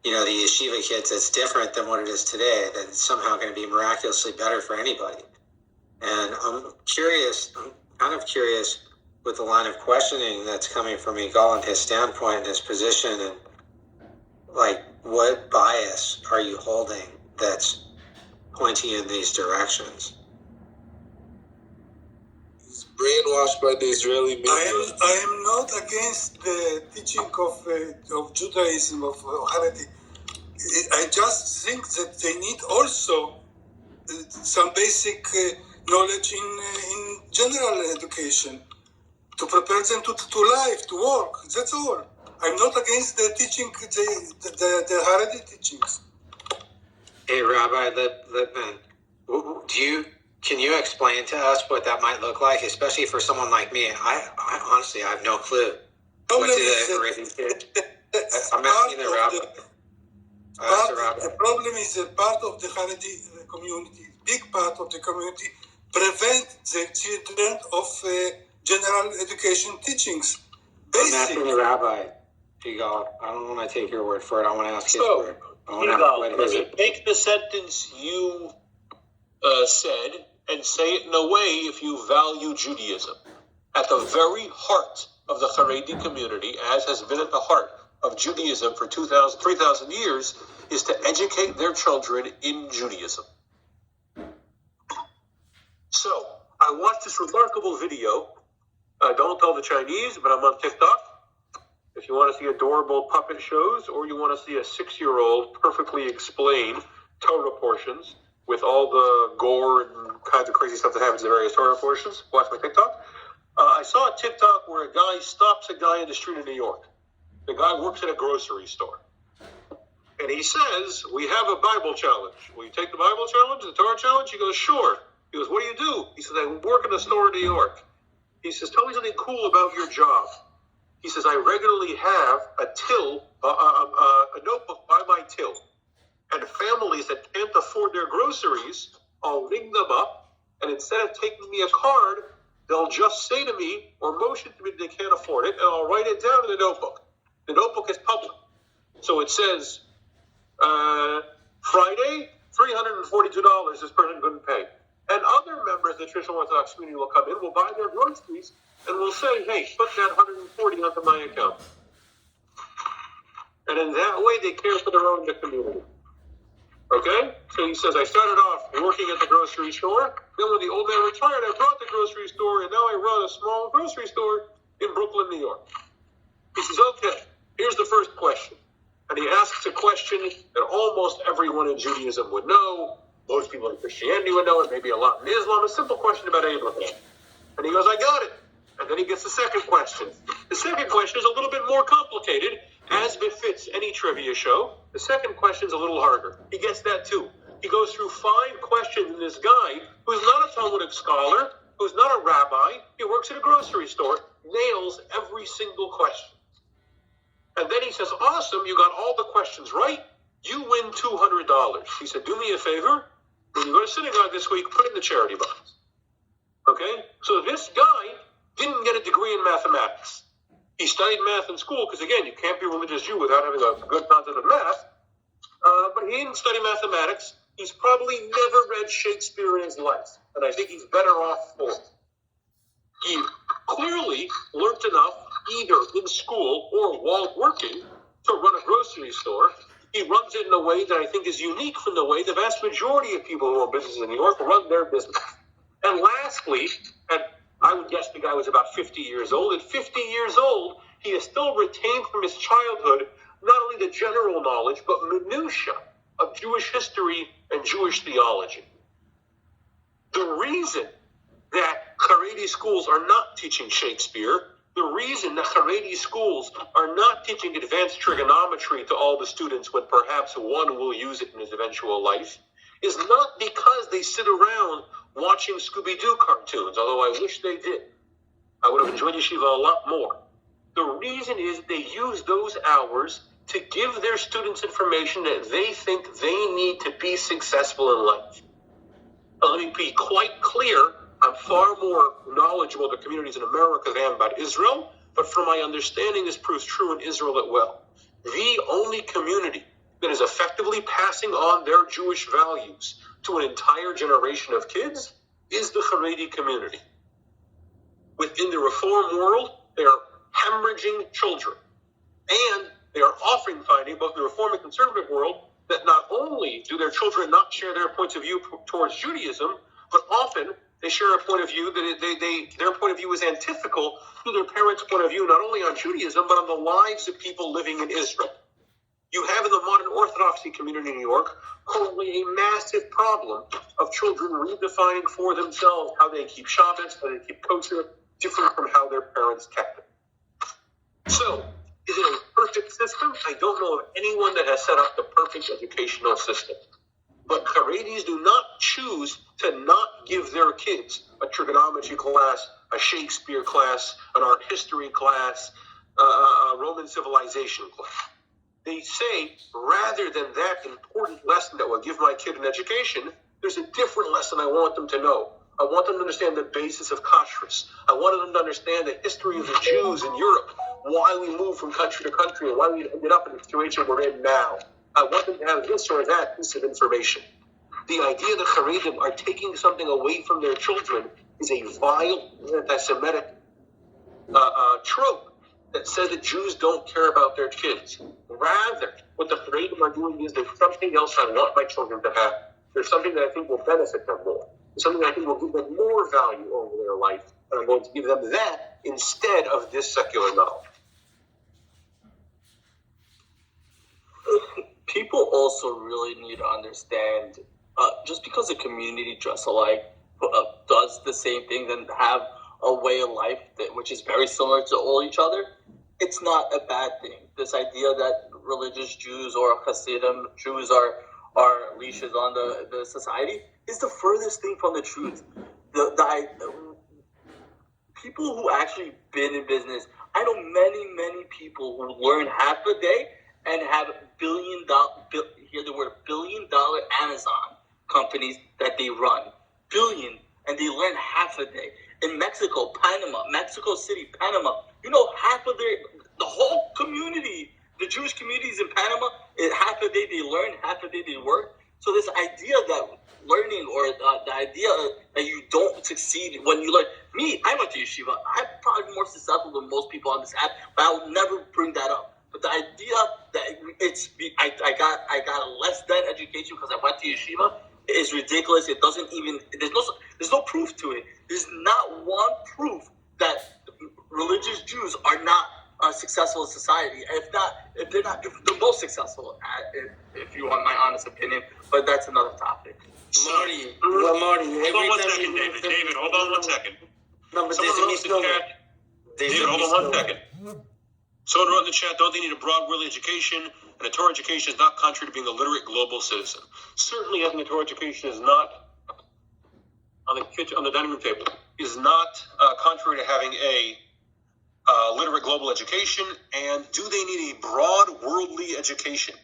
the yeshiva kids that's different than what it is today, that it's somehow going to be miraculously better for anybody. And I'm kind of curious with the line of questioning that's coming from Yigal and his standpoint and his position, and like, what bias are you holding that's pointing in these directions? He's brainwashed by the Israeli media. I am not against the teaching of Judaism, of Haredi. I just think that they need also some basic knowledge in general education to prepare them to life, to work. That's all. I'm not against the teaching, the Haredi teachings. Hey, Rabbi Lippman, can you explain to us what that might look like, especially for someone like me? I honestly, I have no clue. I'm asking the Rabbi. The problem is that part of the Haredi community, big part of the community, prevent the children of general education teachings. I'm asking the Rabbi, Yigal. I don't want to take your word for it. I want to ask his word. Take the sentence you said and say it in a way if you value Judaism. At the very heart of the Haredi community, as has been at the heart of Judaism for 2,000, 3,000 years, is to educate their children in Judaism. So, I watched this remarkable video. Don't tell the Chinese, but I'm on TikTok. If you want to see adorable puppet shows, or you want to see a 6-year-old perfectly explain Torah portions with all the gore and kinds of crazy stuff that happens in various Torah portions, watch my TikTok. I saw a TikTok where a guy stops a guy in the street in New York. The guy works at a grocery store. And he says, we have a Bible challenge. Will you take the Bible challenge, the Torah challenge? He goes, sure. He goes, what do you do? He says, I work in a store in New York. He says, tell me something cool about your job. He says, I regularly have a notebook by my till. And families that can't afford their groceries, I'll ring them up, and instead of taking me a card, they'll just say to me or motion to me that they can't afford it, and I'll write it down in the notebook. The notebook is public. So it says, Friday, $342 this person couldn't pay. And other members of the traditional Orthodox community will come in, will buy their groceries, and will say, hey, put that $140 onto my account. And in that way, they care for their own community. Okay? So he says, I started off working at the grocery store. Then when the old man retired, I brought the grocery store, and now I run a small grocery store in Brooklyn, New York. He says, okay, here's the first question. And he asks a question that almost everyone in Judaism would know. Most people in Christianity would know it, maybe a lot in Islam. A simple question about Abraham. And he goes, I got it. And then he gets the second question. The second question is a little bit more complicated, as befits any trivia show. The second question is a little harder. He gets that too. He goes through 5 questions, and this guy, who's not a Talmudic scholar, who's not a rabbi, he works at a grocery store, nails every single question. And then he says, awesome, you got all the questions right. You win $200. He said, do me a favor. When you go to synagogue this week, put it in the charity box. Okay? So this guy didn't get a degree in mathematics. He studied math in school because, again, you can't be a religious Jew without having a good concept of math. But he didn't study mathematics. He's probably never read Shakespeare in his life. And I think he's better off for it. He clearly learned enough, either in school or while working, to run a grocery store. He runs it in a way that I think is unique from the way the vast majority of people who own businesses in New York run their business. And lastly, and I would guess the guy was about 50 years old. At 50 years old, he has still retained from his childhood not only the general knowledge, but minutiae of Jewish history and Jewish theology. The reason that Haredi schools are not teaching Shakespeare, the reason that Haredi schools are not teaching advanced trigonometry to all the students when perhaps one will use it in his eventual life, is not because they sit around watching Scooby-Doo cartoons, although I wish they did. I would have enjoyed yeshiva a lot more. The reason is they use those hours to give their students information that they think they need to be successful in life. Let me be quite clear, I'm far more knowledgeable of the communities in America than about Israel, but from my understanding, this proves true in Israel as well. The only community that is effectively passing on their Jewish values to an entire generation of kids is the Haredi community. Within the Reform world, they are hemorrhaging children. And they are often finding, both in the Reform and Conservative world, that not only do their children not share their points of view towards Judaism, but often they share a point of view that their point of view is antithetical to their parents' point of view, not only on Judaism, but on the lives of people living in Israel. You have in the modern Orthodoxy community in New York currently a massive problem of children redefining for themselves how they keep Shabbos, how they keep kosher, different from how their parents kept it. So, is it a perfect system? I don't know of anyone that has set up the perfect educational system. But Haredis do not choose to not give their kids a trigonometry class, a Shakespeare class, an art history class, a Roman civilization class. They say, rather than that important lesson that will give my kid an education, there's a different lesson I want them to know. I want them to understand the basis of kashrus. I wanted them to understand the history of the Jews in Europe, why we moved from country to country, and why we ended up in the situation we're in now. I want them to have this or that piece of information. The idea that Haredim are taking something away from their children is a vile anti-Semitic trope that says that Jews don't care about their kids. Rather, what the Haredim are doing is there's something else I want my children to have. There's something that I think will benefit them more. There's something that I think will give them more value over their life. And I'm going to give them that instead of this secular knowledge. People also really need to understand, just because a community dress alike does the same thing and have a way of life which is very similar to all each other, it's not a bad thing. This idea that religious Jews or Hasidim Jews are leashes on the society is the furthest thing from the truth. People who actually been in business, I know many people who learn half a day and have billion dollar Amazon companies that they run. Billion, and they learn half a day. In Mexico, Panama, Mexico City, Panama, half of the whole community, the Jewish communities in Panama, half a day they learn, half a day they work. So this idea that learning or the idea that you don't succeed when you learn. Me, I went to yeshiva. I'm probably more susceptible than most people on this app, but I would never bring that up. But the idea that I got a less than education because I went to yeshiva is ridiculous. It doesn't even there's no proof to it. There's not one proof that religious Jews are not successful in society. If they're the most successful, if you want my honest opinion. But that's another topic. Marty, hold on 1 second, David. David, hold on 1 second. No, Someone wrote in the chat. David, hold on 1 second. Someone wrote in the chat, don't they need a broad world education? And a Torah education is not contrary to being a literate global citizen. Certainly having a Torah education is not on the dining room table, is not contrary to having a literate global education. And do they need a broad worldly education?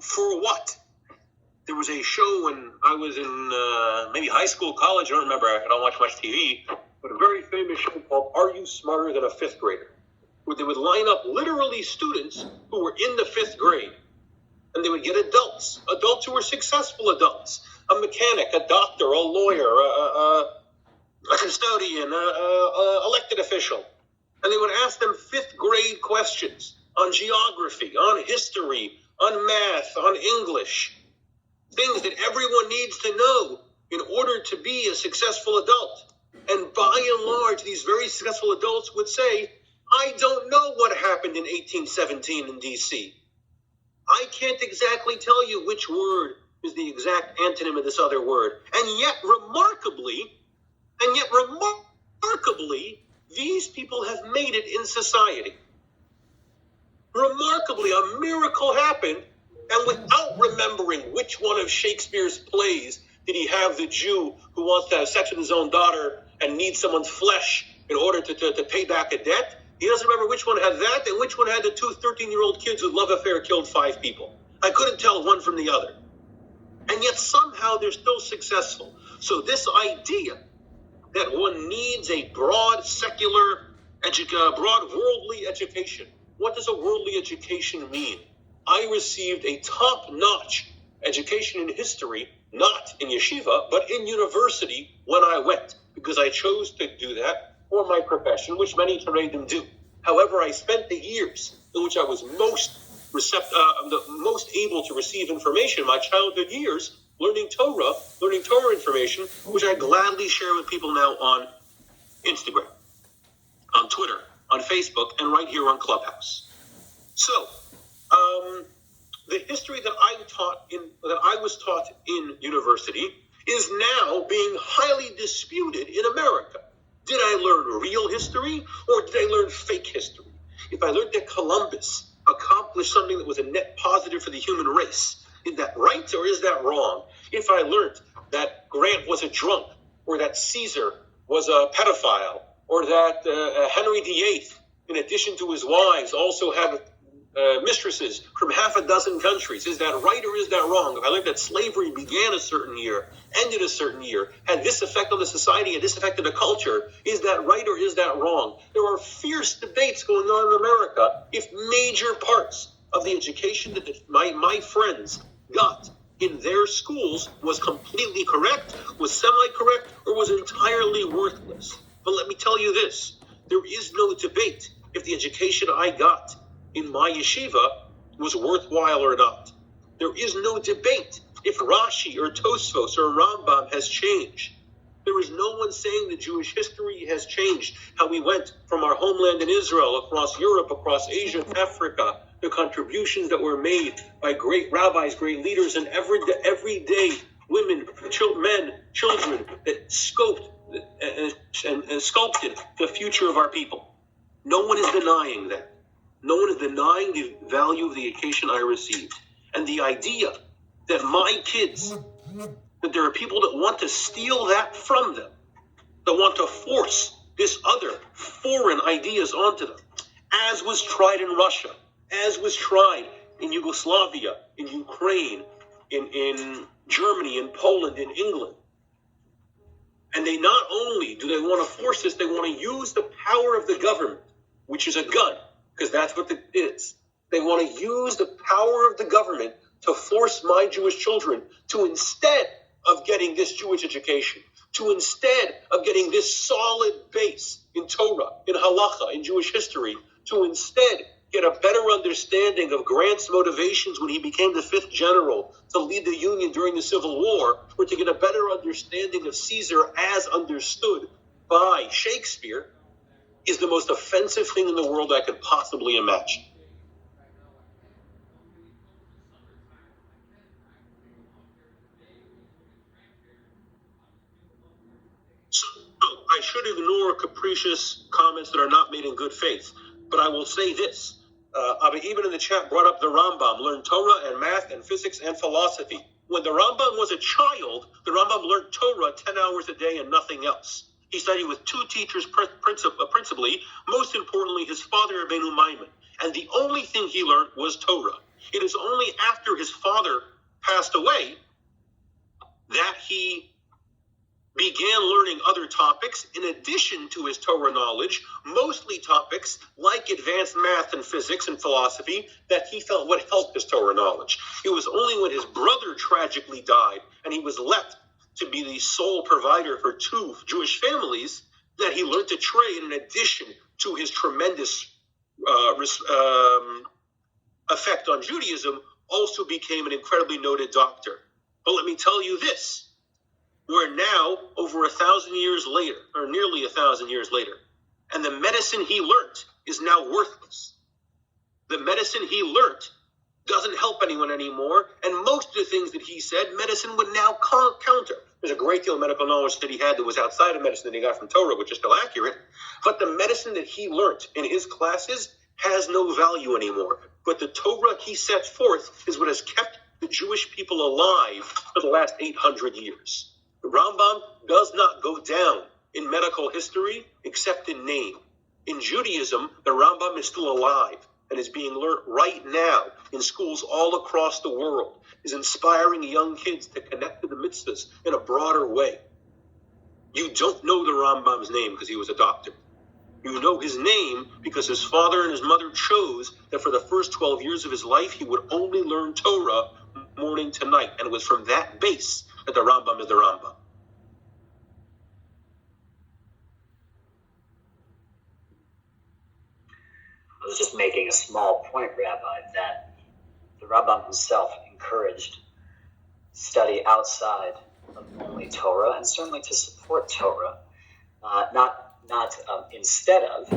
For what? There was a show when I was in maybe high school, college, I don't remember, I don't watch much TV, but a very famous show called Are You Smarter Than a Fifth Grader? Where they would line up literally students who were in the fifth grade, and they would get adults who were successful adults, a mechanic, a doctor, a lawyer, a custodian, a elected official, and they would ask them fifth grade questions on geography, on history, on math, on English, things that everyone needs to know in order to be a successful adult. And by and large, these very successful adults would say, I don't know what happened in 1817 in D.C. I can't exactly tell you which word is the exact antonym of this other word. And yet, remarkably, these people have made it in society. Remarkably, a miracle happened, And without remembering which one of Shakespeare's plays did he have the Jew who wants to have sex with his own daughter and needs someone's flesh in order to pay back a debt, he doesn't remember which one had that and which one had the two 13-year-old kids whose love affair killed 5 people. I couldn't tell one from the other. And yet somehow they're still successful. So this idea that one needs a broad secular, broad worldly education. What does a worldly education mean? I received a top-notch education in history, not in yeshiva, but in university when I went, because I chose to do that for my profession, which many Taredim do. However, I spent the years in which I was most able to receive information, my childhood years, learning Torah information, which I gladly share with people now on Instagram, on Twitter, on Facebook, and right here on Clubhouse. So, the history that I was taught in university is now being highly disputed in America. Did I learn real history or did I learn fake history? If I learned that Columbus accomplished something that was a net positive for the human race, is that right or is that wrong? If I learned that Grant was a drunk, or that Caesar was a pedophile, or that Henry VIII, in addition to his wives, also had mistresses from half a dozen countries, is that right or is that wrong? If I learned that slavery began a certain year, ended a certain year, had this effect on the society, had this effect on the culture, is that right or is that wrong? There are fierce debates going on in America if major parts of the education that my friends got in their schools was completely correct, was semi-correct, or was entirely worthless. But let me tell you this, there is no debate if the education I got in my yeshiva was worthwhile or not. There is no debate if Rashi or Tosfos or Rambam has changed. There is no one saying that Jewish history has changed, how we went from our homeland in Israel, across Europe, across Asia, Africa, the contributions that were made by great rabbis, great leaders, and everyday women, men, children that scoped and sculpted the future of our people. No one is denying that. No one is denying the value of the education I received. And the idea that my kids, that there are people that want to steal that from them, that want to force this other foreign ideas onto them, as was tried in Russia, as was tried in Yugoslavia, in Ukraine, in Germany, in Poland, in England. And they not only do they want to force this, they want to use the power of the government, which is a gun, because that's what it is. They want to use the power of the government to force my Jewish children to, instead of getting this Jewish education, to instead of getting this solid base in Torah, in halacha, in Jewish history, to instead get a better understanding of Grant's motivations when he became the 5th general to lead the Union during the Civil War, or to get a better understanding of Caesar as understood by Shakespeare, is the most offensive thing in the world I could possibly imagine. So I should ignore capricious comments that are not made in good faith, but I will say this. Abba even in the chat brought up the Rambam, learned Torah and math and physics and philosophy. When the Rambam was a child, the Rambam learned Torah 10 hours a day and nothing else. He studied with 2 teachers principally, most importantly his father Rabbeinu Maimon, and the only thing he learned was Torah. It is only after his father passed away that he began learning other topics in addition to his Torah knowledge, mostly topics like advanced math and physics and philosophy that he felt would help his Torah knowledge. It was only when his brother tragically died and he was left to be the sole provider for 2 Jewish families that he learned to trade in addition to his tremendous effect on Judaism, also became an incredibly noted doctor. But let me tell you this. We're now over 1,000 years later, or nearly 1,000 years later, and the medicine he learned is now worthless. The medicine he learned doesn't help anyone anymore, and most of the things that he said, medicine would now counter. There's a great deal of medical knowledge that he had that was outside of medicine that he got from Torah, which is still accurate, but the medicine that he learned in his classes has no value anymore. but the Torah he set forth is what has kept the Jewish people alive for the last 800 years. The Rambam does not go down in medical history except in name. In Judaism, the Rambam is still alive and is being learned right now in schools all across the world, is inspiring young kids to connect to the mitzvahs in a broader way. You don't know the Rambam's name because he was a doctor. You know his name because his father and his mother chose that for the first 12 years of his life, he would only learn Torah morning to night. And it was from that base that the Rambam is the Rambam. I was just making a small point, Rabbi, that the Rambam himself encouraged study outside of only Torah, and certainly to support Torah, not instead of.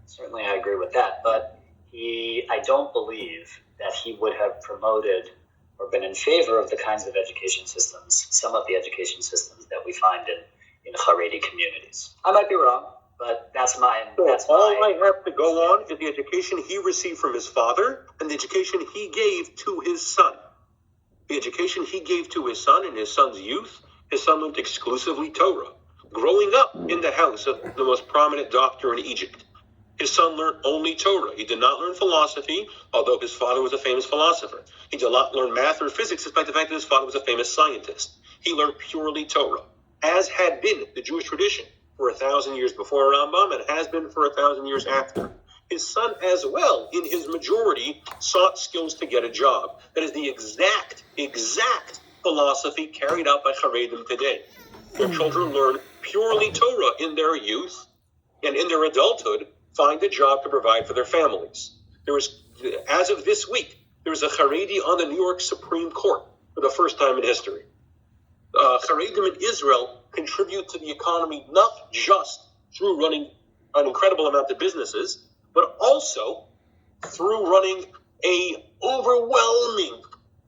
Certainly, I agree with that. But I don't believe that he would have promoted or been in favor of the kinds of education systems, some of the education systems that we find in Haredi communities. I might be wrong, but that's all I have to go on is the education he received from his father and the education he gave to his son. The education he gave to his son in his son's youth, his son learned exclusively Torah. Growing up in the house of the most prominent doctor in Egypt, his son learned only Torah. He did not learn philosophy, although his father was a famous philosopher. He did not learn math or physics, despite the fact that his father was a famous scientist. He learned purely Torah, as had been the Jewish tradition for 1,000 years before Rambam and has been for 1,000 years after. His son as well, in his majority, sought skills to get a job. That is the exact philosophy carried out by Haredim today. Their children learn purely Torah in their youth, and in their adulthood, find a job to provide for their families. There is, as of this week, there is a Haredi on the New York Supreme Court for the first time in history. Haredim in Israel contribute to the economy not just through running an incredible amount of businesses, but also through running a overwhelming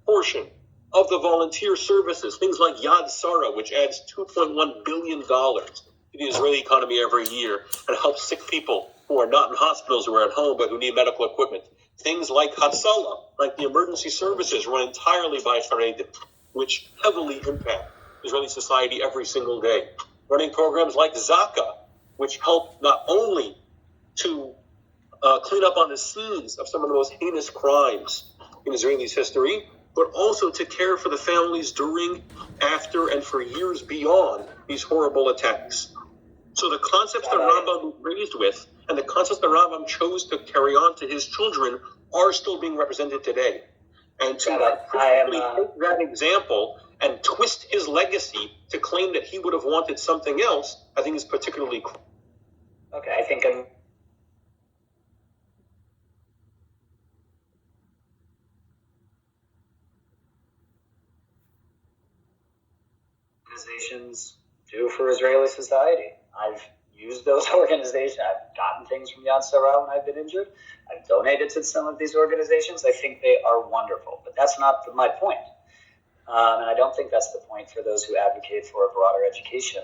portion of the volunteer services, things like Yad Sarah, which adds $2.1 billion to the Israeli economy every year and helps sick people who are not in hospitals, who are at home, but who need medical equipment. Things like Hatzalah, like the emergency services run entirely by Haredim, which heavily impact Israeli society every single day. Running programs like Zaka, which help not only to clean up on the scenes of some of the most heinous crimes in Israeli's history, but also to care for the families during, after, and for years beyond these horrible attacks. So the concepts that Rambam was raised with and the concepts that Rambam chose to carry on to his children are still being represented today. And to take that example and twist his legacy to claim that he would have wanted something else, I think is particularly cruel. Okay, I think organizations do for Israeli society. I've used those organizations. I've gotten things from Yad Sarah when I've been injured. I've donated to some of these organizations. I think they are wonderful, but that's not my point. And I don't think that's the point for those who advocate for a broader education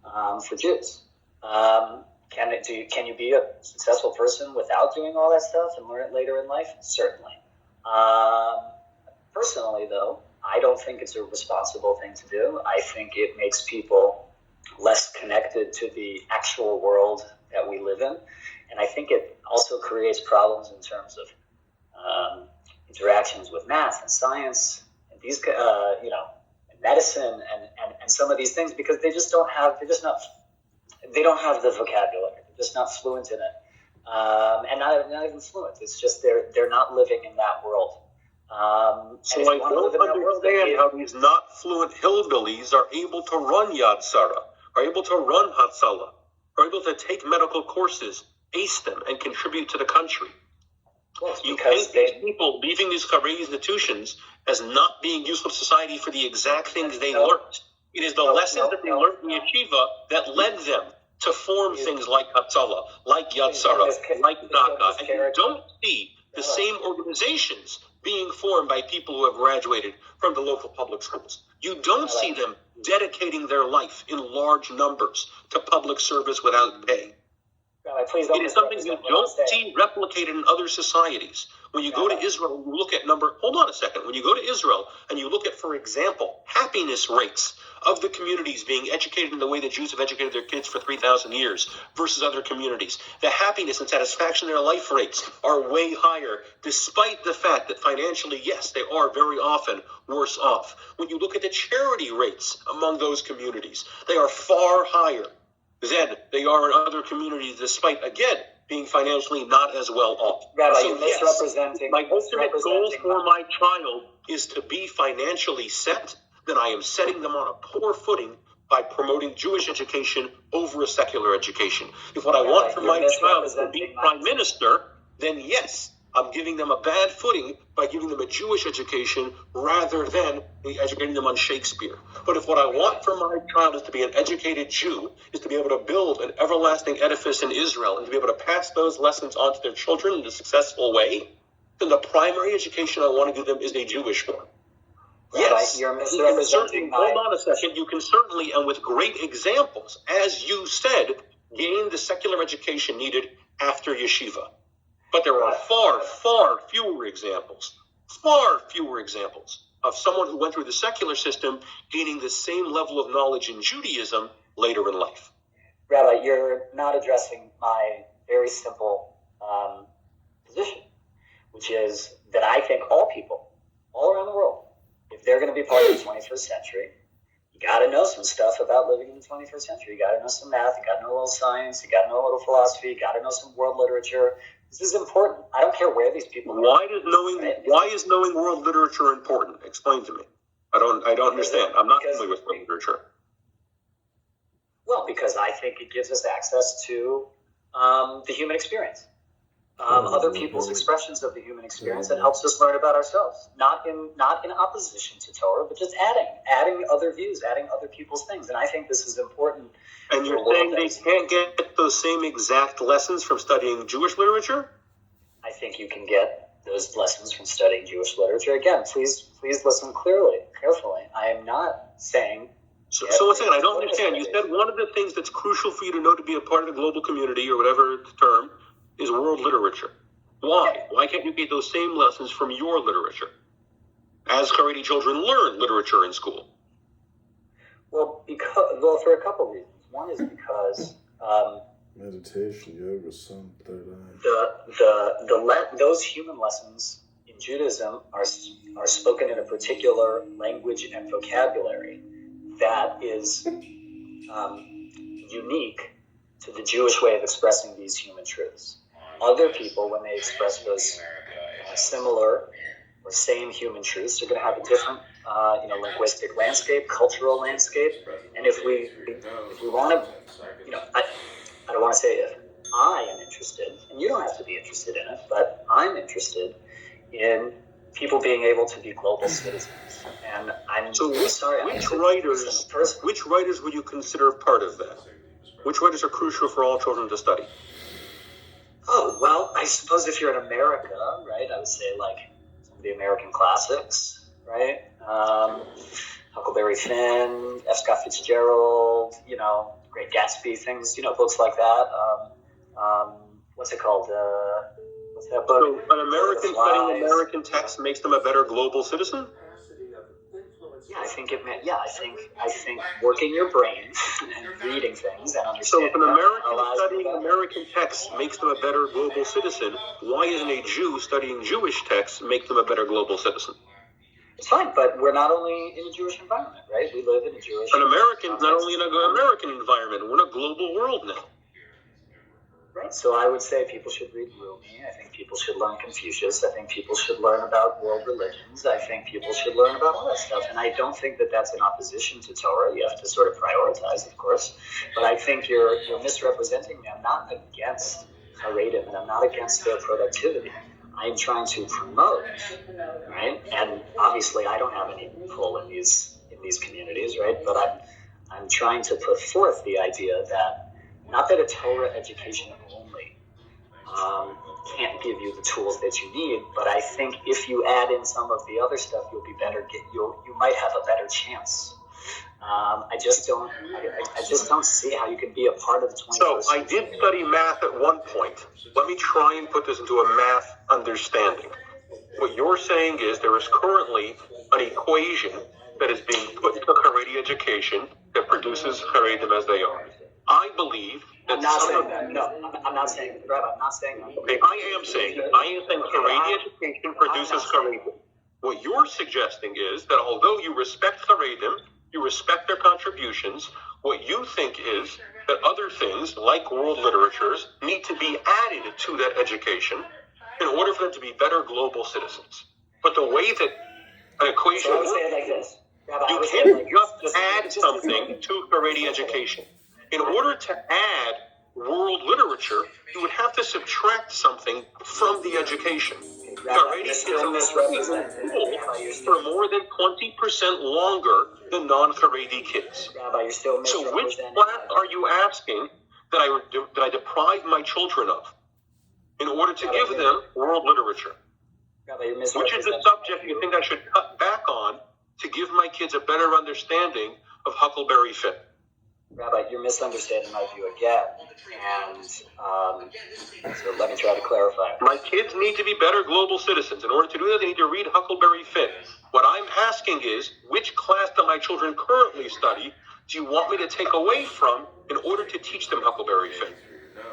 for Jews. Can you be a successful person without doing all that stuff and learn it later in life? Certainly. Personally, though, I don't think it's a responsible thing to do. I think it makes people less connected to the actual world that we live in. And I think it also creates problems in terms of interactions with math and science and these, medicine and some of these things, because they don't have the vocabulary. They're just not fluent in it. And not even fluent. It's just they're not living in that world. So I don't understand how these not fluent hillbillies are able to run Yad Sarah, are able to run Hatzalah, are able to take medical courses, ace them, and contribute to the country. Well, you paint these people leaving these Haredi institutions as not being useful to society for the exact things they learned. It is the lessons that they learned in Yeshiva that led them to form things like Hatzalah, like Yad Sarah, like Zaka. And you don't see the same organizations being formed by people who have graduated from the local public schools. You don't see them dedicating their life in large numbers to public service without pay. It is something you don't see replicated in other societies, When you go to Israel, you look at hold on a second. When you go to Israel and you look at, for example, happiness rates of the communities being educated in the way that Jews have educated their kids for 3,000 years versus other communities, the happiness and satisfaction in their life rates are way higher, despite the fact that financially, yes, they are very often worse off. When you look at the charity rates among those communities, they are far higher than they are in other communities, despite, again, being financially not as well off. Rabbi, So you're misrepresenting. my ultimate goal for my child is to be financially set, then I am setting them on a poor footing by promoting Jewish education over a secular education. If what I want for my child is to be prime minister, then yes, I'm giving them a bad footing by giving them a Jewish education rather than educating them on Shakespeare. But if what I want for my child is to be an educated Jew, is to be able to build an everlasting edifice in Israel and to be able to pass those lessons on to their children in a successful way, then the primary education I want to give them is a Jewish one. Yes, you're misrepresenting hold on a second. You can certainly, and with great examples, as you said, gain the secular education needed after yeshiva. But there are far fewer examples of someone who went through the secular system gaining the same level of knowledge in Judaism later in life. Rabbi, you're not addressing my very simple position, which is that I think all people, all around the world, if they're going to be part of the 21st century, you got to know some stuff about living in the 21st century. You got to know some math. You got to know a little science. You got to know a little philosophy. You got to know some world literature. This is important. I don't care where these people are. Why is knowing world literature important? Explain to me. I don't understand. I'm not familiar with world literature. Well, because I think it gives us access to the human experience. Other people's expressions of the human experience, that helps us learn about ourselves. Not in opposition to Torah, but just adding other views, adding other people's things. And I think this is important. And you're saying they can't get those same exact lessons from studying Jewish literature? I think you can get those lessons from studying Jewish literature. Again, please listen carefully. I am not saying. So once again, I don't understand. You said one of the things that's crucial for you to know to be a part of the global community, or whatever the term, is world literature. Why? Why can't you get those same lessons from your literature? As Haredi children learn literature in school. Well, for a couple reasons. One is because meditation, yoga, some third eye. Those human lessons in Judaism are spoken in a particular language and vocabulary that is unique to the Jewish way of expressing these human truths. Other people, when they express those similar or same human truths, are going to have a different, linguistic landscape, cultural landscape. And if we want to, I don't want to say if I am interested, and you don't have to be interested in it, but I'm interested in people being able to be global citizens. And I'm which writers would you consider part of that? Which writers are crucial for all children to study? Oh, well, I suppose if you're in America, right, I would say like some of the American classics, right? Huckleberry Finn, F. Scott Fitzgerald, Great Gatsby, things, books like that. What's it called? What's that book? So an American studying American text makes them a better global citizen? Yeah, I think working your brain and reading things and understanding. So if an American studying American texts makes them a better global citizen, why isn't a Jew studying Jewish texts make them a better global citizen? It's fine, but we're not only in a Jewish environment, right? We live in a Jewish An American's not only in an American environment, we're in a global world now. Right, so I would say people should read Rumi. I think people should learn Confucius. I think people should learn about world religions. I think people should learn about all that stuff. And I don't think that that's in opposition to Torah. You have to sort of prioritize, of course. But I think you're misrepresenting me. I'm not against Haredim, and I'm not against their productivity. I'm trying to promote, right? And obviously, I don't have any pull in these communities, right? But I'm trying to put forth the idea that not that a Torah education only can't give you the tools that you need, but I think if you add in some of the other stuff, you'll be better. You might have a better chance I just don't see how you could be a part of the 21st So century. I did study math at one point. Let me try and put this into a math understanding. What you're saying is there is currently an equation that is being put into Haredi education that produces Haredim as they are. I believe that I'm not saying that. No, I'm not saying that. Rabbi, I'm not saying that. Okay, I am saying Haredi education produces Haredim. What you're suggesting is that although you respect Haredim, you respect their contributions, what you think is that other things, like world literatures, need to be added to that education in order for them to be better global citizens. But the way that an equation So I would say it like this. Rabbi, you can't just add something to Haredi education. In order to add world literature, you would have to subtract something from the education. Haredi is for more than 20% longer than non-Haredi kids. Rabbi, you're still So which class are you asking that I deprive my children of in order to give them world literature? Rabbi, you're Which is the subject you think I should cut back on to give my kids a better understanding of Huckleberry Finn? Rabbi, you're misunderstanding my view again, and so let me try to clarify. My kids need to be better global citizens. In order to do that, they need to read Huckleberry Finn. What I'm asking is, which class that my children currently study do you want me to take away from in order to teach them Huckleberry Finn?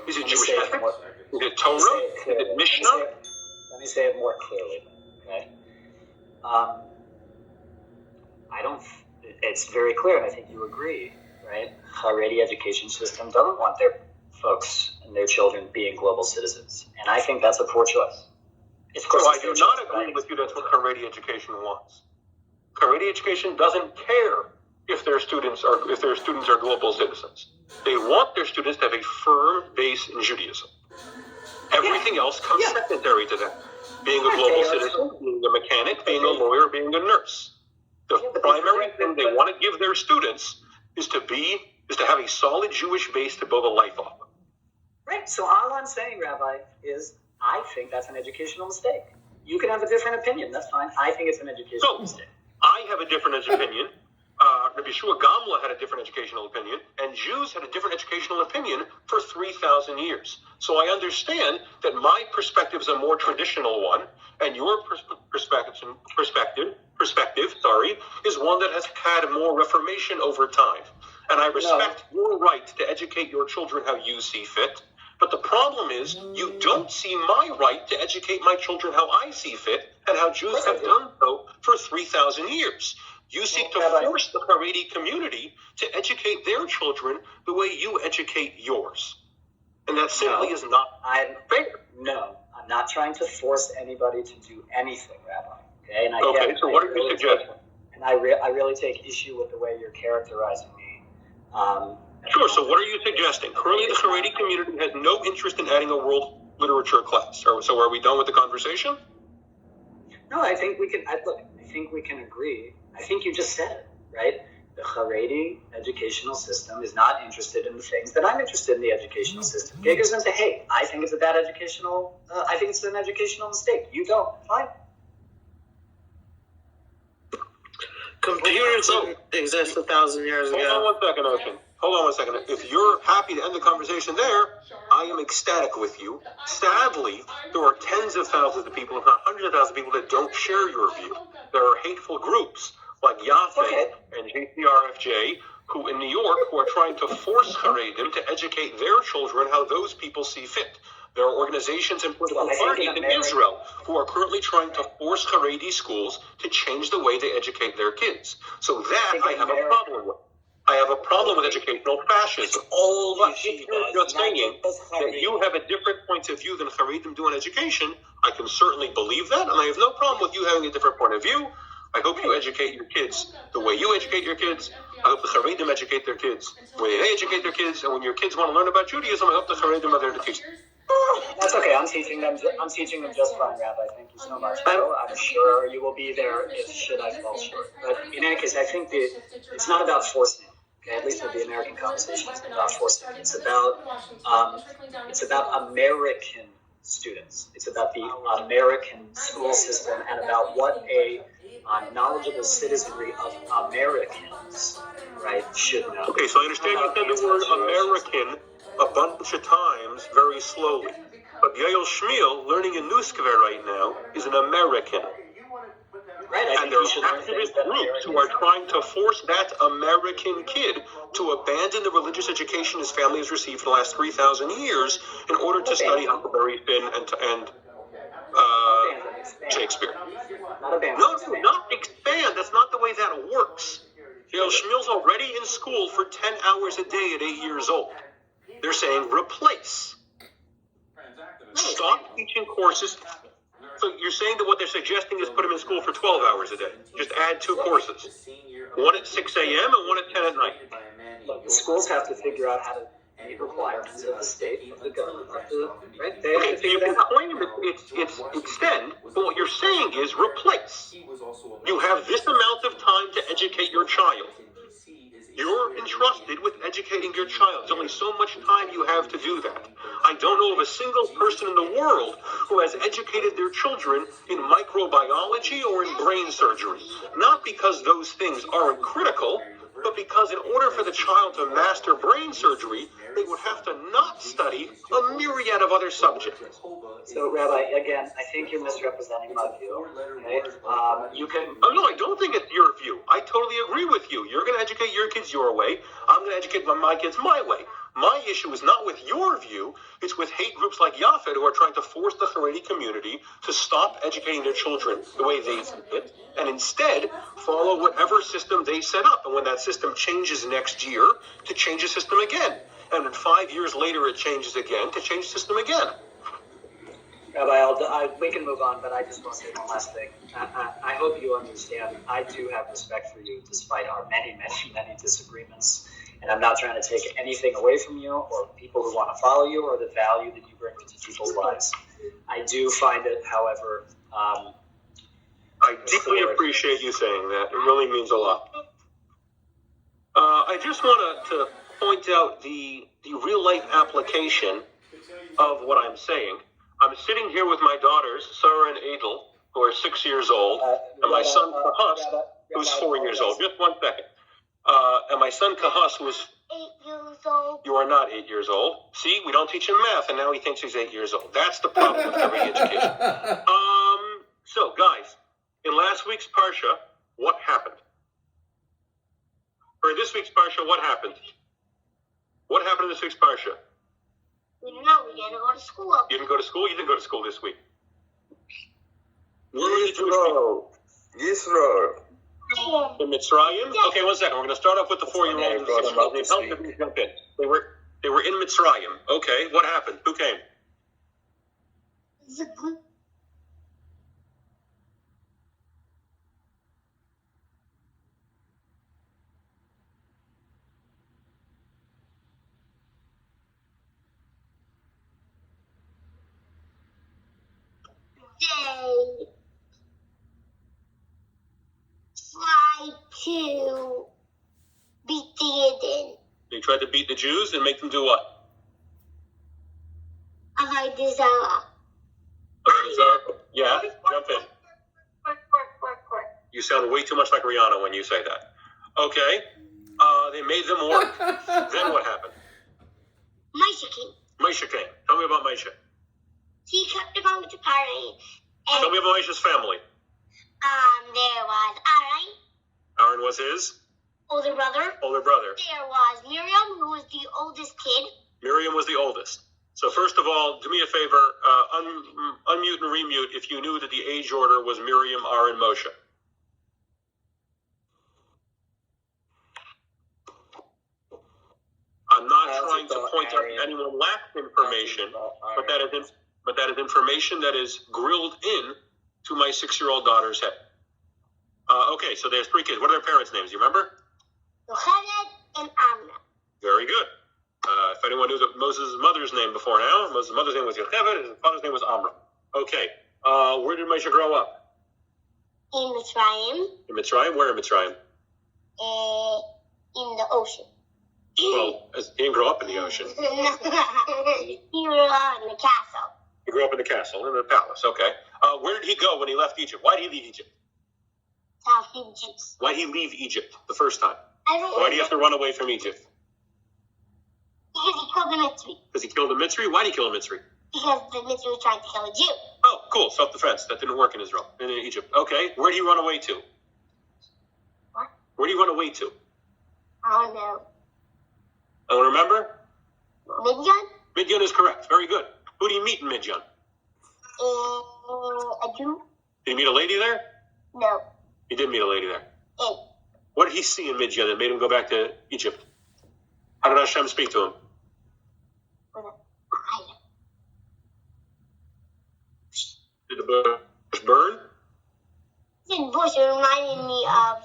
Is it Jewish ethics? Is it Torah? Is it Mishnah? Let me say it more clearly, okay? I don't. It's very clear, and I think you agree, right? Haredi education system doesn't want their folks and their children being global citizens, and I think that's a poor choice. So I do not agree with you. That's what Haredi education wants. Haredi education doesn't care if their students are global citizens. They want their students to have a firm base in Judaism. Everything else comes secondary to that. Being a global citizen, being a mechanic, being a lawyer, being a nurse. The primary thing they want to give their students is to have a solid Jewish base to build a life off. Right. So all I'm saying, Rabbi, is I think that's an educational mistake. You can have a different opinion. That's fine. I think it's an educational mistake. I have a different opinion. Rabbi Yeshua Gamla had a different educational opinion, and Jews had a different educational opinion for 3,000 years. So I understand that my perspective is a more traditional one, and your perspective, is one that has had more reformation over time. And I respect your right to educate your children how you see fit. But the problem is, you don't see my right to educate my children how I see fit, and how Jews have done so for 3,000 years. You seek to force the Haredi community to educate their children the way you educate yours. And that simply is not fair. No, I'm not trying to force anybody to do anything, Rabbi. Okay, and so what are you suggesting? And I really take issue with the way you're characterizing me. Sure, so what are you suggesting? Currently, the Haredi community has no interest in adding a world literature class. So are we done with the conversation? No, I think we can. I think we can agree. I think you just said it, right? The Haredi educational system is not interested in the things that I'm interested in the educational system. It goes into, hey, I think it's a bad educational. I think it's an educational mistake. You don't. Fine. Computers didn't exist 1,000 years ago. Hold on one second, Ocean. Hold on one second. If you're happy to end the conversation there, I am ecstatic with you. Sadly, there are tens of thousands of people, if not hundreds of thousands of people, that don't share your view. There are hateful groups like Yafet and JCRFJ who in New York who are trying to force Haredim to educate their children how those people see fit. There are organizations and political parties in Israel who are currently trying to force Haredi schools to change the way they educate their kids. So that I have a problem with. I have a problem with educational fascism. But if you're just saying that you have a different point of view than Haredim do in education, I can certainly believe that, and I have no problem with you having a different point of view. I hope you educate your kids the way you educate your kids. I hope the Haredim educate their kids the way they educate their kids, and when your kids want to learn about Judaism, I hope the Haredim are there to teach them. That's okay. I'm teaching them just fine, Rabbi. Thank you so much. I'm sure you will be there if should I fall short. But in any case, I think that it's not about forcing. Okay, at least with the American conversation, it's about forcing. It's about American students. It's about the American school system and about what a knowledgeable citizenry of Americans, right, should know. Okay, so I understand you said the word American a bunch of times very slowly. But Yael Shmuel, learning in Nuskve right now, is an American. Right, and there are activist groups who are trying to force that American kid to abandon the religious education his family has received for the last 3,000 years in order to study Huckleberry Finn and Shakespeare. No, not expand. That's not the way that works. Yael Shmuel's already in school for 10 hours a day at 8 years old. They're saying replace. Stop teaching courses. So you're saying that what they're suggesting is put him in school for 12 hours a day. Just add 2 courses. One at 6 a.m. and one at 10 at night. Look, the schools have to figure out how to meet requirements of the state, of the government, right? Okay, so you can claim it's extend, but what you're saying is replace. You have this amount of time to educate your child. You're entrusted with educating your child. There's only so much time you have to do that. I don't know of a single person in the world who has educated their children in microbiology or in brain surgery. Not because those things aren't critical, but because in order for the child to master brain surgery, they would have to not study a myriad of other subjects. So, Rabbi, again, I think you're misrepresenting my view. Okay? You can. Oh, no, I don't think it's your view. I totally agree with you. You're going to educate your kids your way. I'm going to educate my kids my way. My issue is not with your view. It's with hate groups like Yafet who are trying to force the Haredi community to stop educating their children the way they see it and instead follow whatever system they set up. And when that system changes next year, to change the system again. And then 5 years later, it changes again to change the system again. Rabbi, we can move on, but I just want to say one last thing. I hope you understand. I do have respect for you, despite our many, many, many disagreements. And I'm not trying to take anything away from you or people who want to follow you or the value that you bring to people's lives. I do find it, however... I deeply appreciate you saying that. It really means a lot. I just want to point out the real-life application of what I'm saying. I'm sitting here with my daughters, Sarah and Adel, who are 6 years old, and my son, Kahas, who's 4 years old. Just 1 second. And my son, Kahas, who is 8 years old. You are not 8 years old. See, we don't teach him math, and now he thinks he's 8 years old. That's the problem with every education. So, guys, in last week's Parsha, what happened? Or this week's Parsha, what happened? What happened in this week's Parsha? We didn't go to school. You didn't go to school? You didn't go to school this week. Where were the Jewish people? Yisro. In Mitzrayim? Okay, 1 second. We're going to start off with the 4-year-old and the 6-year-old. Jump in. They were in Mitzrayim. Okay, what happened? Who came? They tried to beat the Yidden. They tried to beat the Jews and make them do what? Avodah Zarah. Yeah, jump in. You sound way too much like Rihanna when you say that. Okay, they made them work. Then what happened? Moshe came. Tell me about Moshe. He kept going to party. Tell me about Moshe's family. There was Aaron. Aaron was his? Older brother. There was Miriam, who was the oldest kid. Miriam was the oldest. So first of all, do me a favor, unmute and remute if you knew that the age order was Miriam, Aaron, Moshe. I'm not trying to point out that anyone lacks information, but that is information that is grilled in to my 6-year-old daughter's head. Okay, so there's 3 kids. What are their parents' names? You remember? Yocheved and Amna. Very good. If anyone knew that Moses' mother's name before now, Moses' mother's name was Yocheved, his father's name was Amram. Okay, where did Moshe grow up? In Mitzrayim. In Mitzrayim? Where in Mitzrayim? In the ocean. Well, he didn't grow up in the ocean. He grew up in the castle. He grew up in the castle, in the palace, okay. Where did he go when he left Egypt? Why did he leave Egypt? Jews. Why'd he leave Egypt the first time? I don't know. Why do you have to run away from Egypt? Because he killed the Mitzri. Because he killed a Mitzri? Why did he kill a Mitzri? Because the Mitzri was trying to kill a Jew. Oh, cool. Self-defense. That didn't work in Israel, in Egypt. Okay. Where did he run away to? What? Where did he run away to? I don't know. I don't remember. Midian? Midian is correct. Very good. Who did he meet in Midian? A Jew? Did he meet a lady there? No. He did meet a lady there. A. What did he see in Midian that made him go back to Egypt? How did Hashem speak to him? Did the bush burn? The bush reminded me of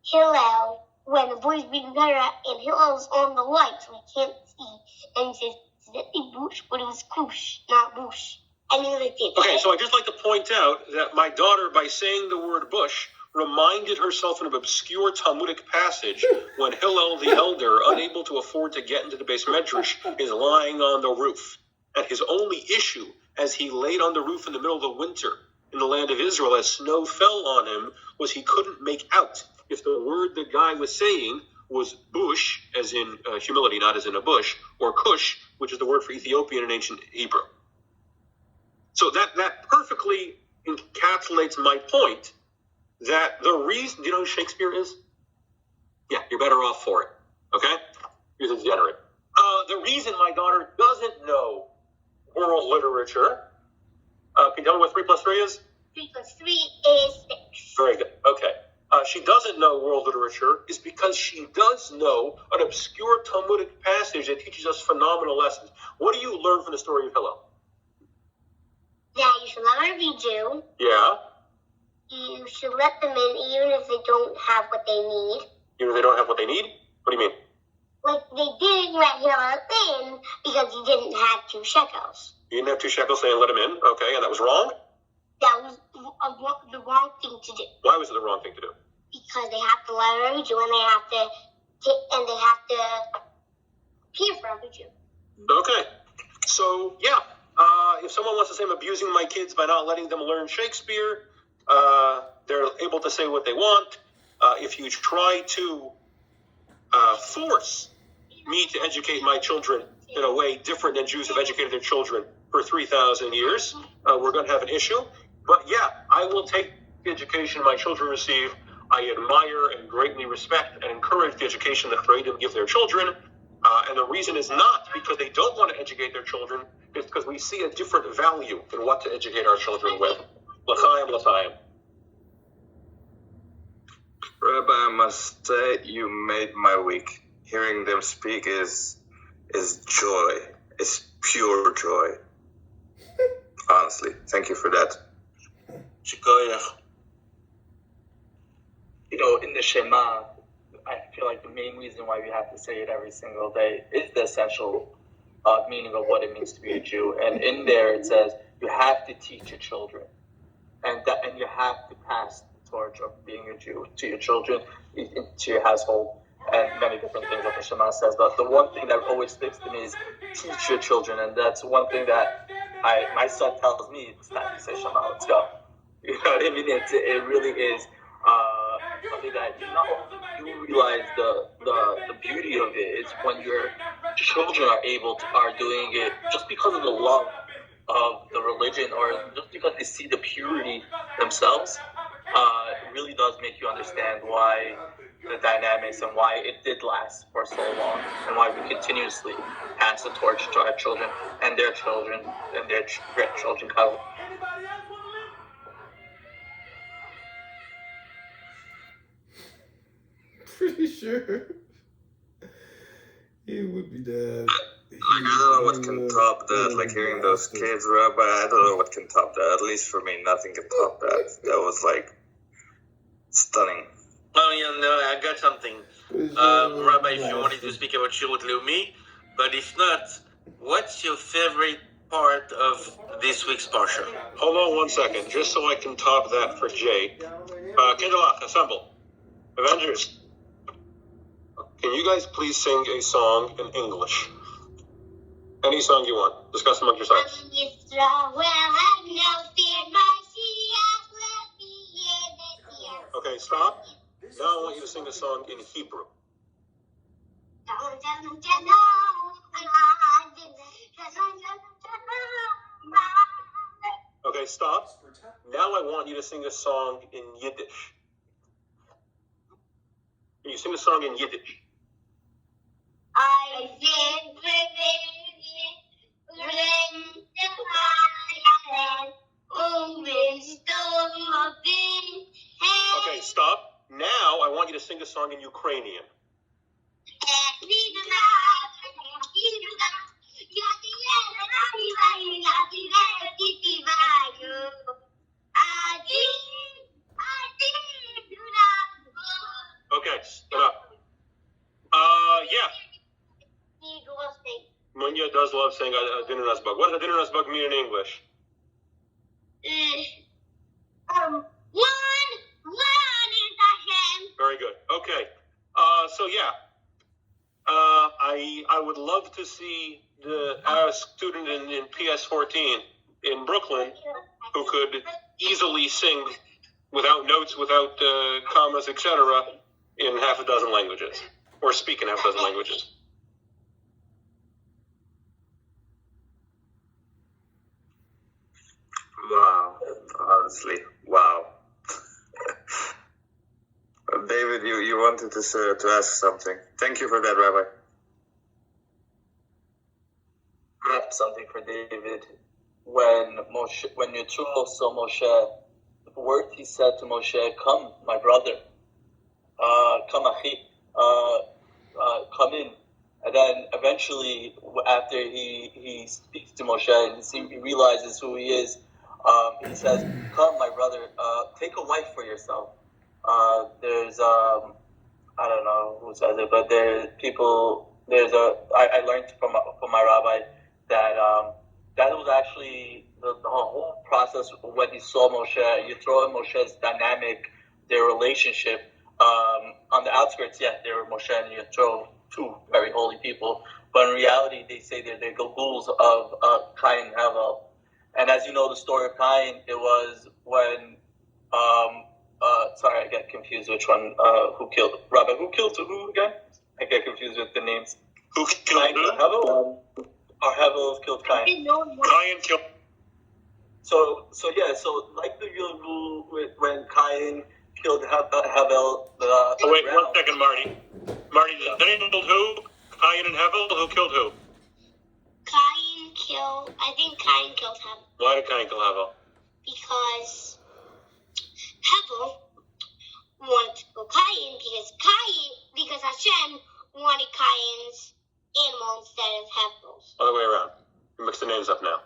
Hillel when the boy's being Torah and Hillel's on the light so he can't see. And he says, "Is that the bush?" But it was kush, not bush. And he looked at Okay, so I'd just like to point out that my daughter, by saying the word bush, reminded herself of an obscure Talmudic passage when Hillel the elder, unable to afford to get into the base medrash, is lying on the roof. And his only issue, as he laid on the roof in the middle of the winter in the land of Israel as snow fell on him, was he couldn't make out if the word the guy was saying was bush, as in humility, not as in a bush, or kush, which is the word for Ethiopian in ancient Hebrew. So that perfectly encapsulates my point that the reason, do you know who Shakespeare is? Yeah, you're better off for it, okay? He's a degenerate. The reason my daughter doesn't know world literature, can you tell me what 3 plus 3 is? 3 plus 3 is 6. Very good, okay. She doesn't know world literature is because she does know an obscure Talmudic passage that teaches us phenomenal lessons. What do you learn from the story of Hillel? That you should love every Jew. Yeah. You should let them in even if they don't have what they need. Even if they don't have what they need? What do you mean? Like, they didn't let Hillel in because he didn't have 2 shekels. You didn't have 2 shekels, so you let him in. Okay, and that was wrong? That was the wrong thing to do. Why was it the wrong thing to do? Because they have to love every Jew and they have to care for every Jew. Okay. So, yeah. If someone wants to say I'm abusing my kids by not letting them learn Shakespeare, they're able to say what they want. If you try to force me to educate my children in a way different than Jews have educated their children for 3,000 years, we're going to have an issue. But yeah, I will take the education my children receive. I admire and greatly respect and encourage the education that Haredim give their children. And the reason is not because they don't want to educate their children, it's because we see a different value in what to educate our children with. L'chaim, l'chaim. Rabbi, I must say you made my week. Hearing them speak is joy. It's pure joy. Honestly, thank you for that. You know, in the Shema, I feel like the main reason why we have to say it every single day is the essential meaning of what it means to be a Jew. And in there it says you have to teach your children, and you have to pass the torch of being a Jew to your children, to your household, and many different things that the Shema says. But the one thing that always sticks to me is teach your children, and that's one thing that my son tells me. It's time to say Shema. Let's go. You know what I mean? It really is. Something that you realize the beauty of it is when your children are doing it just because of the love of the religion or just because they see the purity themselves. It really does make you understand why the dynamics and why it did last for so long and why we continuously pass the torch to our children and their children and their grandchildren. Pretty sure he would be dead. I don't know what can top that. Like hearing those kids, Rabbi, I don't know what can top that. At least for me, nothing can top that. That was like stunning. Oh yeah, no, I got something. Rabbi, if you wanted to speak about Shirut Leumi, but if not, what's your favorite part of this week's Parsha? Hold on 1 second, just so I can top that for Jay. Kendalach, assemble. Avengers. Can you guys please sing a song in English? Any song you want. Discuss among yourselves. Okay, stop. Now I want you to sing a song in Hebrew. Okay, stop. Now I want you to sing a song in Yiddish. Can you sing a song in Yiddish? Okay, stop. Now I want you to sing a song in Ukrainian. Okay, stop. Yeah. Munya does love saying Adinu Nasbug. What does Adinu Nasbug mean in English? Very good. Okay. So yeah. I would love to see our student in PS14 in Brooklyn who could easily sing without notes, without commas, etc., in half a dozen languages, or speak in half a dozen languages. Wow, honestly, wow. David, you wanted to ask something. Thank you for that, Rabbi. I have something for David. When Yitro saw Moshe, the word he said to Moshe, "Come, my brother, come, Achi, come in." And then eventually, after he speaks to Moshe and he realizes who he is, he says, "Come, my brother, take a wife for yourself." There's I don't know who says it, but I learned from my rabbi that that was actually the whole process when he saw Moshe, Yitro and Moshe's dynamic, their relationship. On the outskirts, yeah, they were Moshe and Yitro, two very holy people, but in reality, they say they're the Gilguls of Cain and Hevel. And as you know, the story of Cain, it was when sorry, I get confused which one, who killed, Rabbi, who killed who again? I get confused with the names. Who killed Cain, who? Hevel? Or Hevel killed Cain? Cain killed. So like the Gilgul when Cain killed Hevel. Wait, 1 second, Marty. Marty, they killed who? Cain and Hevel? Who killed who? I think Cain killed Hevel. Why did Cain kill Hevel? Because Hevel wanted to kill Cain because Hashem wanted Cain's animal instead of Hevel's. Other way around. You mix the names up now.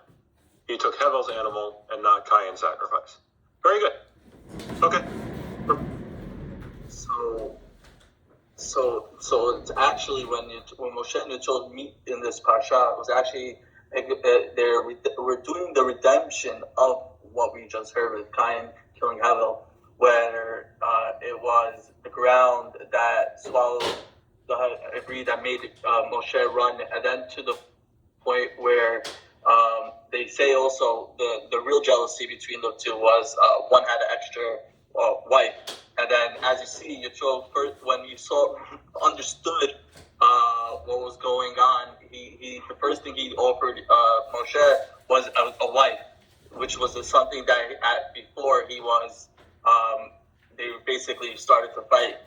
He took Hevel's animal and not Cain's sacrifice. Very good. Okay. So it's actually when Moshe and Yitro meet in this parsha, it was actually we're doing the redemption of what we just heard with Cain killing Hevel, where it was the ground that swallowed the breed that made Moshe run, and then to the point where they say also the real jealousy between the two was one had an extra wife, and then as you see, Yitro first when you understood what was going on, he the first thing he offered Moshe was a wife, which was something that before he was they basically started to fight.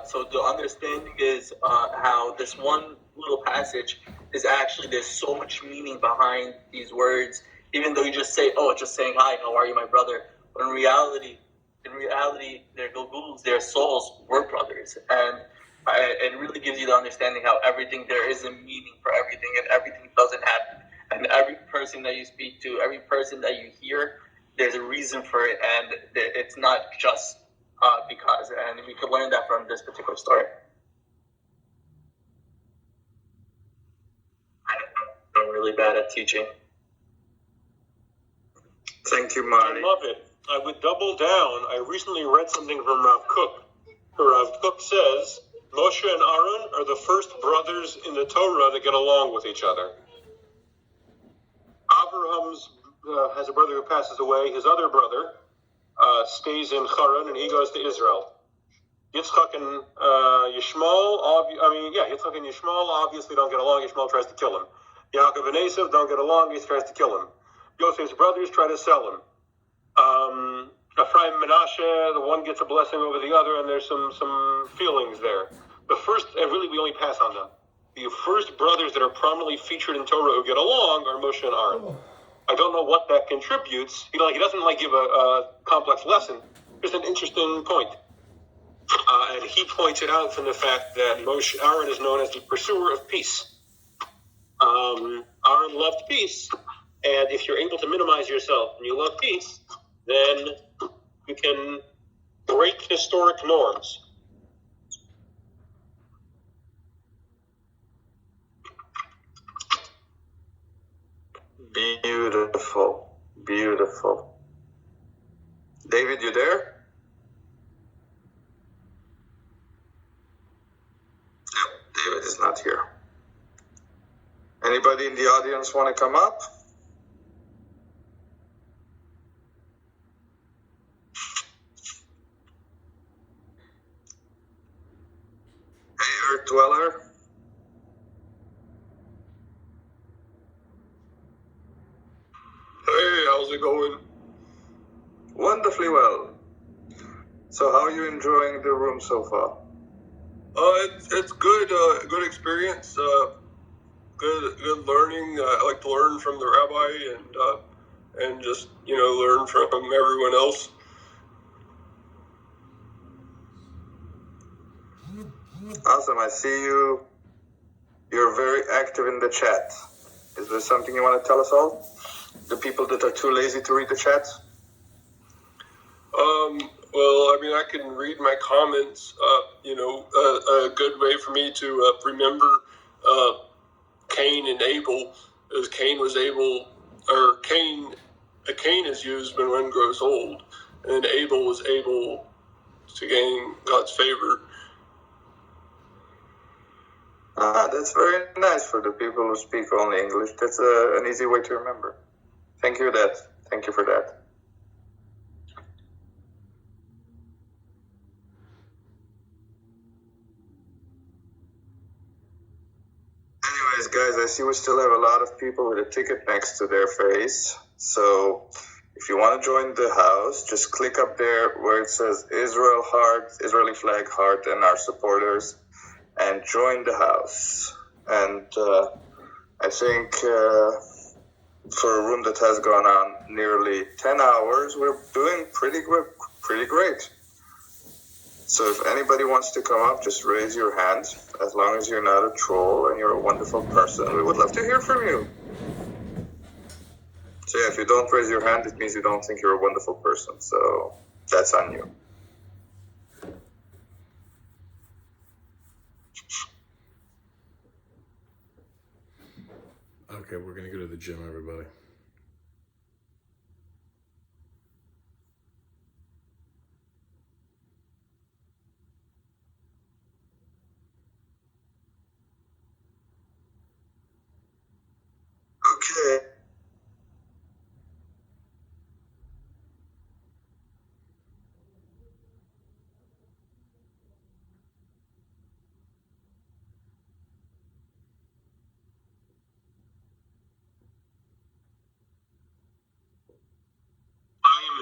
So the understanding is how this one little passage is actually, there's so much meaning behind these words, even though you just say, oh, it's just saying, hi, how are you, my brother? But in reality, their Gilguls, their souls were brothers. And it really gives you the understanding how everything, there is a meaning for everything, and everything doesn't happen. And every person that you speak to, every person that you hear, there's a reason for it, and it's not just because. And we could learn that from this particular story. I'm really bad at teaching. Thank you, Marty. I love it. I would double down. I recently read something from Rav Kook. Rav Kook says Moshe and Aaron are the first brothers in the Torah to get along with each other. Abraham's has a brother who passes away. His other brother stays in Haran and he goes to Israel. Yitzchak and Yishmael, Yitzchak and Yishmael obviously don't get along. Yishmael tries to kill him. Yaakov and Esav don't get along. He tries to kill him. Yosef's brothers try to sell him. Ephraim and Menashe, the one gets a blessing over the other, and there's some feelings there. The first, and really we only pass on them. The first brothers that are prominently featured in Torah who get along are Moshe and Aaron. I don't know what that contributes. He doesn't give a complex lesson. Just an interesting point. And he points it out from the fact that Aaron is known as the pursuer of peace. Aaron loved peace, and if you're able to minimize yourself and you love peace, then you can break historic norms. Beautiful, beautiful. David, you there? No, David is not here. Anybody in the audience want to come up? Hey, Earth Dweller. Hey, how's it going? Wonderfully well. So how are you enjoying the room so far? It's good. Good experience. Good learning. I like to learn from the rabbi and just learn from everyone else. Awesome. I see you. You're very active in the chat. Is there something you want to tell us all? The people that are too lazy to read the chat? Well, I can read my comments. A good way for me to remember Cain and Abel is Cain is used when one grows old, and Abel was able to gain God's favor. That's very nice for the people who speak only English. That's an easy way to remember. Thank you for that. Anyways, guys, I see we still have a lot of people with a ticket next to their face. So if you want to join the house, just click up there where it says Israel Heart, Israeli flag heart, and our supporters, and join the house. And I think for a room that has gone on nearly 10 hours, we're doing pretty great. So if anybody wants to come up, just raise your hand. As long as you're not a troll and you're a wonderful person, we would love to hear from you. So yeah, if you don't raise your hand, it means you don't think you're a wonderful person. So that's on you. Okay, we're gonna go to the gym, everybody. Okay.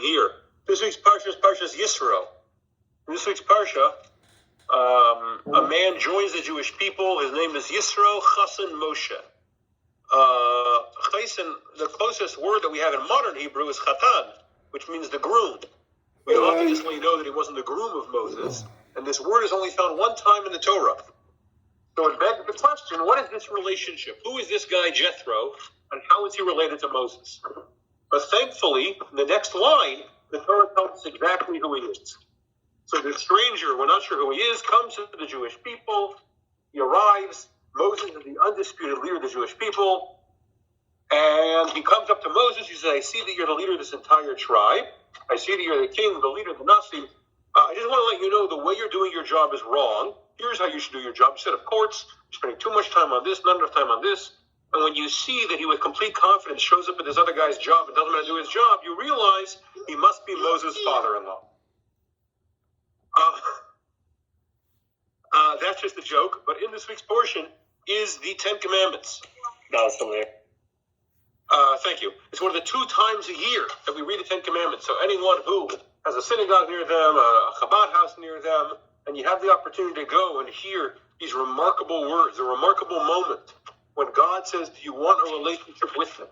Here. This week's Parsha is Parshas Yisro. In this week's Parsha, a man joins the Jewish people. His name is Yisro Chassan Moshe. Chassan, the closest word that we have in modern Hebrew is Chatan, which means the groom. We obviously know that he wasn't the groom of Moses, and this word is only found one time in the Torah. So it begs the question, what is this relationship? Who is this guy Jethro, and how is he related to Moses? But thankfully, in the next line, the Torah tells us exactly who he is. So the stranger, we're not sure who he is, comes to the Jewish people. He arrives. Moses is the undisputed leader of the Jewish people. And he comes up to Moses. He says, I see that you're the leader of this entire tribe. I see that you're the king, the leader of the Nasi. I just want to let you know the way you're doing your job is wrong. Here's how you should do your job. Instead of courts, you're spending too much time on this, not enough time on this. And when you see that he with complete confidence shows up at this other guy's job and doesn't want to do his job, you realize He must be Moses' father-in-law. That's just a joke, but in this week's portion is the Ten Commandments. That was hilarious. Thank you. It's one of the 2 times a year that we read the Ten Commandments. So anyone who has a synagogue near them, a Chabad house near them, and you have the opportunity to go and hear these remarkable words, a remarkable moment when God says, do you want a relationship with them?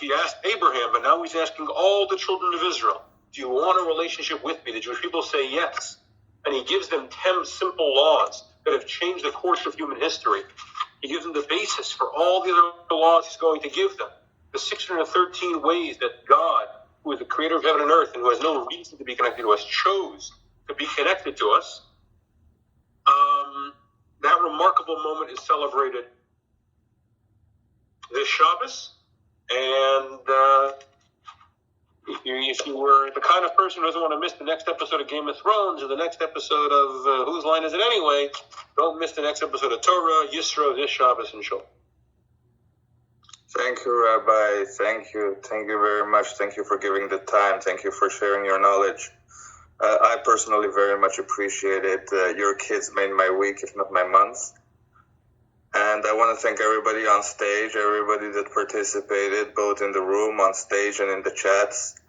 He asked Abraham, but now he's asking all the children of Israel, do you want a relationship with me? The Jewish people say yes. And he gives them 10 simple laws that have changed the course of human history. He gives them the basis for all the other laws he's going to give them. The 613 ways that God, who is the creator of heaven and earth and who has no reason to be connected to us, chose to be connected to us. That remarkable moment is celebrated this Shabbos. And if you were the kind of person who doesn't want to miss the next episode of Game of Thrones or the next episode of Whose Line Is It Anyway, don't miss the next episode of Torah, Yisro, this Shabbos, and Shul. Thank you, Rabbi. Thank you. Thank you very much. Thank you for giving the time. Thank you for sharing your knowledge. I personally very much appreciate it. Your kids made my week, if not my month. And I want to thank everybody on stage, everybody that participated, both in the room, on stage, and in the chats.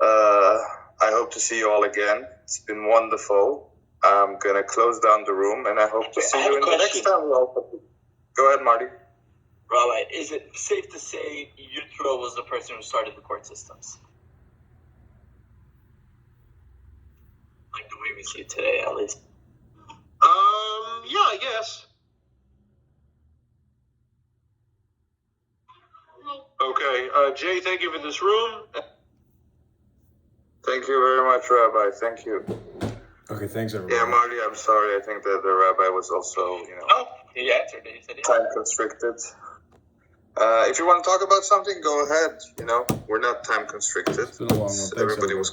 I hope to see you all again. It's been wonderful. I'm going to close down the room, and I hope to see you in the next time. Go ahead, Marty. Rabbi, is it safe to say Yitro was the person who started the court systems? Like the way we see it today, at least. Yeah, I guess. Okay, Jay, thank you for this room. Thank you very much, Rabbi. Thank you. Okay, thanks, everybody. Yeah, Marty, I'm sorry. I think that the Rabbi was also, Oh, he answered it. He said time constricted. If you want to talk about something, go ahead. We're not time constricted. It's been a long one. Thanks, Everybody everybody. was